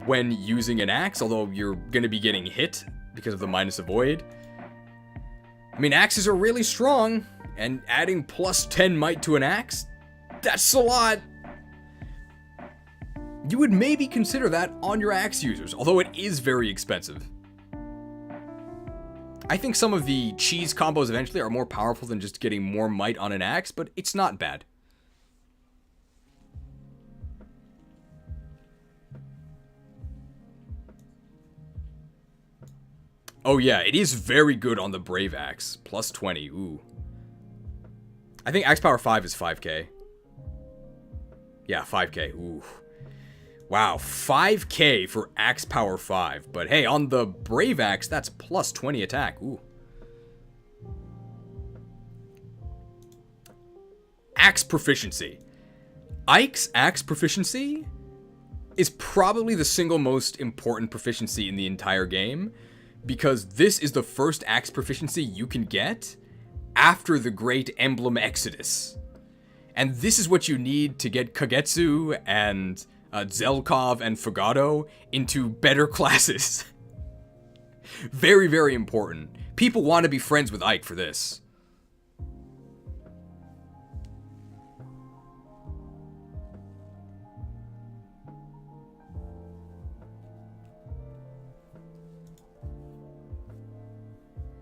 when using an axe, although you're going to be getting hit because of the minus avoid. I mean, axes are really strong, and adding plus 10 might to an axe, that's a lot. You would maybe consider that on your axe users, although it is very expensive. I think some of the cheese combos eventually are more powerful than just getting more might on an axe, but it's not bad. Oh yeah, it is very good on the Brave Axe. Plus 20, ooh. I think Axe Power 5 is 5k. Yeah, 5k, ooh. Wow, 5k for Axe Power 5. But hey, on the Brave Axe, that's plus 20 attack, ooh. Axe Proficiency. Ike's Axe Proficiency is probably the single most important proficiency in the entire game, because this is the first axe proficiency you can get after the Great Emblem Exodus. And this is what you need to get Kagetsu and Zelkov and Fogado into better classes. Very, very important. People want to be friends with Ike for this.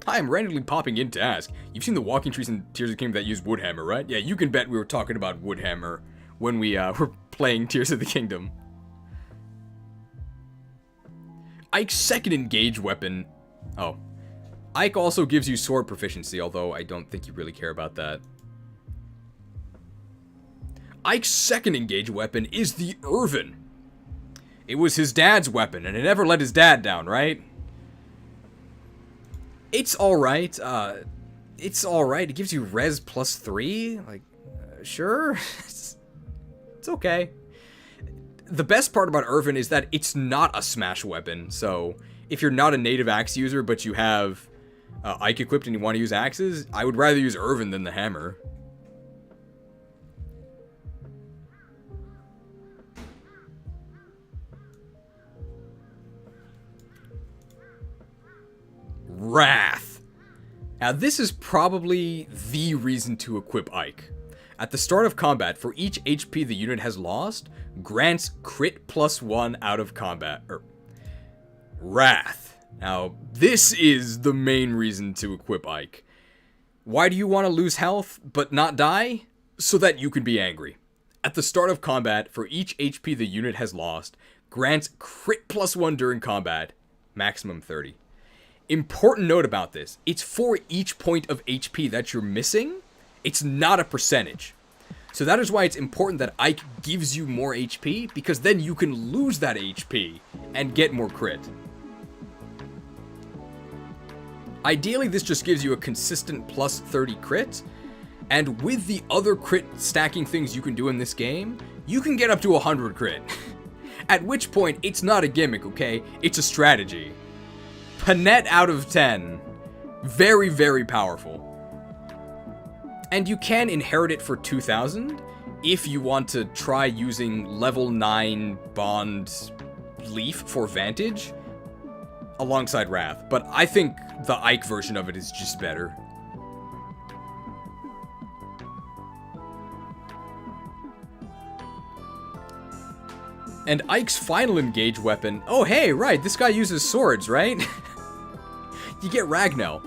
Hi, I'm randomly popping in to ask. You've seen the walking trees in Tears of the Kingdom that use Woodhammer, right? Yeah, you can bet we were talking about Woodhammer when we were playing Tears of the Kingdom. Ike's second engage weapon... Oh. Ike also gives you sword proficiency, although I don't think you really care about that. Ike's second engage weapon is the Irvin. It was his dad's weapon, and it never let his dad down, right? It's alright. It's alright. It gives you res plus 3. Like, sure. It's okay. The best part about Irvin is that it's not a smash weapon. So, if you're not a native axe user, but you have Ike equipped and you want to use axes, I would rather use Irvin than the hammer. Wrath. Now this is probably the reason to equip Ike. At the start of combat, for each HP the unit has lost, grants crit plus 1 out of combat. Wrath. Now this is the main reason to equip Ike. Why do you want to lose health but not die? So that you can be angry. At the start of combat, for each HP the unit has lost, grants crit plus 1 during combat, maximum 30. Important note about this, it's for each point of HP that you're missing, it's not a percentage. So that is why it's important that Ike gives you more HP, because then you can lose that HP and get more crit. Ideally, this just gives you a consistent plus 30 crit, and with the other crit stacking things you can do in this game, you can get up to 100 crit. At which point, it's not a gimmick, okay? It's a strategy. Panette out of 10. Very, very powerful. And you can inherit it for 2,000 if you want to try using level 9 Bond Lief for Vantage alongside Wrath. But I think the Ike version of it is just better. And Ike's final engage weapon... Oh, hey, right, this guy uses swords, right? You get Ragnell.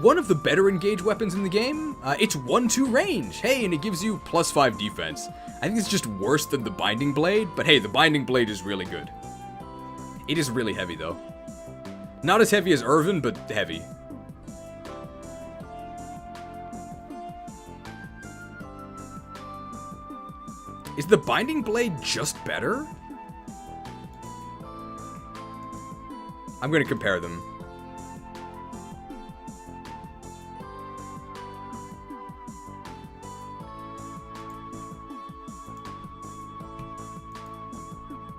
One of the better engage weapons in the game. It's 1-2 range. Hey, and it gives you plus 5 defense. I think it's just worse than the Binding Blade, but hey, the Binding Blade is really good. It is really heavy, though. Not as heavy as Irvin, but heavy. Is the Binding Blade just better? I'm gonna compare them.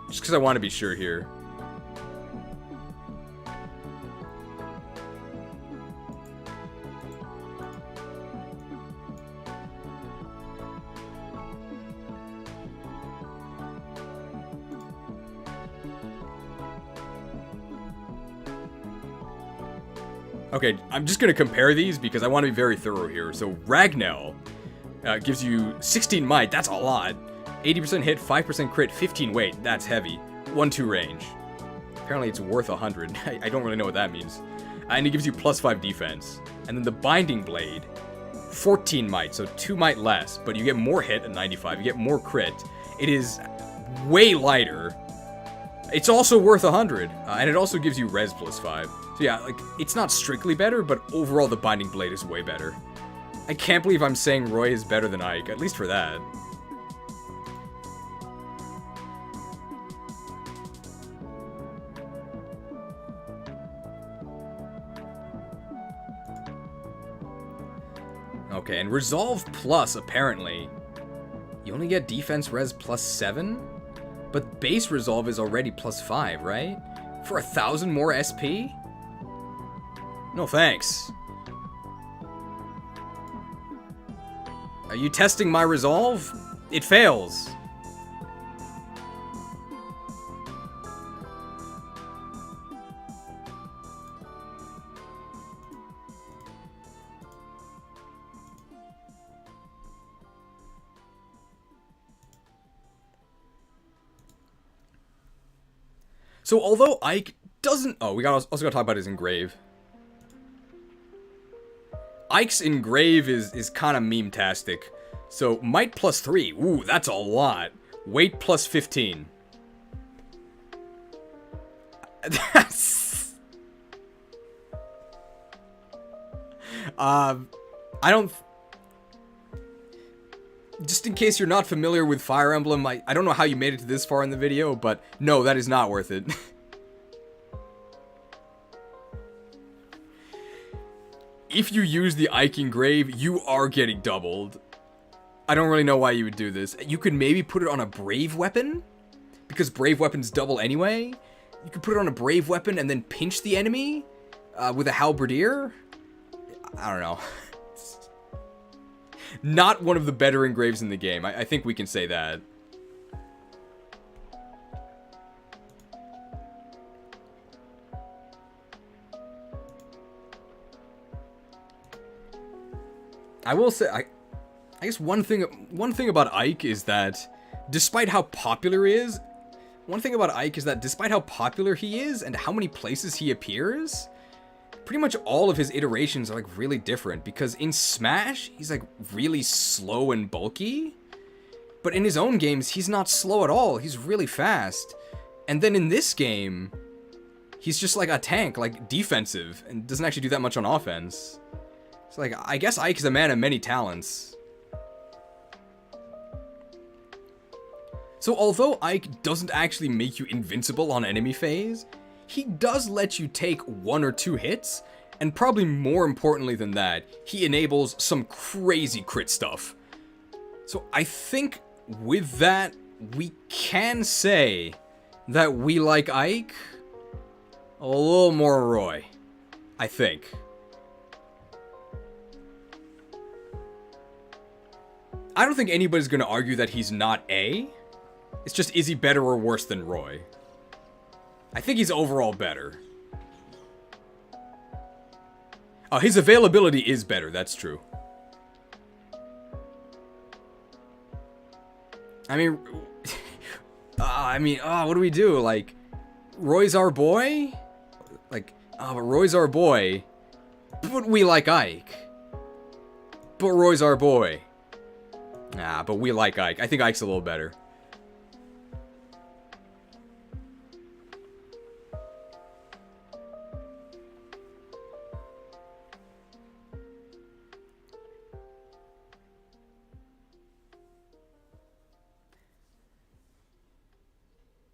Just because I want to be sure here. Okay, I'm just gonna compare these because I want to be very thorough here. So Ragnell gives you 16 might, that's a lot. 80% hit, 5% crit, 15 weight, that's heavy. 1-2 range. Apparently it's worth 100. I don't really know what that means. And it gives you +5 defense. And then the Binding Blade, 14 might, so 2 might less, but you get more hit at 95, you get more crit. It is way lighter. It's also worth 100, and it also gives you res +5. So yeah, like, it's not strictly better, but overall the Binding Blade is way better. I can't believe I'm saying Roy is better than Ike, at least for that. Okay, and Resolve Plus, apparently, you only get defense res +7? But base Resolve is already +5, right? For 1,000 more SP? No thanks. Are you testing my Resolve? It fails. So although Ike doesn't... Oh, we also gotta talk about his engrave. Ike's engrave is kind of meme-tastic. So might +3. Ooh, that's a lot. Weight +15. That's... I don't... Just in case you're not familiar with Fire Emblem, I don't know how you made it to this far in the video, but no, that is not worth it. If you use the Ike engrave, you are getting doubled. I don't really know why you would do this. You could maybe put it on a Brave weapon, because Brave weapons double anyway. You could put it on a Brave weapon and then pinch the enemy with a Halberdier. I don't know. Not one of the better engraves in the game. I think we can say that. I will say, I guess one thing about Ike is that despite how popular he is, and how many places he appears, pretty much all of his iterations are like really different, because in Smash, he's like really slow and bulky, but in his own games, he's not slow at all, he's really fast. And then in this game, he's just like a tank, like defensive, and doesn't actually do that much on offense. So like, I guess Ike is a man of many talents. So although Ike doesn't actually make you invincible on enemy phase, he does let you take 1 or 2 hits, and probably more importantly than that, he enables some crazy crit stuff. So I think with that, we can say that we like Ike a little more Roy. I think. I don't think anybody's gonna argue that he's not A. It's just, is he better or worse than Roy? I think he's overall better. His availability is better, that's true. I mean, what do we do? Like, Roy's our boy? Like, but Roy's our boy. But we like Ike. But Roy's our boy. But we like Ike. I think Ike's a little better.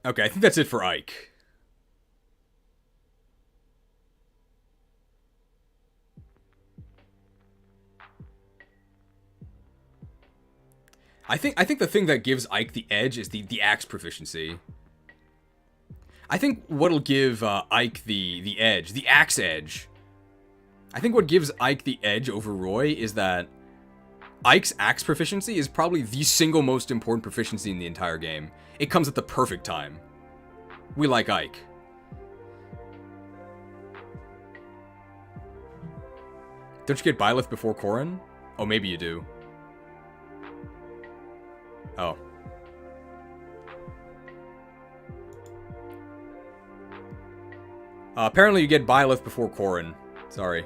Okay, I think that's it for Ike. I think the thing that gives Ike the edge is the axe proficiency. I think what'll give Ike the edge, the axe edge. I think what gives Ike the edge over Roy is that Ike's axe proficiency is probably the single most important proficiency in the entire game. It comes at the perfect time. We like Ike. Don't you get Byleth before Corrin? Oh, maybe you do. Oh. Apparently you get Byleth before Corrin. Sorry.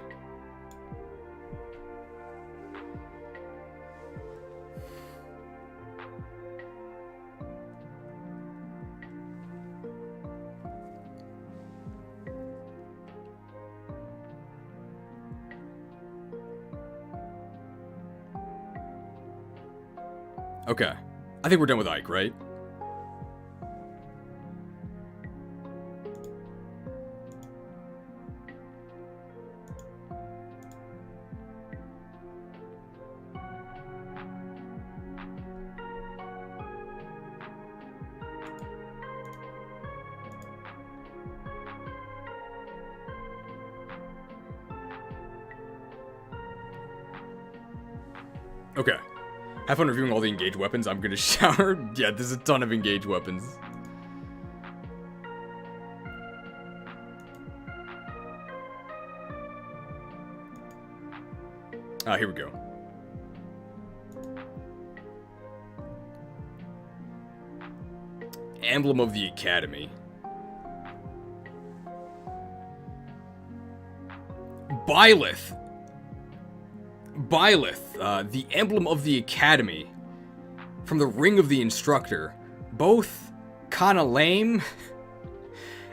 Okay. I think we're done with Ike, right? Okay. Have fun reviewing all the engage weapons. I'm gonna shower. Yeah, there's a ton of engage weapons. Here we go. Emblem of the Academy. Byleth. Byleth, the Emblem of the Academy. From the Ring of the Instructor. Both kinda lame.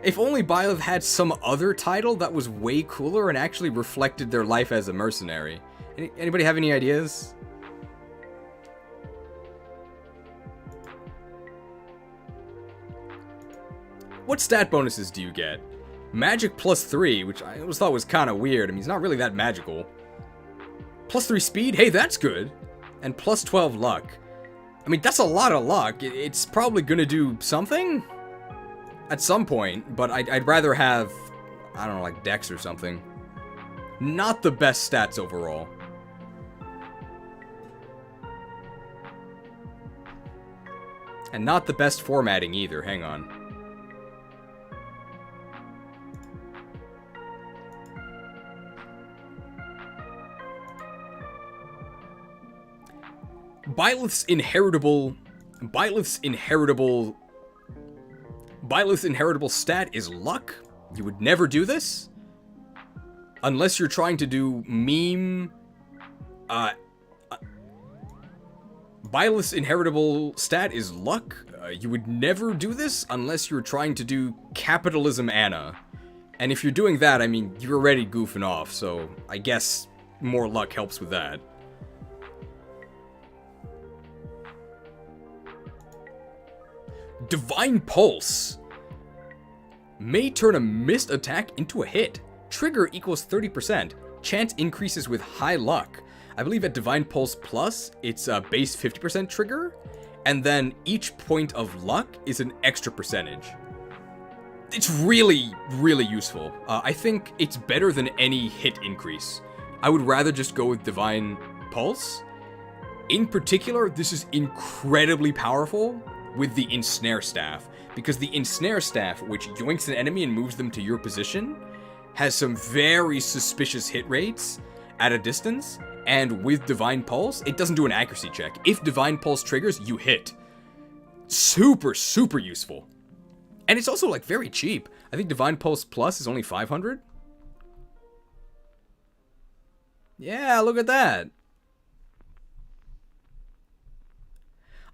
If only Byleth had some other title that was way cooler and actually reflected their life as a mercenary. Anybody have any ideas? What stat bonuses do you get? Magic +3, which I always thought was kind of weird. I mean, he's not really that magical. +3 speed? Hey, that's good. And +12 luck. I mean, that's a lot of luck. It's probably gonna do something at some point, but I'd rather have, I don't know, like Dex or something. Not the best stats overall. And not the best formatting either, hang on. Byleth's inheritable stat is luck. You would never do this. Unless you're trying to do meme, Byleth's inheritable stat is luck. You would never do this unless you're trying to do capitalism Anna. And if you're doing that, I mean, you're already goofing off, so I guess more luck helps with that. Divine Pulse may turn a missed attack into a hit. Trigger equals 30%. Chance increases with high luck. I believe at Divine Pulse Plus, it's a base 50% trigger, and then each point of luck is an extra percentage. It's really, really useful. I think it's better than any hit increase. I would rather just go with Divine Pulse. In particular, this is incredibly powerful with the Ensnare Staff, because the Ensnare Staff, which yoinks an enemy and moves them to your position, has some very suspicious hit rates at a distance, and with Divine Pulse, it doesn't do an accuracy check. If Divine Pulse triggers, you hit. Super, super useful. And it's also, like, very cheap. I think Divine Pulse Plus is only 500. Yeah, look at that.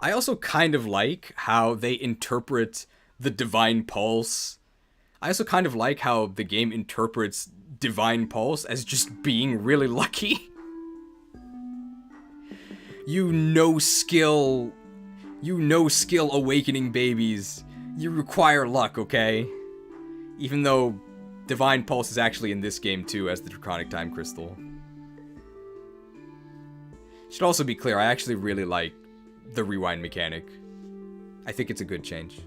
I also kind of like how they interpret the Divine Pulse. I also kind of like how the game interprets Divine Pulse as just being really lucky. You no skill awakening babies. You require luck, okay? Even though Divine Pulse is actually in this game too as the Draconic Time Crystal. Should also be clear, I actually really like the rewind mechanic. I think it's a good change.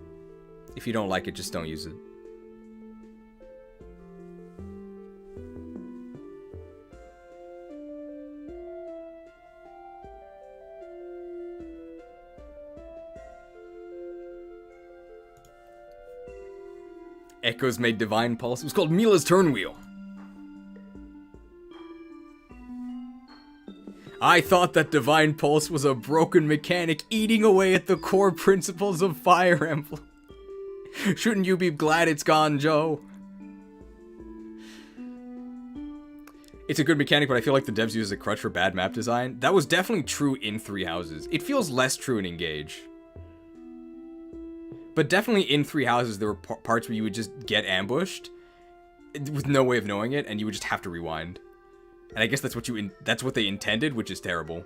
If you don't like it, just don't use it. Echoes made Divine Pulse. It was called Mila's Turn Wheel. I thought that Divine Pulse was a broken mechanic eating away at the core principles of Fire Emblem. Shouldn't you be glad it's gone, Joe? It's a good mechanic, but I feel like the devs use a crutch for bad map design. That was definitely true in Three Houses. It feels less true in Engage. But definitely in Three Houses, there were parts where you would just get ambushed with no way of knowing it, and you would just have to rewind. And I guess that's what they intended, which is terrible.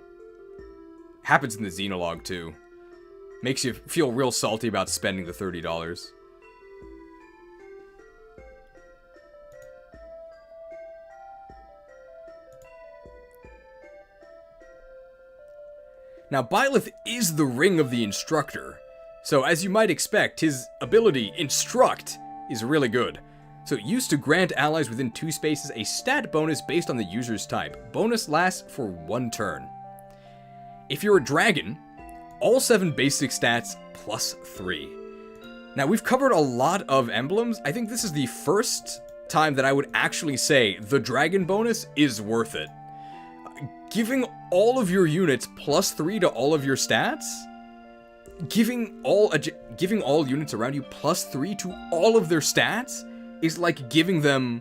Happens in the Xenologue too. Makes you feel real salty about spending the $30. Now, Byleth is the ring of the instructor, so as you might expect, his ability, Instruct, is really good. So it used to grant allies within 2 spaces a stat bonus based on the user's type. Bonus lasts for 1 turn. If you're a dragon, all 7 basic stats plus 3. Now, we've covered a lot of emblems. I think this is the first time that I would actually say the dragon bonus is worth it. Giving all of your units plus 3 to all of your stats, giving all units around you plus 3 to all of their stats is like giving them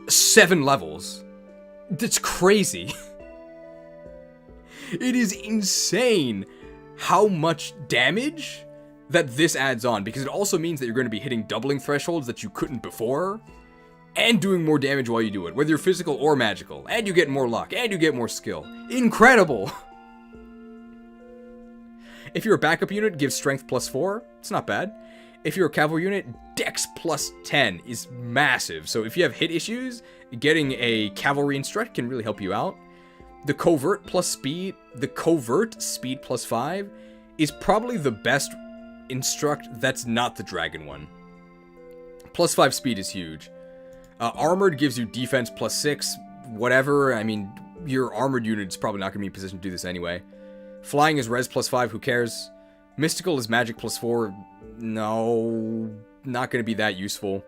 7 levels. That's crazy. It is insane how much damage that this adds on, because it also means that you're going to be hitting doubling thresholds that you couldn't before, and doing more damage while you do it, whether you're physical or magical, and you get more luck, and you get more skill. Incredible! If you're a backup unit, give strength plus 4. It's not bad. If you're a cavalry unit, dex plus 10 is massive. So if you have hit issues, getting a cavalry instruct can really help you out. The covert speed plus 5 is probably the best instruct that's not the dragon one. Plus 5 speed is huge. Armored gives you defense plus 6, whatever. I mean, your armored unit is probably not going to be in position to do this anyway. Flying is res plus 5, who cares? Mystical is magic plus 4, no, not going to be that useful.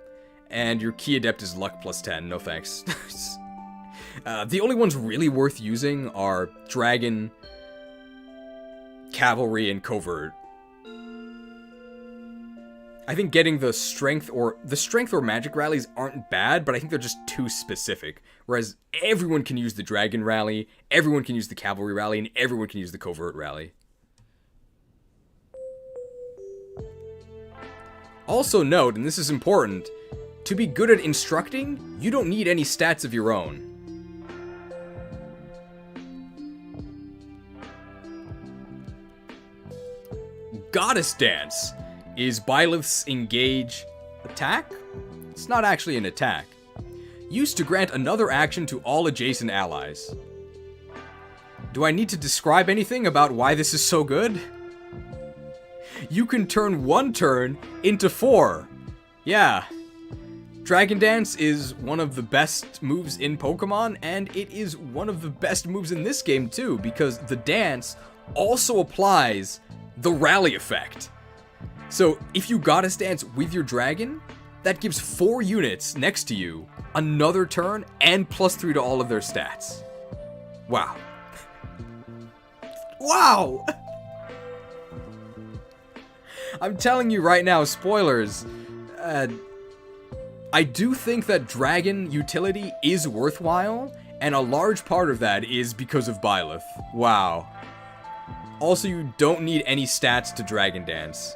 And your key adept is luck plus 10, no thanks. The only ones really worth using are dragon, cavalry, and covert. I think getting the strength or magic rallies aren't bad, but I think they're just too specific. Whereas everyone can use the dragon rally, everyone can use the cavalry rally, and everyone can use the covert rally. Also note, and this is important, to be good at instructing, you don't need any stats of your own. Goddess Dance is Byleth's Engage attack? It's not actually an attack. Used to grant another action to all adjacent allies. Do I need to describe anything about why this is so good? You can turn 1 turn into 4. Yeah. Dragon Dance is one of the best moves in Pokemon, and it is one of the best moves in this game too, because the dance also applies the rally effect. So if you Goddess Dance with your dragon, that gives 4 units next to you another turn and plus 3 to all of their stats. Wow. Wow! I'm telling you right now, spoilers. I do think that dragon utility is worthwhile, and a large part of that is because of Byleth. Wow. Also, you don't need any stats to Dragon Dance.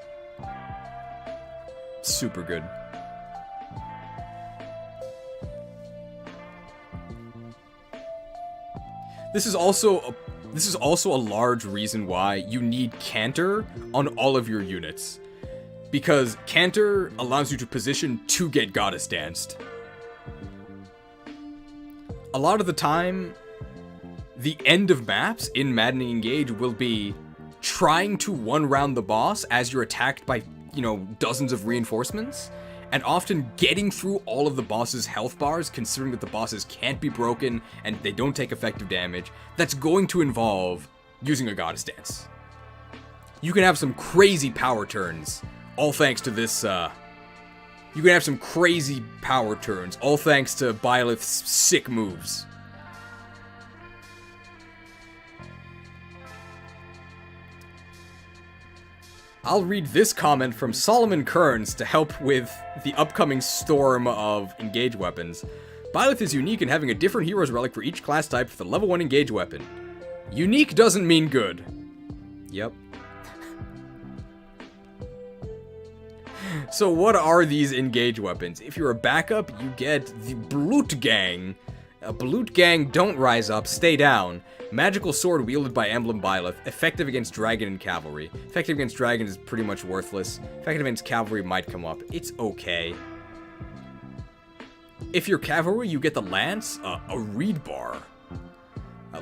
Super good. This is also a large reason why you need Canter on all of your units. Because Canter allows you to position to get Goddess Danced. A lot of the time, the end of maps in Maddening Engage will be trying to one-round the boss as you're attacked by, dozens of reinforcements, and often getting through all of the boss's health bars, considering that the bosses can't be broken and they don't take effective damage. That's going to involve using a Goddess Dance. You can have some crazy power turns, all thanks to this, you can have some crazy power turns, all thanks to Byleth's sick moves. I'll read this comment from Solomon Kearns to help with the upcoming storm of Engage weapons. Byleth is unique in having a different hero's relic for each class type for the level 1 Engage weapon. Unique doesn't mean good. Yep. So what are these Engage weapons? If you're a backup, you get the Blutgang. Blutgang don't rise up, stay down. Magical sword wielded by Emblem Byleth. Effective against dragon and cavalry. Effective against dragon is pretty much worthless. Effective against cavalry might come up. It's okay. If you're cavalry, you get the lance, a reed bar.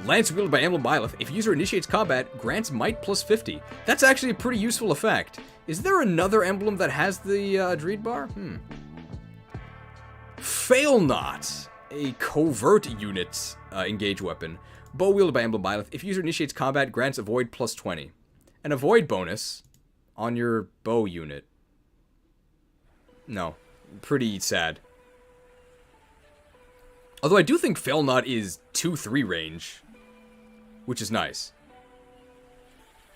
Lance wielded by Emblem Byleth. If user initiates combat, grants might plus 50. That's actually a pretty useful effect. Is there another emblem that has the reed bar? Fail Not. A covert unit engage weapon. Bow wielded by Emblem Byleth. If user initiates combat, grants avoid plus 20. An avoid bonus on your bow unit. No. Pretty sad. Although I do think Fail Not is 2-3 range. Which is nice.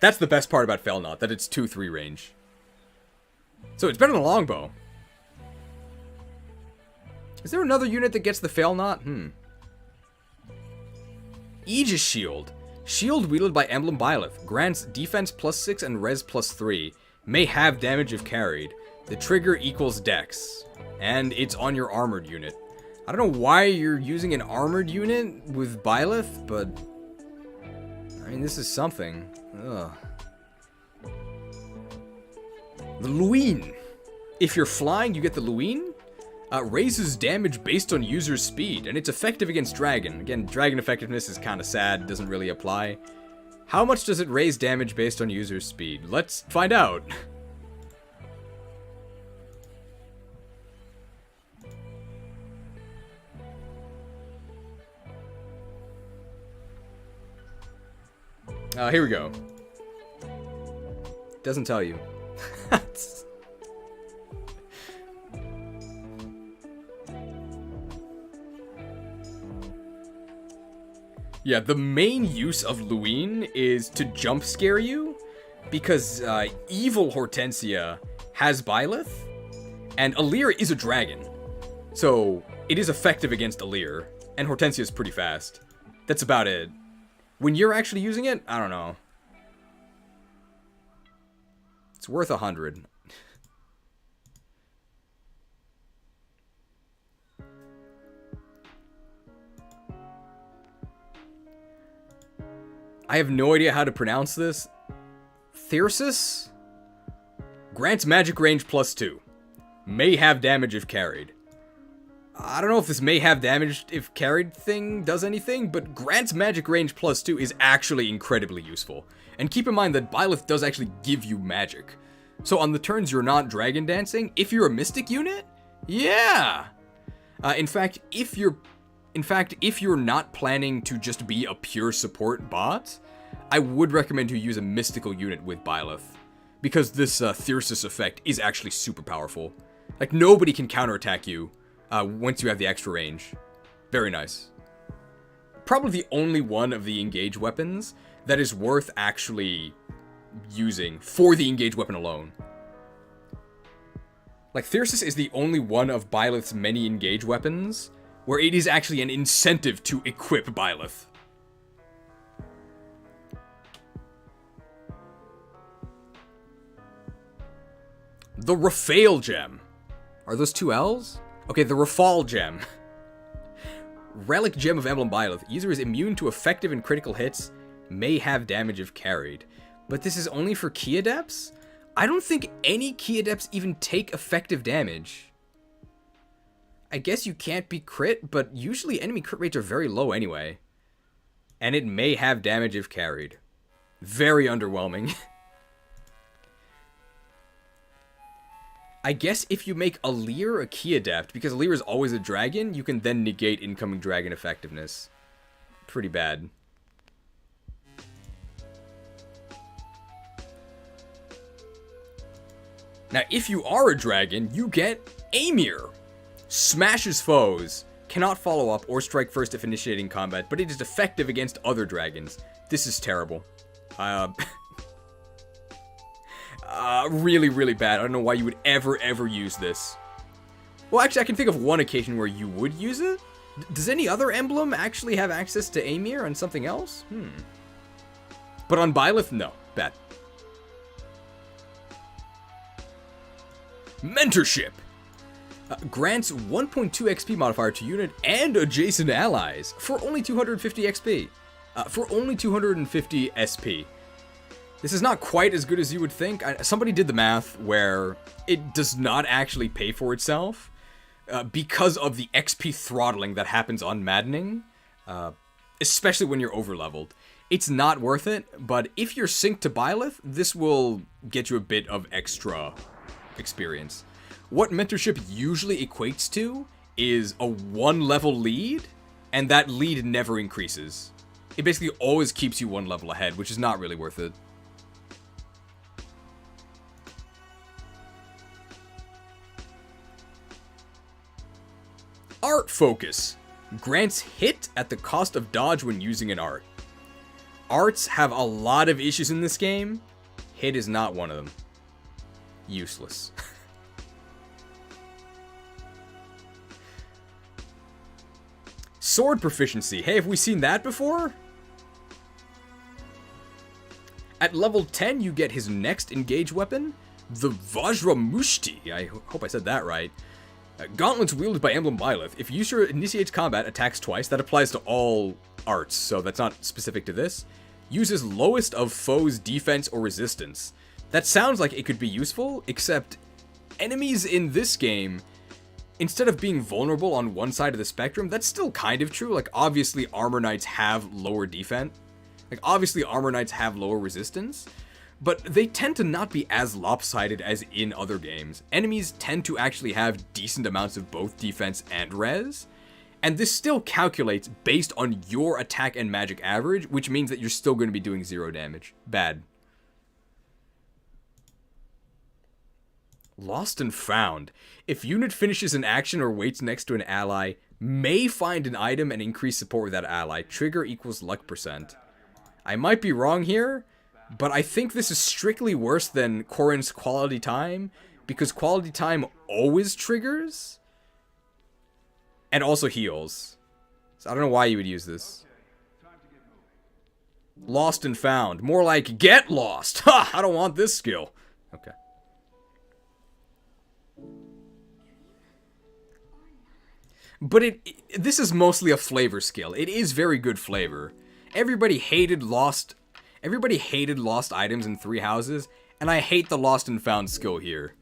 That's the best part about Fail Not, that it's 2-3 range. So it's better than a longbow. Is there another unit that gets the Fail Not? Aegis Shield. Shield wielded by Emblem Byleth. Grants defense plus 6 and res plus 3. May have damage if carried. The trigger equals dex. And it's on your armored unit. I don't know why you're using an armored unit with Byleth, but... I mean, this is something. Ugh. The Luin. If you're flying, you get the Luin. Raises damage based on user's speed, and it's effective against dragon. Again, dragon effectiveness is kind of sad, doesn't really apply. How much does it raise damage based on user's speed? Let's find out. Here we go. Doesn't tell you. Yeah, the main use of Luin is to jump scare you, because evil Hortensia has Byleth, and Alir is a dragon. So, it is effective against Alir, and Hortensia is pretty fast. That's about it. When you're actually using it, I don't know. It's worth 100. I have no idea how to pronounce this. Thyrsus? Grants magic range plus 2. May have damage if carried. I don't know if this may have damage if carried thing does anything, but grants magic range plus 2 is actually incredibly useful. And keep in mind that Byleth does actually give you magic. So on the turns you're not dragon dancing, if you're a mystic unit, yeah! In fact, if you're not planning to just be a pure support bot, I would recommend you use a mystical unit with Byleth. Because this Thyrsus effect is actually super powerful. Like, nobody can counterattack you once you have the extra range. Very nice. Probably the only one of the engage weapons that is worth actually using for the engage weapon alone. Like, Thyrsus is the only one of Byleth's many engage weapons where it is actually an incentive to equip Byleth. The Rafale Gem. Are those two L's? Okay, the Rafale Gem. Relic Gem of Emblem Byleth. User is immune to effective and critical hits. May have damage if carried. But this is only for Key Adepts? I don't think any Key Adepts even take effective damage. I guess you can't be crit, but usually enemy crit rates are very low anyway. And it may have damage if carried. Very underwhelming. I guess if you make Alir a Key Adept, because Alir is always a dragon, you can then negate incoming dragon effectiveness. Pretty bad. Now, if you are a dragon, you get Amir. Smashes foes, cannot follow up or strike first if initiating combat, but it is effective against other dragons. This is terrible. Really, really bad. I don't know why you would ever use this. Well, actually, I can think of one occasion where you would use it. Does any other emblem actually have access to Amir on something else? But on Byleth, no. Bad. Mentorship. Grants 1.2 XP modifier to unit and adjacent allies for only 250 XP. For only 250 SP. This is not quite as good as you would think. Somebody did the math where it does not actually pay for itself because of the XP throttling that happens on Maddening, especially when you're overleveled. It's not worth it, but if you're synced to Byleth, this will get you a bit of extra experience. What mentorship usually equates to is a 1-level lead, and that lead never increases. It basically always keeps you 1 level ahead, which is not really worth it. Art Focus. Grants hit at the cost of dodge when using an art. Arts have a lot of issues in this game. Hit is not one of them. Useless. Sword proficiency. Hey, have we seen that before? At level 10, you get his next engage weapon, the Vajramushti. I hope I said that right. Gauntlets wielded by Emblem Byleth. If user initiates combat, attacks twice. That applies to all arts, so that's not specific to this. Uses lowest of foes' defense or resistance. That sounds like it could be useful, except enemies in this game, instead of being vulnerable on one side of the spectrum, that's still kind of true. Like, obviously, Armor Knights have lower defense. Like, obviously, Armor Knights have lower resistance. But they tend to not be as lopsided as in other games. Enemies tend to actually have decent amounts of both defense and res. And this still calculates based on your attack and magic average, which means that you're still going to be doing 0 damage. Bad. Lost and Found. If unit finishes an action or waits next to an ally, may find an item and increase support with that ally. Trigger equals luck %. I might be wrong here, but I think this is strictly worse than Corrin's Quality Time, because Quality Time always triggers and also heals. So I don't know why you would use this. Lost and Found. More like get lost. Ha! I don't want this skill. Okay. But this is mostly a flavor skill. It is very good flavor. Everybody hated lost items in Three Houses, and I hate the lost and found skill here.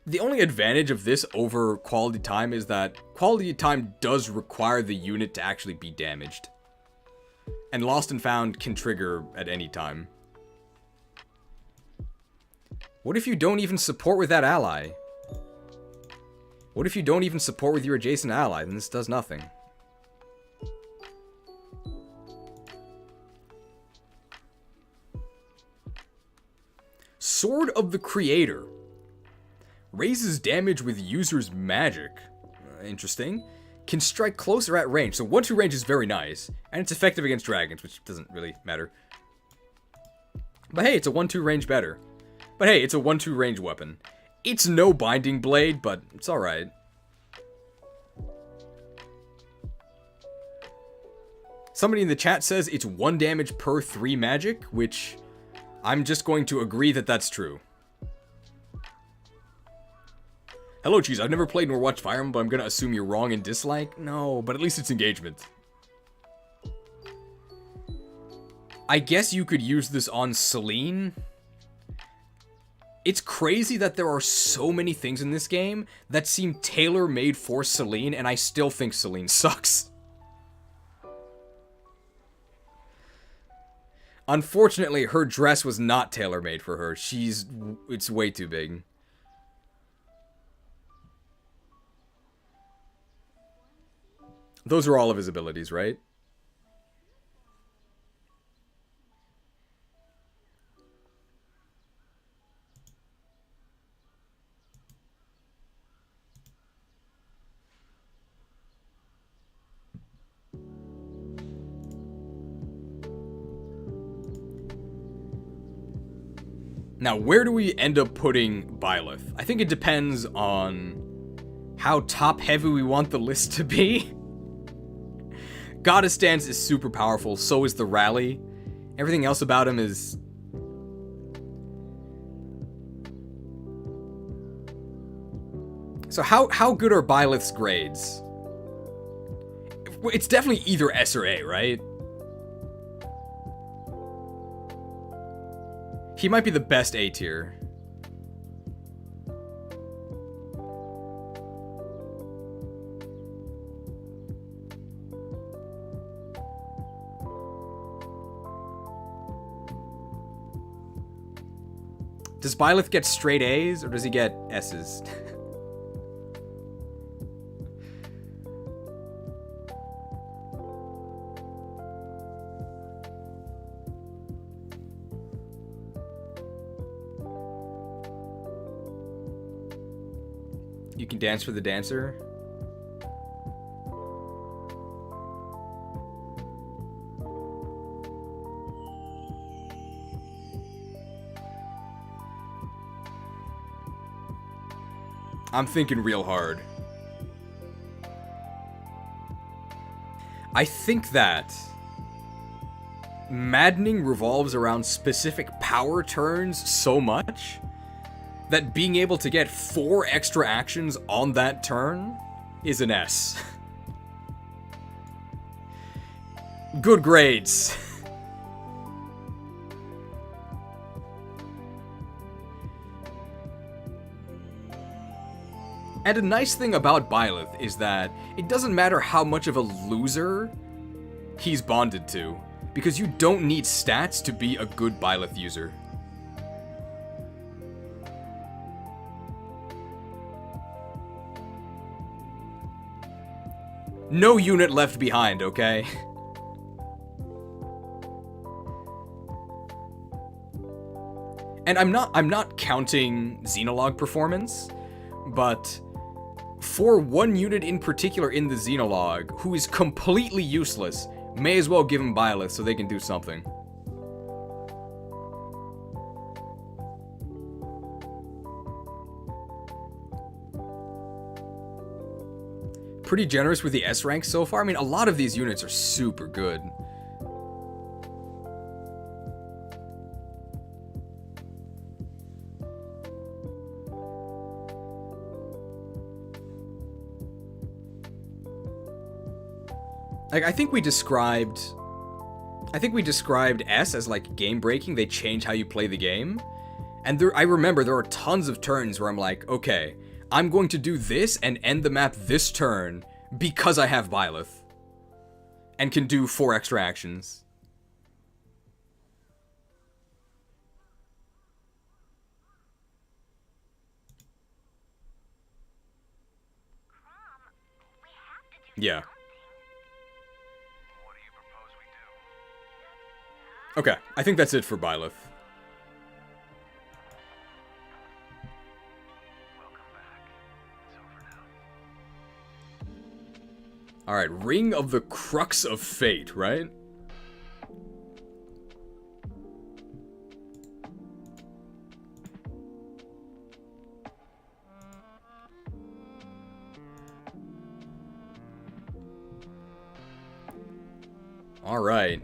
The only advantage of this over Quality Time is that Quality Time does require the unit to actually be damaged. And lost and found can trigger at any time. What if you don't even support with that ally? What if you don't even support with your adjacent ally? Then this does nothing. Sword of the Creator. Raises damage with user's magic. Interesting. Can strike closer at range. So 1-2 range is very nice. And it's effective against dragons, which doesn't really matter. But hey, it's a 1-2 range better. But hey, it's a 1-2 range weapon. It's no binding blade, but it's alright. Somebody in the chat says it's 1 damage per 3 magic, which I'm just going to agree that that's true. Hello, Cheese. I've never played nor watched Fire Emblem, but I'm going to assume you're wrong in dislike. No, but at least it's engagement. I guess you could use this on Celine. It's crazy that there are so many things in this game that seem tailor-made for Celine, and I still think Celine sucks. Unfortunately, her dress was not tailor-made for her. It's way too big. Those are all of his abilities, right? Now, where do we end up putting Byleth? I think it depends on how top-heavy we want the list to be. Goddess Stance is super powerful, so is the Rally. Everything else about him is... So how good are Byleth's grades? It's definitely either S or A, right? He might be the best A tier. Does Byleth get straight A's, or does he get S's? You can dance for the dancer? I'm thinking real hard. I think that Maddening revolves around specific power turns so much that being able to get 4 extra actions on that turn is an S. Good grades. And a nice thing about Byleth is that it doesn't matter how much of a loser he's bonded to, because you don't need stats to be a good Byleth user. No unit left behind, okay? And I'm not counting Xenologue performance, but for one unit in particular in the Xenologue who is completely useless, may as well give him Byleth so they can do something. Pretty generous with the S ranks so far. I mean, a lot of these units are super good. Like, I think we described S as like game breaking. They change how you play the game. And I remember there are tons of turns where I'm like, okay, I'm going to do this and end the map this turn because I have Byleth. And can do 4 extra actions. Yeah. Okay, I think that's it for Byleth. Alright, Ring of the Crux of Fate, right? Alright.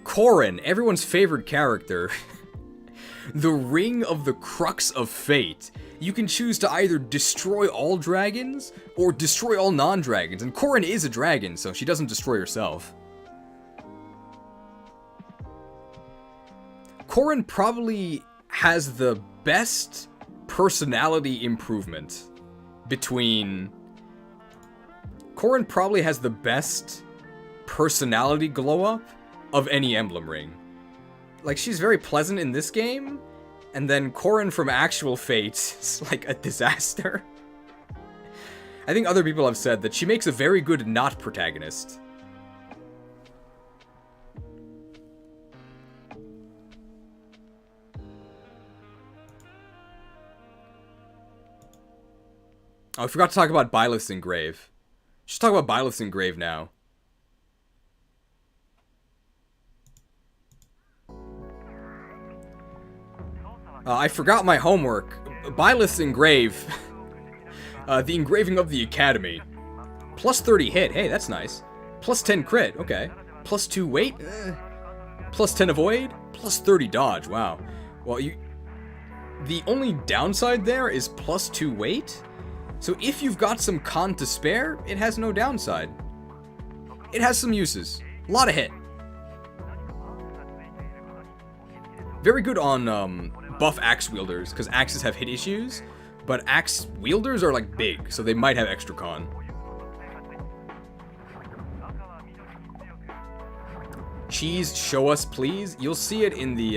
Corrin, everyone's favorite character. The Ring of the Crux of Fate. You can choose to either destroy all dragons or destroy all non-dragons. And Corrin is a dragon, so she doesn't destroy herself. Corrin probably has the best personality improvement between... Corrin probably has the best personality glow-up of any Emblem Ring. Like, she's very pleasant in this game, and then Corrin from Actual Fate is like a disaster. I think other people have said that she makes a very good not protagonist. Oh, I forgot to talk about Byleth's Engrave. Let's talk about Byleth's Engrave now. Soul I forgot my homework. Byleth's engrave. The engraving of the academy. Plus 30 hit. Hey, that's nice. Plus 10 crit. Okay. Plus 2 weight. Plus 10 avoid. Plus 30 dodge. Wow. Well, the only downside there is plus 2 weight. So if you've got some con to spare, it has no downside. It has some uses. A lot of hit. Very good on buff axe wielders, because axes have hit issues, but axe wielders are like big, so they might have extra con. Cheese, show us please. You'll see it in the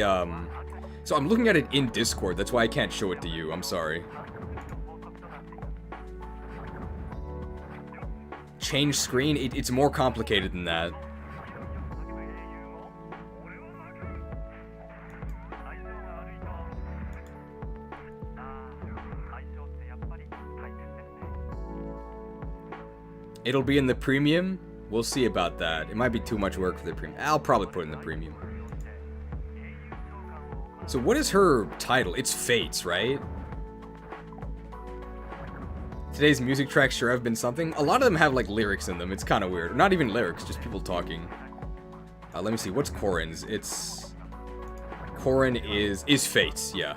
so I'm looking at it in Discord, that's why I can't show it to you, I'm sorry. Change screen, it's more complicated than that. It'll be in the premium. We'll see about that. It might be too much work for the premium. I'll probably put it in the premium. So what is her title? It's Fates, right? Today's music tracks sure have been something. A lot of them have like lyrics in them. It's kind of weird. Or not even lyrics, just people talking. Let me see. What's Corrin's? Corrin is Fates, yeah.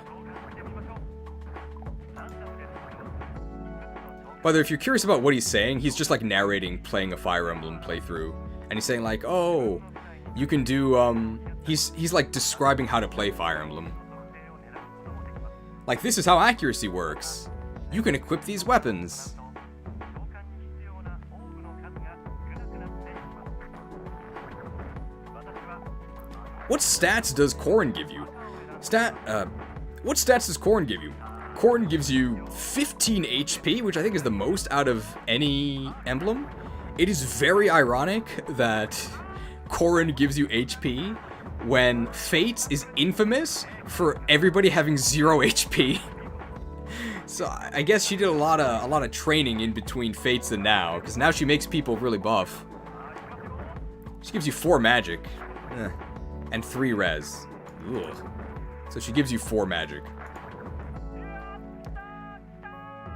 By the way, if you're curious about what he's saying, he's just like narrating playing a Fire Emblem playthrough. And he's saying like, oh, you can do, he's like describing how to play Fire Emblem. Like, this is how accuracy works. You can equip these weapons. What stats does Corrin give you? What stats does Corrin give you? Corrin gives you 15 HP, which I think is the most out of any emblem. It is very ironic that Corrin gives you HP when Fates is infamous for everybody having 0 HP. So I guess she did a lot of training in between Fates and now, because now she makes people really buff. She gives you 4 magic, and 3 res. Ugh. So she gives you 4 magic.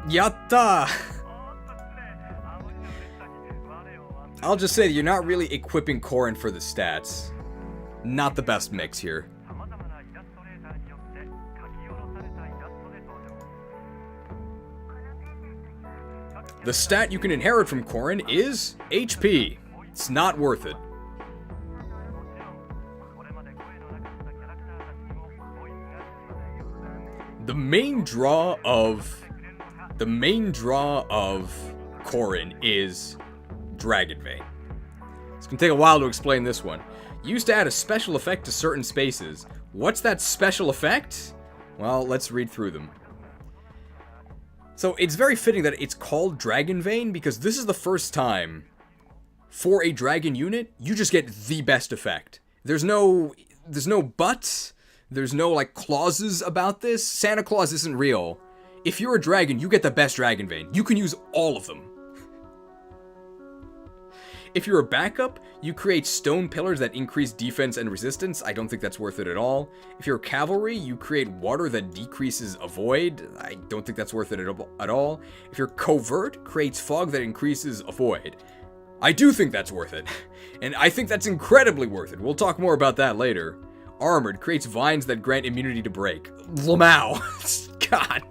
Yatta! I'll just say that you're not really equipping Corrin for the stats. Not the best mix here. The stat you can inherit from Corrin is HP. It's not worth it. The main draw of Corrin is Dragon Vein. It's gonna take a while to explain this one. Used to add a special effect to certain spaces. What's that special effect? Well, let's read through them. So it's very fitting that it's called Dragon Vein, because this is the first time for a dragon unit you just get the best effect. There's no buts. There's no like clauses about this. Santa Claus isn't real. If you're a dragon, you get the best Dragon Vein. You can use all of them. If you're a backup, you create stone pillars that increase defense and resistance. I don't think that's worth it at all. If you're cavalry, you create water that decreases avoid. I don't think that's worth it at all. If you're covert, creates fog that increases avoid. I do think that's worth it. And I think that's incredibly worth it. We'll talk more about that later. Armored, creates vines that grant immunity to break. Lamau. God.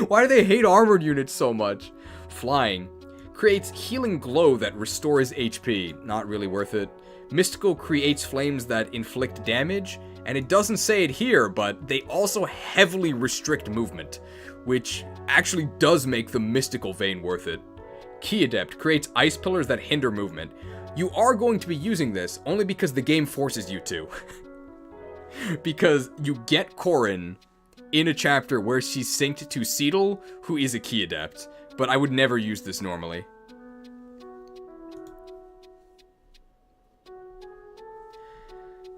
Why do they hate armored units so much? Flying. Creates healing glow that restores HP. Not really worth it. Mystical creates flames that inflict damage. And it doesn't say it here, but they also heavily restrict movement, which actually does make the mystical vein worth it. Key Adept creates ice pillars that hinder movement. You are going to be using this only because the game forces you to. Because you get Corrin in a chapter where she's synced to Seedle, who is a Key Adept. But I would never use this normally.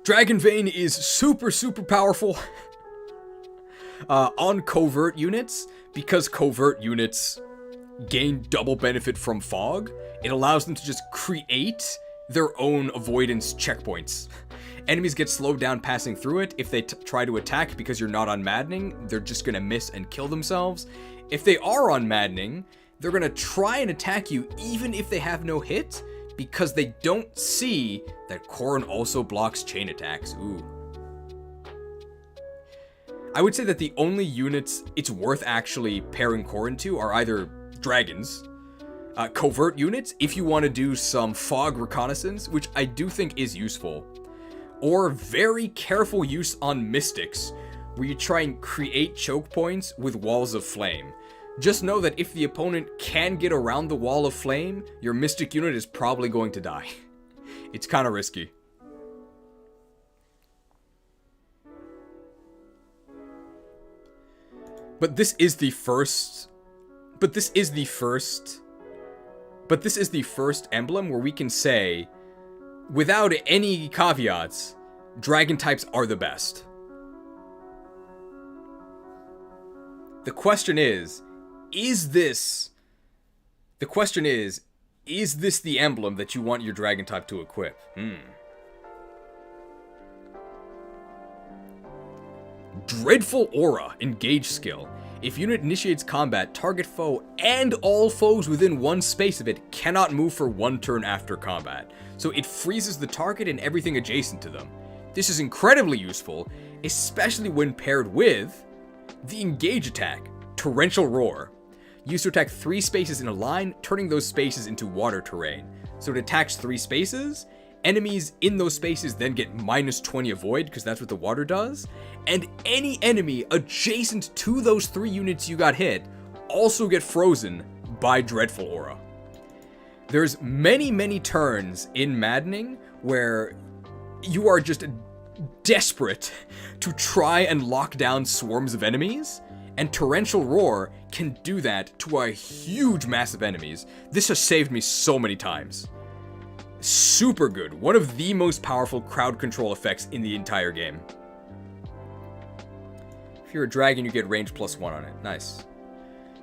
Dragon Vein is super powerful on covert units, because covert units gain double benefit from fog. It allows them to just create their own avoidance checkpoints. Enemies get slowed down passing through it. If they try to attack because you're not on maddening, they're just gonna miss and kill themselves. If they are on maddening, they're gonna try and attack you even if they have no hit, because they don't see that Corrin also blocks chain attacks. Ooh. I would say that the only units it's worth actually pairing Corrin to are either dragons, covert units, if you want to do some fog reconnaissance, which I do think is useful, or very careful use on mystics, where you try and create choke points with walls of flame. Just know that if the opponent can get around the wall of flame, your mystic unit is probably going to die. It's kind of risky. But this is the first emblem where we can say, without any caveats, dragon types are the best. The question is this the emblem that you want your dragon type to equip? Dreadful Aura, Engage skill. If unit initiates combat, target foe and all foes within one space of it cannot move for 1 turn after combat. So it freezes the target and everything adjacent to them. This is incredibly useful, especially when paired with the Engage attack, Torrential Roar. Used to attack 3 spaces in a line, turning those spaces into water terrain. So it attacks 3 spaces. Enemies in those spaces then get -20 avoid, because that's what the water does. And any enemy adjacent to those 3 units you got hit also get frozen by Dreadful Aura. There's many turns in Maddening where you are just desperate to try and lock down swarms of enemies, and Torrential Roar can do that to a huge mass of enemies. This has saved me so many times. Super good. One of the most powerful crowd control effects in the entire game. If you're a dragon, you get range +1 on it. Nice.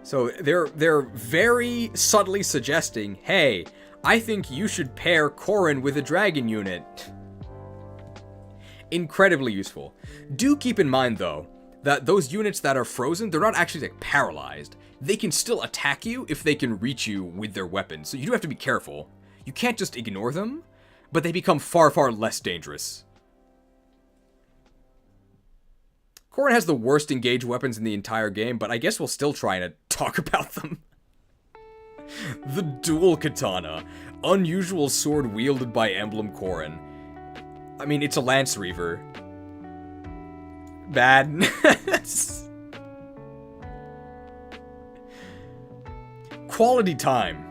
So they're very subtly suggesting, hey, I think you should pair Corrin with a dragon unit. Incredibly useful. Do keep in mind, though, that those units that are frozen, they're not actually like paralyzed. They can still attack you if they can reach you with their weapons. So you do have to be careful. You can't just ignore them, but they become far less dangerous. Corrin has the worst engage weapons in the entire game, but I guess we'll still try and talk about them. The Dual Katana. Unusual sword wielded by Emblem Corrin. I mean, it's a Lance Reaver. Bad. Quality time.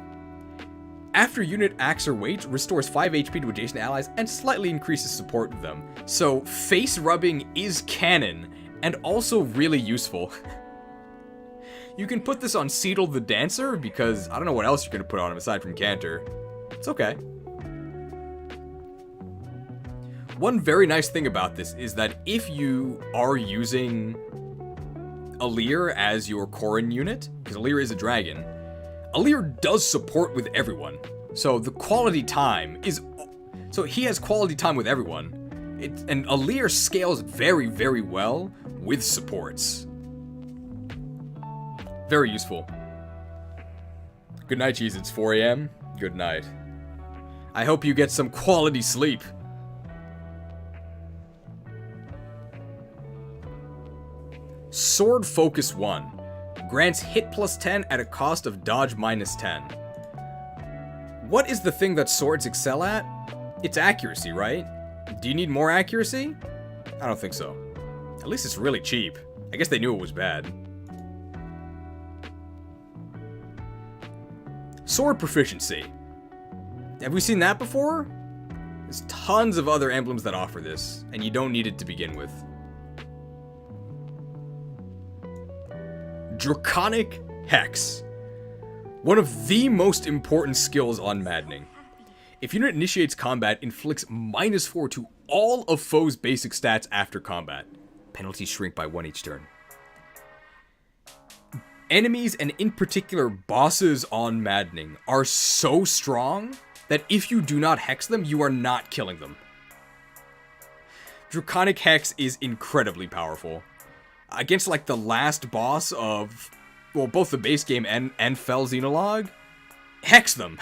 After unit acts or waits, restores 5 HP to adjacent allies and slightly increases support with them. So, face rubbing is canon, and also really useful. You can put this on Seedle the Dancer, because I don't know what else you're going to put on him aside from Canter. It's okay. One very nice thing about this is that if you are using Alir as your Corrin unit, because Alir is a dragon, Alir does support with everyone. So the quality time is... So he has quality time with everyone. And Alir scales very well with supports. Very useful. Good night, Cheese. It's 4 a.m. Good night. I hope you get some quality sleep. Sword Focus 1. Grants hit +10 at a cost of dodge -10. What is the thing that swords excel at? It's accuracy, right? Do you need more accuracy? I don't think so. At least it's really cheap. I guess they knew it was bad. Sword Proficiency. Have we seen that before? There's tons of other emblems that offer this, and you don't need it to begin with. Draconic Hex. One of the most important skills on Maddening. If unit initiates combat, inflicts -4 to all of foes' basic stats after combat. Penalties shrink by 1 each turn. Enemies, and in particular bosses on Maddening, are so strong that if you do not hex them, you are not killing them. Draconic Hex is incredibly powerful. Against, like, the last boss of, well, both the base game and Fell Xenologue, Hex them.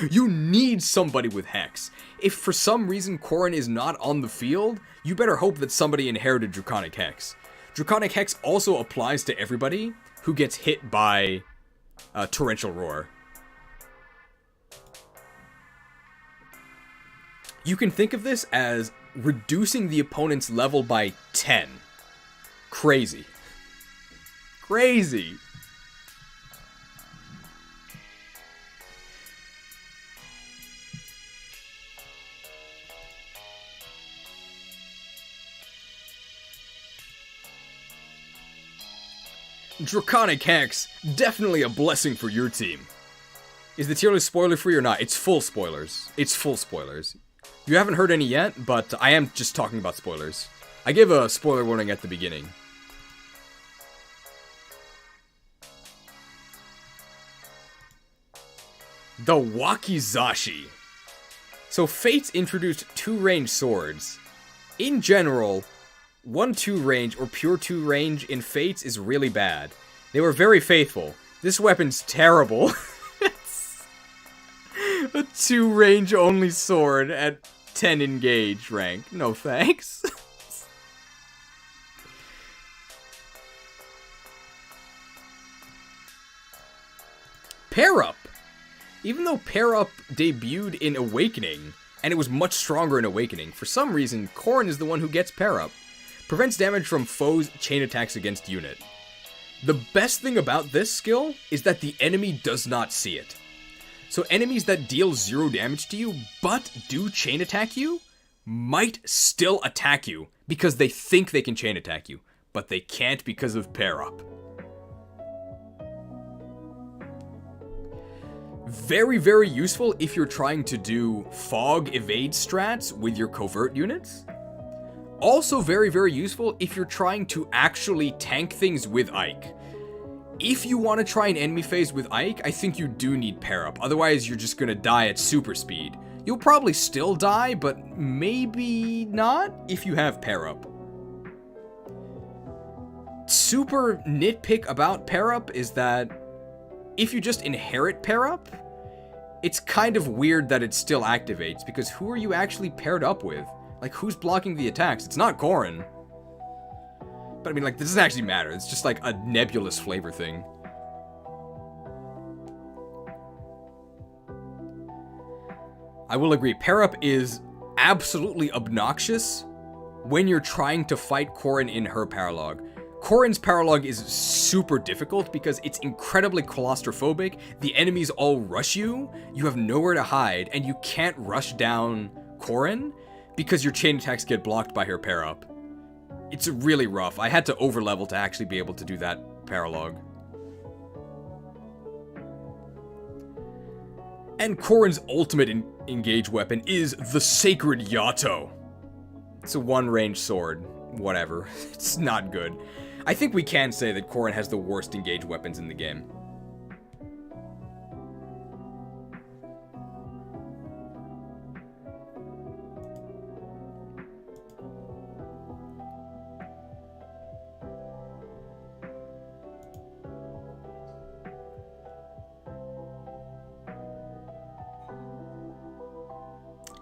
You need somebody with Hex. If for some reason Corrin is not on the field, you better hope that somebody inherited Draconic Hex. Draconic Hex also applies to everybody who gets hit by Torrential Roar. You can think of this as reducing the opponent's level by 10. Crazy. Crazy. Draconic Hex, definitely a blessing for your team. Is the tier list spoiler free or not? It's full spoilers. It's full spoilers. You haven't heard any yet, but I am just talking about spoilers. I gave a spoiler warning at the beginning. The Wakizashi. So Fates introduced 2-range swords. In general, 1-2 range or pure 2 range in Fates is really bad. They were very faithful. This weapon's terrible. A 2 range only sword at 10 engage rank. No thanks. Pair Up. Even though Pair Up debuted in Awakening, and it was much stronger in Awakening, for some reason, Corrin is the one who gets Pair Up. Prevents damage from foes' chain attacks against unit. The best thing about this skill is that the enemy does not see it. So enemies that deal 0 damage to you, but do chain attack you, might still attack you, because they think they can chain attack you, but they can't because of Pair Up. Very, very useful if you're trying to do fog evade strats with your covert units. Also very, very useful if you're trying to actually tank things with Ike. If you want to try an enemy phase with Ike, I think you do need Pair Up. Otherwise, you're just going to die at super speed. You'll probably still die, but maybe not if you have Pair Up. Super nitpick about Pair Up is that if you just inherit Pair Up, it's kind of weird that it still activates, because who are you actually paired up with? Like, who's blocking the attacks? It's not Corrin. But I mean, like, this doesn't actually matter. It's just like a nebulous flavor thing. I will agree. Pair Up is absolutely obnoxious when you're trying to fight Corrin in her paralog. Corrin's paralog is super difficult because it's incredibly claustrophobic. The enemies all rush you. You have nowhere to hide, and you can't rush down Corrin because your chain attacks get blocked by her Pair Up. It's really rough. I had to overlevel to actually be able to do that paralog. And Corrin's ultimate engage weapon is the Sacred Yato. It's a 1-range sword. Whatever. It's not good. I think we can say that Corrin has the worst engage weapons in the game.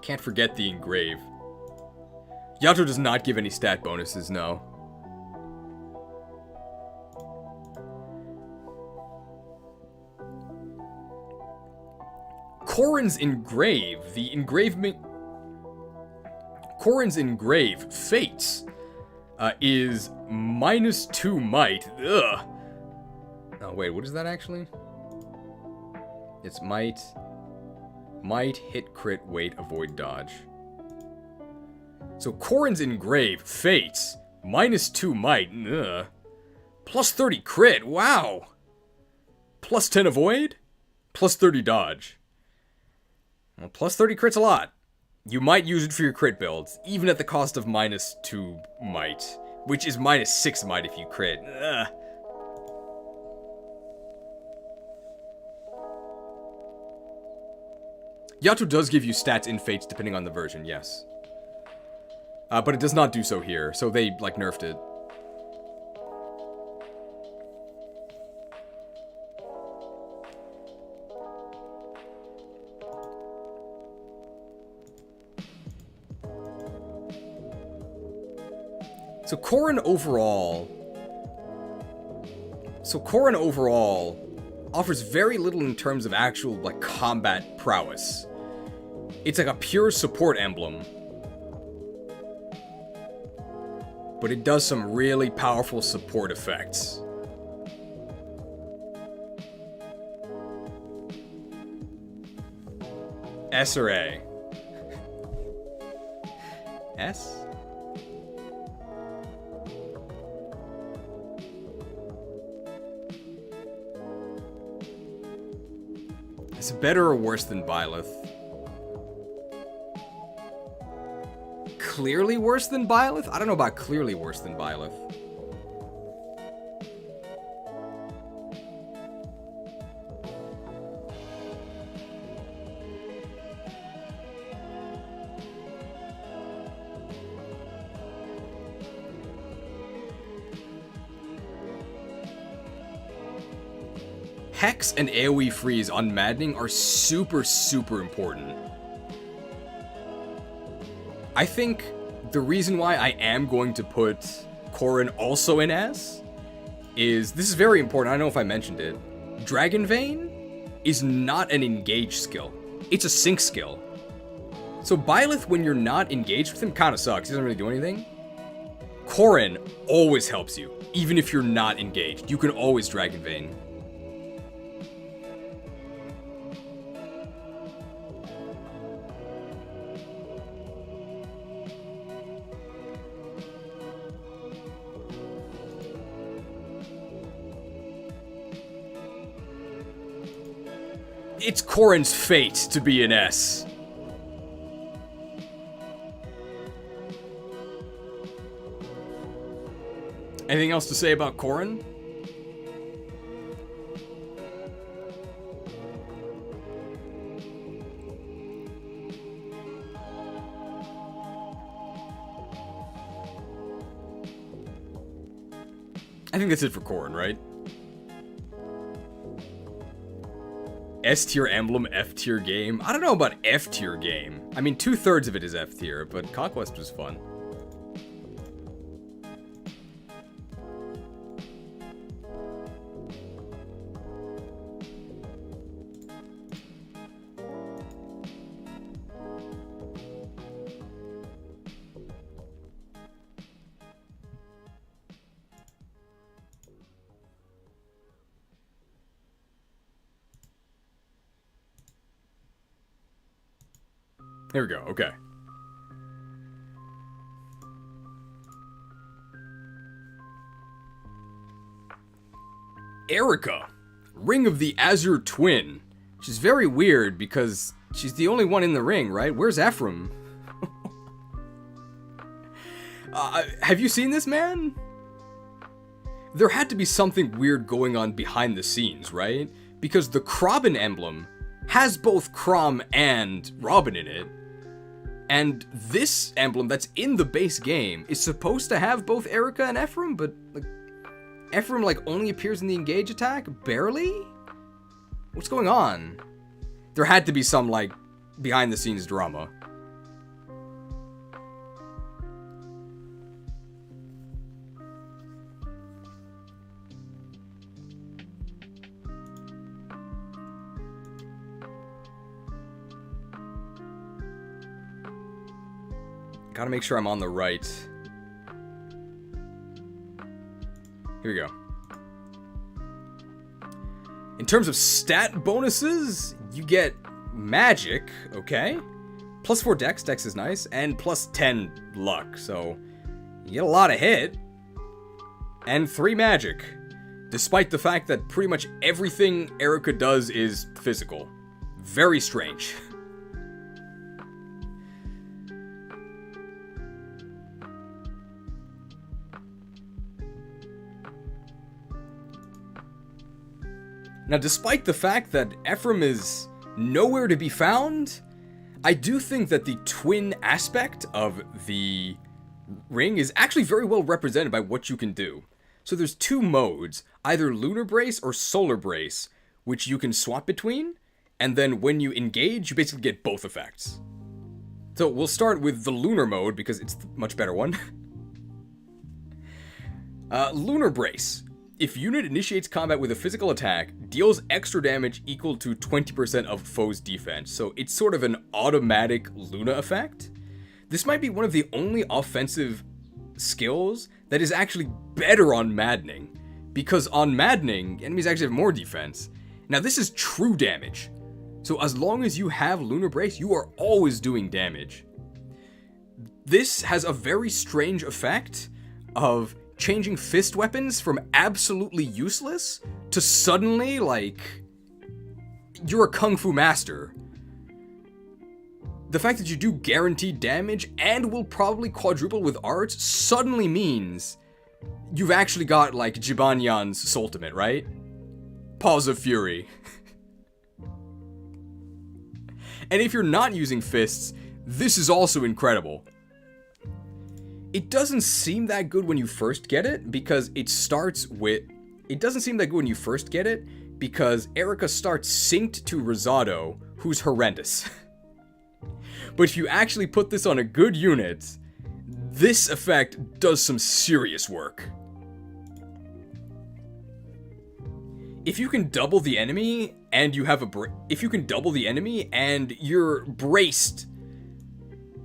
Can't forget the engrave. Yato does not give any stat bonuses, no. Corrin's engrave, Corrin's engrave, Fates, is -2 might. Ugh. Oh wait, what is that actually? It's might, hit, crit, wait, avoid, dodge. So Corrin's engrave, Fates, -2 might. Ugh. +30 crit. Wow. +10 avoid, +30 dodge. Well, +30 crit's a lot. You might use it for your crit builds, even at the cost of -2 might, which is -6 might if you crit. Ugh. Yato does give you stats in Fates depending on the version, yes. But it does not do so here, so they, like, nerfed it. So Corrin overall offers very little in terms of actual, like, combat prowess. It's like a pure support emblem. But it does some really powerful support effects. S or A? S? Is it better or worse than Byleth? Clearly worse than Byleth? I don't know about clearly worse than Byleth. Hex and AoE freeze on Maddening are super, super important. I think the reason why I am going to put Corrin also in S is, this is very important, I don't know if I mentioned it, Dragon Vein is not an engage skill. It's a sync skill. So Byleth, when you're not engaged with him, kind of sucks. He doesn't really do anything. Corrin always helps you, even if you're not engaged. You can always Dragon Vein. It's Corrin's fate to be an S. Anything else to say about Corrin? I think that's it for Corrin, right? S-tier emblem, F-tier game. I don't know about F-tier game. I mean, 2/3 of it is F-tier, but Conquest was fun. Here we go, okay. Eirika, Ring of the Azure Twin. Which is very weird because she's the only one in the ring, right? Where's Ephraim? Have you seen this, man? There had to be something weird going on behind the scenes, right? Because the Robin emblem has both Chrom and Robin in it. And this emblem that's in the base game is supposed to have both Eirika and Ephraim, but like Ephraim like only appears in the engage attack? Barely? What's going on? There had to be some like behind the scenes drama. Gotta make sure I'm on the right. Here we go. In terms of stat bonuses, you get magic, okay? +4 dex, dex is nice, and +10 luck, so you get a lot of hit. And 3 magic, despite the fact that pretty much everything Eirika does is physical. Very strange. Now, despite the fact that Ephraim is nowhere to be found, I do think that the twin aspect of the ring is actually very well represented by what you can do. So there's two modes, either Lunar Brace or Solar Brace, which you can swap between, and then when you engage, you basically get both effects. So we'll start with the Lunar mode, because it's the much better one. Lunar Brace. If unit initiates combat with a physical attack, deals extra damage equal to 20% of foe's defense. So it's sort of an automatic Luna effect. This might be one of the only offensive skills that is actually better on Maddening. Because on Maddening, enemies actually have more defense. Now this is true damage. So as long as you have Lunar Brace, you are always doing damage. This has a very strange effect of changing fist weapons from absolutely useless to suddenly, like, you're a kung fu master. The fact that you do guaranteed damage and will probably quadruple with arts suddenly means you've actually got, like, Jibanyan's Soultimate, right? Paws of Fury. And if you're not using fists, this is also incredible. It doesn't seem that good when you first get it, because it starts with... It doesn't seem that good when you first get it, because Eirika starts synced to Rosado, who's horrendous. But if you actually put this on a good unit, this effect does some serious work. If you can double the enemy, and you have a... If you can double the enemy, and you're braced...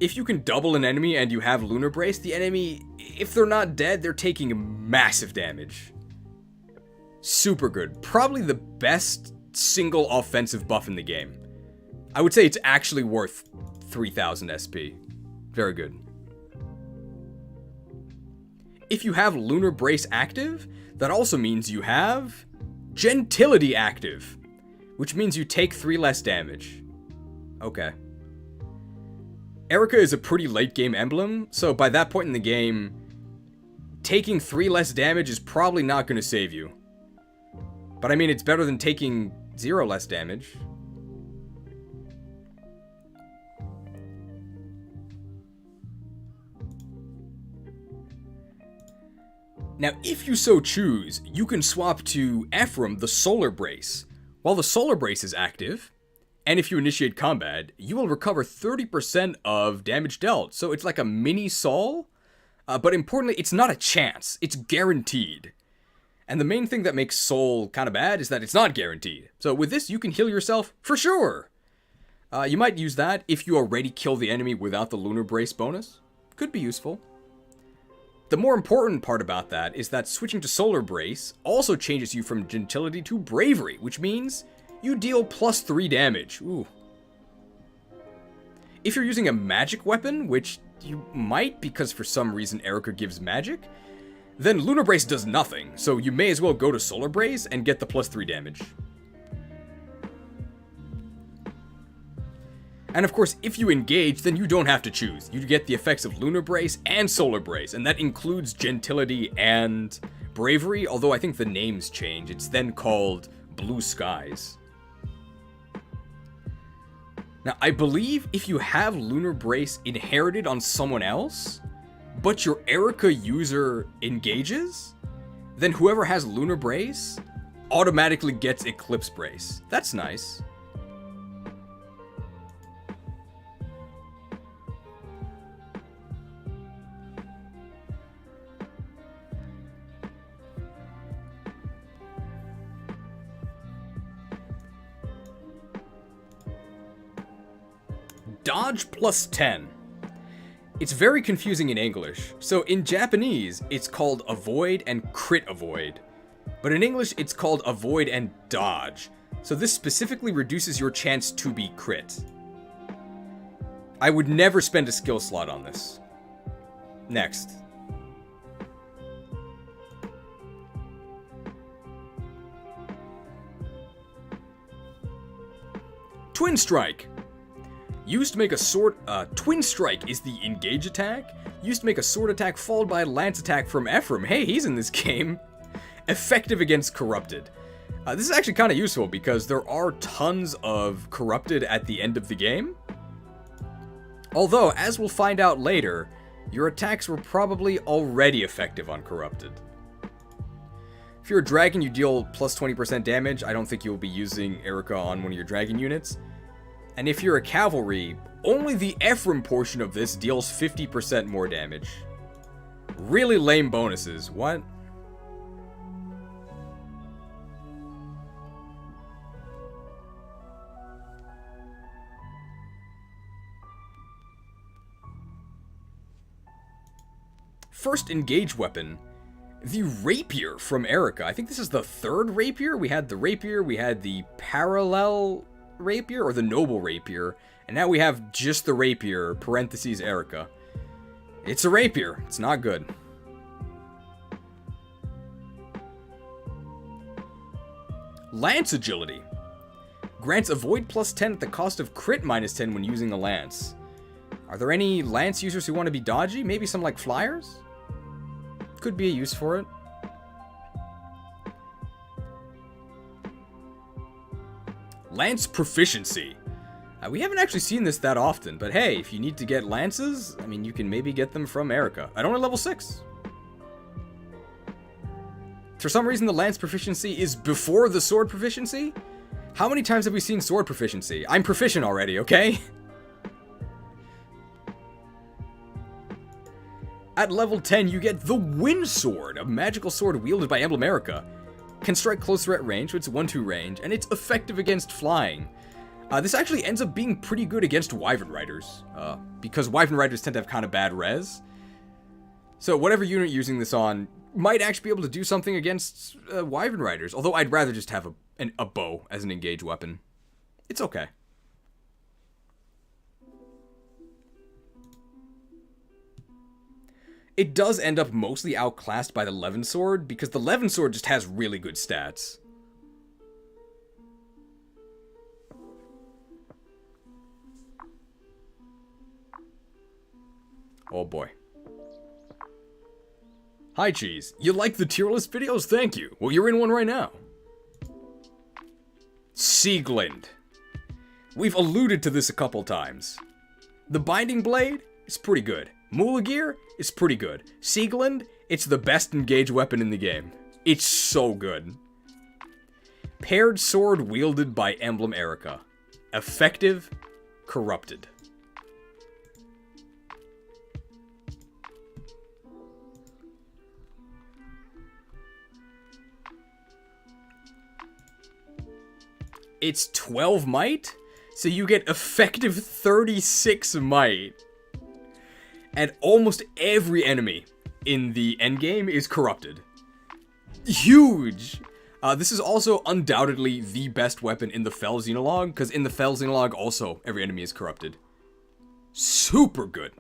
If you can double an enemy and you have Lunar Brace, the enemy, if they're not dead, they're taking massive damage. Super good. Probably the best single offensive buff in the game. I would say it's actually worth 3000 SP. Very good. If you have Lunar Brace active, that also means you have Gentility active, which means you take 3 less damage. Okay. Eirika is a pretty late game emblem, so by that point in the game, taking 3 less damage is probably not going to save you. But I mean, it's better than taking 0 less damage. Now, if you so choose, you can swap to Ephraim, the Solar Brace. While the Solar Brace is active, and if you initiate combat, you will recover 30% of damage dealt. So it's like a mini Sol, but importantly, it's not a chance. It's guaranteed. And the main thing that makes Sol kind of bad is that it's not guaranteed. So with this, you can heal yourself for sure. You might use that if you already kill the enemy without the Lunar Brace bonus. Could be useful. The more important part about that is that switching to Solar Brace also changes you from Gentility to Bravery, which means you deal plus 3 damage. Ooh. If you're using a magic weapon, which you might because for some reason Eirika gives magic, then Lunar Brace does nothing, so you may as well go to Solar Brace and get the plus 3 damage. And of course, if you engage, then you don't have to choose. You get the effects of Lunar Brace and Solar Brace, and that includes Gentility and Bravery, although I think the names change. It's then called Blue Skies. Now, I believe if you have Lunar Brace inherited on someone else, but your Eirika user engages, then whoever has Lunar Brace automatically gets Eclipse Brace. That's nice. Dodge plus 10. It's very confusing in English. So in Japanese, it's called avoid and crit avoid. But in English, it's called avoid and dodge. So this specifically reduces your chance to be crit. I would never spend a skill slot on this. Next. Twin Strike. Used to make a sword... Twin Strike is the engage attack. Used to make a sword attack followed by a lance attack from Ephraim. Hey, he's in this game. Effective against Corrupted. This is actually kind of useful because there are tons of Corrupted at the end of the game. Although, as we'll find out later, your attacks were probably already effective on Corrupted. If you're a dragon, you deal plus 20% damage. I don't think you'll be using Eirika on one of your dragon units. And if you're a cavalry, only the Ephraim portion of this deals 50% more damage. Really lame bonuses. What? First engage weapon, the rapier from Eirika. I think this is the third rapier. We had the rapier, we had the parallel rapier, or the noble rapier, and now we have just the rapier, parentheses Eirika. It's a rapier. It's not good. Lance agility. Grants avoid plus 10 at the cost of crit minus 10 when using a lance. Are there any lance users who want to be dodgy? Maybe some like flyers? Could be a use for it. Lance proficiency. We haven't actually seen this that often, but hey, if you need to get lances, I mean, you can maybe get them from Eirika. At only level 6. For some reason, the lance proficiency is before the sword proficiency? How many times have we seen sword proficiency? I'm proficient already, okay? At level 10, you get the Wind Sword, a magical sword wielded by Emblem Eirika. Can strike closer at range, so it's 1-2 range, and it's effective against flying. This actually ends up being pretty good against Wyvern Riders, because Wyvern Riders tend to have kind of bad res. So whatever unit you're using this on might actually be able to do something against Wyvern Riders, although I'd rather just have a bow as an engage weapon. It's okay. It does end up mostly outclassed by the Levin Sword, because the Levin Sword just has really good stats. Oh boy. Hi Cheese, you like the tier list videos? Thank you. Well, you're in one right now. Sieglind. We've alluded to this a couple times. The Binding Blade is pretty good. Mulagir is pretty good. Sieglind, it's the best engage weapon in the game. It's so good. Paired sword wielded by Emblem Eirika. Effective, corrupted. It's 12 might, so you get effective 36 might. And almost every enemy in the endgame is corrupted. Huge! This is also undoubtedly the best weapon in the Fel Xenologue, because in the Fel Xenologue also every enemy is corrupted. Super good.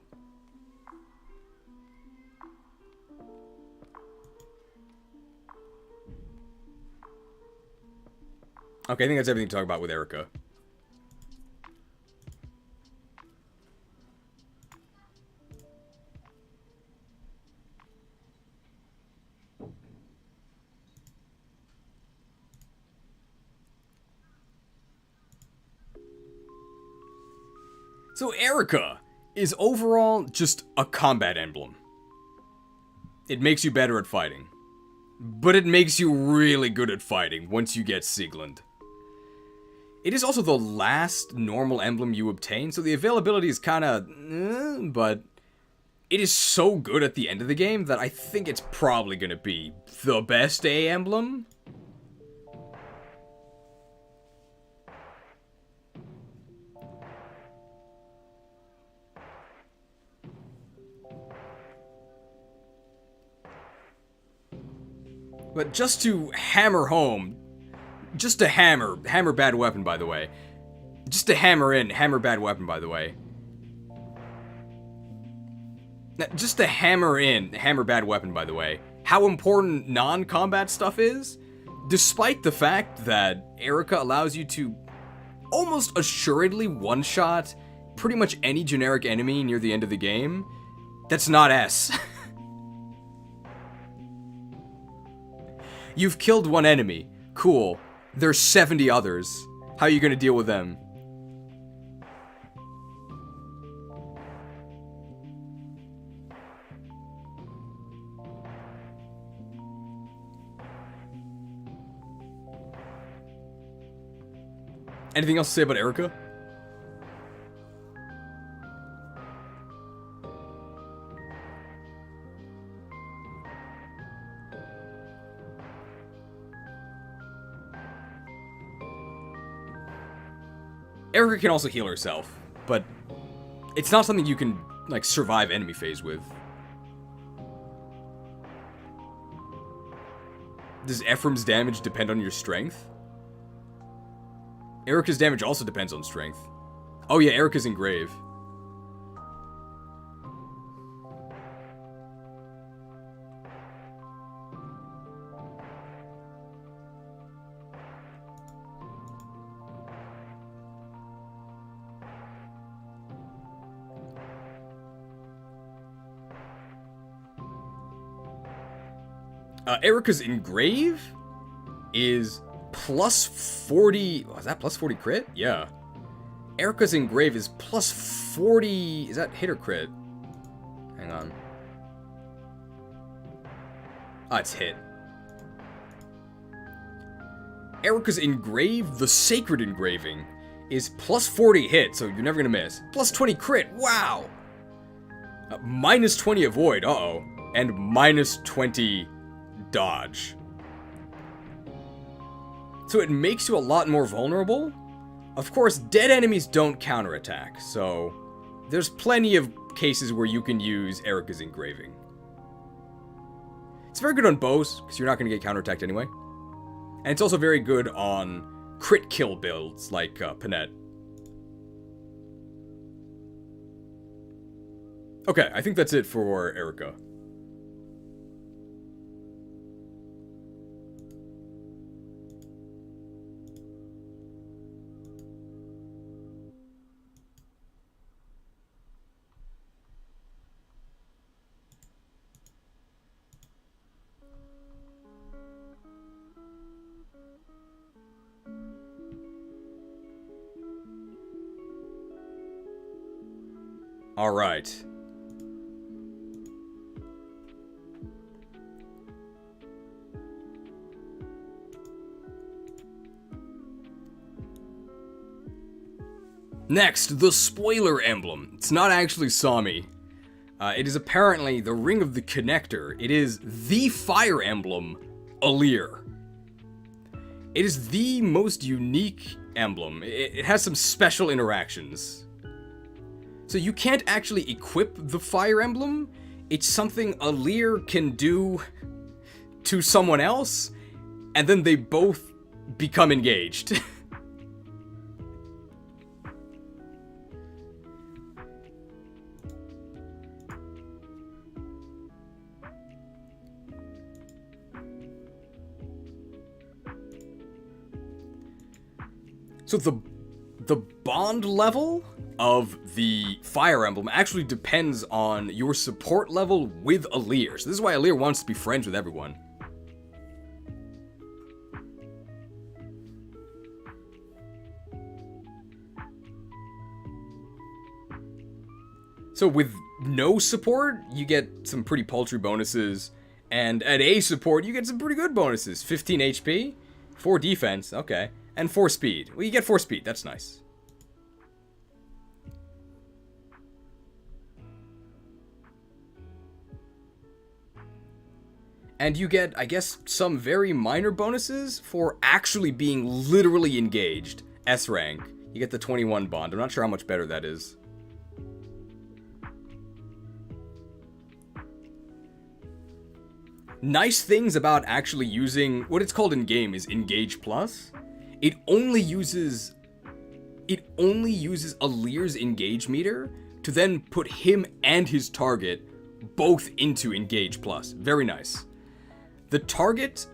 Okay, I think that's everything to talk about with Eirika. So Eirika is overall just a combat emblem. It makes you better at fighting. But it makes you really good at fighting once you get Sieglind. It is also the last normal emblem you obtain, so the availability is kinda but it is so good at the end of the game that I think it's probably gonna be the best A emblem. But just to hammer home, just to hammer bad weapon, by the way. Just to hammer bad weapon, by the way. Just to hammer bad weapon, by the way. How important non-combat stuff is, despite the fact that Eirika allows you to almost assuredly one-shot pretty much any generic enemy near the end of the game, that's not S. You've killed one enemy. Cool. There's 70 others. How are you gonna deal with them? Anything else to say about Eirika? Eirika can also heal herself, but it's not something you can, like, survive enemy phase with. Does Ephraim's damage depend on your strength? Eirika's damage also depends on strength. Oh yeah, Eirika's in grave. Eirika's Engrave is plus 40... Oh, is that plus 40 crit? Yeah. Eirika's Engrave is plus 40... Is that hit or crit? Hang on. Ah, it's hit. Eirika's Engrave, the Sacred Engraving, is plus 40 hit, so you're never gonna miss. Plus 20 crit, wow! Minus 20 avoid, uh-oh. And minus 20... dodge. So it makes you a lot more vulnerable. Of course, dead enemies don't counterattack, so there's plenty of cases where you can use Eirika's Engraving. It's very good on bows, because you're not going to get counterattacked anyway. And it's also very good on crit kill builds, like Panette. Okay, I think that's it for Eirika. All right. Next, the spoiler emblem. It's not actually Sami. It is apparently the Ring of the Connector. It is the fire emblem, Alir. It is the most unique emblem. It has some special interactions. So you can't actually equip the fire emblem. It's something Alir can do to someone else, and then they both become engaged. So the bond level of the fire emblem actually depends on your support level with Alir. So this is why Alir wants to be friends with everyone. So with no support, you get some pretty paltry bonuses. And at A support, you get some pretty good bonuses. 15 HP, 4 defense, okay. And 4 speed. Well, you get 4 speed, that's nice. And you get, I guess, some very minor bonuses for actually being literally engaged. S rank. You get the 21 bond. I'm not sure how much better that is. Nice things about actually using what it's called in game is Engage Plus. It only uses Alir's engage meter to then put him and his target both into Engage Plus. Very nice. The target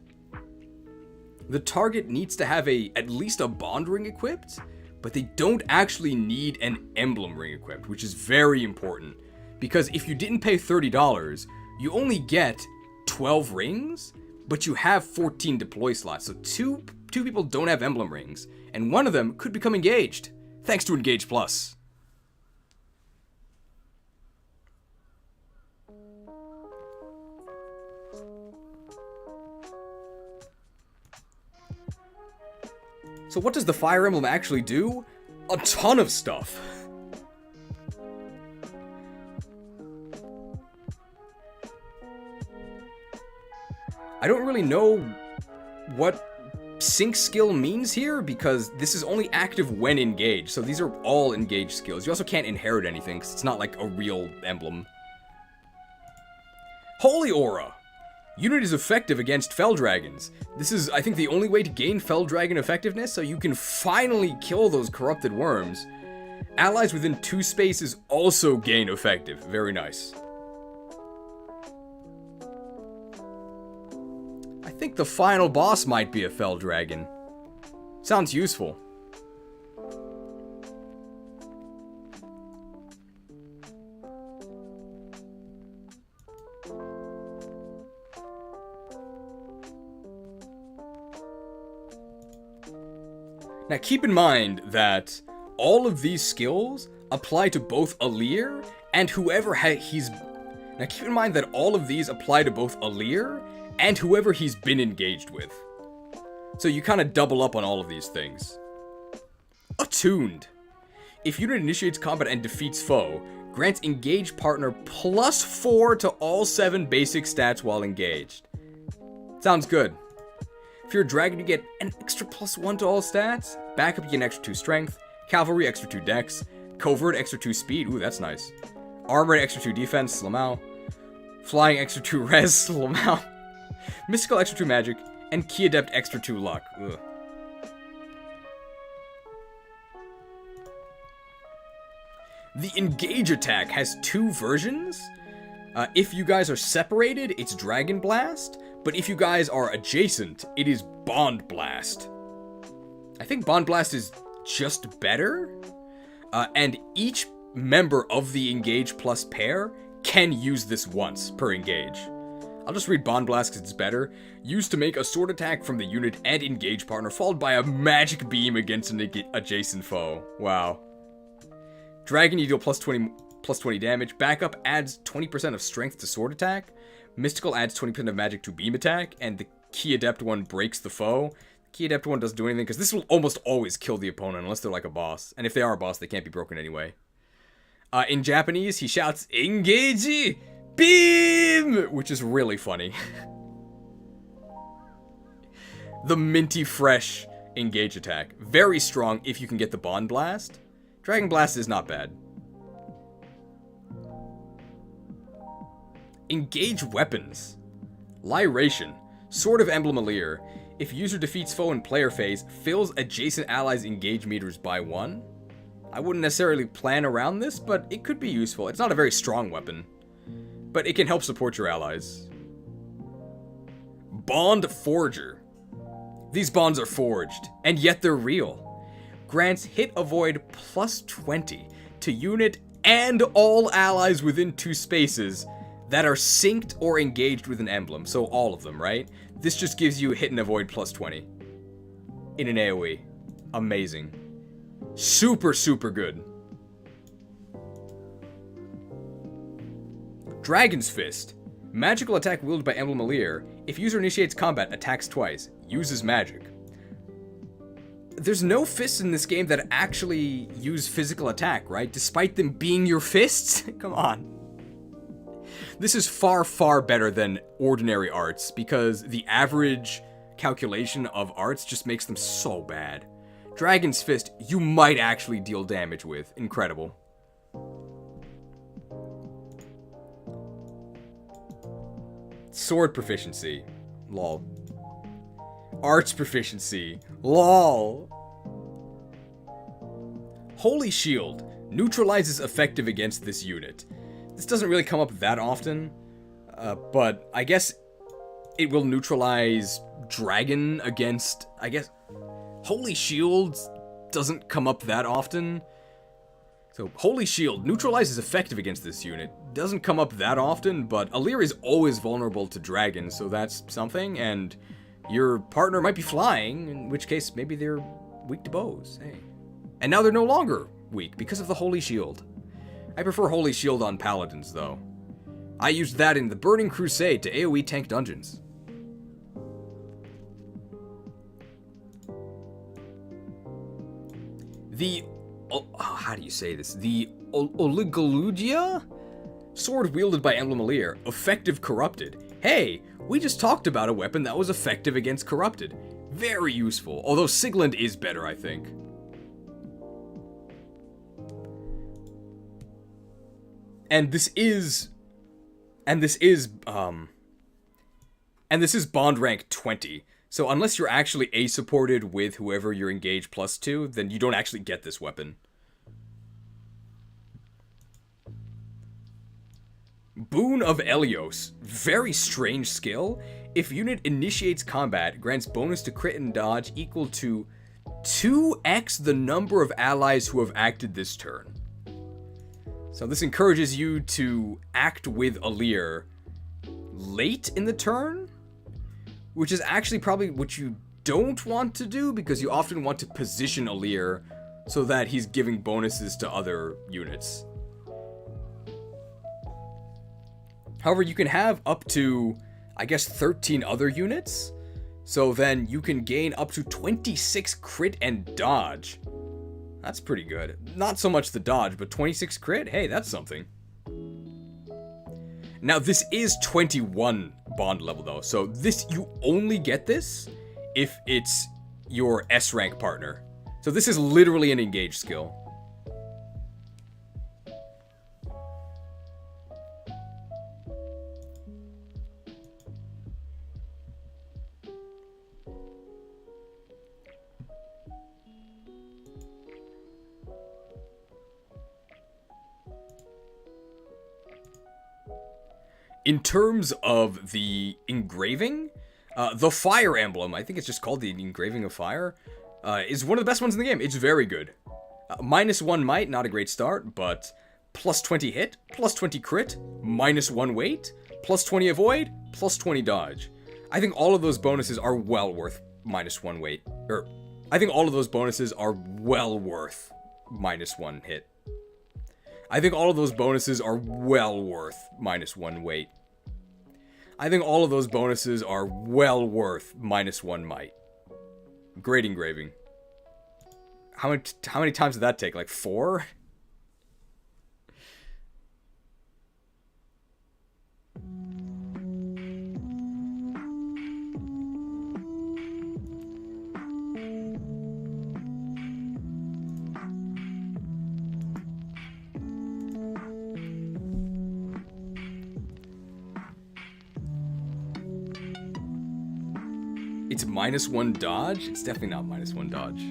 needs to have at least a bond ring equipped, but they don't actually need an emblem ring equipped, which is very important. Because if you didn't pay $30, you only get 12 rings, but you have 14 deploy slots. So two people don't have emblem rings, and one of them could become engaged, thanks to Engage Plus. So what does the Fire Emblem actually do? A ton of stuff. I don't really know what sync skill means here, because this is only active when engaged, so these are all engaged skills. You also can't inherit anything, because it's not like a real emblem. Holy Aura! Unit is effective against Fell Dragons. This is, I think, the only way to gain Fell Dragon effectiveness, so you can finally kill those corrupted worms. Allies within 2 spaces also gain effective. Very nice. I think the final boss might be a Fell Dragon. Sounds useful. Now keep in mind that all of these skills apply to both Alir and whoever he's... Now keep in mind that all of these apply to both Alir and whoever he's been engaged with. So you kind of double up on all of these things. Attuned. If unit initiates combat and defeats foe, grants engaged partner +4 to all 7 basic stats while engaged. Sounds good. If you're a dragon, you get an extra +1 to all stats. Backup, you get an extra 2 strength. Cavalry, extra 2 dex. Covert, extra 2 speed. Ooh, that's nice. Armored, extra 2 defense. Slamao. Flying, extra 2 res. Slamao. Mystical, extra 2 magic. And Key Adept, extra 2 luck. Ugh. The Engage attack has 2 versions. If you guys are separated, it's Dragon Blast. But if you guys are adjacent, it is Bond Blast. I think Bond Blast is just better. And each member of the Engage plus pair can use this once per engage. I'll just read Bond Blast because it's better. Used to make a sword attack from the unit and engage partner, followed by a magic beam against an adjacent foe. Wow. Dragon, you deal plus 20 damage. Backup adds 20% of strength to sword attack. Mystical adds 20% of magic to beam attack. And the Key Adept one breaks the foe. The Key Adept one doesn't do anything because this will almost always kill the opponent unless they're like a boss. And if they are a boss, they can't be broken anyway. In Japanese, he shouts, "Engage! Beam!" which is really funny. The minty fresh engage attack. Very strong if you can get the Bond Blast. Dragon Blast is not bad. Engage weapons. Lyration. Sword of Emblem Alir. If user defeats foe in player phase, fills adjacent allies' engage meters by 1. I wouldn't necessarily plan around this, but it could be useful. It's not a very strong weapon, but it can help support your allies. Bond Forger. These bonds are forged, and yet they're real. Grants hit avoid plus 20 to unit and all allies within 2 spaces that are synced or engaged with an emblem. So all of them, right? This just gives you hit and avoid plus 20 in an AoE. Amazing. Super, super good. Dragon's Fist. Magical attack wielded by Emblem Alir. If user initiates combat, attacks twice. Uses magic. There's no fists in this game that actually use physical attack, right? Despite them being your fists? Come on. This is far, far better than ordinary arts because the average calculation of arts just makes them so bad. Dragon's Fist, you might actually deal damage with. Incredible. Sword proficiency. Lol. Arts proficiency. LOL. Holy Shield. Neutralizes effective against this unit. This doesn't really come up that often, but I guess it will neutralize Dragon against, I guess... Holy Shield doesn't come up that often. So, Holy Shield neutralizes effective against this unit. Doesn't come up that often, but Alir is always vulnerable to dragons, so that's something, and your partner might be flying, in which case maybe they're weak to bows. Hey. And now they're no longer weak because of the Holy Shield. I prefer Holy Shield on Paladins, though. I used that in the Burning Crusade to AoE tank dungeons. The... Oh, how do you say this? The Oligalugia? Sword wielded by Emblem Elyos. Effective corrupted. Hey, we just talked about a weapon that was effective against corrupted. Very useful. Although Sigurd is better, I think. And this is bond rank 20. So unless you're actually A-supported with whoever you're engaged +2, then you don't actually get this weapon. Boon of Elyos. Very strange skill. If unit initiates combat, grants bonus to crit and dodge equal to 2x the number of allies who have acted this turn. So this encourages you to act with Elyos late in the turn, which is actually probably what you don't want to do, because you often want to position Elyos so that he's giving bonuses to other units. However, you can have up to, I guess, 13 other units, so then you can gain up to 26 crit and dodge. That's pretty good. Not so much the dodge, but 26 crit? Hey, that's something. Now, this is 21 bond level, though. So this, you only get this if it's your S-rank partner. So this is literally an engaged skill. In terms of the engraving, the Fire Emblem, I think it's just called the Engraving of Fire, is one of the best ones in the game. It's very good. -1 might, not a great start, but +20 hit, +20 crit, -1 weight, +20 avoid, +20 dodge. I think all of those bonuses are well worth -1 weight. I think all of those bonuses are well worth -1 hit. I think all of those bonuses are well worth -1 weight. I think all of those bonuses are well worth -1 might. Great engraving. How many times did that take? Like 4? It's -1 dodge? It's definitely not -1 dodge.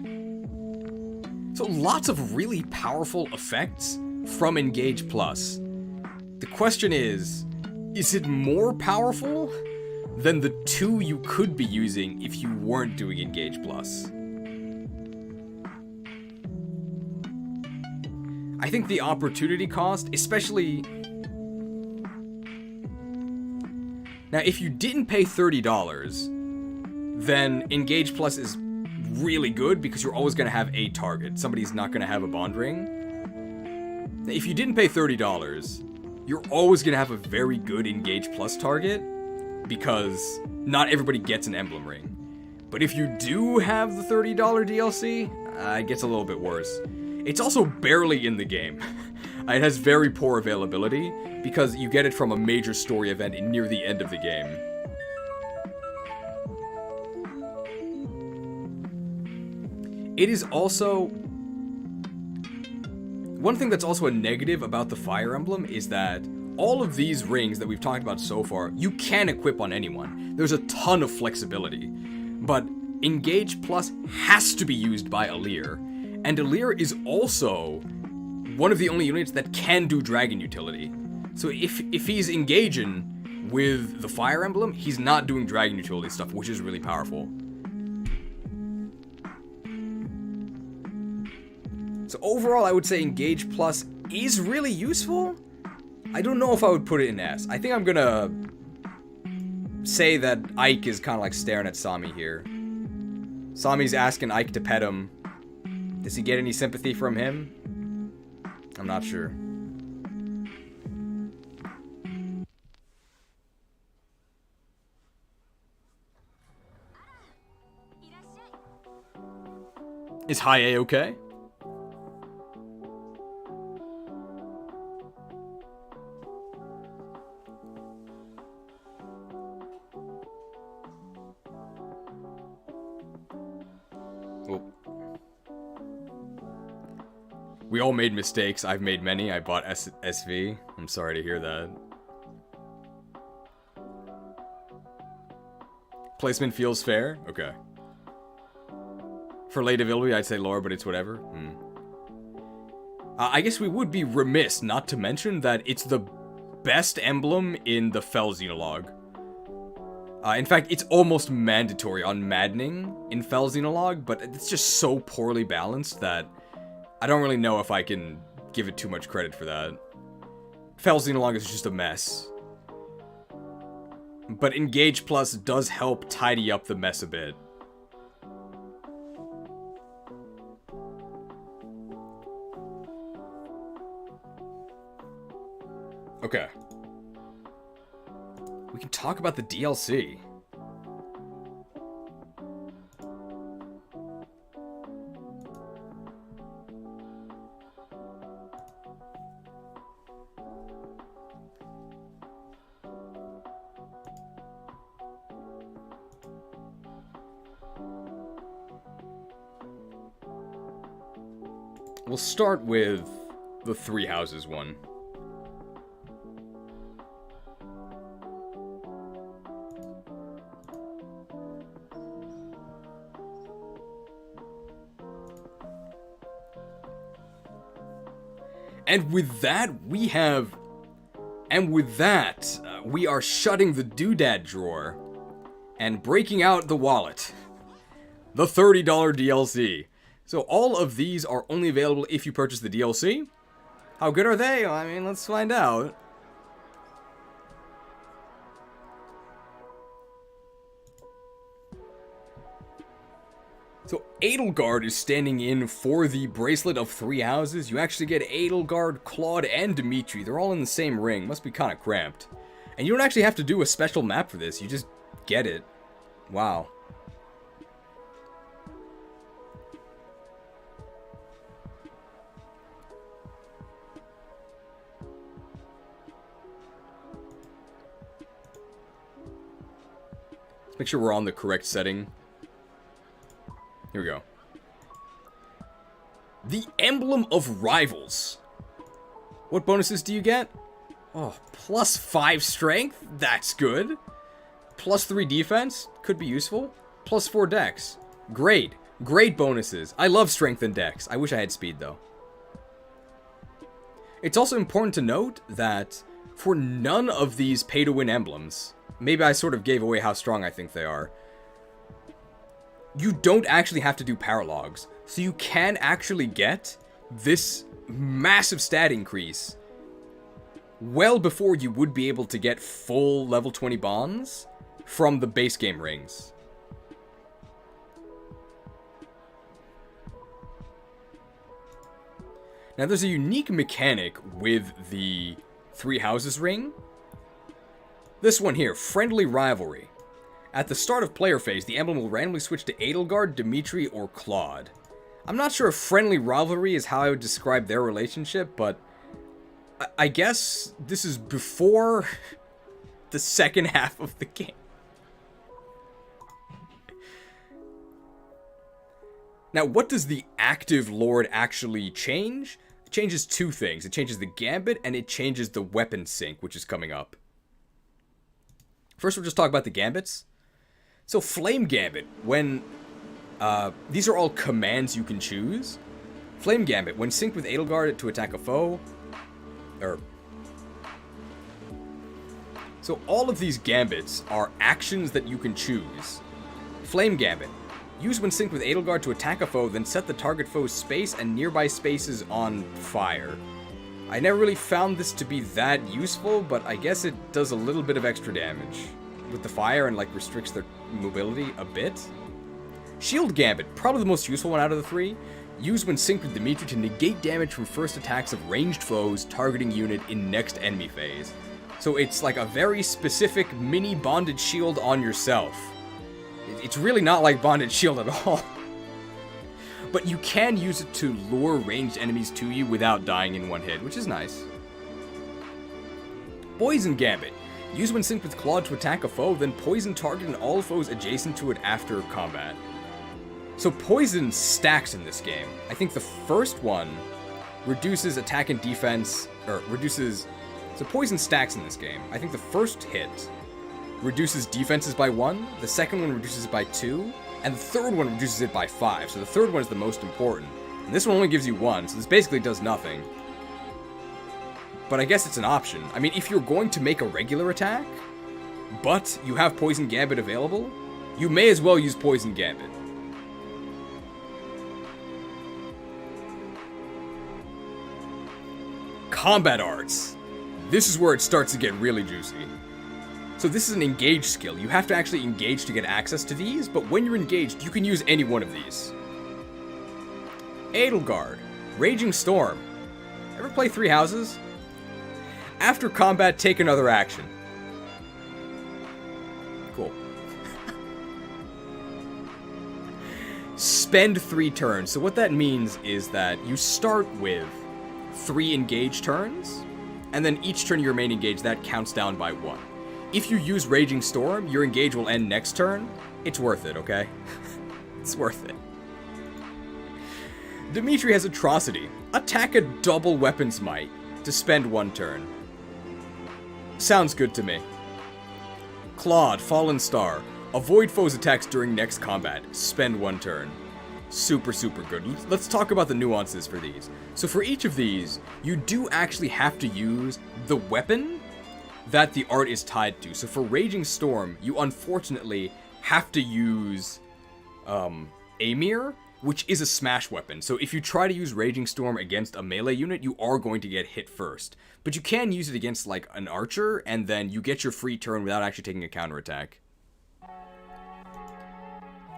So lots of really powerful effects from Engage Plus. The question is it more powerful than the 2 you could be using if you weren't doing Engage Plus? I think the opportunity cost, especially... Now, if you didn't pay $30, then Engage Plus is really good because you're always going to have a target. Somebody's not going to have a bond ring. If you didn't pay $30, you're always going to have a very good Engage Plus target because not everybody gets an Emblem Ring. But if you do have the $30 DLC, it gets a little bit worse. It's also barely in the game. It has very poor availability because you get it from a major story event near the end of the game. It is also... One thing that's also a negative about the Fire Emblem is that all of these rings that we've talked about so far, you can equip on anyone. There's a ton of flexibility. But Engage Plus has to be used by Elyos. And Elyos is also one of the only units that can do dragon utility. So if he's engaging with the Fire Emblem, he's not doing dragon utility stuff, which is really powerful. So overall, I would say Engage Plus is really useful. I don't know if I would put it in S. I think I'm gonna say that Ike is kind of like staring at Sami here. Sami's asking Ike to pet him. Does he get any sympathy from him? I'm not sure. Is High A okay? We all made mistakes. I've made many. I bought SV. I'm sorry to hear that. Placement feels fair? Okay. For late availability, I'd say lower, but it's whatever. I guess we would be remiss not to mention that it's the best emblem in the Fel Xenologue. In fact, it's almost mandatory on Maddening in Fel Xenologue, but it's just so poorly balanced that I don't really know if I can give it too much credit for that. Fel Xenologue is just a mess. But Engage Plus does help tidy up the mess a bit. Okay. We can talk about the DLC. We'll start with the Three Houses one. And with that, we are shutting the doodad drawer and breaking out the wallet. The $30 DLC. So all of these are only available if you purchase the DLC. How good are they? I mean, let's find out. So Edelgard is standing in for the Bracelet of Three Houses. You actually get Edelgard, Claude, and Dimitri. They're all in the same ring. Must be kind of cramped. And you don't actually have to do a special map for this. You just get it. Wow. Let's make sure we're on the correct setting. Here we go. The Emblem of Rivals. What bonuses do you get? Oh, plus 5 strength? That's good. Plus 3 defense? Could be useful. Plus 4 dex. Great. Great bonuses. I love strength and dex. I wish I had speed, though. It's also important to note that for none of these pay-to-win emblems, maybe I sort of gave away how strong I think they are, you don't actually have to do paralogs. So you can actually get this massive stat increase well before you would be able to get full level 20 bonds from the base game rings. Now there's a unique mechanic with the Three Houses ring. This one here, Friendly Rivalry. At the start of player phase, the emblem will randomly switch to Edelgard, Dimitri, or Claude. I'm not sure if Friendly Rivalry is how I would describe their relationship, but I guess this is before the second half of the game. Now, what does the active lord actually change? It changes two things. It changes the gambit, and it changes the weapon sync, which is coming up. First, we'll just talk about the gambits. So, Flame Gambit, when... these are all commands you can choose. Flame Gambit, when synced with Edelgard to attack a foe. So, all of these gambits are actions that you can choose. Flame Gambit. Use when synced with Edelgard to attack a foe, then set the target foe's space and nearby spaces on fire. I never really found this to be that useful, but I guess it does a little bit of extra damage with the fire and like restricts their mobility a bit. Shield Gambit, probably the most useful one out of the three. Use when synced with Dimitri to negate damage from first attacks of ranged foes targeting unit in next enemy phase. So it's like a very specific mini bonded shield on yourself. It's really not like bonded shield at all. But you can use it to lure ranged enemies to you without dying in one hit, which is nice. Poison Gambit. Use when synced with Claude to attack a foe, then poison target and all foes adjacent to it after combat. So poison stacks in this game. I think the first one reduces attack and defense, or reduces... So poison stacks in this game. I think the first hit reduces defenses by 1, the second one reduces it by 2, and the third one reduces it by 5. So the third one is the most important. And this one only gives you 1, so this basically does nothing. But I guess it's an option. I mean, if you're going to make a regular attack, but you have Poison Gambit available, you may as well use Poison Gambit. Combat arts. This is where it starts to get really juicy. So this is an engage skill. You have to actually engage to get access to these, but when you're engaged, you can use any one of these. Edelgard. Raging Storm. Ever play Three Houses? After combat, take another action. Cool. Spend 3 turns. So what that means is that you start with 3 engage turns, and then each turn you remain engaged, that counts down by 1. If you use Raging Storm, your engage will end next turn. It's worth it, okay? It's worth it. Dimitri has Atrocity. Attack a double weapons might to spend 1 turn. Sounds good to me. Claude, Fallen Star. Avoid foes' attacks during next combat. Spend 1 turn. Super, super good. Let's talk about the nuances for these. So for each of these, you do actually have to use the weapon that the art is tied to. So for Raging Storm, you unfortunately have to use Amir, which is a smash weapon. So if you try to use Raging Storm against a melee unit, you are going to get hit first. But you can use it against like an archer, and then you get your free turn without actually taking a counterattack.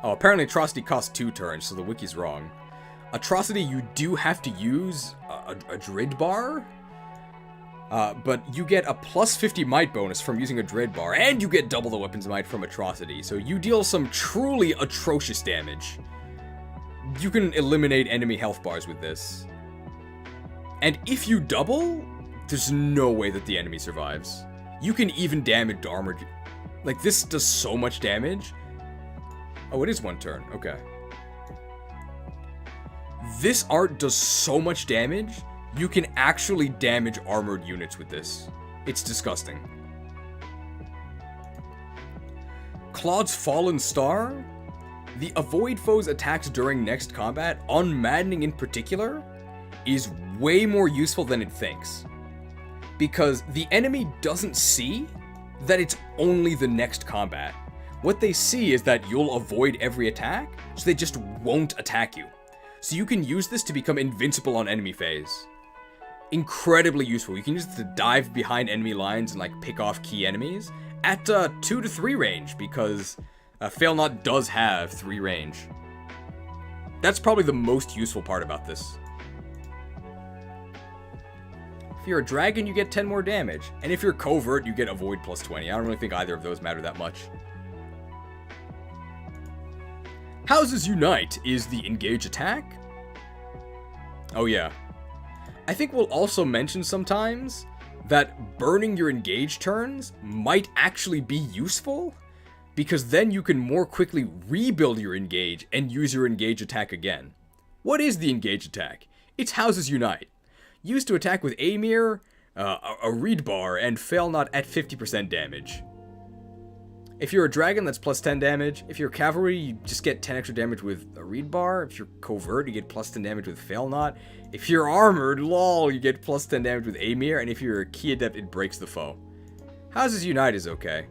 Oh, apparently Atrocity costs 2 turns, so the wiki's wrong. Atrocity, you do have to use a Drid Bar, but you get a plus 50 might bonus from using a Drid Bar, and you get double the weapon's might from Atrocity, so you deal some truly atrocious damage. You can eliminate enemy health bars with this. And if you double, there's no way that the enemy survives. You can even damage armor. Like, this does so much damage. Oh, it is 1 turn. Okay. This art does so much damage, you can actually damage armored units with this. It's disgusting. Claude's Fallen Star? The avoid foes' attacks during next combat, on maddening in particular, is way more useful than it thinks. Because the enemy doesn't see that it's only the next combat. What they see is that you'll avoid every attack, so they just won't attack you. So you can use this to become invincible on enemy phase. Incredibly useful. You can use it to dive behind enemy lines and like pick off key enemies at 2 to 3 range, because Fail Not does have 3 range. That's probably the most useful part about this. If you're a dragon, you get 10 more damage. And if you're covert, you get avoid plus 20. I don't really think either of those matter that much. Houses Unite is the engage attack. Oh yeah. I think we'll also mention sometimes that burning your engage turns might actually be useful, because then you can more quickly rebuild your engage and use your engage attack again. What is the engage attack? It's Houses Unite. Used to attack with Amir, a read bar, and Fail Not at 50% damage. If you're a dragon, that's plus 10 damage. If you're cavalry, you just get 10 extra damage with a read bar. If you're covert, you get plus 10 damage with Fail Not. If you're armored, lol, you get plus 10 damage with Amir. And if you're a key adept, it breaks the foe. Houses Unite is okay.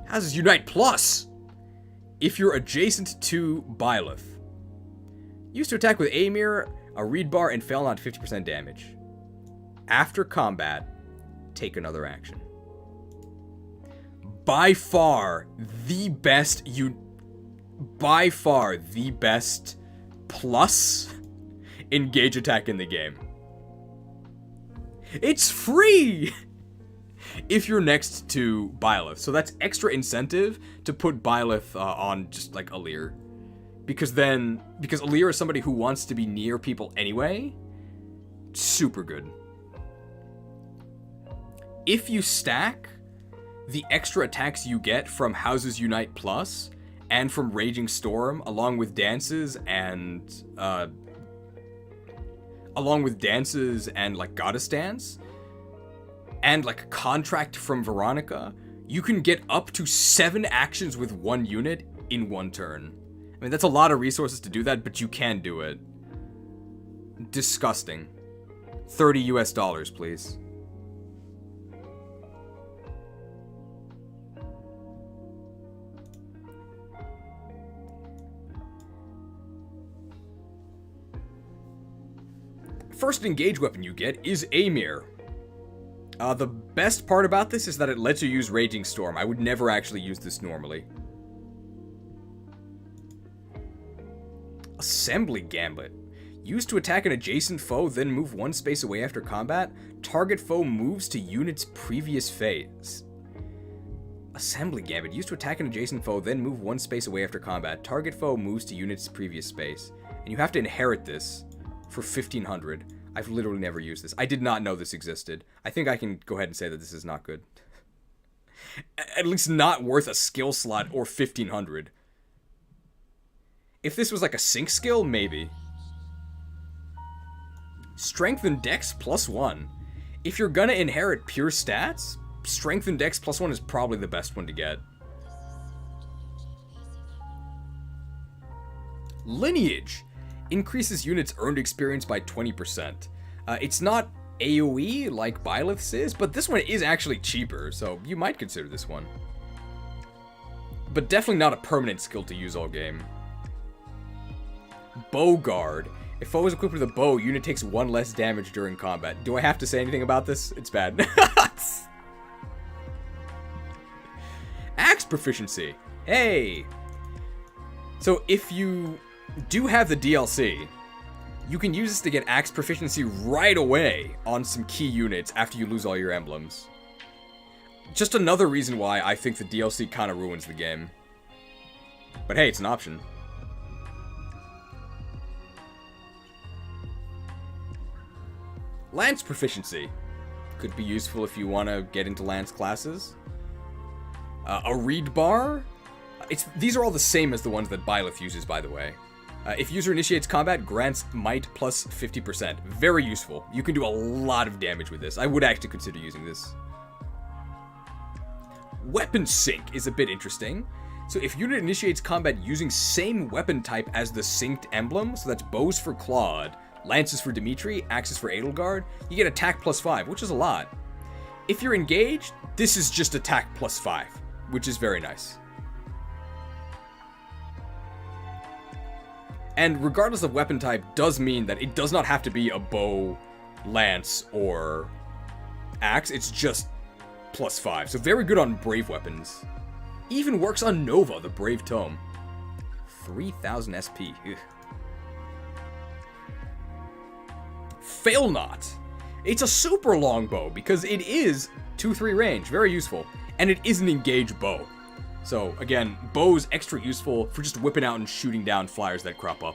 Houses Unite Plus! If you're adjacent to Byleth. Used to attack with Amir, a read bar, and Fail Not 50% damage. After combat, take another action. By far the best plus engage attack in the game. It's free if you're next to Byleth. So that's extra incentive to put Byleth on just like Alir. Because Alir is somebody who wants to be near people anyway. Super good. If you stack the extra attacks you get from Houses Unite Plus and from Raging Storm, along with dances and along with dances and like goddess dance, and like a contract from Veronica, you can get up to 7 actions with 1 unit in 1 turn. I mean, that's a lot of resources to do that, but you can do it. Disgusting. $30 US, please. First engage weapon you get is Amir. The best part about this is that it lets you use Raging Storm. I would never actually use this normally. Assembly Gambit. Used to attack an adjacent foe, then move 1 space away after combat. Target foe moves to unit's previous phase. Assembly Gambit. Used to attack an adjacent foe, then move 1 space away after combat. Target foe moves to unit's previous space. And you have to inherit this for 1500. I've literally never used this. I did not know this existed. I think I can go ahead and say that this is not good. At least not worth a skill slot or 1500. If this was like a sync skill, maybe. Strength and Dex +1. If you're gonna inherit pure stats, Strength and Dex +1 is probably the best one to get. Lineage. Increases units' earned experience by 20%. It's not AoE like Byleth's is, but this one is actually cheaper, so you might consider this one. But definitely not a permanent skill to use all game. Bow Guard. If foe is equipped with a bow, unit takes 1 less damage during combat. Do I have to say anything about this? It's bad. Axe proficiency. Hey! So if you do have the DLC, you can use this to get axe proficiency right away on some key units after you lose all your emblems. Just another reason why I think the DLC kind of ruins the game. But hey, it's an option. Lance proficiency. Could be useful if you want to get into lance classes. A read bar. These are all the same as the ones that Byleth uses, by the way. If user initiates combat, grants might plus 50%. Very useful. You can do a lot of damage with this. I would actually consider using this. Weapon sync is a bit interesting. So if unit initiates combat using same weapon type as the synced emblem, so that's bows for Claude, lances for Dimitri, axes for Edelgard, you get attack +5, which is a lot. If you're engaged, this is just attack +5, which is very nice. And regardless of weapon type does mean that it does not have to be a bow, lance, or axe. It's just +5. So very good on brave weapons. Even works on Nova, the brave tome. 3000 SP. Ugh. Fail Not. It's a super long bow because it is 2-3 range. Very useful. And it is an engaged bow. So, again, bow's extra useful for just whipping out and shooting down flyers that crop up.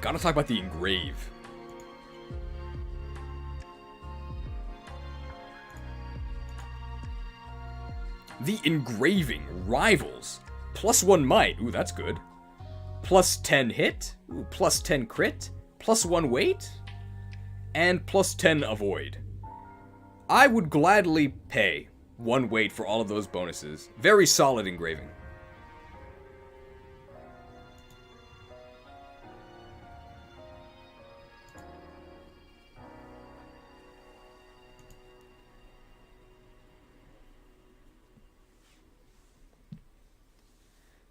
Gotta talk about the engrave. The engraving rivals. +1 might. Ooh, that's good. +10 hit. Ooh, +10 crit. +1 weight. And +10 avoid. I would gladly pay 1 weight for all of those bonuses. Very solid engraving.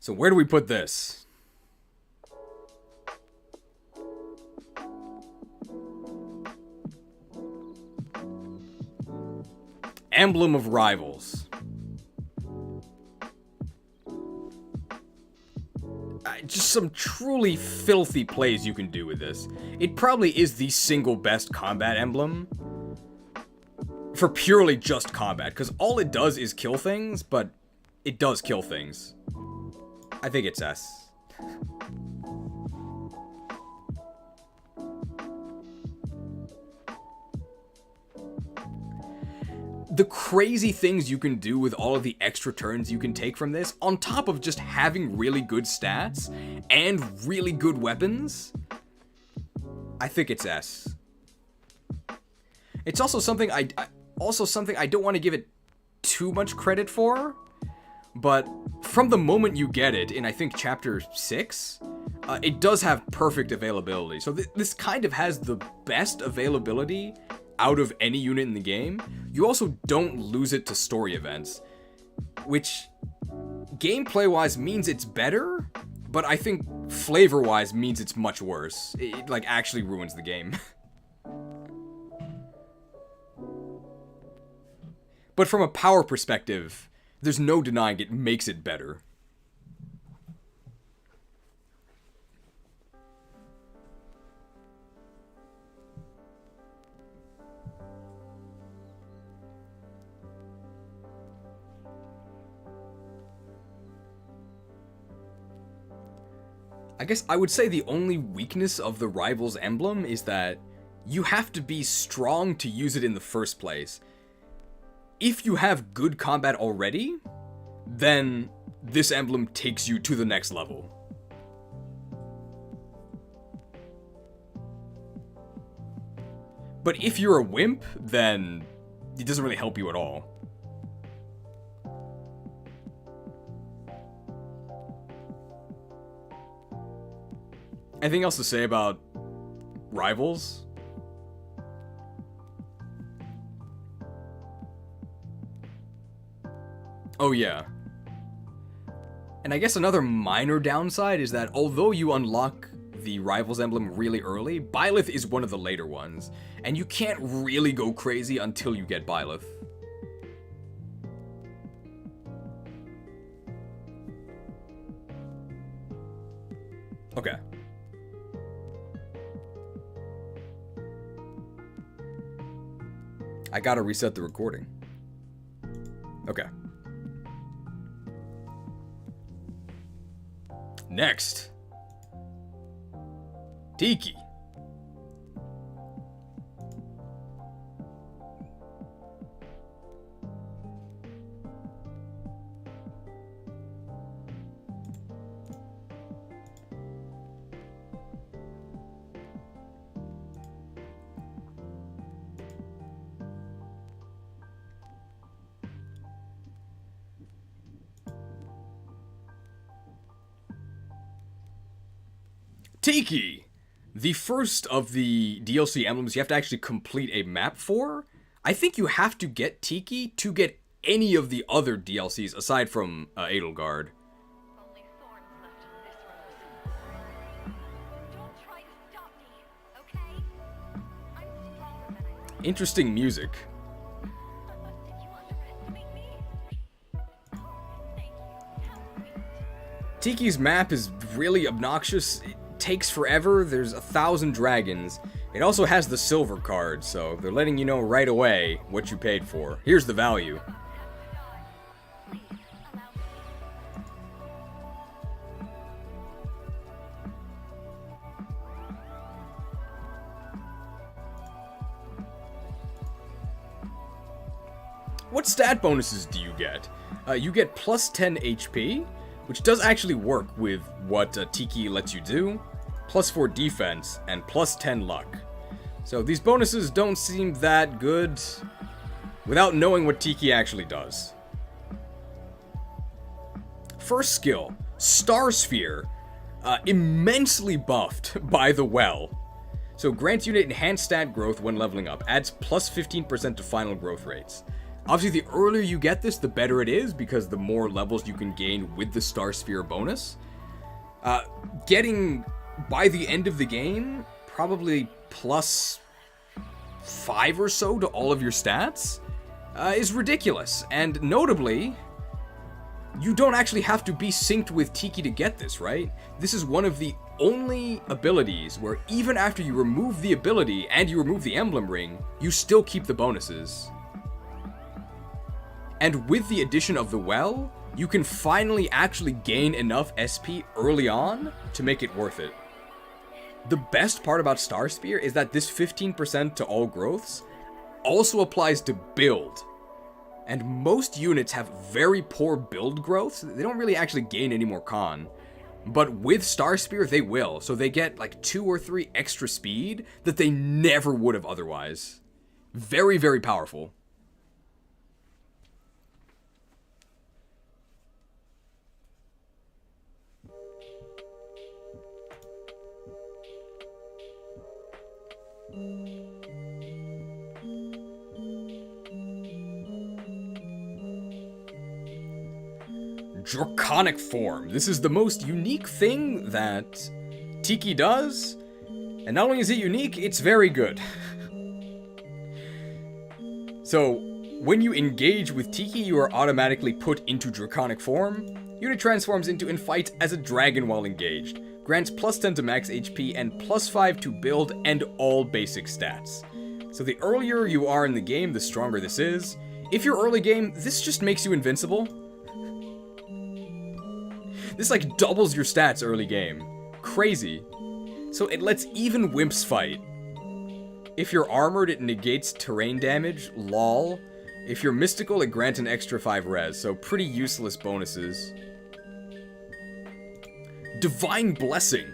So where do we put this? Emblem of Rivals. Just some truly filthy plays you can do with this. It probably is the single best combat emblem for purely just combat, because all it does is kill things, but it does kill things. I think it's S. the crazy things you can do with all of the extra turns you can take from this, on top of just having really good stats and really good weapons, I think it's S. It's also something I don't want to give it too much credit for, but from the moment you get it in, I think, Chapter 6, it does have perfect availability. So this kind of has the best availability out of any unit in the game. You also don't lose it to story events, which gameplay-wise means it's better, but I think flavor-wise means it's much worse. It like actually ruins the game. But from a power perspective, there's no denying it makes it better. I guess I would say the only weakness of the Rivals emblem is that you have to be strong to use it in the first place. If you have good combat already, then this emblem takes you to the next level. But if you're a wimp, then it doesn't really help you at all. Anything else to say about Rivals? Oh yeah. And I guess another minor downside is that although you unlock the Rivals emblem really early, Byleth is one of the later ones, and you can't really go crazy until you get Byleth. Okay. I gotta reset the recording. Okay. Next. Tiki. Tiki! The first of the DLC emblems you have to actually complete a map for. I think you have to get Tiki to get any of the other DLCs aside from Edelgard. Only thorns left on this rose. Don't try to stop me, okay? I'm stronger than I am. Interesting music. Did you underestimate me? Thank you. How sweet. Tiki's map is really obnoxious. It takes forever. There's 1,000 dragons. It also has the silver card, so they're letting you know right away what you paid for. Here's the value. Please, allow me. What stat bonuses do you get? You get plus 10 HP, which does actually work with what Tiki lets you do, plus 4 defense, and plus 10 luck. So these bonuses don't seem that good without knowing what Tiki actually does. First skill, Star Sphere, immensely buffed by the Well. So grants unit enhanced stat growth when leveling up, adds plus 15% to final growth rates. Obviously, the earlier you get this, the better it is, because the more levels you can gain with the Star Sphere bonus. Getting, by the end of the game, probably plus 5 or so to all of your stats is ridiculous. And notably, you don't actually have to be synced with Tiki to get this, right? This is one of the only abilities where even after you remove the ability and you remove the emblem ring, you still keep the bonuses. And with the addition of the Well, you can finally actually gain enough SP early on to make it worth it. The best part about Star Sphere is that this 15% to all growths also applies to build. And most units have very poor build growth, so they don't really actually gain any more con. But with Star Spear, they will. So they get like 2 or 3 extra speed that they never would have otherwise. Very, very powerful. Draconic form. This is the most unique thing that Tiki does. And not only is it unique, it's very good. So, when you engage with Tiki, you are automatically put into Draconic form. Unit transforms into and fights as a dragon while engaged. Grants plus 10 to max HP and plus 5 to build and all basic stats. So the earlier you are in the game, the stronger this is. If you're early game, this just makes you invincible. This like doubles your stats early game. Crazy. So it lets even wimps fight. If you're armored, it negates terrain damage, lol. If you're mystical, it grants an extra 5 res, so pretty useless bonuses. Divine Blessing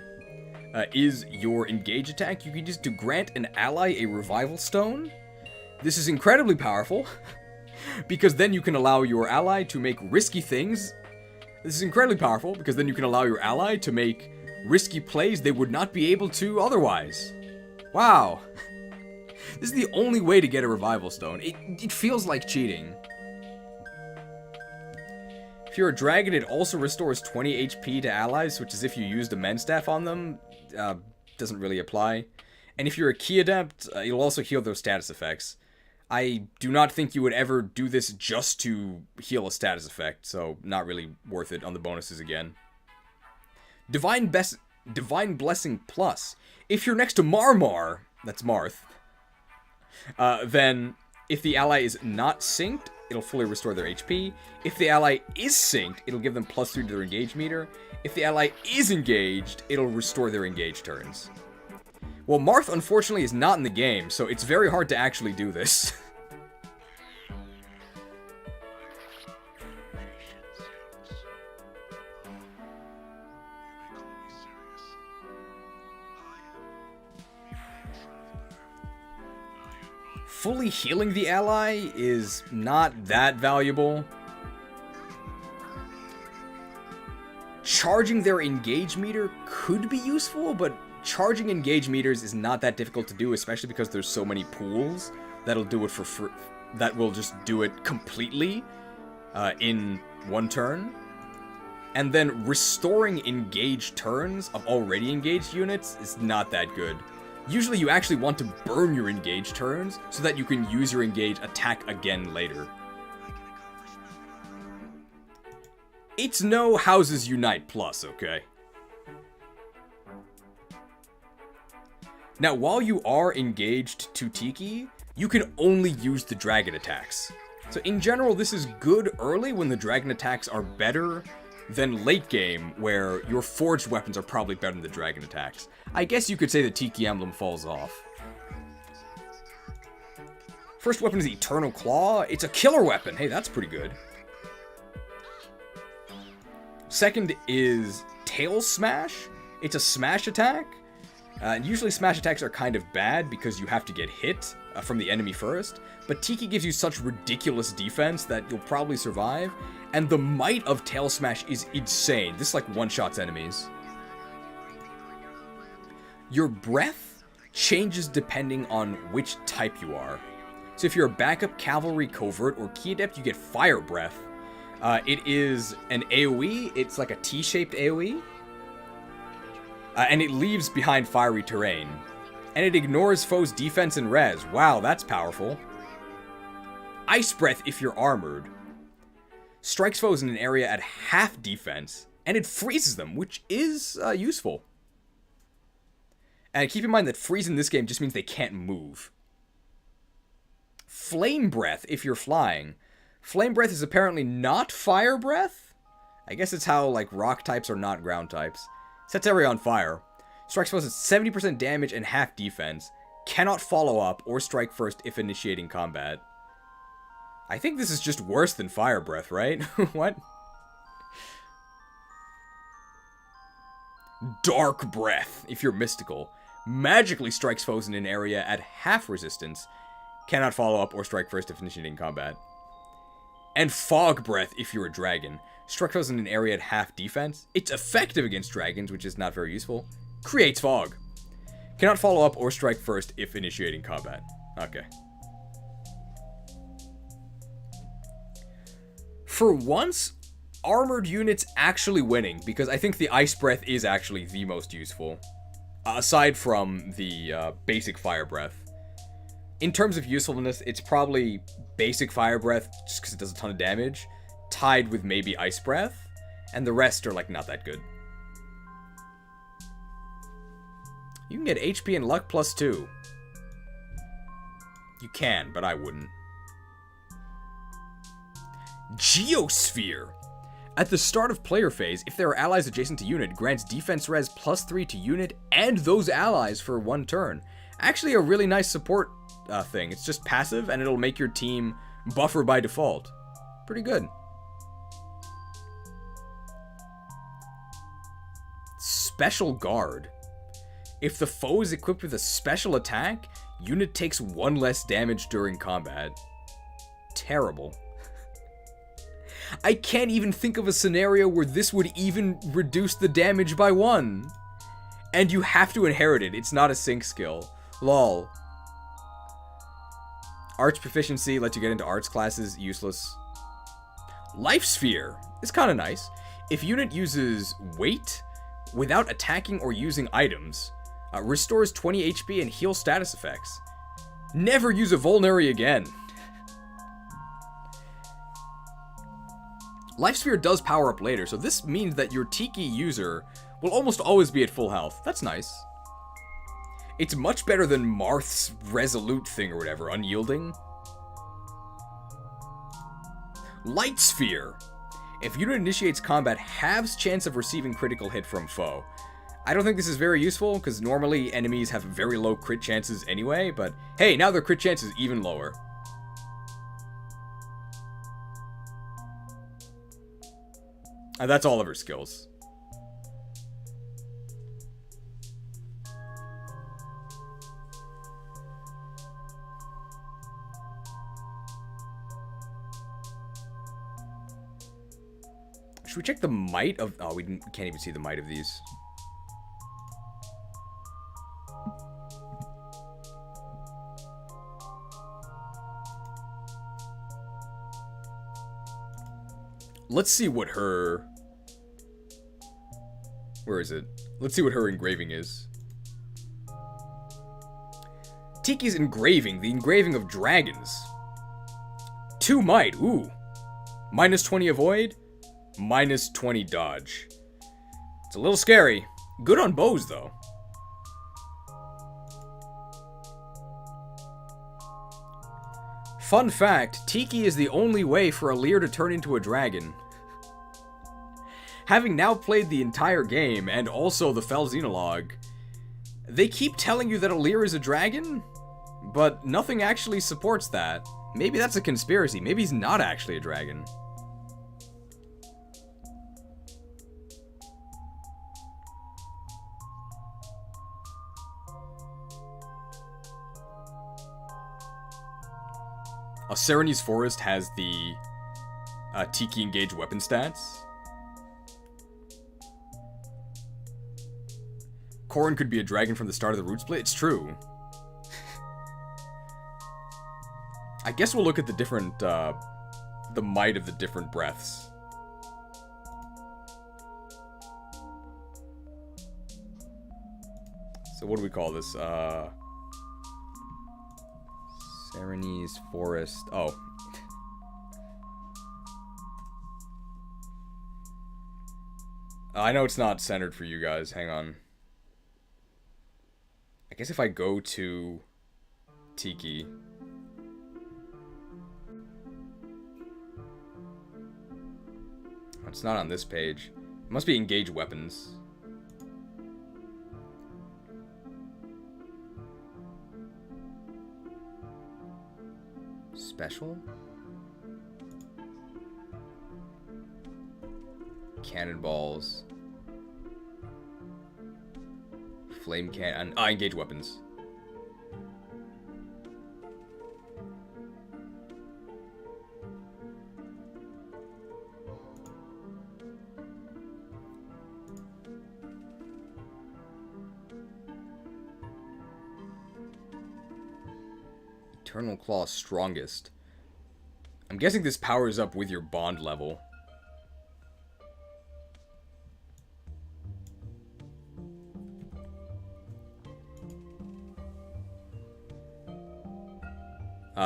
is your engage attack. You can use to grant an ally a revival stone. This is incredibly powerful, because then you can allow your ally to make risky things. This is incredibly powerful, because then you can allow your ally to make risky plays they would not be able to otherwise. Wow. This is the only way to get a revival stone. It feels like cheating. If you're a dragon, it also restores 20 HP to allies, which is if you used a Men's Staff on them. Doesn't really apply. And if you're a key adept, you'll also heal those status effects. I do not think you would ever do this just to heal a status effect, so not really worth it on the bonuses again. Divine Blessing Plus. If you're next to Marmar, that's Marth, then if the ally is not synced, it'll fully restore their HP. If the ally is synced, it'll give them plus 3 to their engage meter. If the ally is engaged, it'll restore their engage turns. Well, Marth unfortunately is not in the game, so it's very hard to actually do this. Fully healing the ally is not that valuable. Charging their engage meter could be useful, but charging engage meters is not that difficult to do, especially because there's so many pools that'll do it for free, that will just do it completely in one turn. And then restoring engaged turns of already engaged units is not that good. Usually you actually want to burn your engage turns so that you can use your engage attack again later. It's no Houses Unite Plus, okay? Now, while you are engaged to Tiki, you can only use the dragon attacks. So in general, this is good early when the dragon attacks are better than late game, where your forged weapons are probably better than the dragon attacks. I guess you could say the Tiki emblem falls off. First weapon is Eternal Claw. It's a killer weapon. Hey, that's pretty good. Second is Tail Smash. It's a smash attack. And usually smash attacks are kind of bad because you have to get hit from the enemy first. But Tiki gives you such ridiculous defense that you'll probably survive. And the might of Tail Smash is insane. This like one-shots enemies. Your breath changes depending on which type you are. So if you're a backup, cavalry, covert, or key adept, you get Fire Breath. It is an AoE. It's like a T-shaped AoE. And it leaves behind fiery terrain. And it ignores foes' defense and res. Wow, that's powerful. Ice Breath if you're armored. Strikes foes in an area at half defense, and it freezes them, which is useful. And keep in mind that freeze in this game just means they can't move. Flame Breath if you're flying. Flame Breath is apparently not Fire Breath. I guess it's how like rock types are not ground types. Sets area on fire. Strikes foes at 70% damage and half defense. Cannot follow up or strike first if initiating combat. I think this is just worse than Fire Breath, right? What? Dark Breath, if you're mystical. Magically strikes foes in an area at half resistance. Cannot follow up or strike first if initiating combat. And Fog Breath, if you're a dragon. Strike foes in an area at half defense. It's effective against dragons, which is not very useful. Creates fog. Cannot follow up or strike first if initiating combat. Okay. For once, armored units actually winning, because I think the Ice Breath is actually the most useful. Aside from the basic Fire Breath. In terms of usefulness, it's probably basic Fire Breath, just because it does a ton of damage, tied with maybe Ice Breath, and the rest are, like, not that good. You can get HP and Luck +2. You can, but I wouldn't. Geosphere. At the start of player phase, if there are allies adjacent to unit, grants defense res +3 to unit and those allies for 1 turn. Actually a really nice support thing. It's just passive and it'll make your team buffer by default. Pretty good. Special Guard. If the foe is equipped with a special attack, unit takes 1 less damage during combat. Terrible. I can't even think of a scenario where this would even reduce the damage by 1. And you have to inherit it. It's not a sync skill. Lol. Arch proficiency lets you get into arts classes. Useless. Life Sphere is kind of nice. If unit uses weight without attacking or using items, restores 20 HP and heals status effects. Never use a vulnerary again. Life Sphere does power up later, so this means that your Tiki user will almost always be at full health. That's nice. It's much better than Marth's Resolute thing or whatever, Unyielding. Light Sphere. If unit initiates combat, halves chance of receiving critical hit from foe. I don't think this is very useful, because normally enemies have very low crit chances anyway, but hey, now their crit chance is even lower. And that's all of her skills. Should we check the might of... Oh, we can't even see the might of these. Let's see what her... Where is it? Let's see what her engraving is. Tiki's engraving. The engraving of dragons. 2 might. Ooh. Minus 20 avoid. Minus 20 dodge. It's a little scary. Good on bows, though. Fun fact, Tiki is the only way for a Leer to turn into a dragon. Having now played the entire game, and also the Fel Xenologue, they keep telling you that a Leer is a dragon, but nothing actually supports that. Maybe that's a conspiracy. Maybe he's not actually a dragon. Sereny's Forest has the Tiki Engage weapon stats. Corrin could be a dragon from the start of the root split. It's true. I guess we'll look at the different, the might of the different breaths. So what do we call this? Sereny's Forest. Oh. I know it's not centered for you guys. Hang on. I guess if I go to Tiki. It's not on this page. It must be Engage Weapons. Special? Cannonballs. Flame can... engage weapons. Eternal Claw strongest. I'm guessing this powers up with your bond level.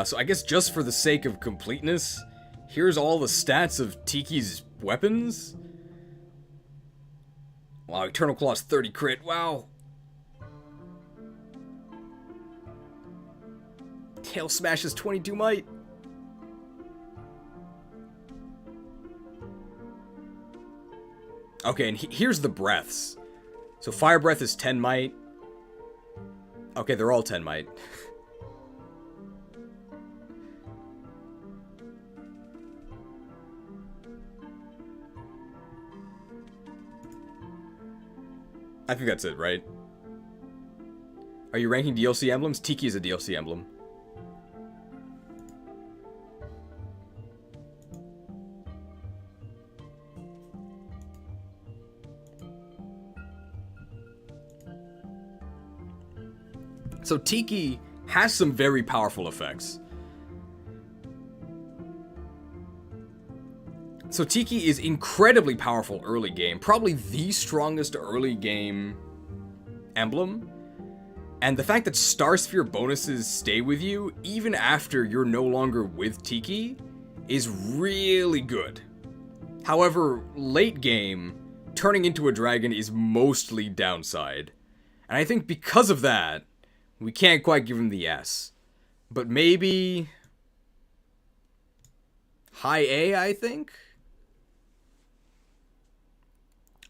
So I guess just for the sake of completeness, here's all the stats of Tiki's weapons. Wow, Eternal Claw's 30 crit, wow. Tail Smash is 22 might. Okay, and here's the breaths. So Fire Breath is 10 might. Okay, they're all 10 might. I think that's it, right? Are you ranking DLC emblems? Tiki is a DLC emblem. So Tiki has some very powerful effects. So Tiki is incredibly powerful early game, probably the strongest early game emblem. And the fact that Star Sphere bonuses stay with you even after you're no longer with Tiki is really good. However, late game, turning into a dragon is mostly downside. And I think because of that, we can't quite give him the S. But maybe... high A, I think?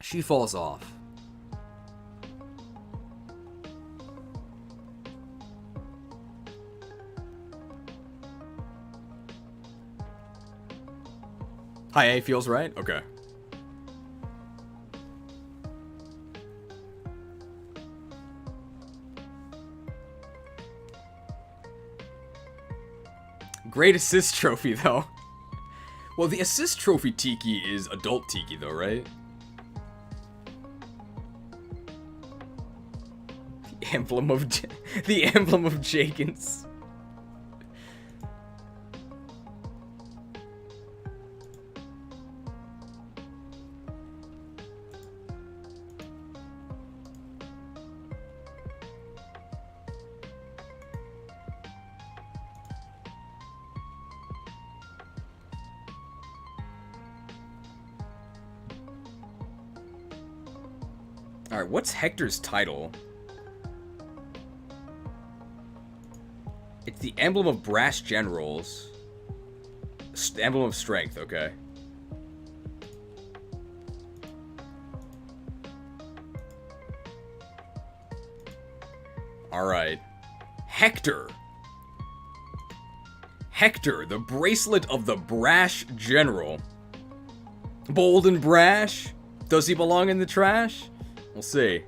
She falls off. High A feels right? Okay. Great assist trophy, though. Well, the assist trophy Tiki is adult Tiki, though, right? The emblem of Jakens. Alright, what's Hector's title? It's the Emblem of Brass Generals. Emblem of Strength, okay. Alright. Hector. Hector, the bracelet of the Brash General. Bold and brash? Does he belong in the trash? We'll see.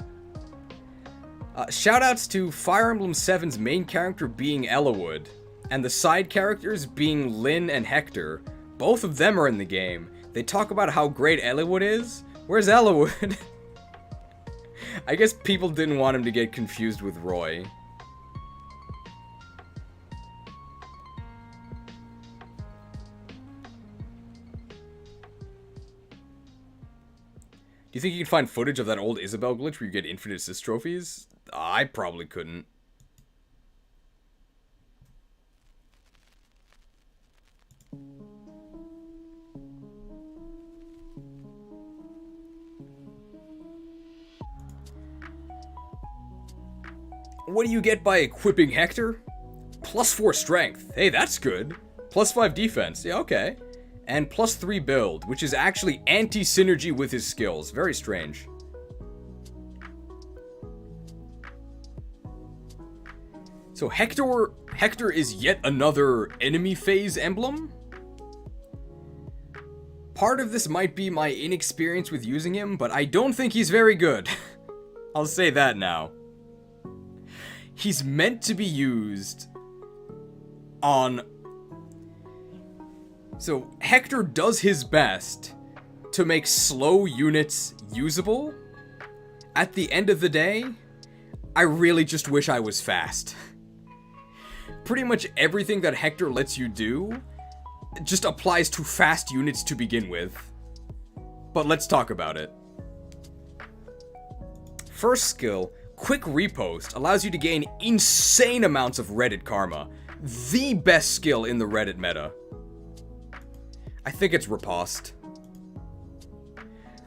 Shoutouts to Fire Emblem 7's main character being Eliwood, and the side characters being Lyn and Hector. Both of them are in the game. They talk about how great Eliwood is. Where's Eliwood? I guess people didn't want him to get confused with Roy. Do you think you can find footage of that old Isabel glitch where you get infinite assist trophies? I probably couldn't. What do you get by equipping Hector? +4 strength. Hey, that's good. +5 defense. Yeah, okay. And +3 build, which is actually anti-synergy with his skills. Very strange. So Hector is yet another enemy phase emblem? Part of this might be my inexperience with using him, but I don't think he's very good. I'll say that now. He's meant to be used on... So, Hector does his best to make slow units usable. At the end of the day, I really just wish I was fast. Pretty much everything that Hector lets you do just applies to fast units to begin with. But let's talk about it. First skill, Quick Repost, allows you to gain insane amounts of Reddit karma. The best skill in the Reddit meta. I think it's Riposte.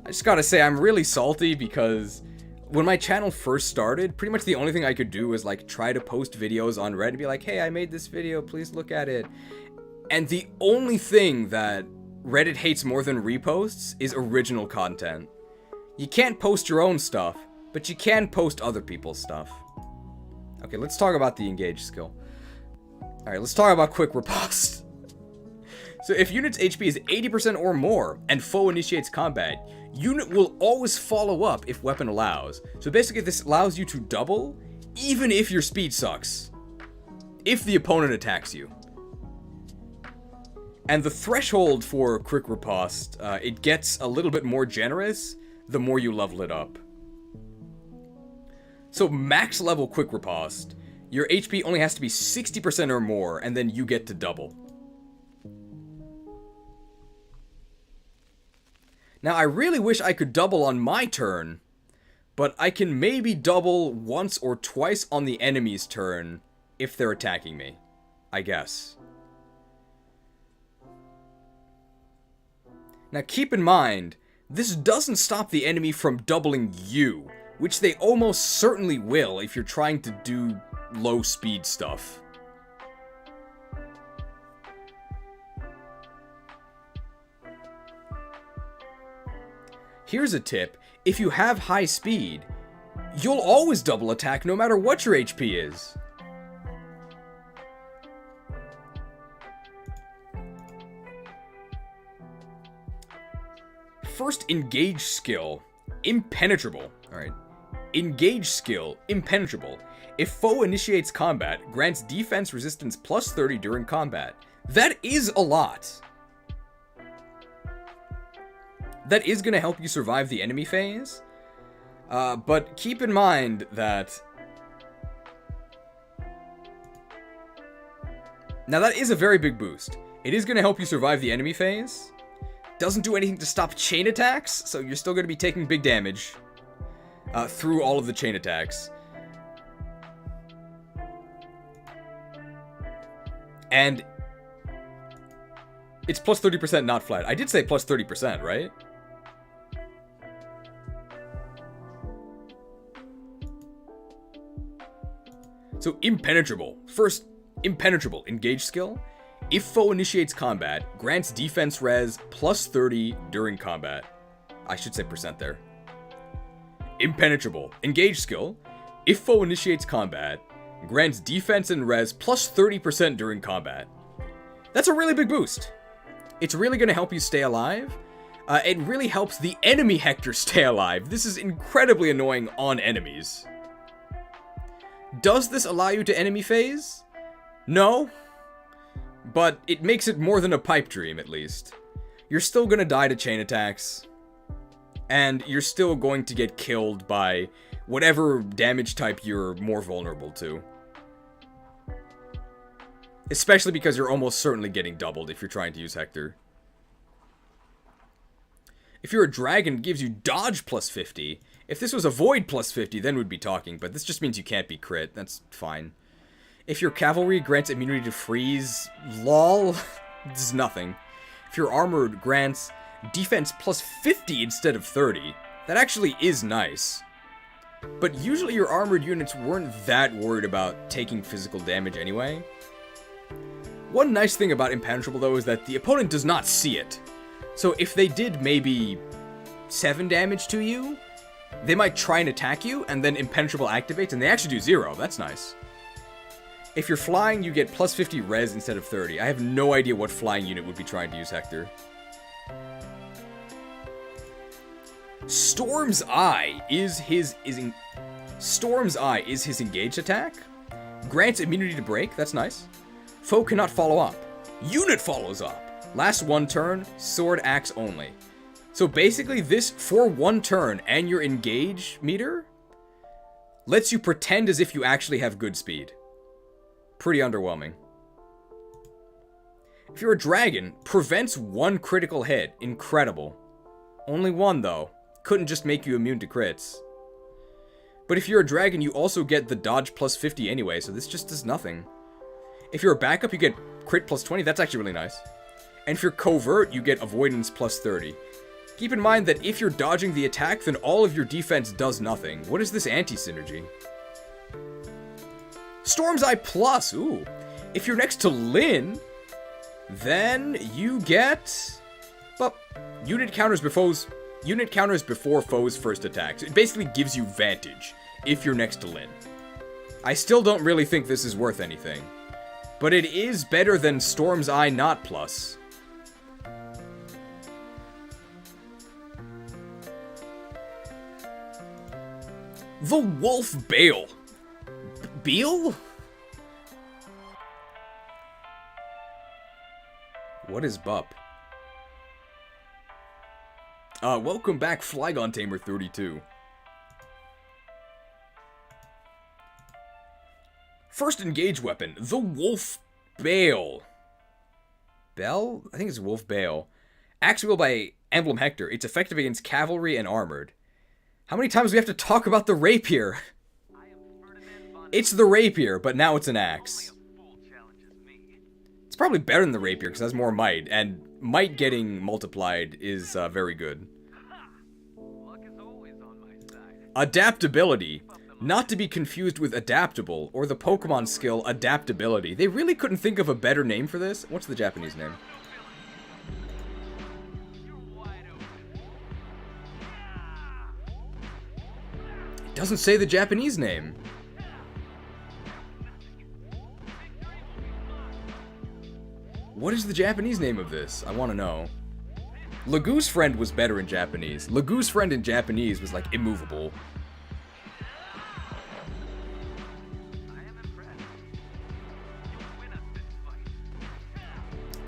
I just gotta say, I'm really salty because when my channel first started, pretty much the only thing I could do was like try to post videos on Reddit and be like, hey, I made this video, please look at it. And the only thing that Reddit hates more than reposts is original content. You can't post your own stuff, but you can post other people's stuff. Okay, let's talk about the Engage skill. Alright, let's talk about Quick Riposte. So if unit's HP is 80% or more, and foe initiates combat, unit will always follow up if weapon allows. So basically this allows you to double, even if your speed sucks. If the opponent attacks you. And the threshold for Quick Riposte, it gets a little bit more generous the more you level it up. So max level Quick Riposte, your HP only has to be 60% or more, and then you get to double. Now, I really wish I could double on my turn, but I can maybe double once or twice on the enemy's turn if they're attacking me, I guess. Now, keep in mind, this doesn't stop the enemy from doubling you, which they almost certainly will if you're trying to do low speed stuff. Here's a tip, if you have high speed, you'll always double attack no matter what your HP is. First Engage skill, Impenetrable. Alright. Engage skill, Impenetrable. If foe initiates combat, grants defense resistance plus 30 during combat. That is a lot. That is going to help you survive the enemy phase. But keep in mind that... Now that is a very big boost. It is going to help you survive the enemy phase. Doesn't do anything to stop chain attacks, so you're still going to be taking big damage through all of the chain attacks. And it's plus 30% not flat. I did say plus 30%, right? So, Impenetrable. First, Impenetrable. Engage skill. If foe initiates combat, grants defense res plus 30 during combat. I should say percent there. Impenetrable. Engage skill. If foe initiates combat, grants defense and res plus 30% during combat. That's a really big boost. It's really going to help you stay alive. It really helps the enemy Hector stay alive. This is incredibly annoying on enemies. Does this allow you to enemy phase? No. But it makes it more than a pipe dream, at least. You're still gonna die to chain attacks. And you're still going to get killed by whatever damage type you're more vulnerable to. Especially because you're almost certainly getting doubled if you're trying to use Hector. If you're a dragon, it gives you dodge plus 50. If this was a void plus 50, then we'd be talking, but this just means you can't be crit. That's fine. If your cavalry grants immunity to freeze, lol, this is nothing. If your armored grants defense plus 50 instead of 30, that actually is nice. But usually your armored units weren't that worried about taking physical damage anyway. One nice thing about Impenetrable though is that the opponent does not see it. So if they did maybe 7 damage to you, they might try and attack you, and then Impenetrable activates, and they actually do 0. That's nice. If you're flying, you get plus 50 res instead of 30. I have no idea what flying unit would be trying to use Hector. Storm's Eye is his engaged attack. Grants immunity to break, that's nice. Foe cannot follow up. Unit follows up. Last one turn, sword axe only. So basically this, for one turn and your engage meter, lets you pretend as if you actually have good speed. Pretty underwhelming. If you're a dragon, prevents one critical hit. Incredible. Only one though. Couldn't just make you immune to crits. But if you're a dragon, you also get the dodge plus 50 anyway, so this just does nothing. If you're a backup, you get crit plus 20. That's actually really nice. And if you're covert, you get avoidance plus 30. Keep in mind that if you're dodging the attack, then all of your defense does nothing. What is this anti-synergy? Storm's Eye Plus. Ooh. If you're next to Lyn, then you get... well, unit counters before foes' first attacks. It basically gives you Vantage if you're next to Lyn. I still don't really think this is worth anything. But it is better than Storm's Eye Not Plus. The Wolf Bale. Beal? What is Bup? Welcome back, Flygon Tamer 32. First engage weapon, the Wolf Bale. Bell? I think it's Wolf Bale. Axe wield by Emblem Hector. It's effective against cavalry and armored. How many times do we have to talk about the rapier? It's the rapier, but now it's an axe. It's probably better than the rapier because it has more might, and might getting multiplied is very good. Adaptability. Not to be confused with adaptable, or the Pokemon skill adaptability. They really couldn't think of a better name for this. What's the Japanese name? It doesn't say the Japanese name. What is the Japanese name of this? I want to know. Lagoo's Friend was better in Japanese. Lagoo's Friend in Japanese was like immovable.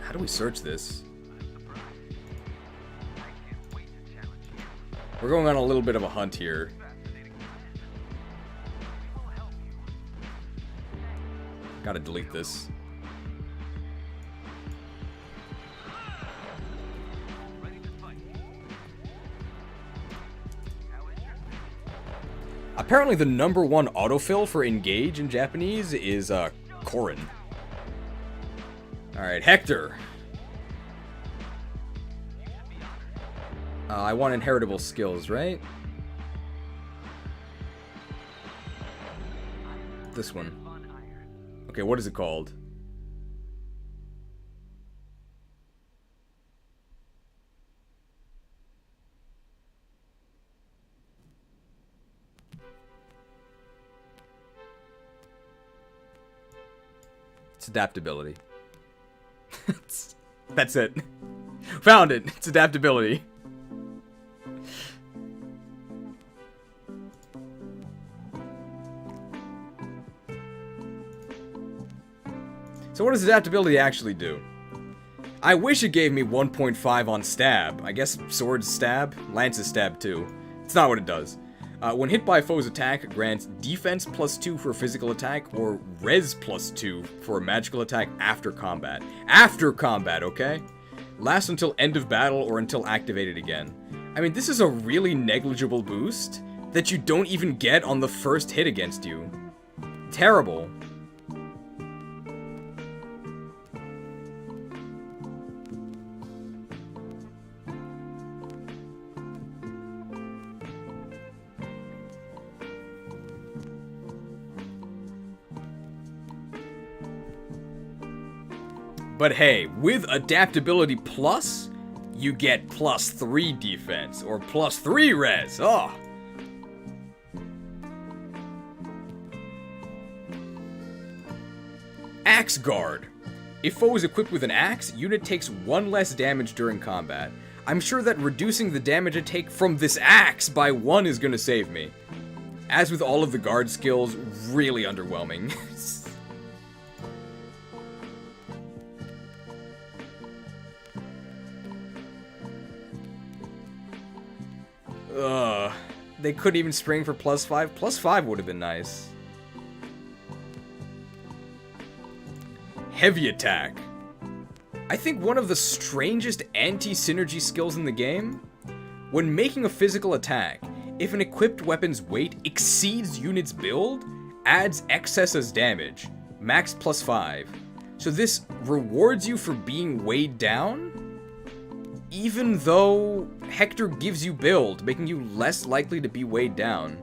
How do we search this? We're going on a little bit of a hunt here. Gotta delete this. Apparently the #1 autofill for engage in Japanese is Corrin. Alright, Hector. I want inheritable skills, right? This one. Okay, what is it called? It's adaptability. That's it. Found it. It's adaptability. So what does adaptability actually do? I wish it gave me 1.5 on stab. I guess sword's stab, lance's stab too. It's not what it does. When hit by a foe's attack, grants defense +2 for a physical attack, or res +2 for a magical attack after combat. After combat, okay? Lasts until end of battle or until activated again. I mean, this is a really negligible boost that you don't even get on the first hit against you. Terrible. But hey, with adaptability plus, you get +3 defense, or +3 res. Oh! Axe Guard. If foe is equipped with an axe, unit takes 1 less damage during combat. I'm sure that reducing the damage I take from this axe by 1 is gonna save me. As with all of the guard skills, really underwhelming. Ugh. They couldn't even spring for +5. +5 would have been nice. Heavy attack. I think one of the strangest anti-synergy skills in the game. When making a physical attack, if an equipped weapon's weight exceeds unit's build, adds excess as damage, max +5. So this rewards you for being weighed down, even though Hector gives you build, making you less likely to be weighed down.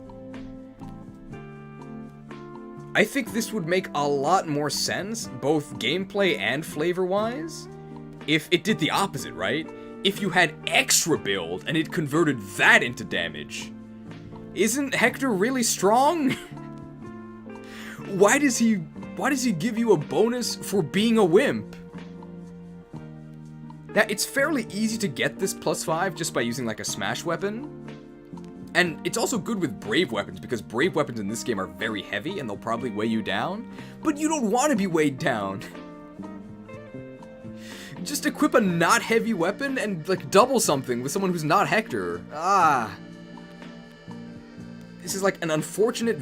I think this would make a lot more sense, both gameplay and flavor-wise, if it did the opposite, right? If you had extra build and it converted that into damage. Isn't Hector really strong? Why does he give you a bonus for being a wimp? Now, it's fairly easy to get this +5 just by using like a smash weapon. And it's also good with brave weapons, because brave weapons in this game are very heavy and they'll probably weigh you down. But you don't want to be weighed down. Just equip a not heavy weapon and like double something with someone who's not Hector. Ah. This is like an unfortunate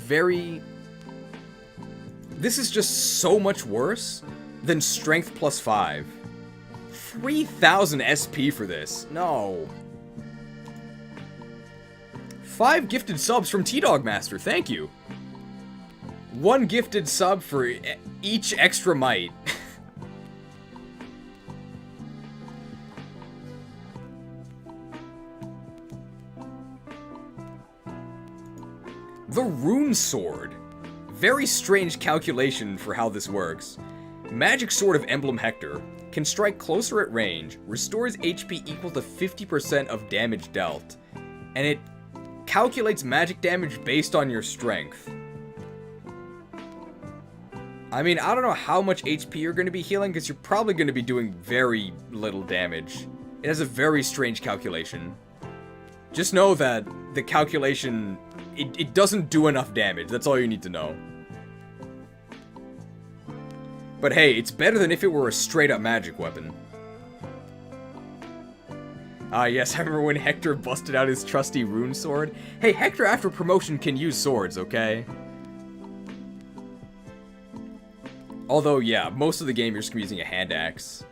This is just so much worse than strength +5. 3,000 SP for this. No. 5 gifted subs from T-Dog Master, thank you. 1 gifted sub for each extra might. The Rune Sword. Very strange calculation for how this works. Magic Sword of Emblem Hector. Can strike closer at range, restores HP equal to 50% of damage dealt, and it calculates magic damage based on your strength. I mean, I don't know how much HP you're going to be healing, because you're probably going to be doing very little damage. It has a very strange calculation. Just know that the calculation, it doesn't do enough damage, that's all you need to know. But hey, it's better than if it were a straight-up magic weapon. Yes, I remember when Hector busted out his trusty rune sword. Hey, Hector after promotion can use swords, okay? Although, yeah, most of the game you're just using a hand axe.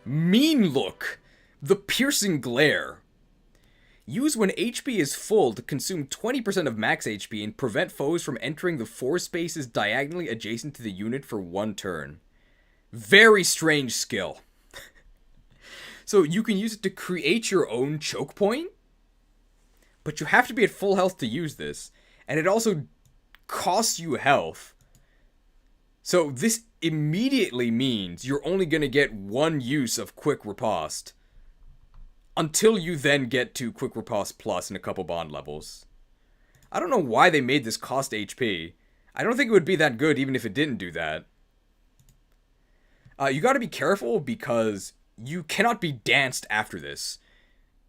Mean Look! The Piercing Glare. Use when HP is full to consume 20% of max HP and prevent foes from entering the 4 spaces diagonally adjacent to the unit for 1 turn. Very strange skill. So you can use it to create your own choke point, but you have to be at full health to use this, and it also costs you health. So this immediately means you're only going to get 1 use of Quick Riposte, until you then get to Quick Riposte Plus in a couple bond levels. I don't know why they made this cost HP. I don't think it would be that good even if it didn't do that. You gotta be careful because you cannot be danced after this.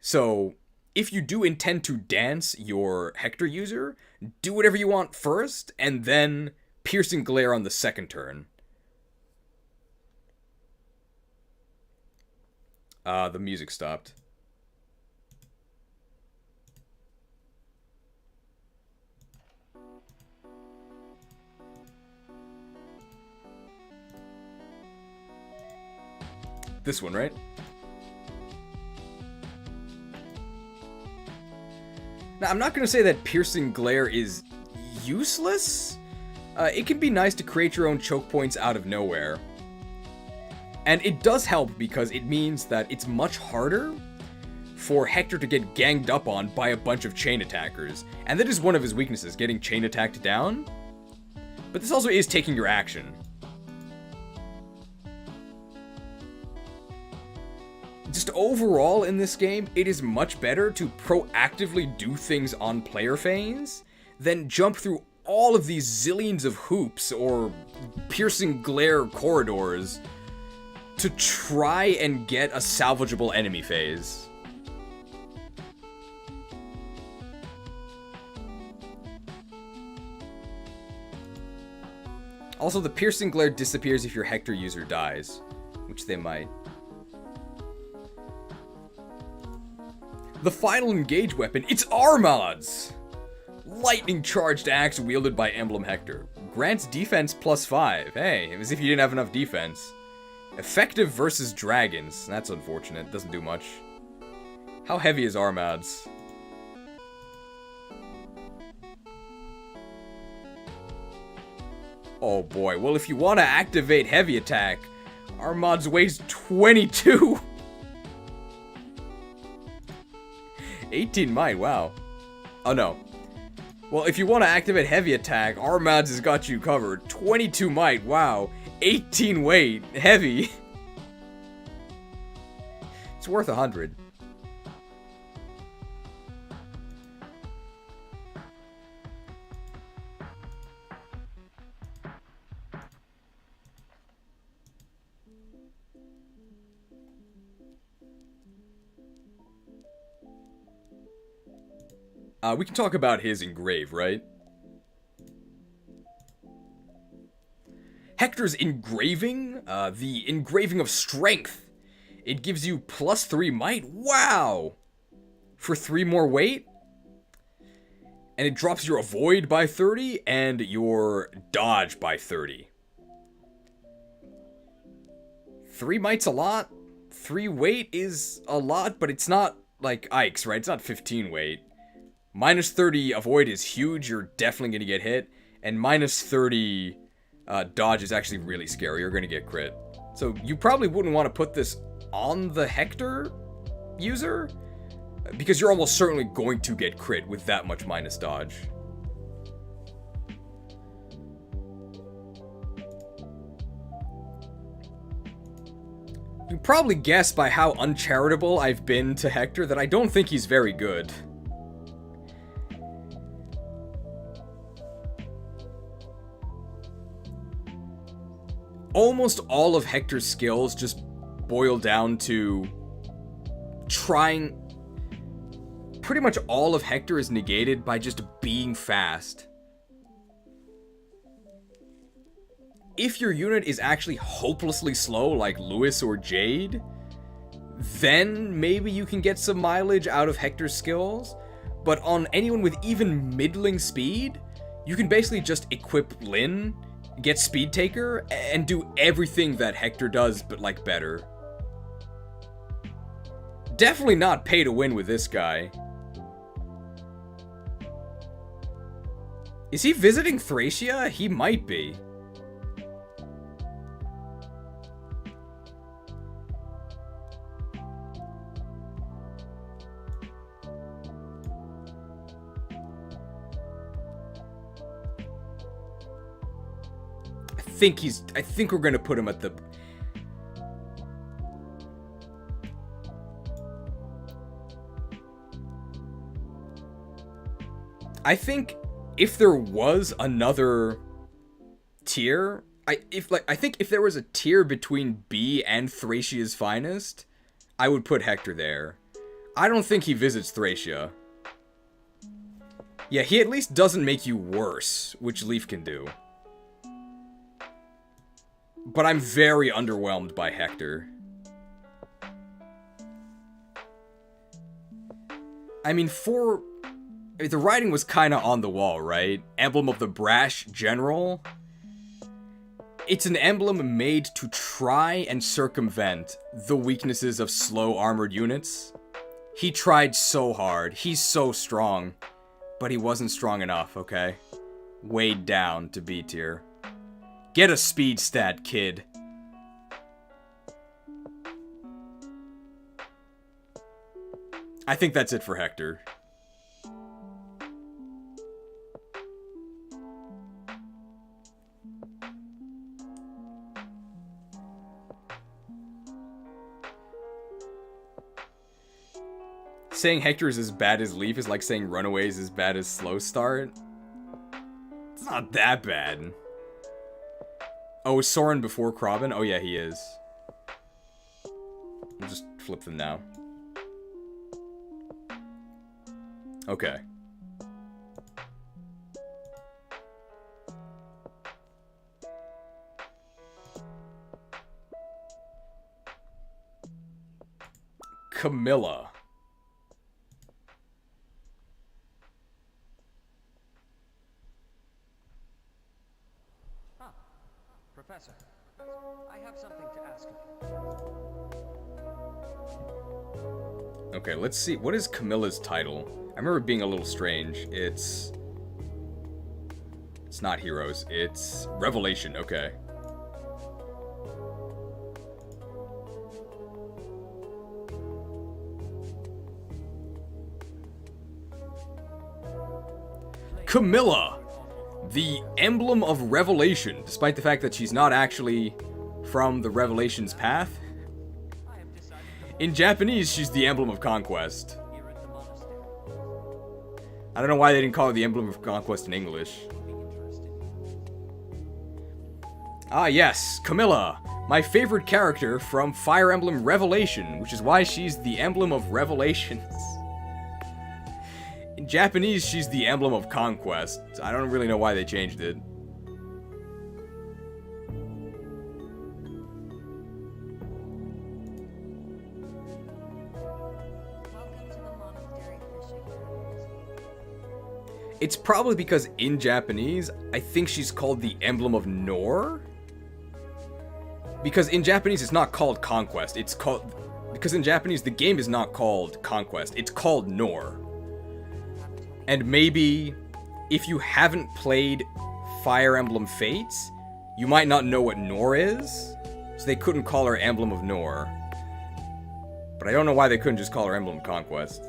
So, if you do intend to dance your Hector user, do whatever you want first, and then Piercing Glare on the second turn. The music stopped. This one, right? Now, I'm not going to say that Piercing Glare is useless. It can be nice to create your own choke points out of nowhere. And it does help because it means that it's much harder for Hector to get ganged up on by a bunch of chain attackers. And that is one of his weaknesses, getting chain attacked down. But this also is taking your action. Just overall in this game, it is much better to proactively do things on player phase than jump through all of these zillions of hoops or Piercing Glare corridors to try and get a salvageable enemy phase. Also, the piercing glare disappears if your Hector user dies, which they might. The final engage weapon, it's Armad's! Lightning charged axe wielded by Emblem Hector. Grants defense +5. Hey, as if you didn't have enough defense. Effective versus dragons. That's unfortunate. Doesn't do much. How heavy is Armad's? Oh boy. Well, if you want to activate heavy attack, Armad's weighs 22. 18 might. Wow. Oh no. Well, if you want to activate heavy attack, Armad's has got you covered. 22 might. Wow. 18 weight. Heavy. It's worth 100. We can talk about his engrave, right? Hector's engraving, the engraving of strength. It gives you +3 might. Wow! For 3 more weight? And it drops your avoid by 30 and your dodge by 30. 3 might's a lot. 3 weight is a lot, but it's not like Ike's, right? It's not 15 weight. -30 avoid is huge, you're definitely going to get hit. And -30 dodge is actually really scary, you're going to get crit. So you probably wouldn't want to put this on the Hector user, because you're almost certainly going to get crit with that much minus dodge. You can probably guess by how uncharitable I've been to Hector that I don't think he's very good. Almost all of Hector's skills just boil down to trying... Pretty much all of Hector is negated by just being fast. If your unit is actually hopelessly slow, like Lewis or Jade, then maybe you can get some mileage out of Hector's skills. But on anyone with even middling speed, you can basically just equip Lyn, get Speed Taker, and do everything that Hector does, but like better. Definitely not pay to win with this guy. Is he visiting Thracia? He might be. I think we're gonna put him at the... I think if there was another tier, I think if there was a tier between B and Thracia's Finest, I would put Hector there. I don't think he visits Thracia. Yeah, he at least doesn't make you worse, which Lief can do. But I'm very underwhelmed by Hector. I mean, the writing was kind of on the wall, right? Emblem of the Brash General. It's an emblem made to try and circumvent the weaknesses of slow armored units. He tried so hard. He's so strong. But he wasn't strong enough, okay? Weighed down to B tier. Get a speed stat, kid. I think that's it for Hector. Saying Hector is as bad as Lief is like saying Runaway is as bad as Slow Start. It's not that bad. Oh, is Soren before Robin? Oh yeah, he is. flip them now. Okay. Camilla. Professor, I have something to ask you. Okay, let's see. What is Camilla's title? I remember it being a little strange. It's not Heroes. It's Revelation. Okay. Camilla, the Emblem of Revelation, despite the fact that she's not actually from the Revelation's path. In Japanese, she's the Emblem of Conquest. I don't know why they didn't call her the Emblem of Conquest in English. Ah yes, Camilla, my favorite character from Fire Emblem Revelation, which is why she's the Emblem of Revelations. In Japanese, she's the Emblem of Conquest. I don't really know why they changed it. Welcome to the monastery fishing grounds. It's probably because in Japanese, I think she's called the Emblem of Nor. Because in Japanese, it's not called Conquest. It's called... Because in Japanese, the game is not called Conquest. It's called Nor. And maybe, if you haven't played Fire Emblem Fates, you might not know what Nor is, so they couldn't call her Emblem of Nor. But I don't know why they couldn't just call her Emblem Conquest.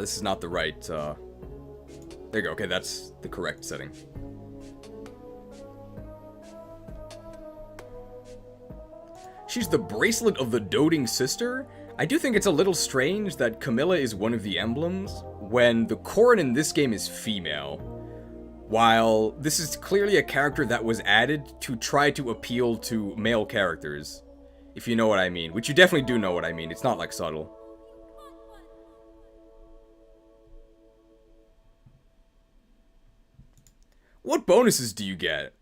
This is not the right, there you go, okay, that's the correct setting. She's the bracelet of the doting sister? I do think it's a little strange that Camilla is one of the emblems, when the Corrin in this game is female. While this is clearly a character that was added to try to appeal to male characters. If you know what I mean, which you definitely do know what I mean, it's not like subtle. What bonuses do you get?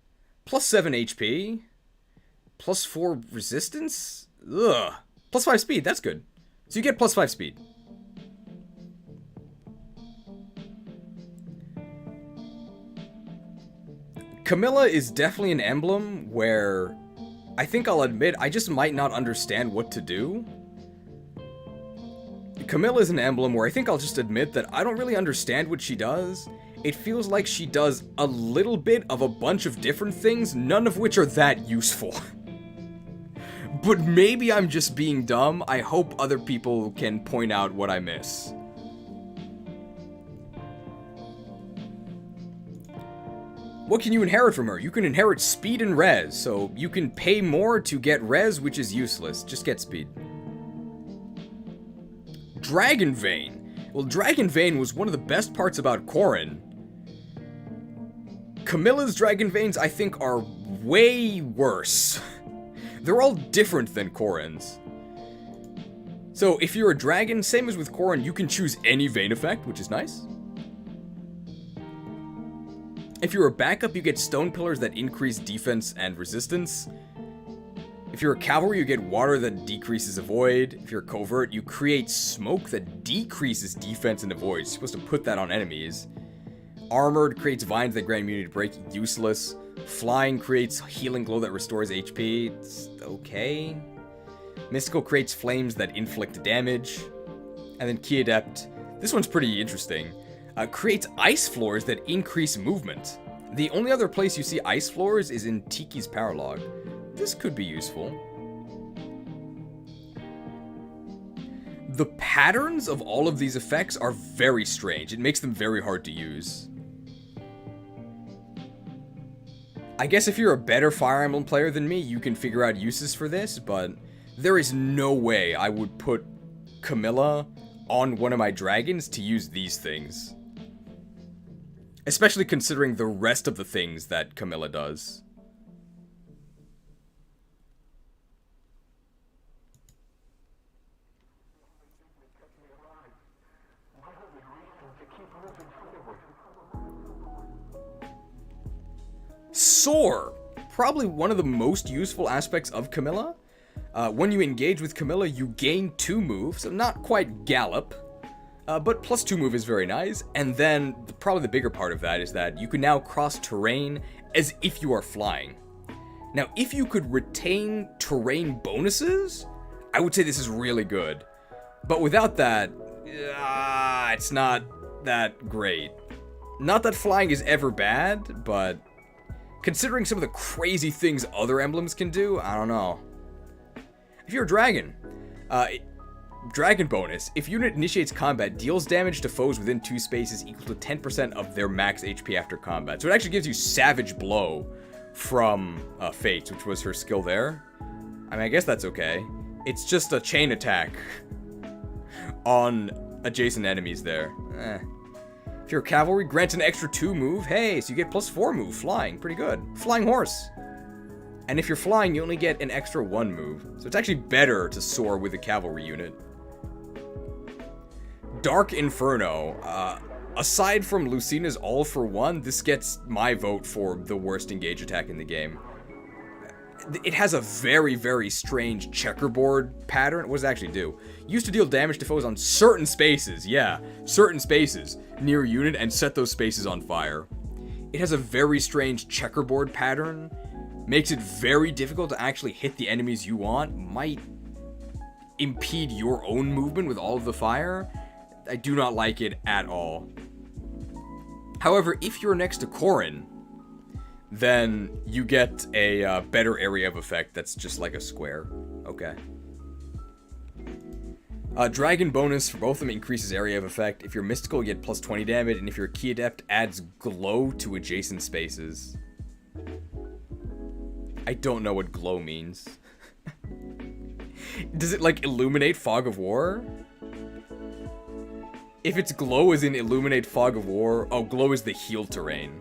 Plus 7 HP? Plus 4 resistance? Ugh. Plus 5 speed, that's good. So you get plus 5 speed. Camilla is definitely an emblem where I think I'll admit I just might not understand what to do. Camilla is an emblem where I think I'll just admit that I don't really understand what she does. It feels like she does a little bit of a bunch of different things, none of which are that useful. But maybe I'm just being dumb. I hope other people can point out what I miss. What can you inherit from her? You can inherit speed and res, so you can pay more to get res, which is useless. Just get speed. Dragon Vein. Well, Dragon Vein was one of the best parts about Corrin. Camilla's Dragon Veins, I think, are way worse. They're all different than Corrin's. So, if you're a dragon, same as with Corrin, you can choose any vein effect, which is nice. If you're a backup, you get stone pillars that increase defense and resistance. If you're a cavalry, you get water that decreases avoid. If you're a covert, you create smoke that decreases defense and avoid. You're supposed to put that on enemies. Armored creates vines that grant immunity to break, useless. Flying creates healing glow that restores HP, it's okay. Mystical creates flames that inflict damage. And then Key Adept, this one's pretty interesting. Creates ice floors that increase movement. The only other place you see ice floors is in Tiki's power log. This could be useful. The patterns of all of these effects are very strange. It makes them very hard to use. I guess if you're a better Fire Emblem player than me, you can figure out uses for this, but there is no way I would put Camilla on one of my dragons to use these things. Especially considering the rest of the things that Camilla does. Soar! Probably one of the most useful aspects of Camilla. When you engage with Camilla, you gain 2 moves, so not quite gallop, but plus 2 move is very nice. And then, probably the bigger part of that is that you can now cross terrain as if you are flying. Now, if you could retain terrain bonuses, I would say this is really good. But without that, it's not that great. Not that flying is ever bad, but considering some of the crazy things other emblems can do, I don't know. If you're a dragon, dragon bonus. If unit initiates combat, deals damage to foes within 2 spaces equal to 10% of their max HP after combat. So it actually gives you Savage Blow from Fates, which was her skill there. I mean, I guess that's okay. It's just a chain attack on adjacent enemies there. If you're a cavalry, grants an extra 2 move. Hey, so you get plus 4 move. Flying, pretty good. Flying horse. And if you're flying, you only get an extra 1 move. So it's actually better to soar with a cavalry unit. Dark Inferno. Aside from Lucina's All for One, this gets my vote for the worst engage attack in the game. It has a very, very strange checkerboard pattern. What does it actually do? Used to deal damage to foes on certain spaces. Yeah, certain spaces near a unit and set those spaces on fire. It has a very strange checkerboard pattern. Makes it very difficult to actually hit the enemies you want. Might impede your own movement with all of the fire. I do not like it at all. However, if you're next to Corrin, then you get a better area of effect that's just like a square. Okay. Dragon bonus for both of them increases area of effect. If you're mystical, you get plus 20 damage, and if you're a key adept, adds glow to adjacent spaces. I don't know what glow means. Does it, like, illuminate Fog of War? If it's glow as in illuminate Fog of War, oh, glow is the heal terrain.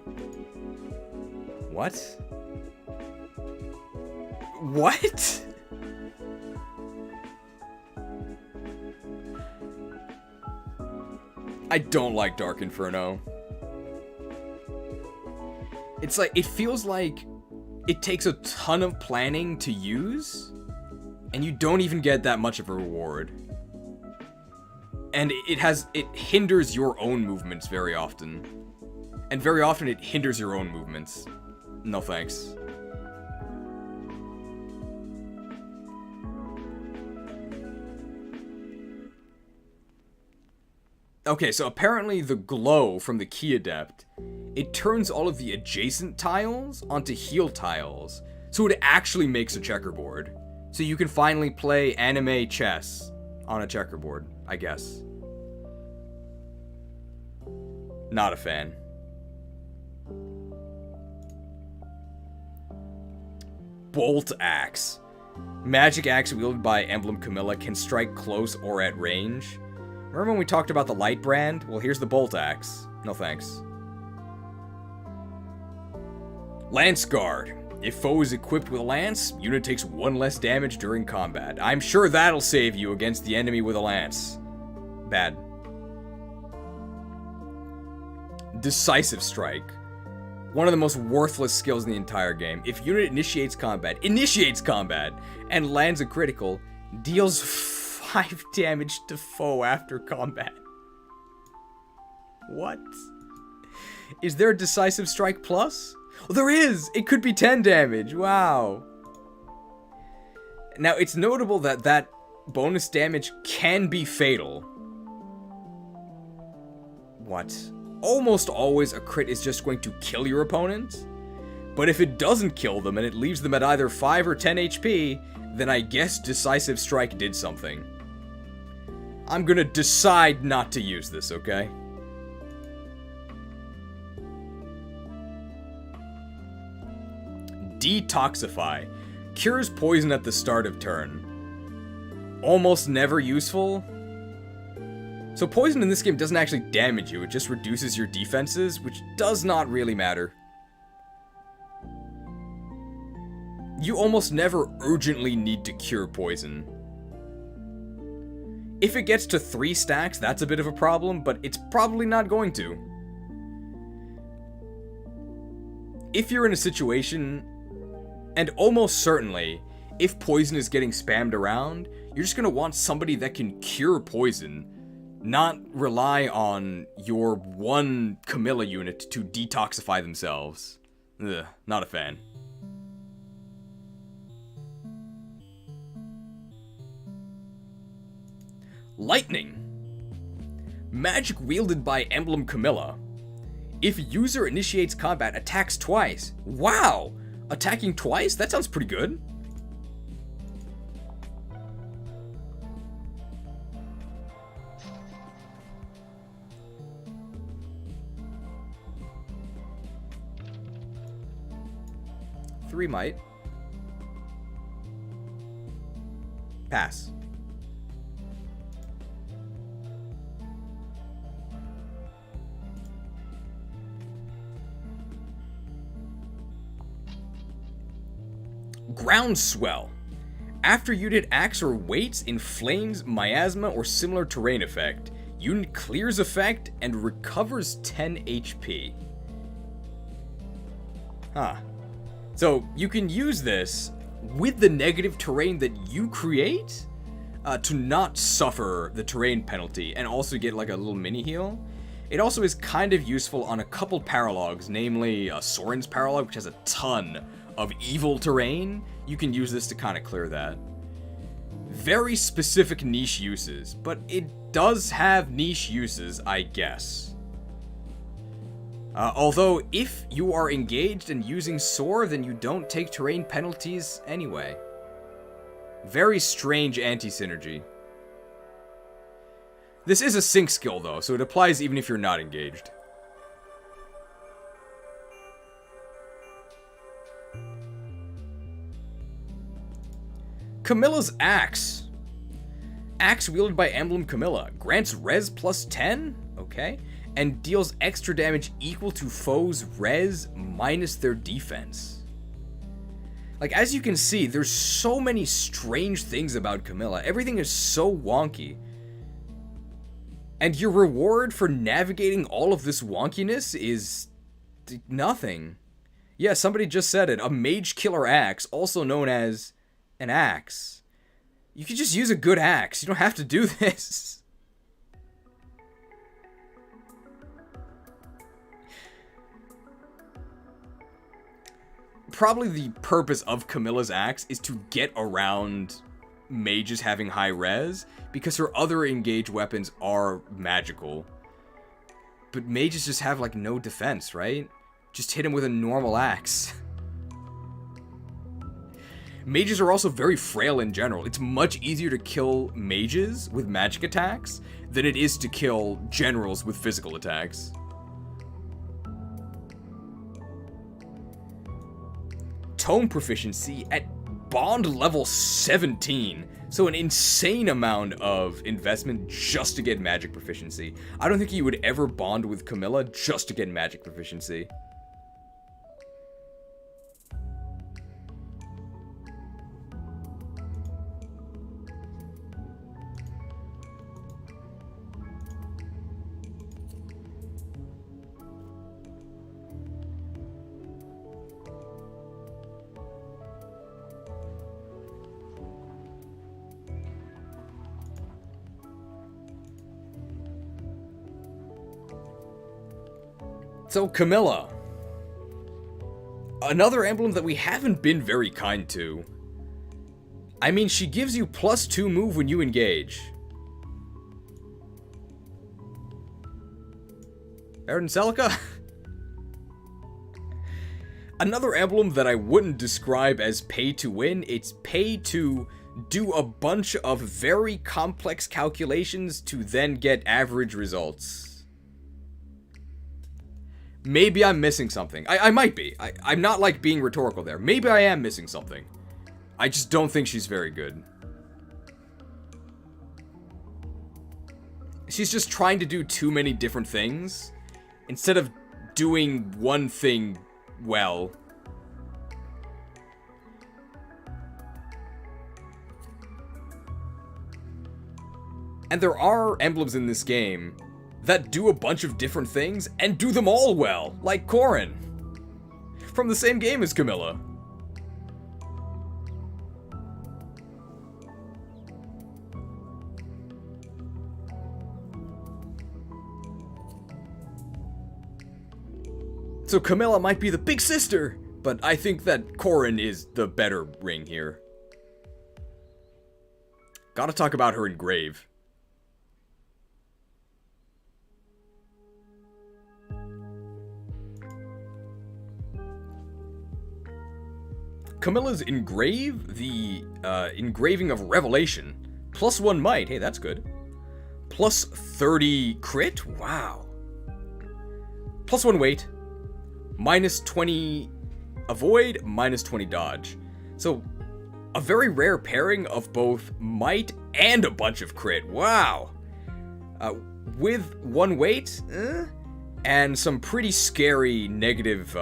What? What? I don't like Dark Inferno. It's like, it feels like it takes a ton of planning to use, and you don't even get that much of a reward. And it hinders your own movements very often. And very often it hinders your own movements. No thanks. Okay, so apparently the glow from the Key Adept, it turns all of the adjacent tiles onto heal tiles. So it actually makes a checkerboard. So you can finally play anime chess on a checkerboard, I guess. Not a fan. Bolt Axe. Magic axe wielded by Emblem Camilla can strike close or at range. Remember when we talked about the light brand? Well, here's the Bolt Axe. No thanks. Lance Guard. If foe is equipped with a lance, unit takes 1 less damage during combat. I'm sure that'll save you against the enemy with a lance. Bad. Decisive Strike. One of the most worthless skills in the entire game. If unit initiates combat, and lands a critical, deals 5 damage to foe after combat. What? Is there a Decisive Strike plus? Oh, there is! It could be 10 damage, wow. Now, it's notable that that bonus damage can be fatal. What? Almost always a crit is just going to kill your opponent. But if it doesn't kill them and it leaves them at either 5 or 10 HP, then I guess Decisive Strike did something. I'm gonna decide not to use this, okay? Detoxify. Cures poison at the start of turn. Almost never useful. So poison in this game doesn't actually damage you, it just reduces your defenses, which does not really matter. You almost never urgently need to cure poison. If it gets to 3 stacks, that's a bit of a problem, but it's probably not going to. If you're in a situation, and almost certainly, if poison is getting spammed around, you're just going to want somebody that can cure poison, not rely on your one Camilla unit to detoxify themselves. Ugh, not a fan. Lightning. Magic wielded by Emblem Camilla. If user initiates combat, attacks twice. Wow! Attacking twice? That sounds pretty good. Three might. Pass. Groundswell. After unit acts or waits in flames, miasma, or similar terrain effect, unit clears effect and recovers 10 HP. Huh. So you can use this with the negative terrain that you create to not suffer the terrain penalty and also get like a little mini heal. It also is kind of useful on a couple paralogs, namely Soren's paralog, which has a ton of evil terrain. You can use this to kind of clear that. Very specific niche uses, but it does have niche uses, I guess. Although, if you are engaged and using Soar, then you don't take terrain penalties anyway. Very strange anti-synergy. This is a sync skill though, so it applies even if you're not engaged. Camilla's Axe. Axe wielded by Emblem Camilla. Grants res plus 10, okay, and deals extra damage equal to foes' res minus their defense. Like, as you can see, there's so many strange things about Camilla. Everything is so wonky. And your reward for navigating all of this wonkiness is nothing. Yeah, somebody just said it. A mage killer axe, also known as an axe. You can just use a good axe. You don't have to do this. Probably the purpose of Camilla's axe is to get around mages having high res, because her other engaged weapons are magical. But mages just have like no defense, right? Just hit him with a normal axe. Mages are also very frail in general. It's much easier to kill mages with magic attacks than it is to kill generals with physical attacks. Tome proficiency at bond level 17. So an insane amount of investment just to get magic proficiency. I don't think you would ever bond with Camilla just to get magic proficiency. So, Camilla. Another emblem that we haven't been very kind to. I mean, she gives you +2 move when you engage. Better than Celica? Another emblem that I wouldn't describe as pay to win. It's pay to do a bunch of very complex calculations to then get average results. Maybe I'm missing something. I might be. I'm not, like, being rhetorical there. Maybe I am missing something. I just don't think she's very good. She's just trying to do too many different things instead of doing one thing well. And there are emblems in this game that do a bunch of different things and do them all well, like Corrin, from the same game as Camilla. So Camilla might be the big sister, but I think that Corrin is the better ring here. Gotta talk about her engrave. Camilla's engrave, the engraving of Revelation. +1 might, hey, that's good. Plus 30 crit, wow. +1 weight. -20 avoid, -20 dodge. So, a very rare pairing of both might and a bunch of crit, wow. With 1 weight, and some pretty scary negative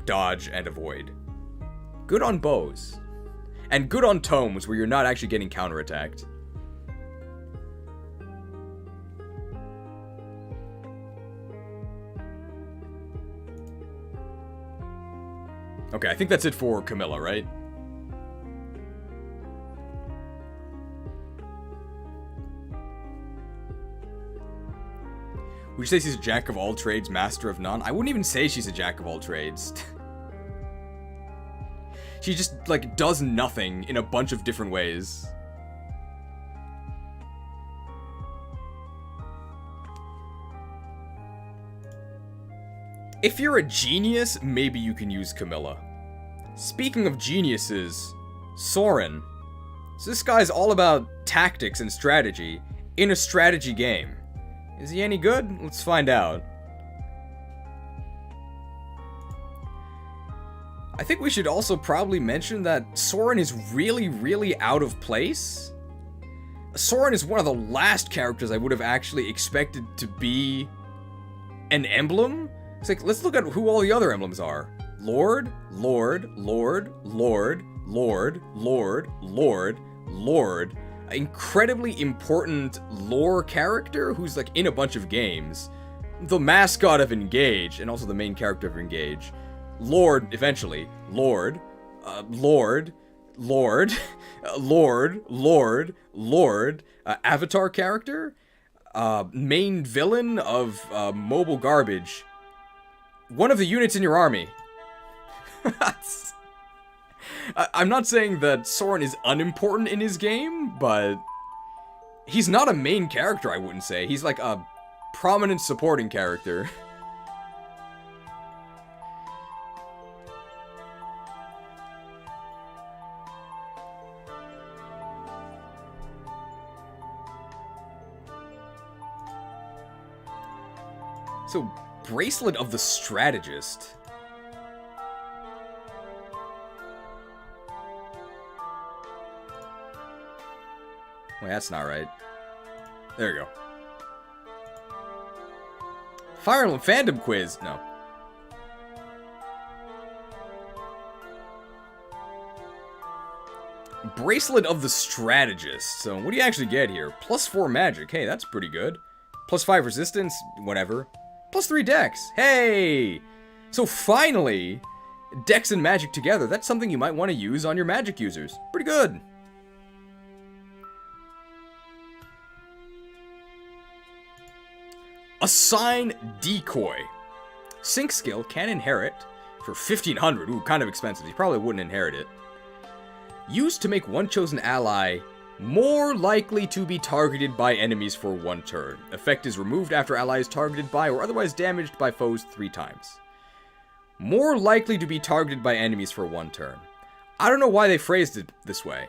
dodge and avoid. Good on bows. And good on tomes, where you're not actually getting counterattacked. Okay, I think that's it for Camilla, right? Would you say she's a jack of all trades, master of none? I wouldn't even say she's a jack of all trades. She just, like, does nothing in a bunch of different ways. If you're a genius, maybe you can use Camilla. Speaking of geniuses, Soren. So this guy's all about tactics and strategy in a strategy game. Is he any good? Let's find out. I think we should also probably mention that Soren is really, really out of place. Soren is one of the last characters I would have actually expected to be an emblem. It's like, let's look at who all the other emblems are. Lord, Lord, Lord, Lord, Lord, Lord, Lord, Lord. An incredibly important lore character who's like in a bunch of games. The mascot of Engage, and also the main character of Engage. Lord, eventually. Lord, Lord, Lord, Lord, Lord, Lord, Avatar character, main villain of Mobile Garbage. One of the units in your army. I'm not saying that Soren is unimportant in his game, but he's not a main character, I wouldn't say. He's like a prominent supporting character. So, Bracelet of the Strategist. Wait, that's not right. There you go. Fire Emblem fandom quiz. No. Bracelet of the Strategist. So, what do you actually get here? +4 magic. Hey, that's pretty good. +5 resistance. Whatever. +3 dex. Hey! So finally, dex and magic together. That's something you might want to use on your magic users. Pretty good. Assign Decoy. Sync skill can inherit for 1500. Ooh, kind of expensive. You probably wouldn't inherit it. Used to make one chosen ally more likely to be targeted by enemies for 1 turn. Effect is removed after ally is targeted by or otherwise damaged by foes 3 times. More likely to be targeted by enemies for 1 turn. I don't know why they phrased it this way.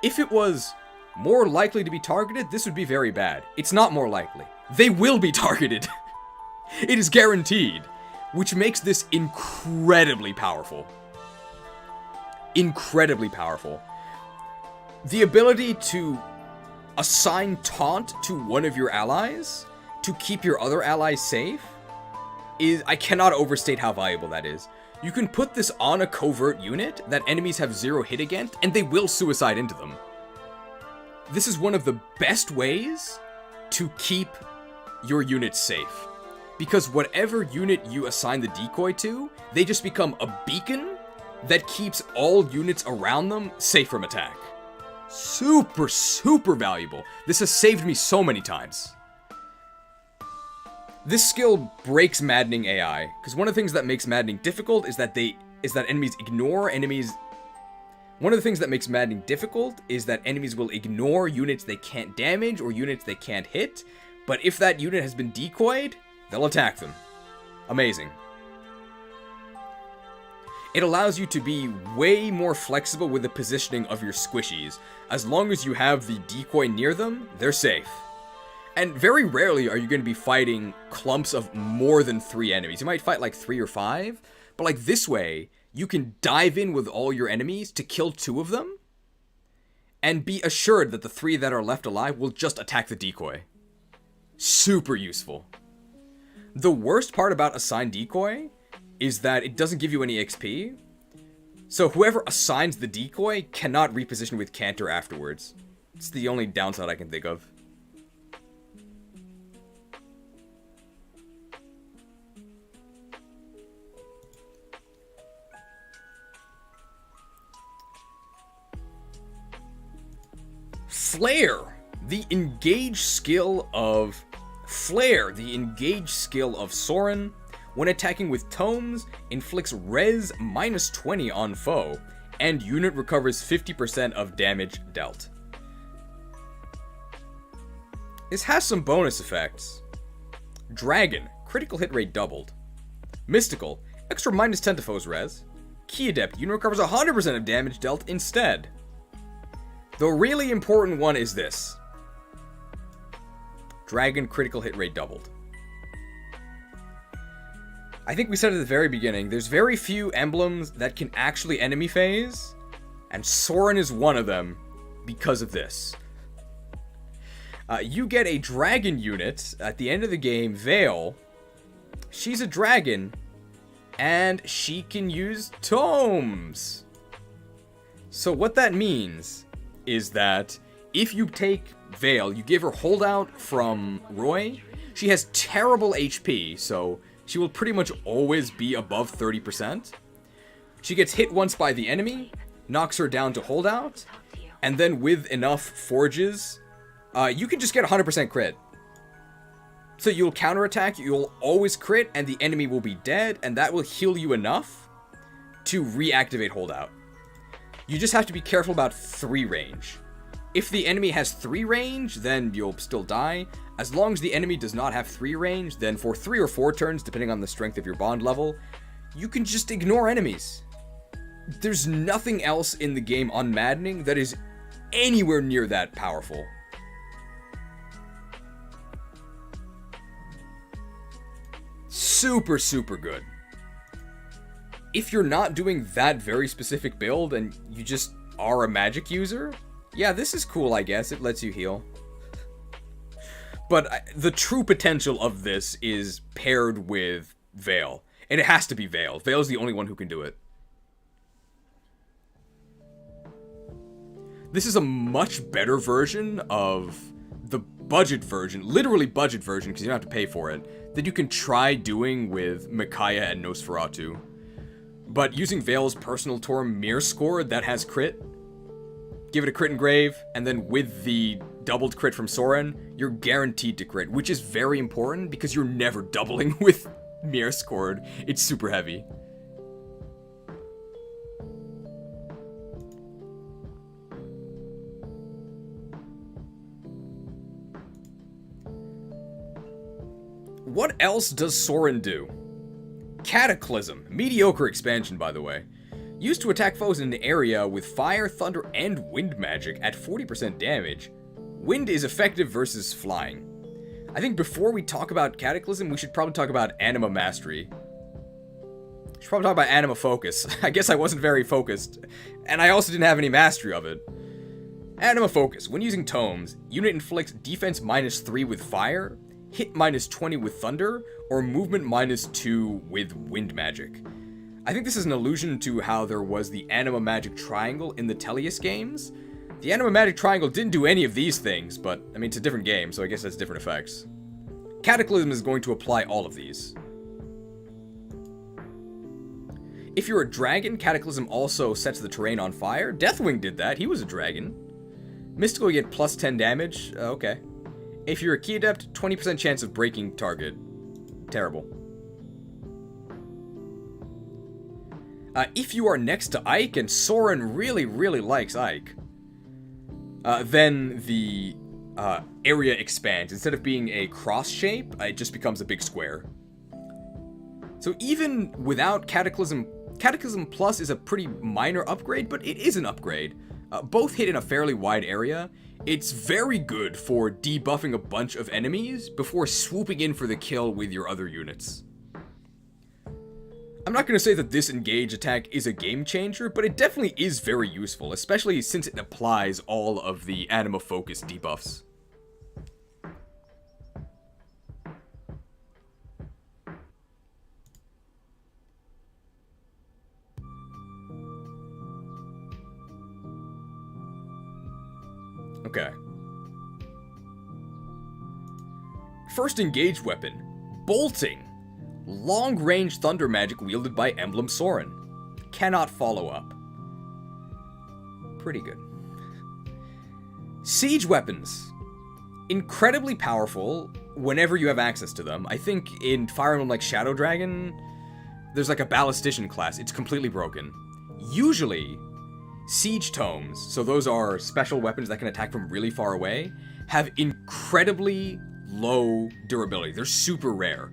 If it was more likely to be targeted, this would be very bad. It's not more likely. They will be targeted. It is guaranteed. which makes this incredibly powerful. Incredibly powerful. The ability to assign taunt to one of your allies to keep your other allies safe is, I cannot overstate how valuable that is. You can put this on a covert unit that enemies have 0 hit against, and they will suicide into them. This is one of the best ways to keep your units safe. Because whatever unit you assign the decoy to, they just become a beacon that keeps all units around them safe from attack. Super, super valuable. This has saved me so many times. This skill breaks maddening AI, because one of the things that makes maddening difficult is that enemies ignore enemies. One of the things that makes maddening difficult is that enemies will ignore units they can't damage or units they can't hit, but if that unit has been decoyed, they'll attack them. Amazing. It allows you to be way more flexible with the positioning of your squishies. As long as you have the decoy near them, they're safe. And very rarely are you going to be fighting clumps of more than 3 enemies. You might fight like 3 or 5, but like this way, you can dive in with all your enemies to kill 2 of them, and be assured that the 3 that are left alive will just attack the decoy. Super useful. The worst part about assigned decoy is that it doesn't give you any XP, so whoever assigns the decoy cannot reposition with Cantor afterwards. It's the only downside I can think of. Flare, the engage skill of Soren, when attacking with tomes, inflicts res -20 on foe, and unit recovers 50% of damage dealt. This has some bonus effects. Dragon, critical hit rate doubled. Mystical, extra -10 to foe's res. Key Adept, unit recovers 100% of damage dealt instead. The really important one is this. Dragon, critical hit rate doubled. I think we said at the very beginning, there's very few emblems that can actually enemy phase, and Soren is one of them because of this. You get a dragon unit at the end of the game, Vale. She's a dragon, and she can use tomes. So what that means is that if you take Vale, you give her holdout from Roy, she has terrible HP, so she will pretty much always be above 30%. She gets hit once by the enemy, knocks her down to holdout, and then with enough forges, you can just get 100% crit. So you'll counterattack, you'll always crit, and the enemy will be dead, and that will heal you enough to reactivate holdout. You just have to be careful about 3 range. If the enemy has 3 range, then you'll still die. As long as the enemy does not have 3 range, then for 3 or 4 turns, depending on the strength of your bond level, you can just ignore enemies. There's nothing else in the game on Maddening that is anywhere near that powerful. Super, super good. If you're not doing that very specific build and you just are a magic user, yeah, this is cool, I guess. It lets you heal. But the true potential of this is paired with Vale. And it has to be Vale. Vale's the only one who can do it. This is a much better version of the budget version, literally budget version, because you don't have to pay for it, that you can try doing with Micaiah and Nosferatu. But using Vale's personal Torm Mirror score that has crit, give it a crit engrave, and then with the doubled crit from Soren, you're guaranteed to crit, which is very important because you're never doubling with Mirror scored. It's super heavy. What else does Soren do? Cataclysm. Mediocre expansion, by the way. Used to attack foes in an area with fire, thunder, and wind magic at 40% damage. Wind is effective versus flying. I think before we talk about Cataclysm, we should probably talk about Anima Mastery. She's probably talking about anima focus. I guess I wasn't very focused. And I also didn't have any mastery of it. Anima focus. When using tomes, unit inflicts defense -3 with fire, hit -20 with thunder, or movement -2 with wind magic. I think this is an allusion to how there was the anima magic triangle in the Elyos games. The anima magic triangle didn't do any of these things, but, I mean, it's a different game, so I guess that's different effects. Cataclysm is going to apply all of these. If you're a dragon, Cataclysm also sets the terrain on fire. Deathwing did that, he was a dragon. Mystical, you get +10 damage, okay. If you're a key adept, 20% chance of breaking target. Terrible. If you are next to Ike, and Soren really, really likes Ike, then the area expands. Instead of being a cross shape, it just becomes a big square. So even without Cataclysm, Cataclysm Plus is a pretty minor upgrade, but it is an upgrade. Both hit in a fairly wide area. It's very good for debuffing a bunch of enemies before swooping in for the kill with your other units. I'm not going to say that this engage attack is a game changer, but it definitely is very useful, especially since it applies all of the anima focus debuffs. Okay. First engaged weapon, bolting. Long-range thunder magic wielded by Emblem Soren. Cannot follow up. Pretty good. Siege weapons. Incredibly powerful whenever you have access to them. I think in Fire Emblem like Shadow Dragon, there's like a ballistician class. It's completely broken. Usually, siege tomes, so those are special weapons that can attack from really far away, have incredibly low durability. They're super rare.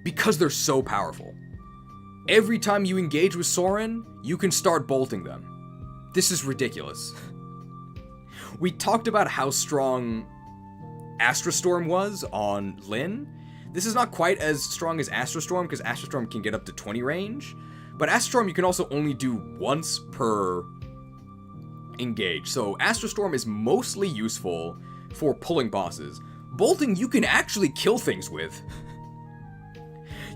Because they're so powerful. Every time you engage with Soren, you can start bolting them. This is ridiculous. We talked about how strong Astrostorm was on Lyn. This is not quite as strong as Astrostorm, because Astrostorm can get up to 20 range. But Astrostorm you can also only do once per engage. So Astrostorm is mostly useful for pulling bosses. Bolting you can actually kill things with.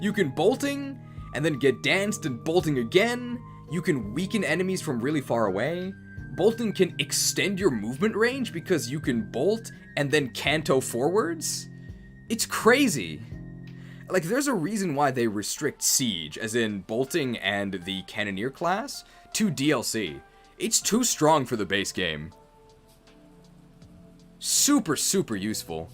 You can bolting, and then get danced and bolting again. You can weaken enemies from really far away. Bolting can extend your movement range because you can bolt and then canto forwards. It's crazy. Like, there's a reason why they restrict Siege, as in bolting and the Cannoneer class, to DLC. It's too strong for the base game. Super, super useful.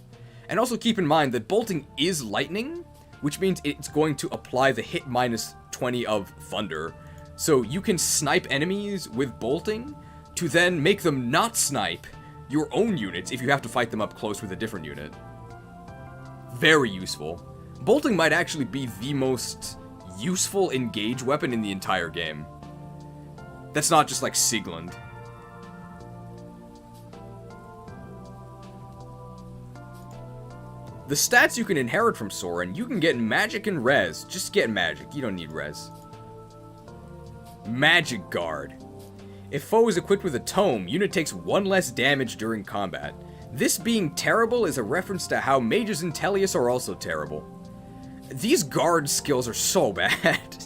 And also keep in mind that bolting is lightning, which means it's going to apply the hit -20 of thunder. So you can snipe enemies with bolting to then make them not snipe your own units if you have to fight them up close with a different unit. Very useful. Bolting might actually be the most useful engage weapon in the entire game. That's not just like Sigurd. The stats you can inherit from Soren, you can get magic and res. Just get magic, you don't need res. Magic Guard. If foe is equipped with a tome, unit takes 1 less damage during combat. This being terrible is a reference to how mages in Elyos are also terrible. These guard skills are so bad.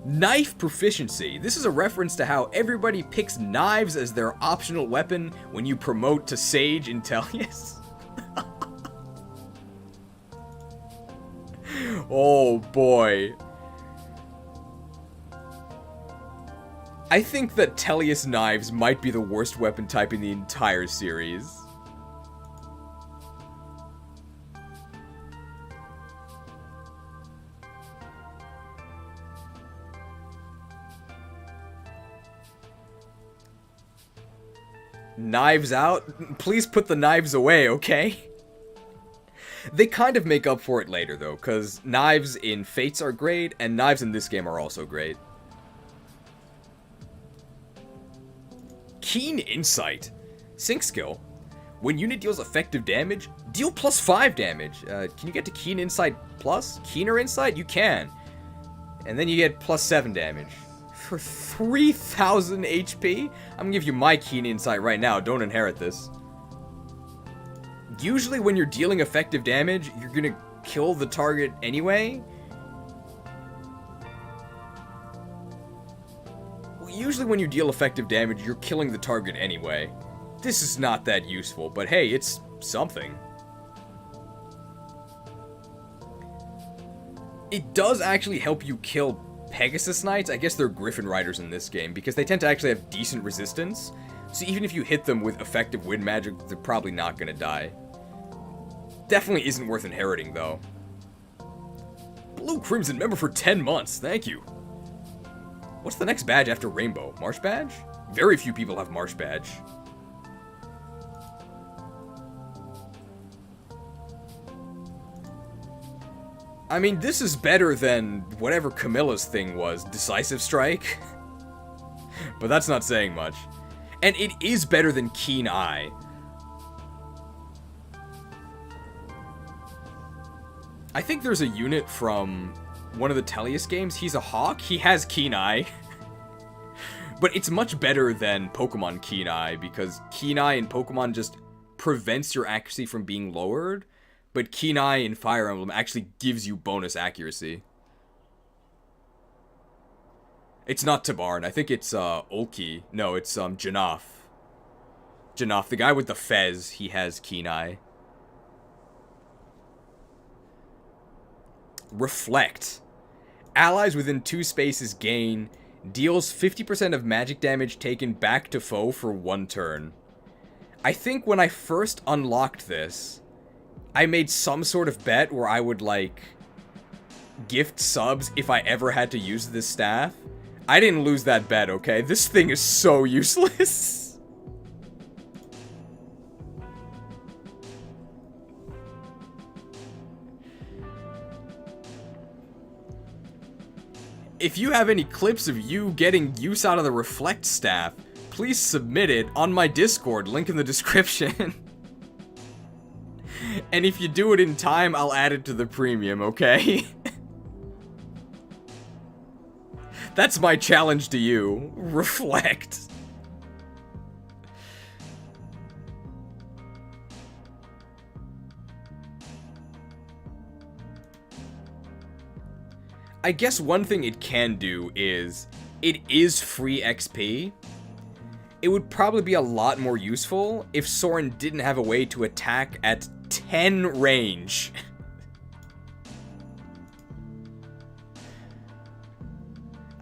Knife proficiency. This is a reference to how everybody picks knives as their optional weapon when you promote to Sage in Elyos. Oh boy. I think that Elyos knives might be the worst weapon type in the entire series. Knives out? Please put the knives away, okay? They kind of make up for it later, though, because knives in Fates are great, and knives in this game are also great. Keen Insight. Sync skill. When unit deals effective damage, deal +5 damage. Can you get to Keen Insight Plus? Keener Insight? You can. And then you get +7 damage. For 3,000 HP? I'm gonna give you my Keen Insight right now. Don't inherit this. Usually when you're dealing effective damage, you're gonna kill the target anyway. Usually when you deal effective damage, you're killing the target anyway. This is not that useful, but hey, it's something. It does actually help you kill Pegasus Knights. I guess they're Griffin Riders in this game, because they tend to actually have decent resistance. So even if you hit them with effective wind magic, they're probably not gonna die. Definitely isn't worth inheriting, though. Blue Crimson member for 10 months, thank you. What's the next badge after Rainbow? Marsh Badge? Very few people have Marsh Badge. I mean, this is better than whatever Camilla's thing was, Decisive Strike. But that's not saying much. And it is better than Keen Eye. I think there's a unit from one of the Elyos games. He's a hawk. He has Keen Eye. But it's much better than Pokemon Keen Eye, because Keen Eye in Pokemon just prevents your accuracy from being lowered. But Keen Eye in Fire Emblem actually gives you bonus accuracy. It's not Tabarn. I think it's Ulki. No, it's Janaf. Janaf, the guy with the fez, he has Keen Eye. Reflect. Allies within 2 spaces gain, deals 50% of magic damage taken back to foe for 1 turn. I think when I first unlocked this, I made some sort of bet where I would, like, gift subs if I ever had to use this staff. I didn't lose that bet, okay? This thing is so useless. If you have any clips of you getting use out of the Reflect staff, please submit it on my Discord, link in the description. And if you do it in time, I'll add it to the premium, okay? That's my challenge to you. Reflect. I guess one thing it can do is, it is free XP. It would probably be a lot more useful if Soren didn't have a way to attack at 10 range.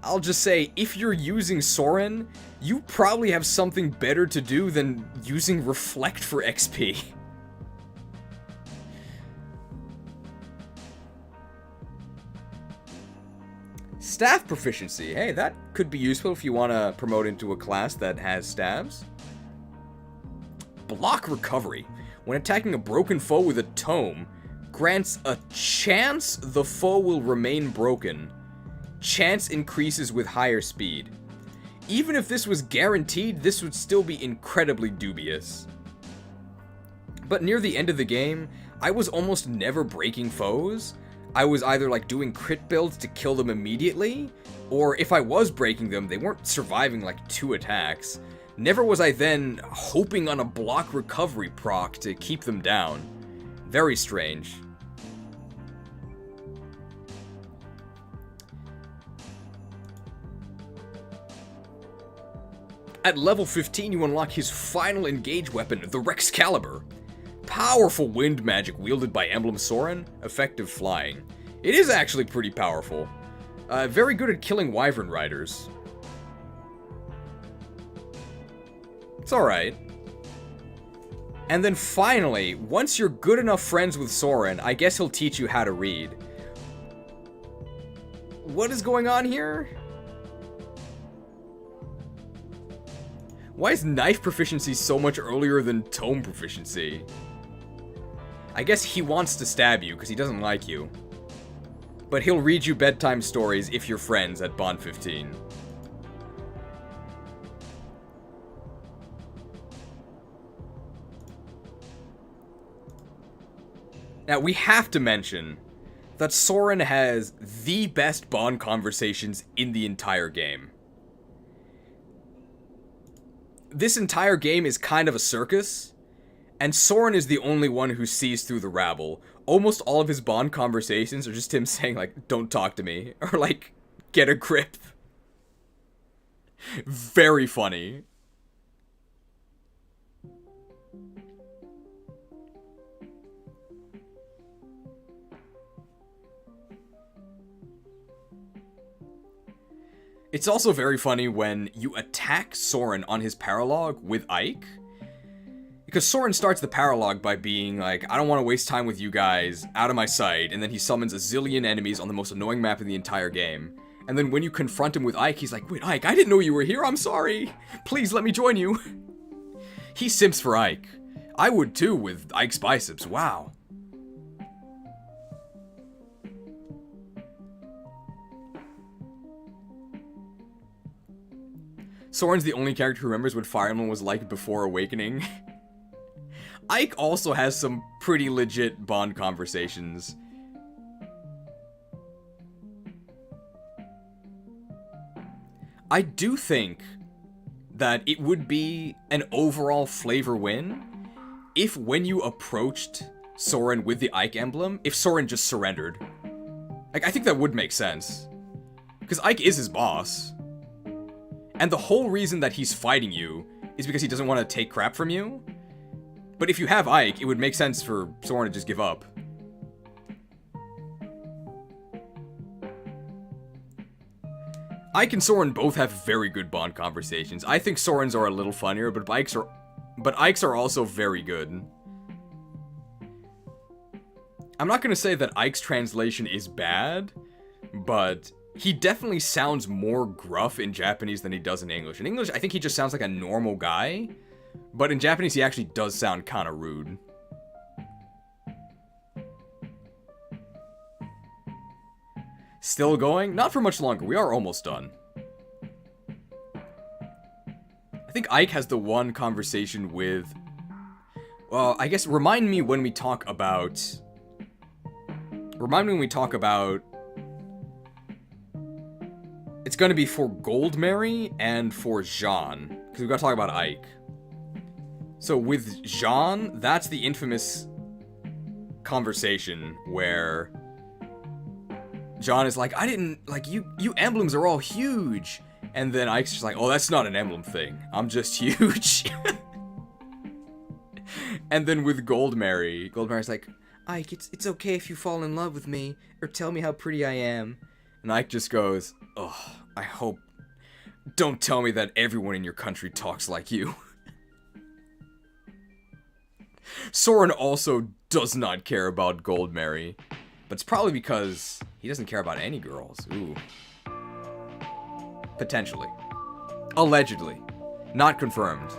I'll just say, if you're using Soren, you probably have something better to do than using Reflect for XP. Staff proficiency. Hey, that could be useful if you want to promote into a class that has staves. Block recovery. When attacking a broken foe with a tome, grants a chance the foe will remain broken. Chance increases with higher speed. Even if this was guaranteed, this would still be incredibly dubious. But near the end of the game, I was almost never breaking foes. I was either like doing crit builds to kill them immediately, or if I was breaking them, they weren't surviving like 2 attacks. Never was I then hoping on a block recovery proc to keep them down. Very strange. At level 15, you unlock his final engage weapon, the Rexcalibur. Powerful wind magic wielded by Emblem Soren, effective flying. It is actually pretty powerful. Very good at killing Wyvern Riders. It's alright. And then finally, once you're good enough friends with Soren, I guess he'll teach you how to read. What is going on here? Why is knife proficiency so much earlier than tome proficiency? I guess he wants to stab you because he doesn't like you. But he'll read you bedtime stories if you're friends at Bond 15. Now, we have to mention that Soren has the best Bond conversations in the entire game. This entire game is kind of a circus, and Soren is the only one who sees through the rabble. Almost all of his Bond conversations are just him saying, like, don't talk to me, or, like, get a grip. Very funny. It's also very funny when you attack Soren on his paralogue with Ike. Because Soren starts the paralogue by being like, I don't want to waste time with you guys, out of my sight, and then he summons a zillion enemies on the most annoying map in the entire game. And then when you confront him with Ike, he's like, wait, Ike, I didn't know you were here, I'm sorry. Please let me join you. He simps for Ike. I would too with Ike's biceps, wow. Soren's the only character who remembers what Fire Emblem was like before Awakening. Ike also has some pretty legit Bond conversations. I do think that it would be an overall flavor win if when you approached Soren with the Ike emblem, if Soren just surrendered. Like, I think that would make sense. Because Ike is his boss. And the whole reason that he's fighting you is because he doesn't want to take crap from you. But if you have Ike, it would make sense for Soren to just give up. Ike and Soren both have very good Bond conversations. I think Soren's are a little funnier, but Ike's are also very good. I'm not gonna say that Ike's translation is bad, but he definitely sounds more gruff in Japanese than he does in English. In English, I think he just sounds like a normal guy, but in Japanese, he actually does sound kind of rude. Still going? Not for much longer. We are almost done. I think Ike has the one conversation with... Well, I guess remind me when we talk about... It's gonna be for Goldmary and for Jean, because we've got to talk about Ike. So with Jean, that's the infamous conversation where Jean is like, I didn't, like, you emblems are all huge. And then Ike's just like, oh, that's not an emblem thing. I'm just huge. And then with Goldmary's like, Ike, it's okay if you fall in love with me, or tell me how pretty I am. And Ike just goes, oh, I hope... Don't tell me that everyone in your country talks like you. Soren also does not care about Goldmary. But it's probably because he doesn't care about any girls. Ooh. Potentially. Allegedly. Not confirmed.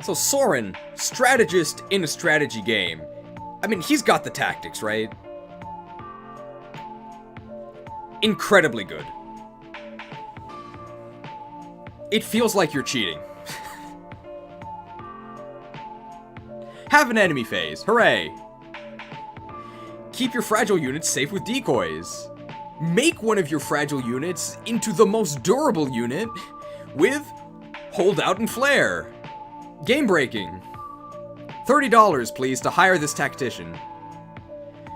So Soren, strategist in a strategy game. I mean, he's got the tactics, right? Incredibly good. It feels like you're cheating. Have an enemy phase, hooray! Keep your fragile units safe with decoys. Make one of your fragile units into the most durable unit with holdout and flare. Game breaking. $30, please, to hire this tactician.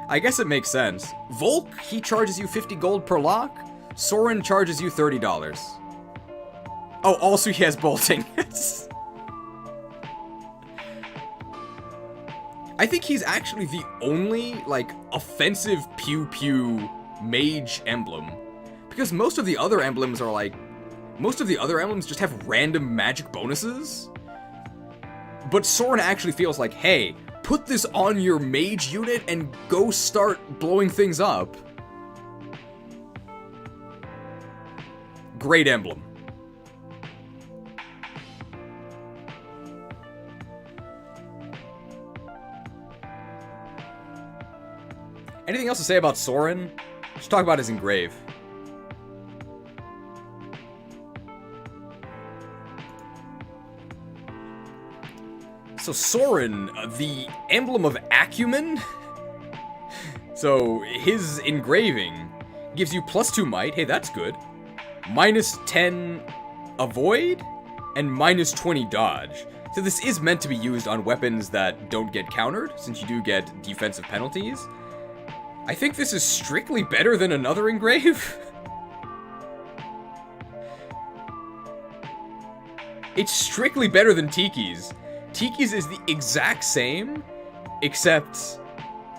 I guess it makes sense. Volk, he charges you 50 gold per lock. Soren charges you $30. Oh, also he has bolting. I think he's actually the only, like, offensive pew-pew mage emblem. Because most of the other emblems are like... Most of the other emblems just have random magic bonuses. But Soren actually feels like, hey, put this on your mage unit and go start blowing things up. Great emblem. Anything else to say about Soren? Let's talk about his engrave. So Soren, the emblem of acumen. So his engraving gives you +2 might. Hey, that's good. -10 avoid and -20 dodge. So this is meant to be used on weapons that don't get countered, since you do get defensive penalties. I think this is strictly better than another engrave. It's strictly better than Tiki's. Tiki's is the exact same, except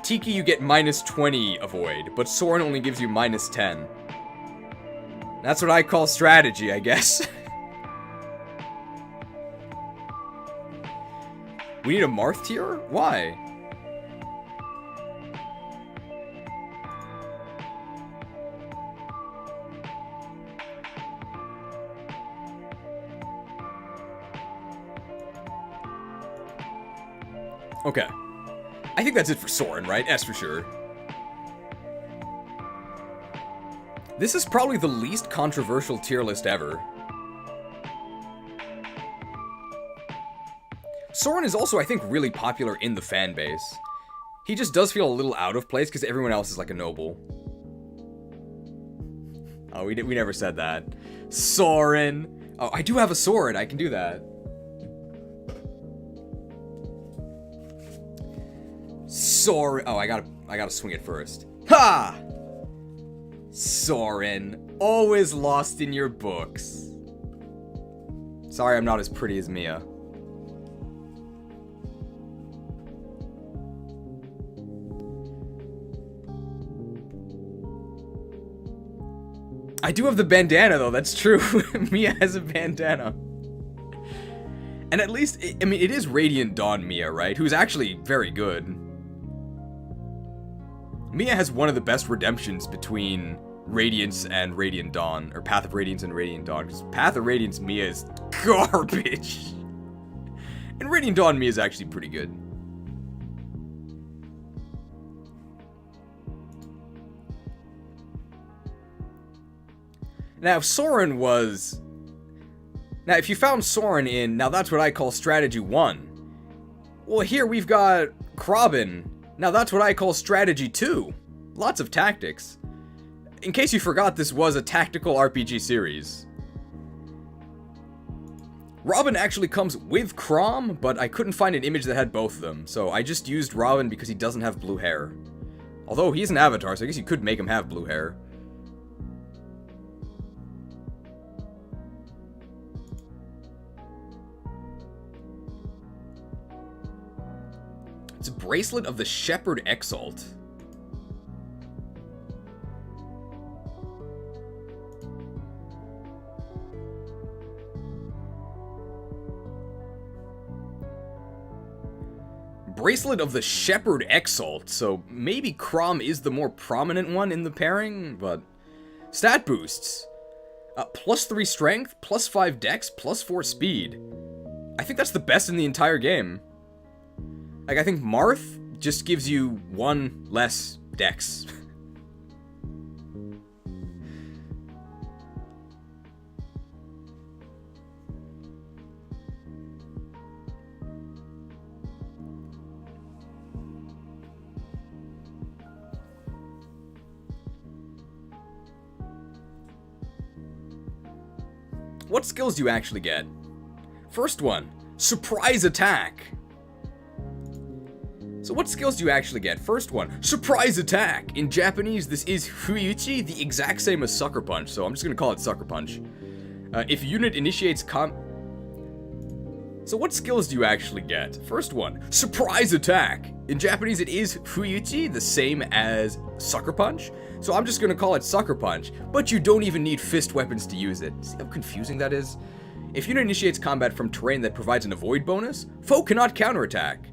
Tiki you get -20 avoid, but Soren only gives you -10. That's what I call strategy, I guess. We need a Marth tier? Why? Okay. I think that's it for Soren, right? S for sure. This is probably the least controversial tier list ever. Soren is also, I think, really popular in the fan base. He just does feel a little out of place because everyone else is like a noble. Oh, we never said that. Soren! Oh, I do have a sword, I can do that. Soren. Oh, I gotta swing it first. Ha! Soren, always lost in your books. Sorry I'm not as pretty as Mia. I do have the bandana though, that's true. Mia has a bandana. And at least, I mean, it is Radiant Dawn Mia, right? Who's actually very good. Mia has one of the best redemptions between Radiance and Radiant Dawn, or Path of Radiance and Radiant Dawn, because Path of Radiance Mia is garbage. And Radiant Dawn Mia is actually pretty good. Now, if Soren was... Now, if you found Soren in, now that's what I call Strategy 1. Well, here we've got Robin. Now that's what I call Strategy 2. Lots of tactics. In case you forgot, this was a tactical RPG series. Robin actually comes with Chrom, but I couldn't find an image that had both of them, so I just used Robin because he doesn't have blue hair. Although he's an avatar, so I guess you could make him have blue hair. It's a Bracelet of the Shepherd Exalt. Bracelet of the Shepherd Exalt, so maybe Chrom is the more prominent one in the pairing, but... Stat boosts. +3 strength, +5 dex, +4 speed. I think that's the best in the entire game. Like, I think Marth just gives you 1 less dex. What skills do you actually get? First one, surprise attack. So what skills do you actually get? First one, surprise attack. In Japanese, this is Fuyuchi, the exact same as Sucker Punch, so I'm just gonna call it Sucker Punch. If unit initiates So what skills do you actually get? First one, surprise attack. In Japanese, it is Fuyuchi, the same as Sucker Punch, so I'm just gonna call it Sucker Punch, but you don't even need fist weapons to use it. See how confusing that is? If unit initiates combat from terrain that provides an avoid bonus, foe cannot counterattack.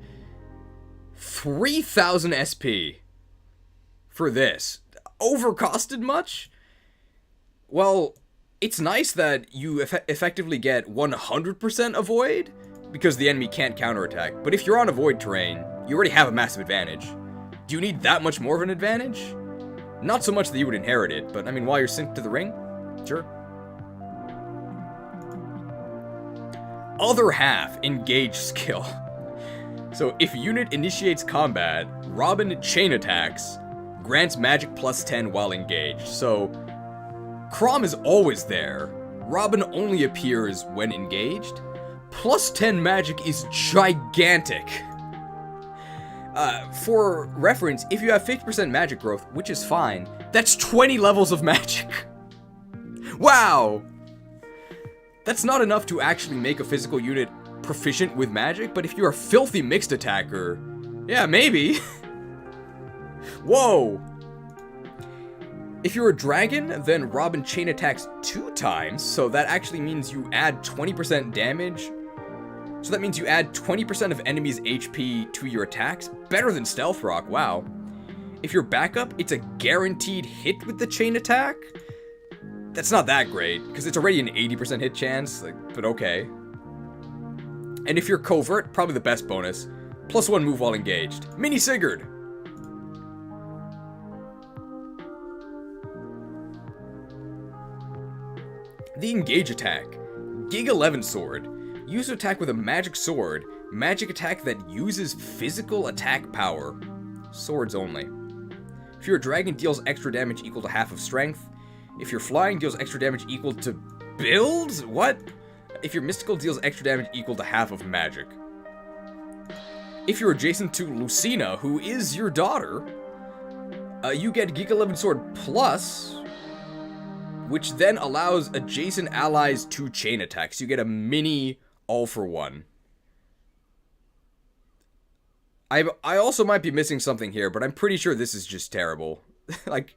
3,000 SP for this. Overcosted much? Well, it's nice that you effectively get 100% avoid, because the enemy can't counterattack. But if you're on avoid terrain, you already have a massive advantage. Do you need that much more of an advantage? Not so much that you would inherit it, but I mean, while you're synced to the ring, sure. Other half, engage skill. So if unit initiates combat, Robin chain attacks, grants magic plus 10 while engaged. So Chrom is always there. Robin only appears when engaged. Plus 10 magic is gigantic. For reference, if you have 50% magic growth, which is fine, that's 20 levels of magic. Wow! That's not enough to actually make a physical unit proficient with magic, but if you're a filthy mixed attacker, yeah, maybe. Whoa! If you're a dragon, then Robin chain attacks 2 times, so that actually means you add 20% damage. So that means you add 20% of enemies' HP to your attacks. Better than Stealth Rock, wow. If you're backup, it's a guaranteed hit with the chain attack. That's not that great, because it's already an 80% hit chance, but okay. And if you're covert, probably the best bonus. Plus 1 move while engaged. Mini Sigurd! The Engage attack. Gig 11 sword. Use to attack with a magic sword. Magic attack that uses physical attack power. Swords only. If you're a dragon, deals extra damage equal to half of strength. If you're flying, deals extra damage equal to build? What? If you're mystical, deals extra damage equal to half of magic. If you're adjacent to Lucina, who is your daughter, you get Gig 11 sword plus, which then allows adjacent allies to chain attacks. You get a mini all-for-one. I also might be missing something here, but I'm pretty sure this is just terrible. Like,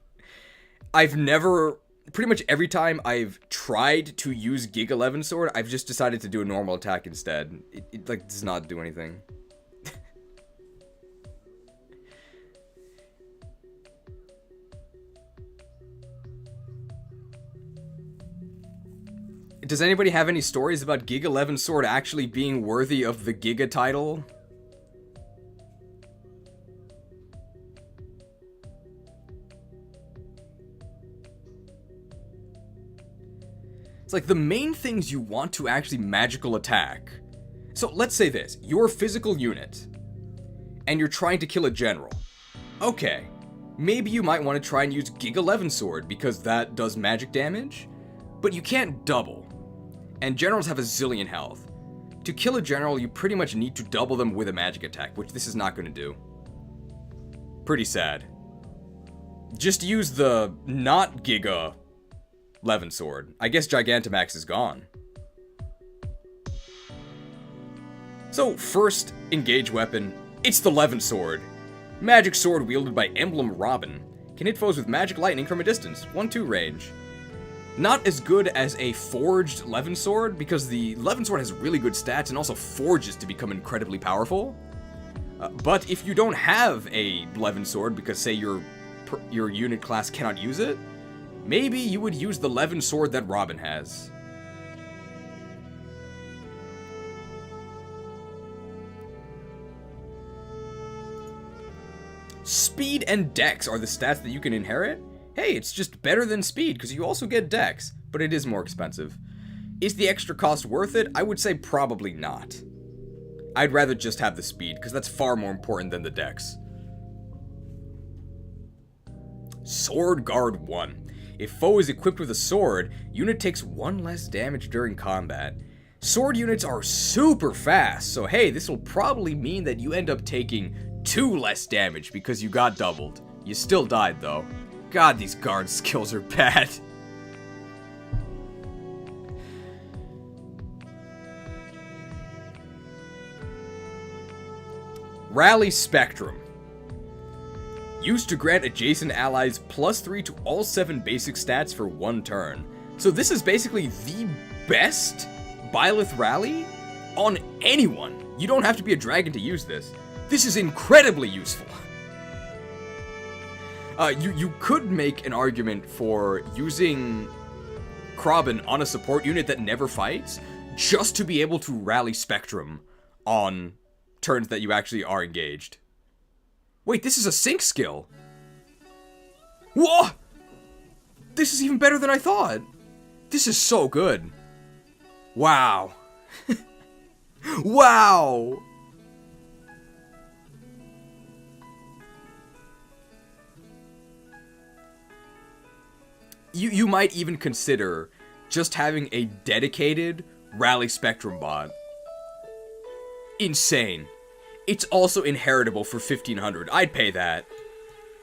I've never... Pretty much every time I've tried to use Gig 11 sword, I've just decided to do a normal attack instead. It like, does not do anything. Does anybody have any stories about Gig 11 sword actually being worthy of the Giga title? It's like the main things you want to actually magical attack. So let's say this, you're a physical unit, and you're trying to kill a general. Okay, maybe you might want to try and use Gig 11 sword, because that does magic damage, but you can't double. And generals have a zillion health. To kill a general, you pretty much need to double them with a magic attack, which this is not going to do. Pretty sad. Just use the not Giga 11 sword. I guess Gigantamax is gone. So, first engage weapon, it's the 11 sword. Magic sword wielded by Emblem Robin. Can hit foes with magic lightning from a distance, 1-2 range. Not as good as a forged 11 sword, because the 11 sword has really good stats and also forges to become incredibly powerful. But if you don't have a 11 sword, because say your unit class cannot use it, maybe you would use the 11 sword that Robin has. Speed and Dex are the stats that you can inherit. Hey, it's just better than speed, because you also get Dex, but it is more expensive. Is the extra cost worth it? I would say probably not. I'd rather just have the speed, because that's far more important than the Dex. Sword Guard 1. If foe is equipped with a sword, unit takes 1 less damage during combat. Sword units are super fast, so hey, this will probably mean that you end up taking 2 less damage because you got doubled. You still died though. God, these guard skills are bad. Rally Spectrum. Used to grant adjacent allies +3 to all 7 basic stats for 1 turn. So this is basically the best Byleth rally on anyone. You don't have to be a dragon to use this. This is incredibly useful. You could make an argument for using Robin on a support unit that never fights, just to be able to rally Spectrum on turns that you actually are engaged. Wait, this is a sync skill. Whoa! This is even better than I thought. This is so good. Wow. Wow! you might even consider just having a dedicated Rally Spectrum bot. Insane. It's also inheritable for 1,500. I'd pay that.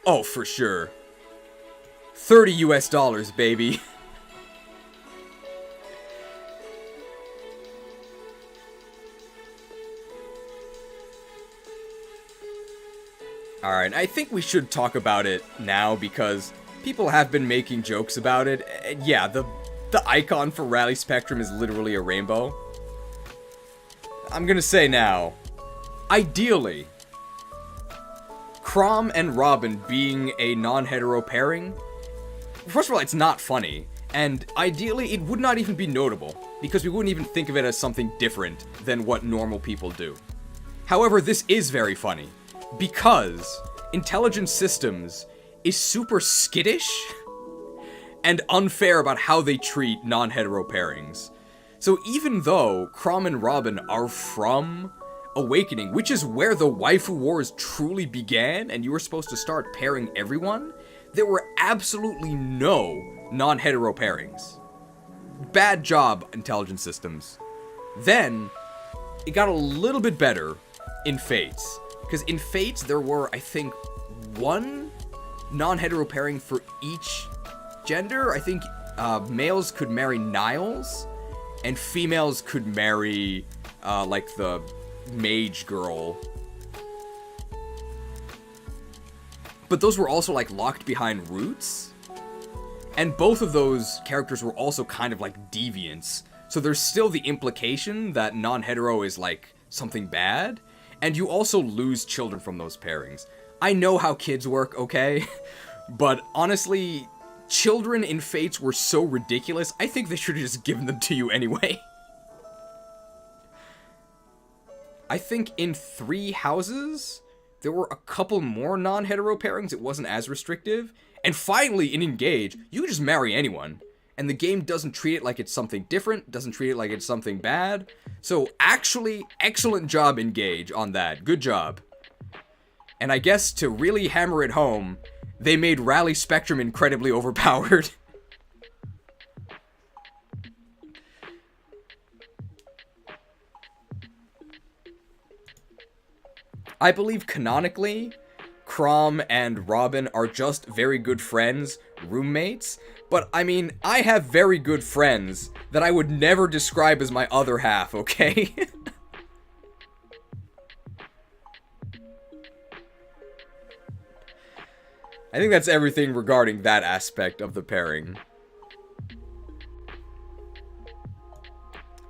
Oh, for sure. $30 US, baby. Alright, I think we should talk about it now because people have been making jokes about it. Yeah, the icon for Rally Spectrum is literally a rainbow. I'm gonna say now, ideally, Chrom and Robin being a non-hetero pairing, first of all, it's not funny, and ideally, it would not even be notable, because we wouldn't even think of it as something different than what normal people do. However, this is very funny, because Intelligent Systems is super skittish and unfair about how they treat non-hetero pairings. So even though Chrom and Robin are from Awakening, which is where the waifu wars truly began, and you were supposed to start pairing everyone, there were absolutely no non-hetero pairings. Bad job, Intelligent Systems. Then, it got a little bit better in Fates. Because in Fates, there were, I think, one non-hetero pairing for each gender. I think males could marry Niles, and females could marry, like, the mage girl. But those were also, like, locked behind roots. And both of those characters were also kind of like deviants. So there's still the implication that non-hetero is, like, something bad. And you also lose children from those pairings. I know how kids work, okay? But honestly, children in Fates were so ridiculous, I think they should have just given them to you anyway. I think in 3 houses, there were a couple more non-hetero pairings, it wasn't as restrictive. And finally, in Engage, you can just marry anyone. And the game doesn't treat it like it's something different, doesn't treat it like it's something bad. So actually, excellent job, Engage, on that. Good job. And I guess to really hammer it home, they made Rally Spectrum incredibly overpowered. I believe canonically, Chrom and Robin are just very good friends, roommates, but I mean, I have very good friends that I would never describe as my other half, okay? I think that's everything regarding that aspect of the pairing.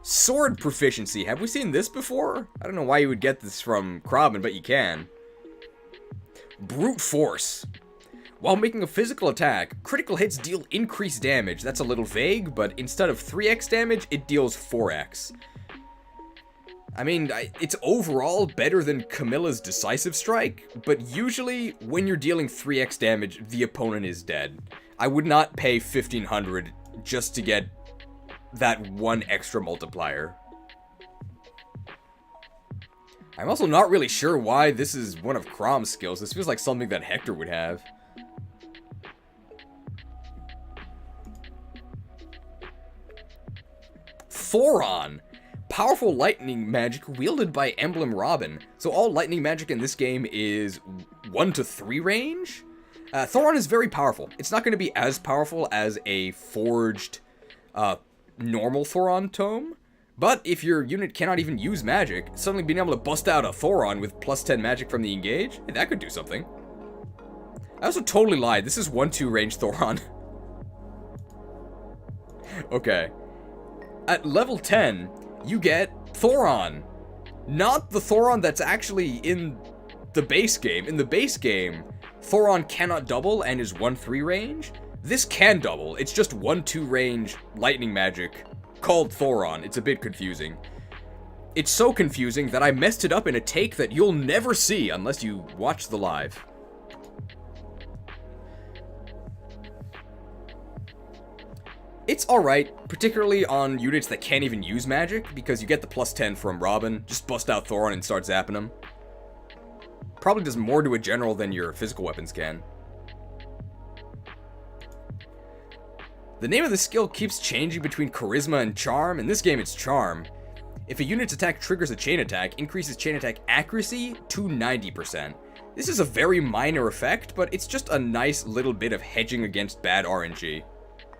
Sword proficiency. Have we seen this before? I don't know why you would get this from Robin, but you can. Brute force. While making a physical attack, critical hits deal increased damage. That's a little vague, but instead of 3x damage, it deals 4x. I mean, it's overall better than Camilla's decisive strike, but usually, when you're dealing 3x damage, the opponent is dead. I would not pay 1,500 just to get that one extra multiplier. I'm also not really sure why this is one of Chrom's skills. This feels like something that Hector would have. Thoron. Powerful lightning magic wielded by Emblem Robin. So all lightning magic in this game is 1 to 3 range. Thoron is very powerful. It's not going to be as powerful as a forged normal Thoron tome. But if your unit cannot even use magic, suddenly being able to bust out a Thoron with +10 magic from the Engage, hey, that could do something. I also totally lied. This is 1-2 range Thoron. Okay. At level 10, you get Thoron. Not the Thoron that's actually in the base game. In the base game, Thoron cannot double and is 1-3 range. This can double. It's just 1-2 range lightning magic called Thoron. It's a bit confusing. It's so confusing that I messed it up in a take that you'll never see unless you watch the live. It's alright, particularly on units that can't even use magic, because you get the +10 from Robin. Just bust out Thoron and start zapping them. Probably does more to a general than your physical weapons can. The name of the skill keeps changing between Charisma and Charm. In this game, it's Charm. If a unit's attack triggers a chain attack, increases chain attack accuracy to 90%. This is a very minor effect, but it's just a nice little bit of hedging against bad RNG.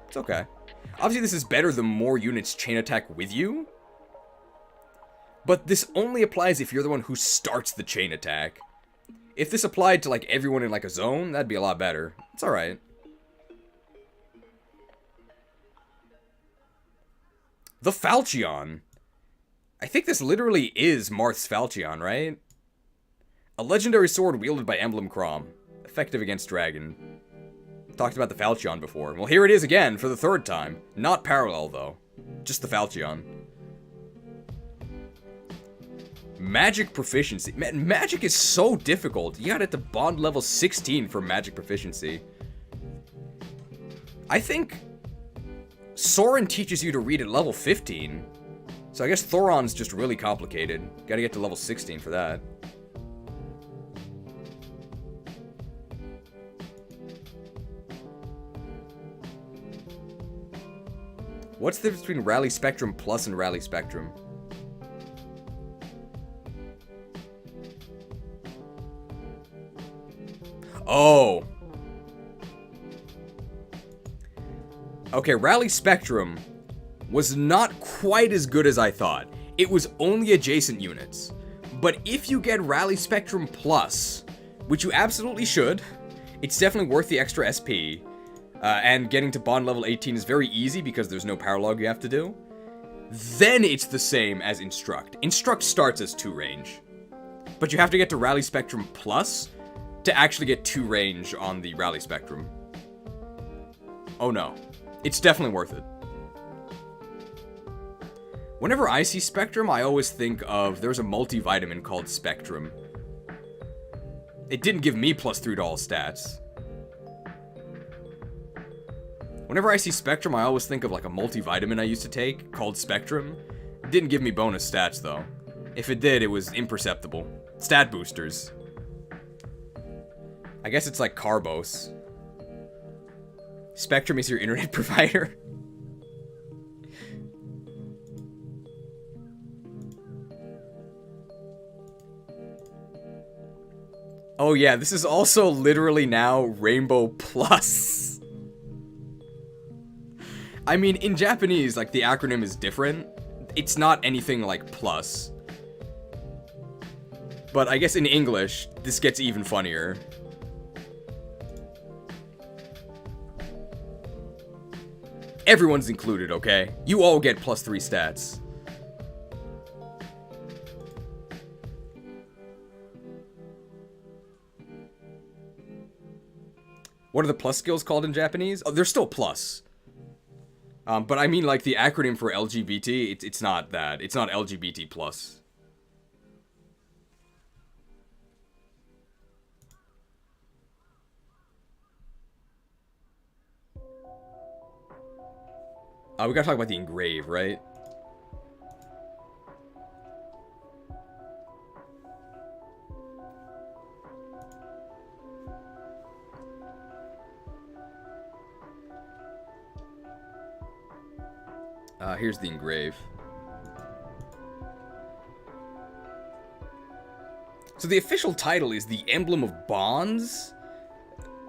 It's okay. Obviously, this is better the more units chain attack with you. But this only applies if you're the one who starts the chain attack. If this applied to, like, everyone in, like, a zone, that'd be a lot better. It's alright. The Falchion. I think this literally is Marth's Falchion, right? A legendary sword wielded by Emblem Chrom. Effective against dragon. Talked about the Falchion before. Well, here it is again for the third time. Not parallel, though. Just the Falchion. Magic proficiency. Man, magic is so difficult. You got it to bond level 16 for magic proficiency. I think Soren teaches you to read at level 15. So I guess Thoron's just really complicated. Gotta get to level 16 for that. What's the difference between Rally Spectrum Plus and Rally Spectrum? Oh. Okay, Rally Spectrum was not quite as good as I thought. It was only adjacent units. But if you get Rally Spectrum Plus, which you absolutely should, it's definitely worth the extra SP. And getting to bond level 18 is very easy because there's no paralog you have to do. Then it's the same as Instruct. Instruct starts as 2 range. But you have to get to Rally Spectrum Plus to actually get 2 range on the Rally Spectrum. Oh no. It's definitely worth it. Whenever I see Spectrum, I always think of, there's a multivitamin called Spectrum. It didn't give me +3 to all stats. Whenever I see Spectrum, I always think of like a multivitamin I used to take called Spectrum. It didn't give me bonus stats though. If it did, it was imperceptible. Stat boosters. I guess it's like Carbos. Spectrum is your internet provider. Oh yeah, this is also literally now Rainbow Plus. I mean, in Japanese, like, the acronym is different. It's not anything like plus. But I guess in English, this gets even funnier. Everyone's included, okay? You all get +3 stats. What are the plus skills called in Japanese? Oh, they're still plus. But I mean, like, the acronym for LGBT, it's not that. It's not LGBT plus. We gotta talk about the engrave, right? Here's the engrave. So the official title is the Emblem of Bonds.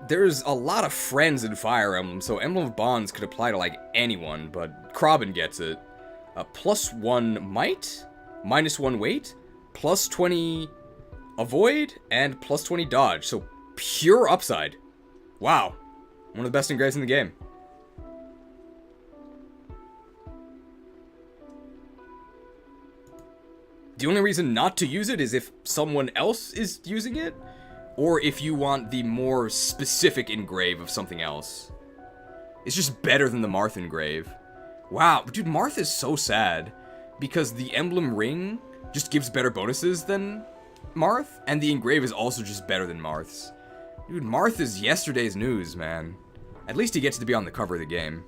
There's a lot of friends in Fire Emblem, so Emblem of Bonds could apply to, like, anyone, but Robin gets it. +1 might, -1 weight, +20 avoid, and +20 dodge. So pure upside. Wow. One of the best engraves in the game. The only reason not to use it is if someone else is using it, or if you want the more specific engrave of something else. It's just better than the Marth engrave. Wow, dude, Marth is so sad, because the Emblem Ring just gives better bonuses than Marth, and the engrave is also just better than Marth's. Dude, Marth is yesterday's news, man. At least he gets to be on the cover of the game.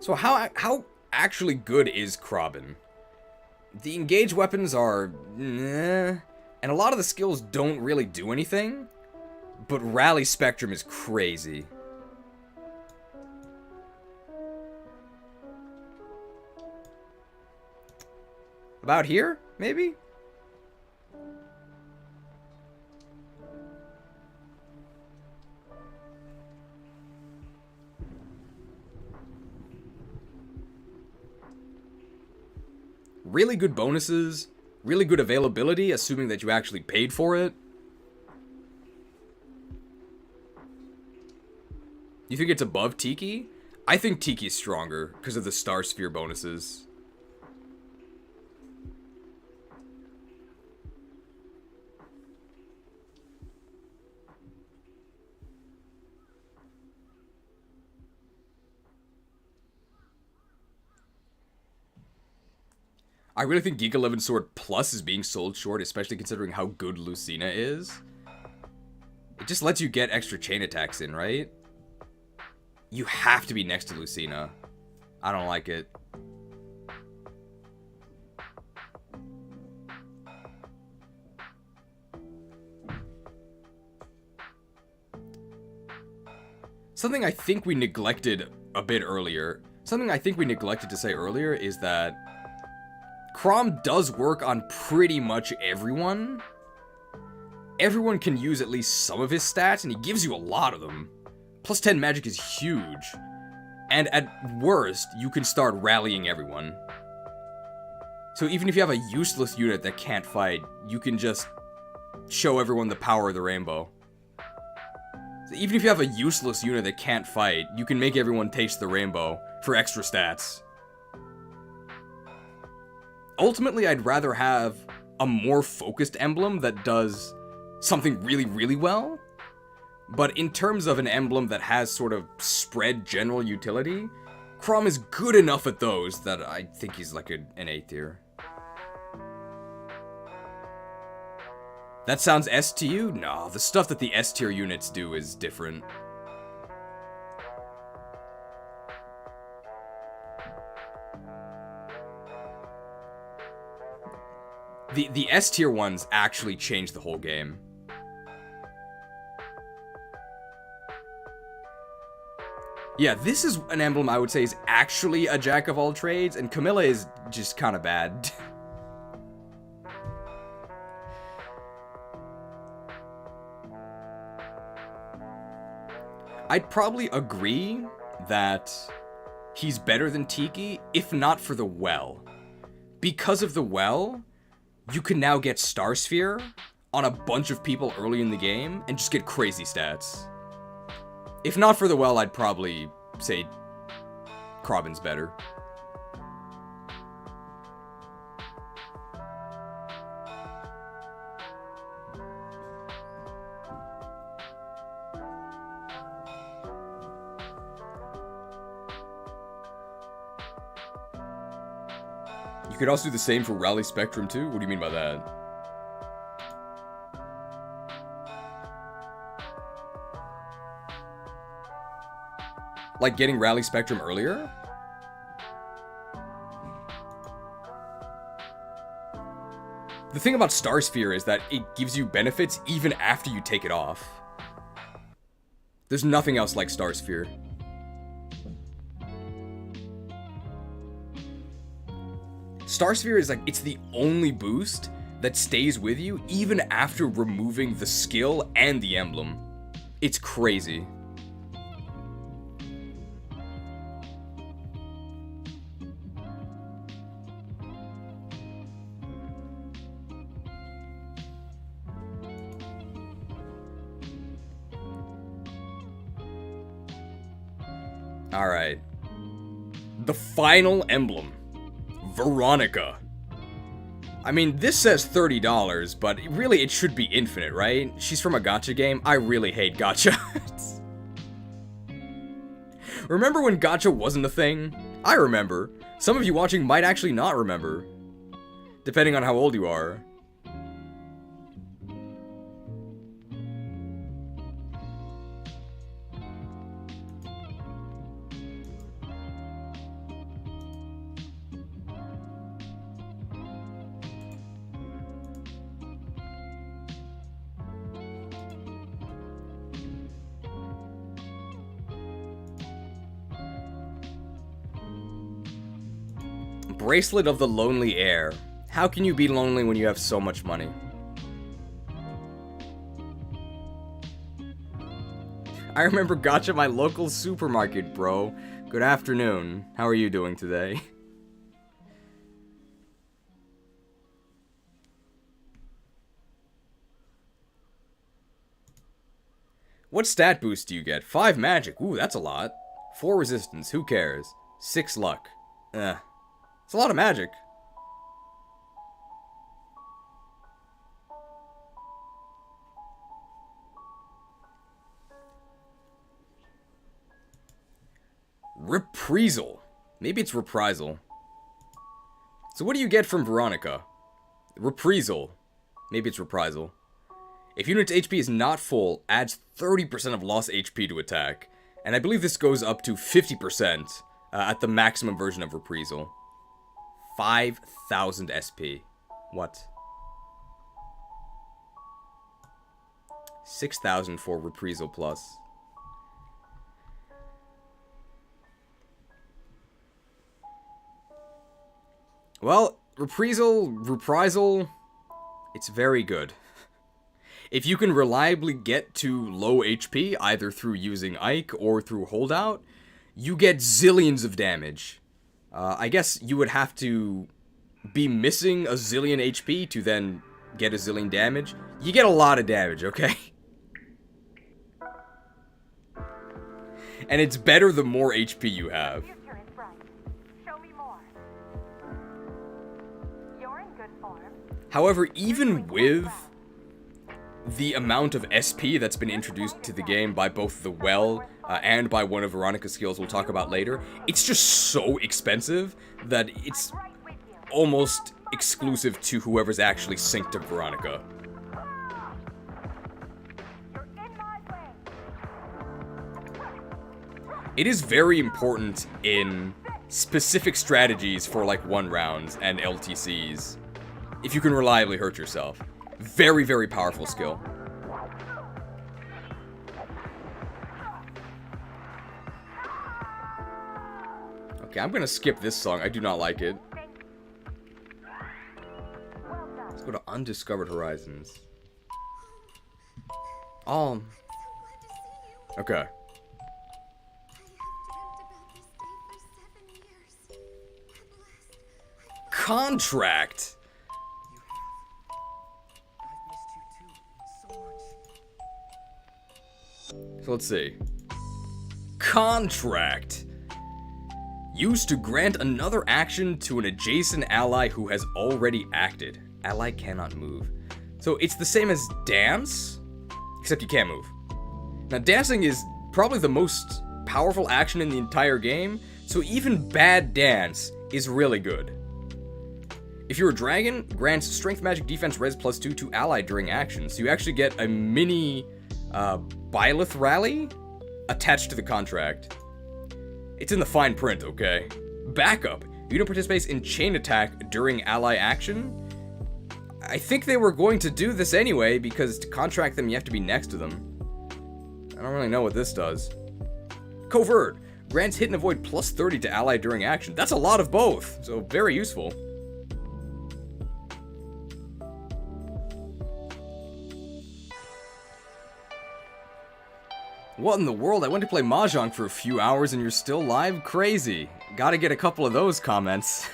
So how actually good is Robin? The engage weapons are and a lot of the skills don't really do anything, but rally spectrum is crazy. About here, maybe? Really good bonuses, really good availability, assuming that you actually paid for it. You think it's above Tiki? I think Tiki's stronger because of the Star Sphere bonuses. I really think Geek 11 Sword Plus is being sold short, especially considering how good Lucina is. It just lets you get extra chain attacks in, right? You have to be next to Lucina. I don't like it. Something I think we neglected a bit earlier, something I think we neglected to say earlier is that Chrom does work on pretty much everyone. Everyone can use at least some of his stats, and he gives you a lot of them. Plus 10 magic is huge. And at worst, you can start rallying everyone. So even if you have a useless unit that can't fight, you can just show everyone the power of the rainbow. So even if you have a useless unit that can't fight, you can make everyone taste the rainbow for extra stats. Ultimately, I'd rather have a more focused emblem that does something really, really well. But in terms of an emblem that has sort of spread general utility, Chrom is good enough at those that I think he's like an A tier. That sounds S to you? No, the stuff that the S tier units do is different. The S tier ones actually change the whole game. Yeah, this is an emblem I would say is actually a jack of all trades, and Camilla is just kind of bad. I'd probably agree that he's better than Tiki, if not for the well. Because of the well, you can now get Star Sphere on a bunch of people early in the game and just get crazy stats. If not for the well, I'd probably say Robin's better. You could also do the same for Rally Spectrum too? What do you mean by that? Like getting Rally Spectrum earlier? The thing about Star Sphere is that it gives you benefits even after you take it off. There's nothing else like Star Sphere. Star Sphere is like, it's the only boost that stays with you even after removing the skill and the emblem. It's crazy. Alright. The final emblem. Veronica. I mean, this says $30, but really it should be infinite, right? She's from a gacha game. I really hate gacha. Remember when gacha wasn't a thing? I remember. Some of you watching might actually not remember. Depending on how old you are. Bracelet of the Lonely Heir. How can you be lonely when you have so much money? I remember gotcha at my local supermarket, bro. Good afternoon. How are you doing today? What stat boost do you get? 5 magic. Ooh, that's a lot. 4 resistance. Who cares? 6 luck. It's a lot of magic. Reprisal. Maybe it's reprisal. So what do you get from Veronica? Reprisal. Maybe it's reprisal. If unit's HP is not full, adds 30% of lost HP to attack. And I believe this goes up to 50% at the maximum version of reprisal. 5,000 SP. What? 6,000 for reprisal plus. Well, reprisal, it's very good. If you can reliably get to low HP, either through using Ike or through holdout, you get zillions of damage. I guess you would have to be missing a zillion HP to then get a zillion damage. You get a lot of damage, okay? And it's better the more HP you have. Future is bright. Show me more. You're in good form. However, even with the amount of SP that's been introduced to the game by both the well and by one of Veronica's skills we'll talk about later, it's just so expensive that it's Right with you. almost exclusive to whoever's actually synced to Veronica. You're in my way. It is very important in specific strategies for like 1 rounds and LTCs if you can reliably hurt yourself. Very, very powerful skill. Okay, I'm gonna skip this song. I do not like it. Let's go to Undiscovered Horizons. Oh. Okay. Contract! So let's see. Contract. Used to grant another action to an adjacent ally who has already acted. Ally cannot move. So it's the same as dance, except you can't move. Now dancing is probably the most powerful action in the entire game, so even bad dance is really good. If you're a dragon, grants strength, magic, defense, res +2 to ally during action. So you actually get a mini Byleth rally attached to the contract. It's in the fine print, okay? Backup. Unit participates in chain attack during ally action. I think they were going to do this anyway, because to contract them, you have to be next to them. I don't really know what this does. Covert. Grants hit and avoid +30 to ally during action. That's a lot of both, so very useful. What in the world? I went to play Mahjong for a few hours and you're still live? Crazy. Gotta get a couple of those comments.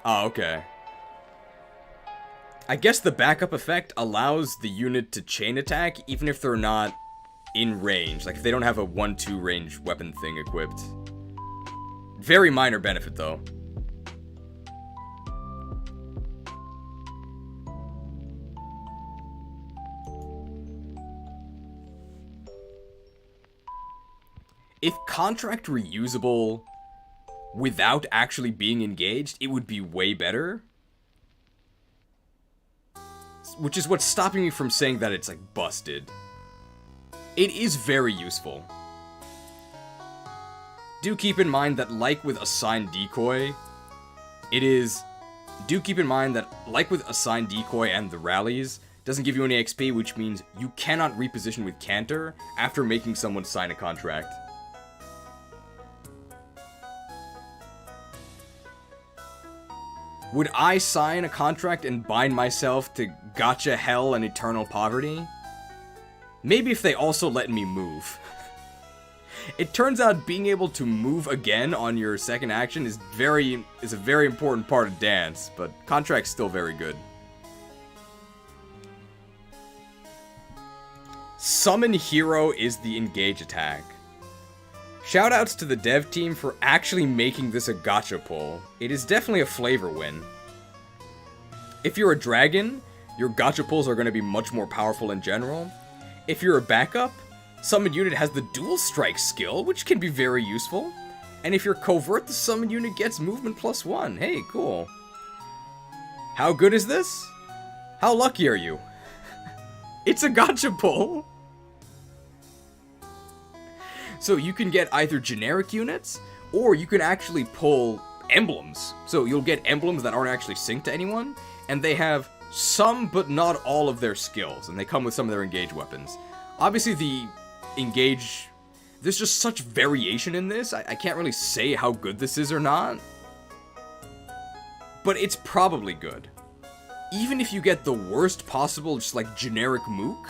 Oh, okay. I guess the backup effect allows the unit to chain attack even if they're not in range. Like if they don't have a 1-2 range weapon thing equipped. Very minor benefit though. If contract were usable without actually being engaged, it would be way better. Which is what's stopping me from saying that it's like busted. It is very useful. Do keep in mind that like with assigned decoy, do keep in mind that like with assigned decoy and the rallies, Doesn't give you any XP, which means you cannot reposition with Cantor after making someone sign a contract. Would I sign a contract and bind myself to gotcha hell and eternal poverty? Maybe if they also let me move. It turns out being able to move again on your second action is a very important part of dance, but contract's still very good. Summon Hero is the engage attack. Shoutouts to the dev team for actually making this a gacha pull. It is definitely a flavor win. If you're a dragon, your gacha pulls are going to be much more powerful in general. If you're a backup, summon unit has the dual strike skill, which can be very useful. And if you're covert, the summon unit gets movement +1. Hey, cool. How good is this? How lucky are you? It's a gacha pull! So you can get either generic units, or you can actually pull emblems. So you'll get emblems that aren't actually synced to anyone, and they have some but not all of their skills, and they come with some of their engage weapons. Obviously the engage, there's just such variation in this, I can't really say how good this is or not. But it's probably good. Even if you get the worst possible, just like generic mook,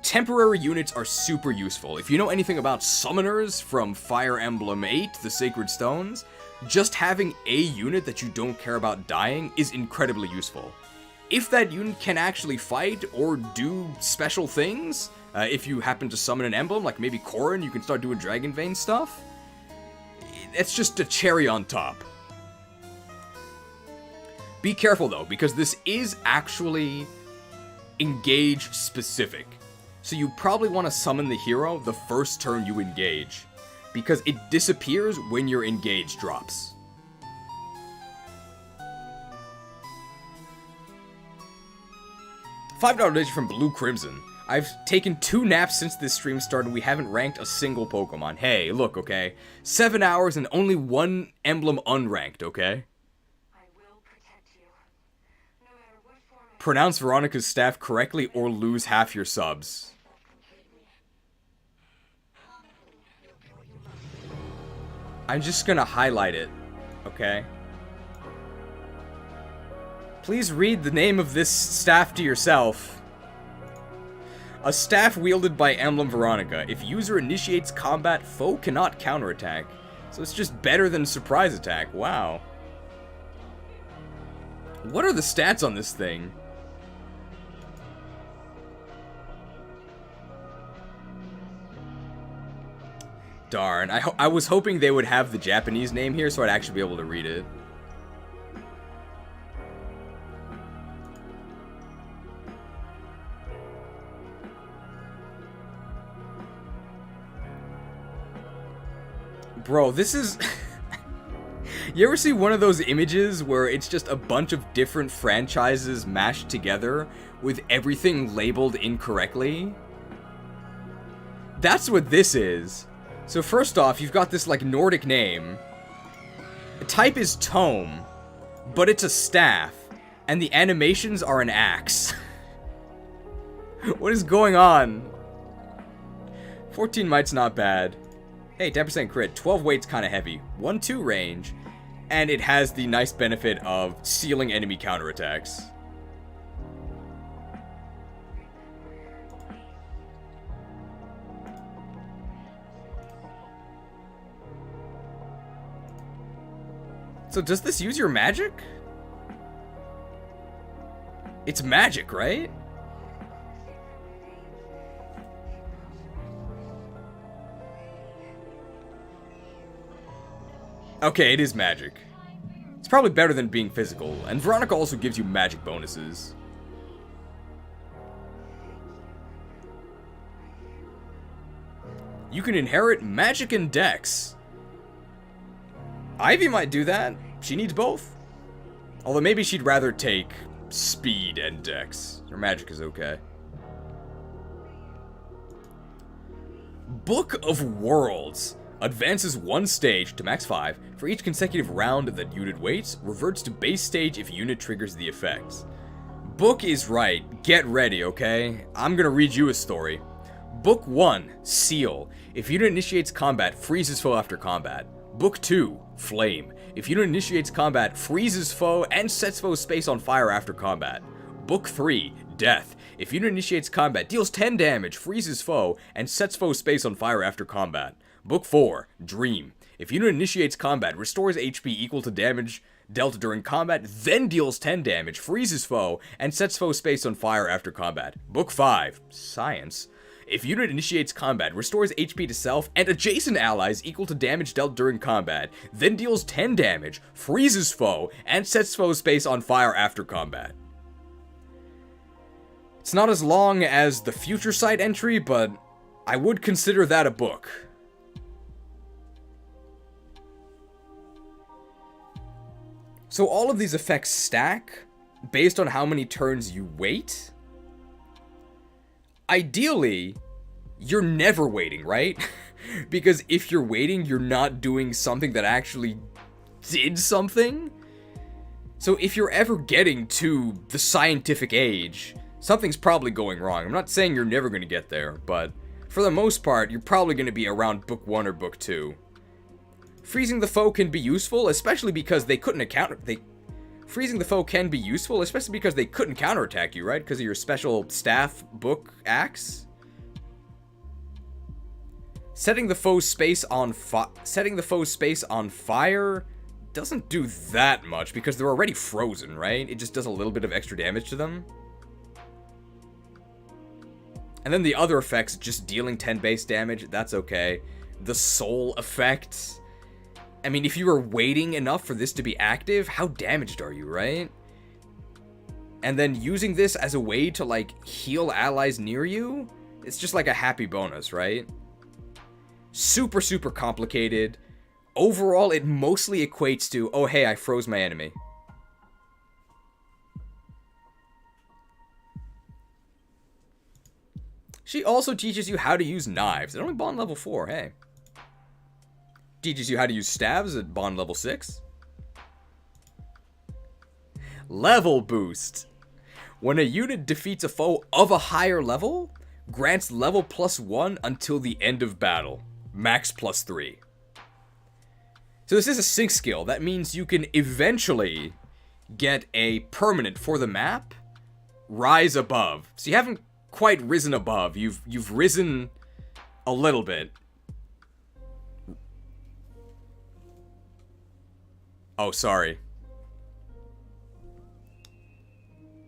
temporary units are super useful. If you know anything about summoners from Fire Emblem 8, the Sacred Stones, just having a unit that you don't care about dying is incredibly useful. If that unit can actually fight or do special things, if you happen to summon an emblem, like maybe Corrin, you can start doing Dragon Vein stuff, it's just a cherry on top. Be careful though, because this is actually engage specific. So you probably want to summon the hero the first turn you engage, because it disappears when your engage drops. $5 donation from Blue Crimson. I've taken 2 naps since this stream started and we haven't ranked a single Pokemon. Hey, look, okay? 7 hours and only 1 emblem unranked, okay? I will protect you. No matter what form Pronounce Veronica's staff correctly or lose half your subs. I'm just gonna highlight it, okay? Please read the name of this staff to yourself. A staff wielded by Emblem Veronica. If user initiates combat, foe cannot counterattack. So it's just better than surprise attack. Wow. What are the stats on this thing? Darn, I was hoping they would have the Japanese name here so I'd actually be able to read it. Bro, this is... You ever see one of those images where it's just a bunch of different franchises mashed together with everything labeled incorrectly? That's what this is. So first off, you've got this like Nordic name. The type is tome, but it's a staff, and the animations are an axe. What is going on? 14 might's not bad. Hey, 10% crit, 12 weight's kind of heavy, 1-2 range, and it has the nice benefit of sealing enemy counterattacks. So does this use your magic? It's magic, right? Okay, it is magic. It's probably better than being physical, and Veronica also gives you magic bonuses. You can inherit magic and dex. Ivy might do that. She needs both. Although maybe she'd rather take speed and dex. Her magic is okay. Book of Worlds. Advances 1 stage to max 5 for each consecutive round that unit waits, reverts to base stage if unit triggers the effects. book is right. Get ready, okay? I'm gonna read you a story. Book 1, Seal. If unit initiates combat, freezes foe after combat. Book 2, Flame. If unit initiates combat, freezes foe and sets foe's space on fire after combat. Book 3, Death. If unit initiates combat, deals 10 damage, freezes foe, and sets foe's space on fire after combat. Book 4, Dream. If unit initiates combat, restores HP equal to damage dealt during combat, then deals 10 damage, freezes foe, and sets foe's space on fire after combat. Book 5, Science. If unit initiates combat, restores HP to self and adjacent allies equal to damage dealt during combat, then deals 10 damage, freezes foe, and sets foe's space on fire after combat. It's not as long as the Future Sight entry, but I would consider that a book. So all of these effects stack based on how many turns you wait. Ideally, you're never waiting, right? Because if you're waiting, you're not doing something that actually did something. So if you're ever getting to the scientific age, something's probably going wrong. I'm not saying you're never going to get there, but for the most part, you're probably going to be around book 1 or book 2. Freezing the foe can be useful, especially because they couldn't Freezing the foe can be useful, especially because they couldn't counterattack you, right? Because of your special staff book axe. Setting the foe's space on fire doesn't do that much because they're already frozen, right? It just does a little bit of extra damage to them. And then the other effects, just dealing 10 base damage, that's okay. The soul effect. I mean, if you were waiting enough for this to be active, how damaged are you, right? And then using this as a way to, like, heal allies near you, it's just like a happy bonus, right? Super, super complicated. Overall, it mostly equates to, oh, hey, I froze my enemy. She also teaches you how to use knives. It only bond level 4, hey. Teaches you how to use stabs at bond level 6. Level boost. When a unit defeats a foe of a higher level, grants level +1 until the end of battle. Max +3. So this is a sync skill. That means you can eventually get a permanent for the map, Rise Above. So you haven't quite risen above. You've risen a little bit. Oh, sorry.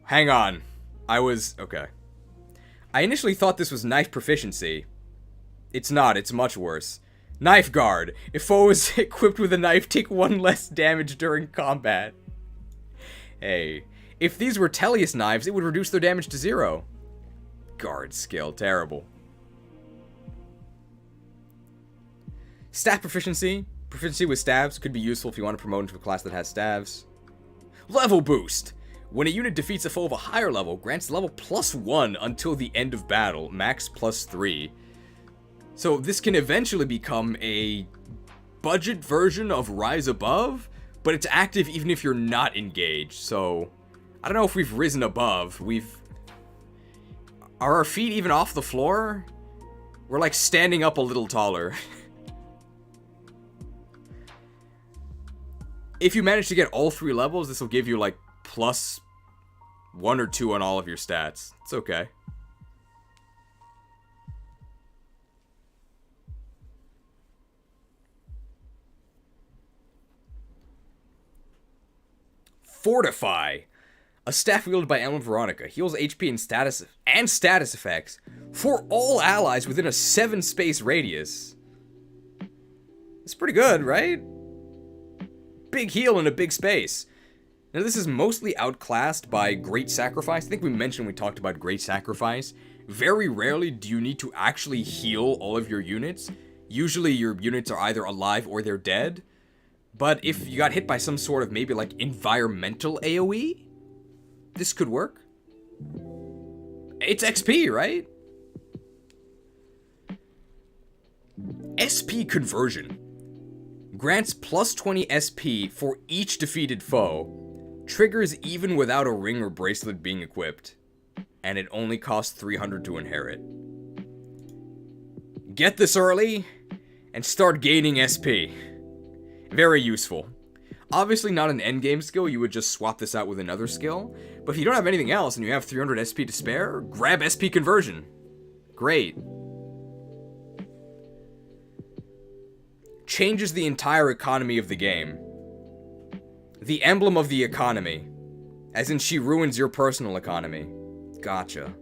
Hang on. Okay. I initially thought this was knife proficiency. It's not, it's much worse. Knife guard. If foe is equipped with a knife, take 1 less damage during combat. Hey. If these were Elyos knives, it would reduce their damage to 0. Guard skill, terrible. Staff proficiency. Proficiency with staves could be useful if you want to promote into a class that has staves. Level boost. When a unit defeats a foe of a higher level, grants level +1 until the end of battle, max +3. So this can eventually become a budget version of Rise Above, but it's active even if you're not engaged. So I don't know if we've risen above. Are our feet even off the floor? We're like standing up a little taller. If you manage to get all 3 levels, this will give you like +1 or 2 on all of your stats. It's okay. Fortify. A staff wielded by Emblem Veronica heals HP and status effects for all allies within a 7-space radius. It's pretty good, right? Big heal in a big space. Now this is mostly outclassed by Great Sacrifice. I think we mentioned we talked about Great Sacrifice. Very rarely do you need to actually heal all of your units. Usually your units are either alive or they're dead. But if you got hit by some sort of maybe like environmental AoE, this could work. It's XP, right? SP conversion. Grants +20 SP for each defeated foe. Triggers even without a ring or bracelet being equipped. And it only costs 300 to inherit. Get this early, and start gaining SP. Very useful. Obviously not an endgame skill, you would just swap this out with another skill. But if you don't have anything else and you have 300 SP to spare, grab SP conversion. Great. Changes the entire economy of the game. The emblem of the economy. As in she ruins your personal economy. Gotcha.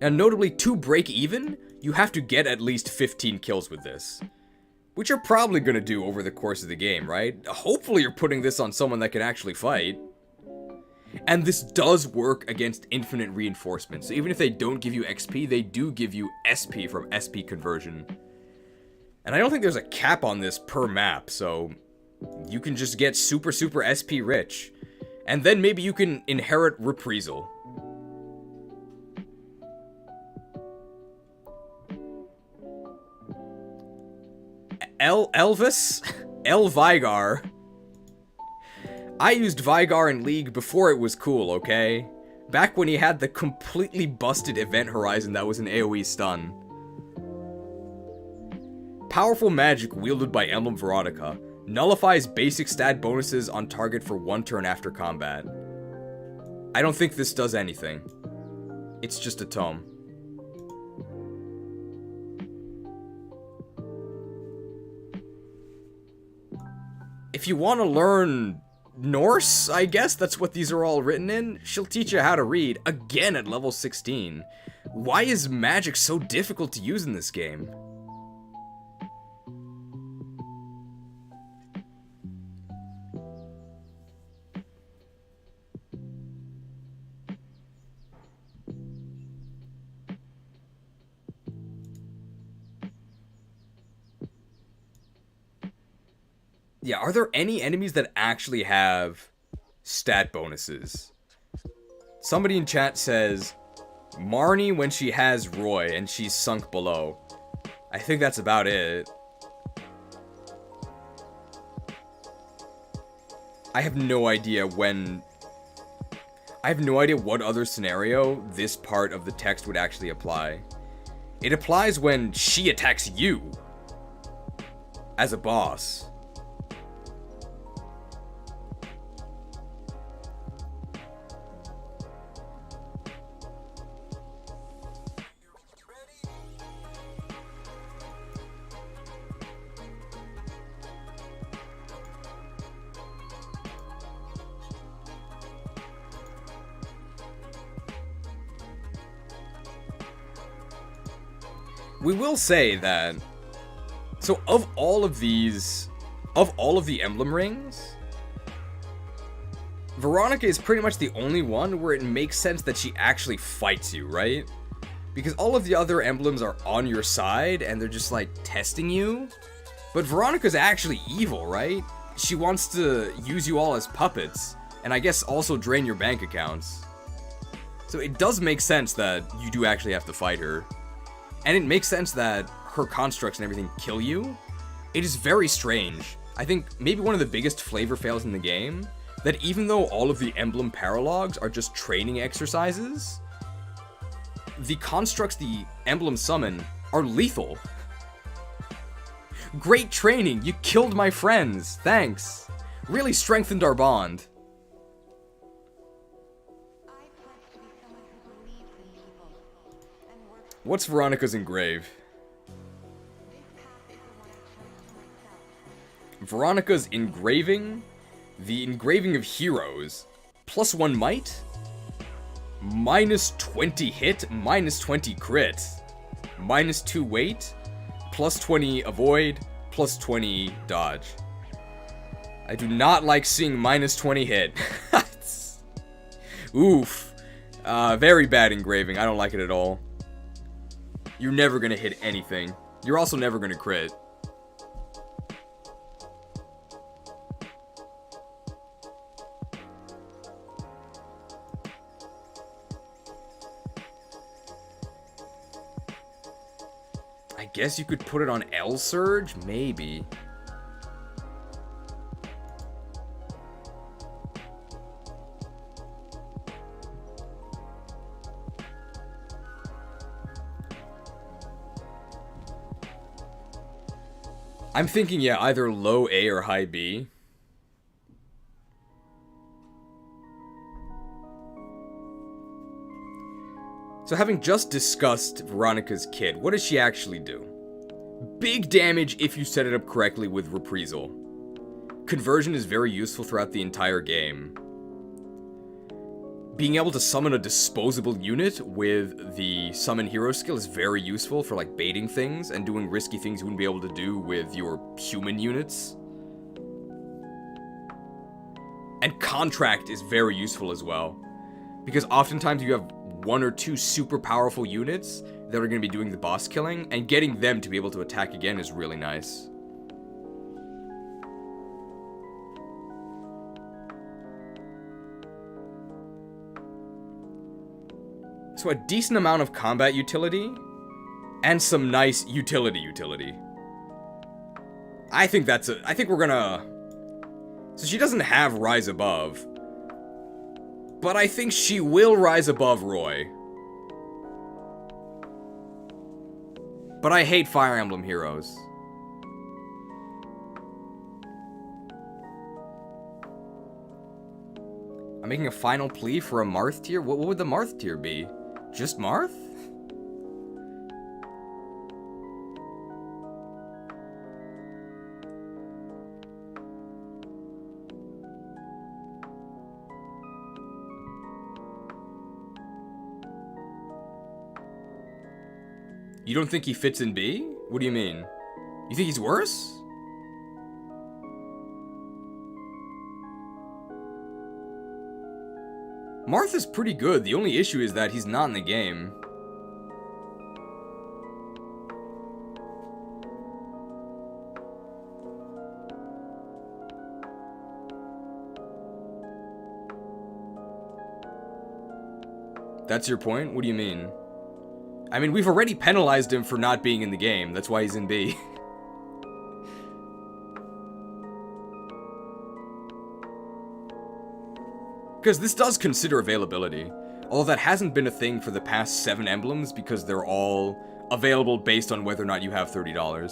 Now notably, to break even, you have to get at least 15 kills with this. Which you're probably gonna do over the course of the game, right? Hopefully you're putting this on someone that can actually fight. And this does work against infinite reinforcements. So even if they don't give you XP, they do give you SP from SP conversion. And I don't think there's a cap on this per map, so you can just get super SP rich. And then maybe you can inherit reprisal. Elvis? Vigar. I used Vigar in League before it was cool, okay? Back when he had the completely busted event horizon that was an AoE stun. Powerful magic wielded by Emblem Veronica. Nullifies basic stat bonuses on target for 1 turn after combat. I don't think this does anything. It's just a tome. If you want to learn Norse, I guess that's what these are all written in, she'll teach you how to read, again at level 16. Why is magic so difficult to use in this game? Yeah, are there any enemies that actually have stat bonuses? Somebody in chat says, Marnie when she has Roy and she's sunk below. I think that's about it. I have no idea when... I have no idea what other scenario this part of the text would actually apply. It applies when she attacks you as a boss. We will say that, so of all of the Emblem Rings, Veronica is pretty much the only one where it makes sense that she actually fights you, right? Because all of the other emblems are on your side and they're just like testing you. But Veronica's actually evil, right? She wants to use you all as puppets, and I guess also drain your bank accounts. So it does make sense that you do actually have to fight her. And it makes sense that her constructs and everything kill you. It is very strange. I think maybe one of the biggest flavor fails in the game, that even though all of the emblem paralogs are just training exercises, the constructs the emblem summon are lethal. Great training, you killed my friends, thanks. Really strengthened our bond. What's Veronica's engrave? Veronica's engraving? The engraving of heroes. +1 might? -20 hit, -20 crit. -2 weight, +20 avoid, +20 dodge. I do not like seeing -20 hit. Oof. Very bad engraving, I don't like it at all. You're never gonna hit anything. You're also never gonna crit. I guess you could put it on L Surge? Maybe. I'm thinking, yeah, either low A or high B. So having just discussed Veronica's kit, what does she actually do? Big damage if you set it up correctly with Reprisal. Conversion is very useful throughout the entire game. Being able to summon a disposable unit with the summon hero skill is very useful for like baiting things and doing risky things you wouldn't be able to do with your human units. And contract is very useful as well, because oftentimes you have one or two super powerful units that are going to be doing the boss killing, and getting them to be able to attack again is really nice. So a decent amount of combat utility, and some nice utility. I think we're gonna... So she doesn't have Rise Above, but I think she will rise above Roy. But I hate Fire Emblem heroes. I'm making a final plea for a Marth tier? What would the Marth tier be? Just Marth? You don't think he fits in B? What do you mean? You think he's worse? Marth is pretty good. The only issue is that he's not in the game. That's your point? What do you mean? I mean, we've already penalized him for not being in the game. That's why he's in B. Because this does consider availability. Although that hasn't been a thing for the past 7 emblems, because they're all available based on whether or not you have $30.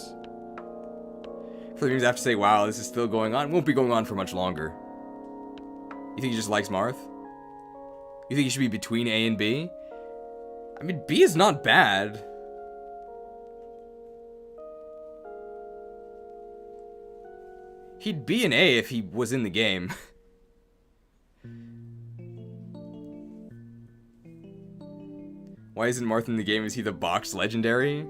For the means I have to say, wow, this is still going on. It won't be going on for much longer. You think he just likes Marth? You think he should be between A and B? I mean, B is not bad. He'd be an A if he was in the game. Why isn't Marth in the game? Is he the box legendary?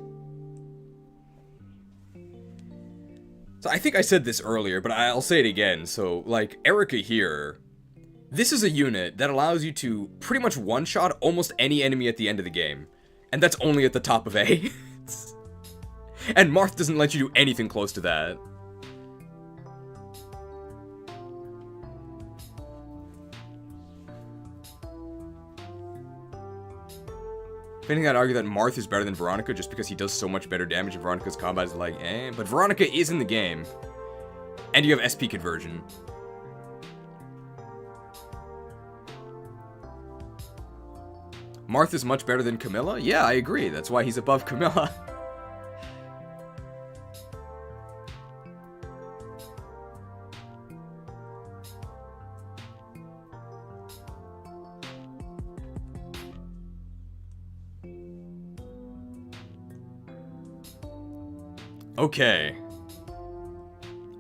So I think I said this earlier, but I'll say it again. So, like, Eirika here... This is a unit that allows you to pretty much one-shot almost any enemy at the end of the game. And that's only at the top of A. And Marth doesn't let you do anything close to that. If anything, I'd argue that Marth is better than Veronica just because he does so much better damage and Veronica's combat is like, eh. But Veronica is in the game. And you have SP conversion. Marth is much better than Camilla? Yeah, I agree. That's why he's above Camilla. Okay.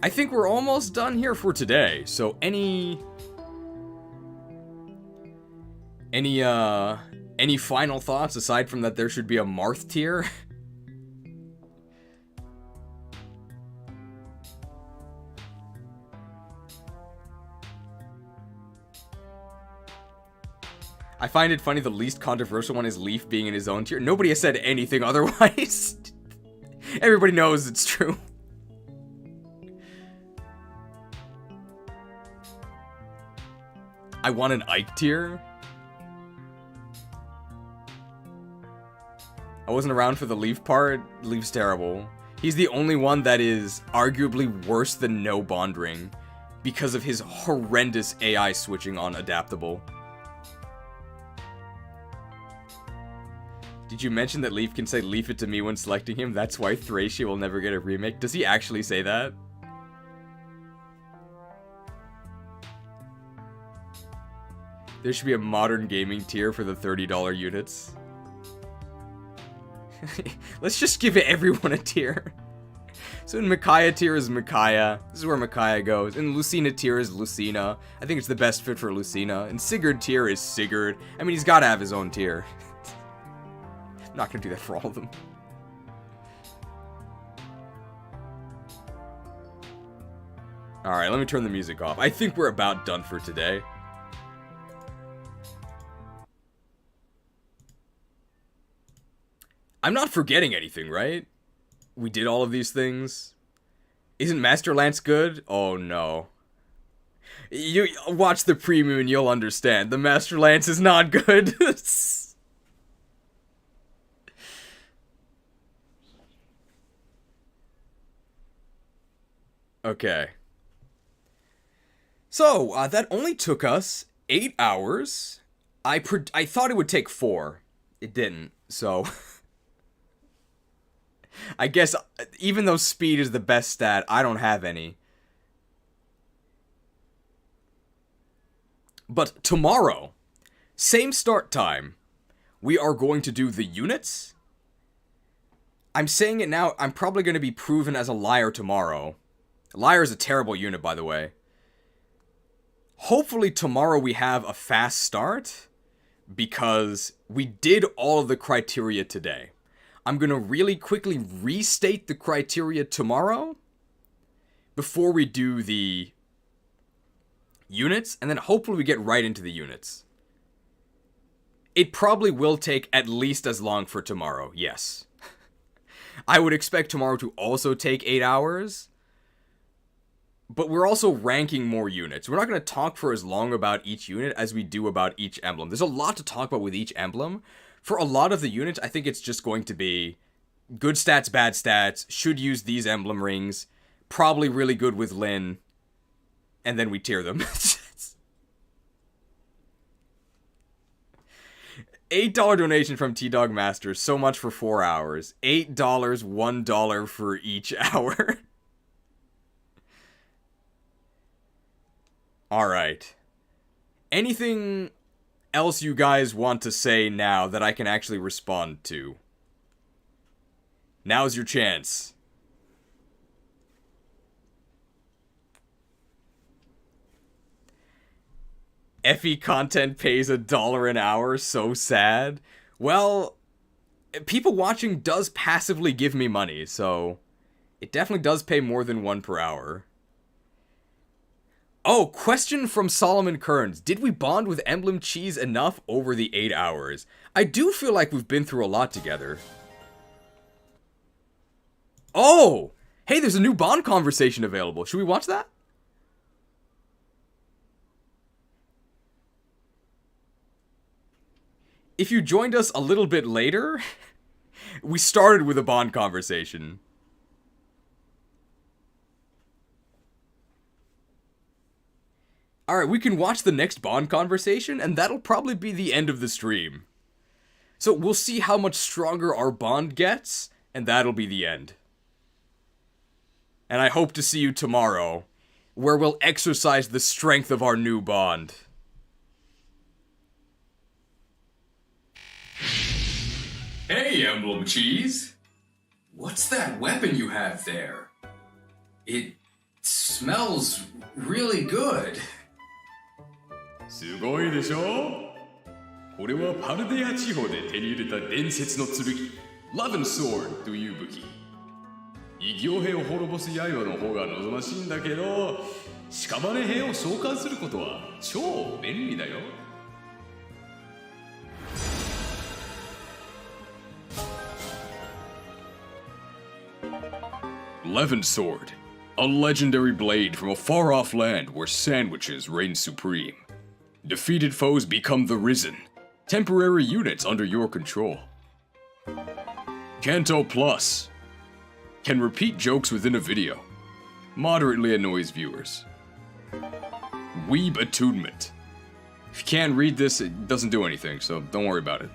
I think we're almost done here for today. So any final thoughts aside from that there should be a Marth tier? I find it funny the least controversial one is Lief being in his own tier. Nobody has said anything otherwise. Everybody knows it's true. I want an Ike tier. I wasn't around for the Lief part. Lief's terrible. He's the only one that is arguably worse than no bond ring because of his horrendous AI switching on adaptable. Did you mention that Lief can say "Leave it to me" when selecting him? That's why Thracia will never get a remake. Does he actually say that? There should be a modern gaming tier for the $30 units. Let's just give everyone a tier. So in Micaiah tier is Micaiah. This is where Micaiah goes. In Lucina tier is Lucina. I think it's the best fit for Lucina. And Sigurd tier is Sigurd. I mean, he's got to have his own tier. I'm not going to do that for all of them. Alright, let me turn the music off. I think we're about done for today. I'm not forgetting anything, right? We did all of these things. Isn't Master Lance good? Oh no. You watch the preview and you'll understand. The Master Lance is not good. Okay. So, that only took us 8 hours. I thought it would take 4. It didn't, so... I guess, even though speed is the best stat, I don't have any. But tomorrow, same start time, we are going to do the units. I'm saying it now, I'm probably going to be proven as a liar tomorrow. Liar is a terrible unit, by the way. Hopefully tomorrow we have a fast start, because we did all of the criteria today. I'm going to really quickly restate the criteria tomorrow before we do the units, and then hopefully we get right into the units. It probably will take at least as long for tomorrow, yes. I would expect tomorrow to also take 8 hours, but we're also ranking more units. We're not going to talk for as long about each unit as we do about each emblem. There's a lot to talk about with each emblem. For a lot of the units, I think it's just going to be good stats, bad stats, should use these emblem rings, probably really good with Lyn, and then we tier them. $8 donation from T-Dog Masters, so much for 4 hours. $8, $1 for each hour. Alright. Anything else you guys want to say now that I can actually respond to? Now's your chance. Effie content pays $1 an hour, so sad. Well, people watching does passively give me money, so it definitely does pay more than 1 per hour. Oh, question from Solomon Kearns. Did we bond with Emblem Cheese enough over the 8 hours? I do feel like we've been through a lot together. Oh! Hey, there's a new bond conversation available. Should we watch that? If you joined us a little bit later, we started with a bond conversation. Alright, we can watch the next bond conversation, and that'll probably be the end of the stream. So we'll see how much stronger our bond gets, and that'll be the end. And I hope to see you tomorrow, where we'll exercise the strength of our new bond. Hey, Emblem Cheese! What's that weapon you have there? It smells really good. すごいでしょこれはパルデア地方で手に入れた伝説の剣ラベンソードという武器異形兵を滅ぼす刃の方が望ましいんだけど屍兵を召喚することは超便利だよ Levin Sword, a legendary blade from a far-off land where sandwiches reign supreme. Defeated foes become the Risen, temporary units under your control. Kanto Plus, can repeat jokes within a video, moderately annoys viewers. Weeb Attunement. If you can't read this, it doesn't do anything, so don't worry about it.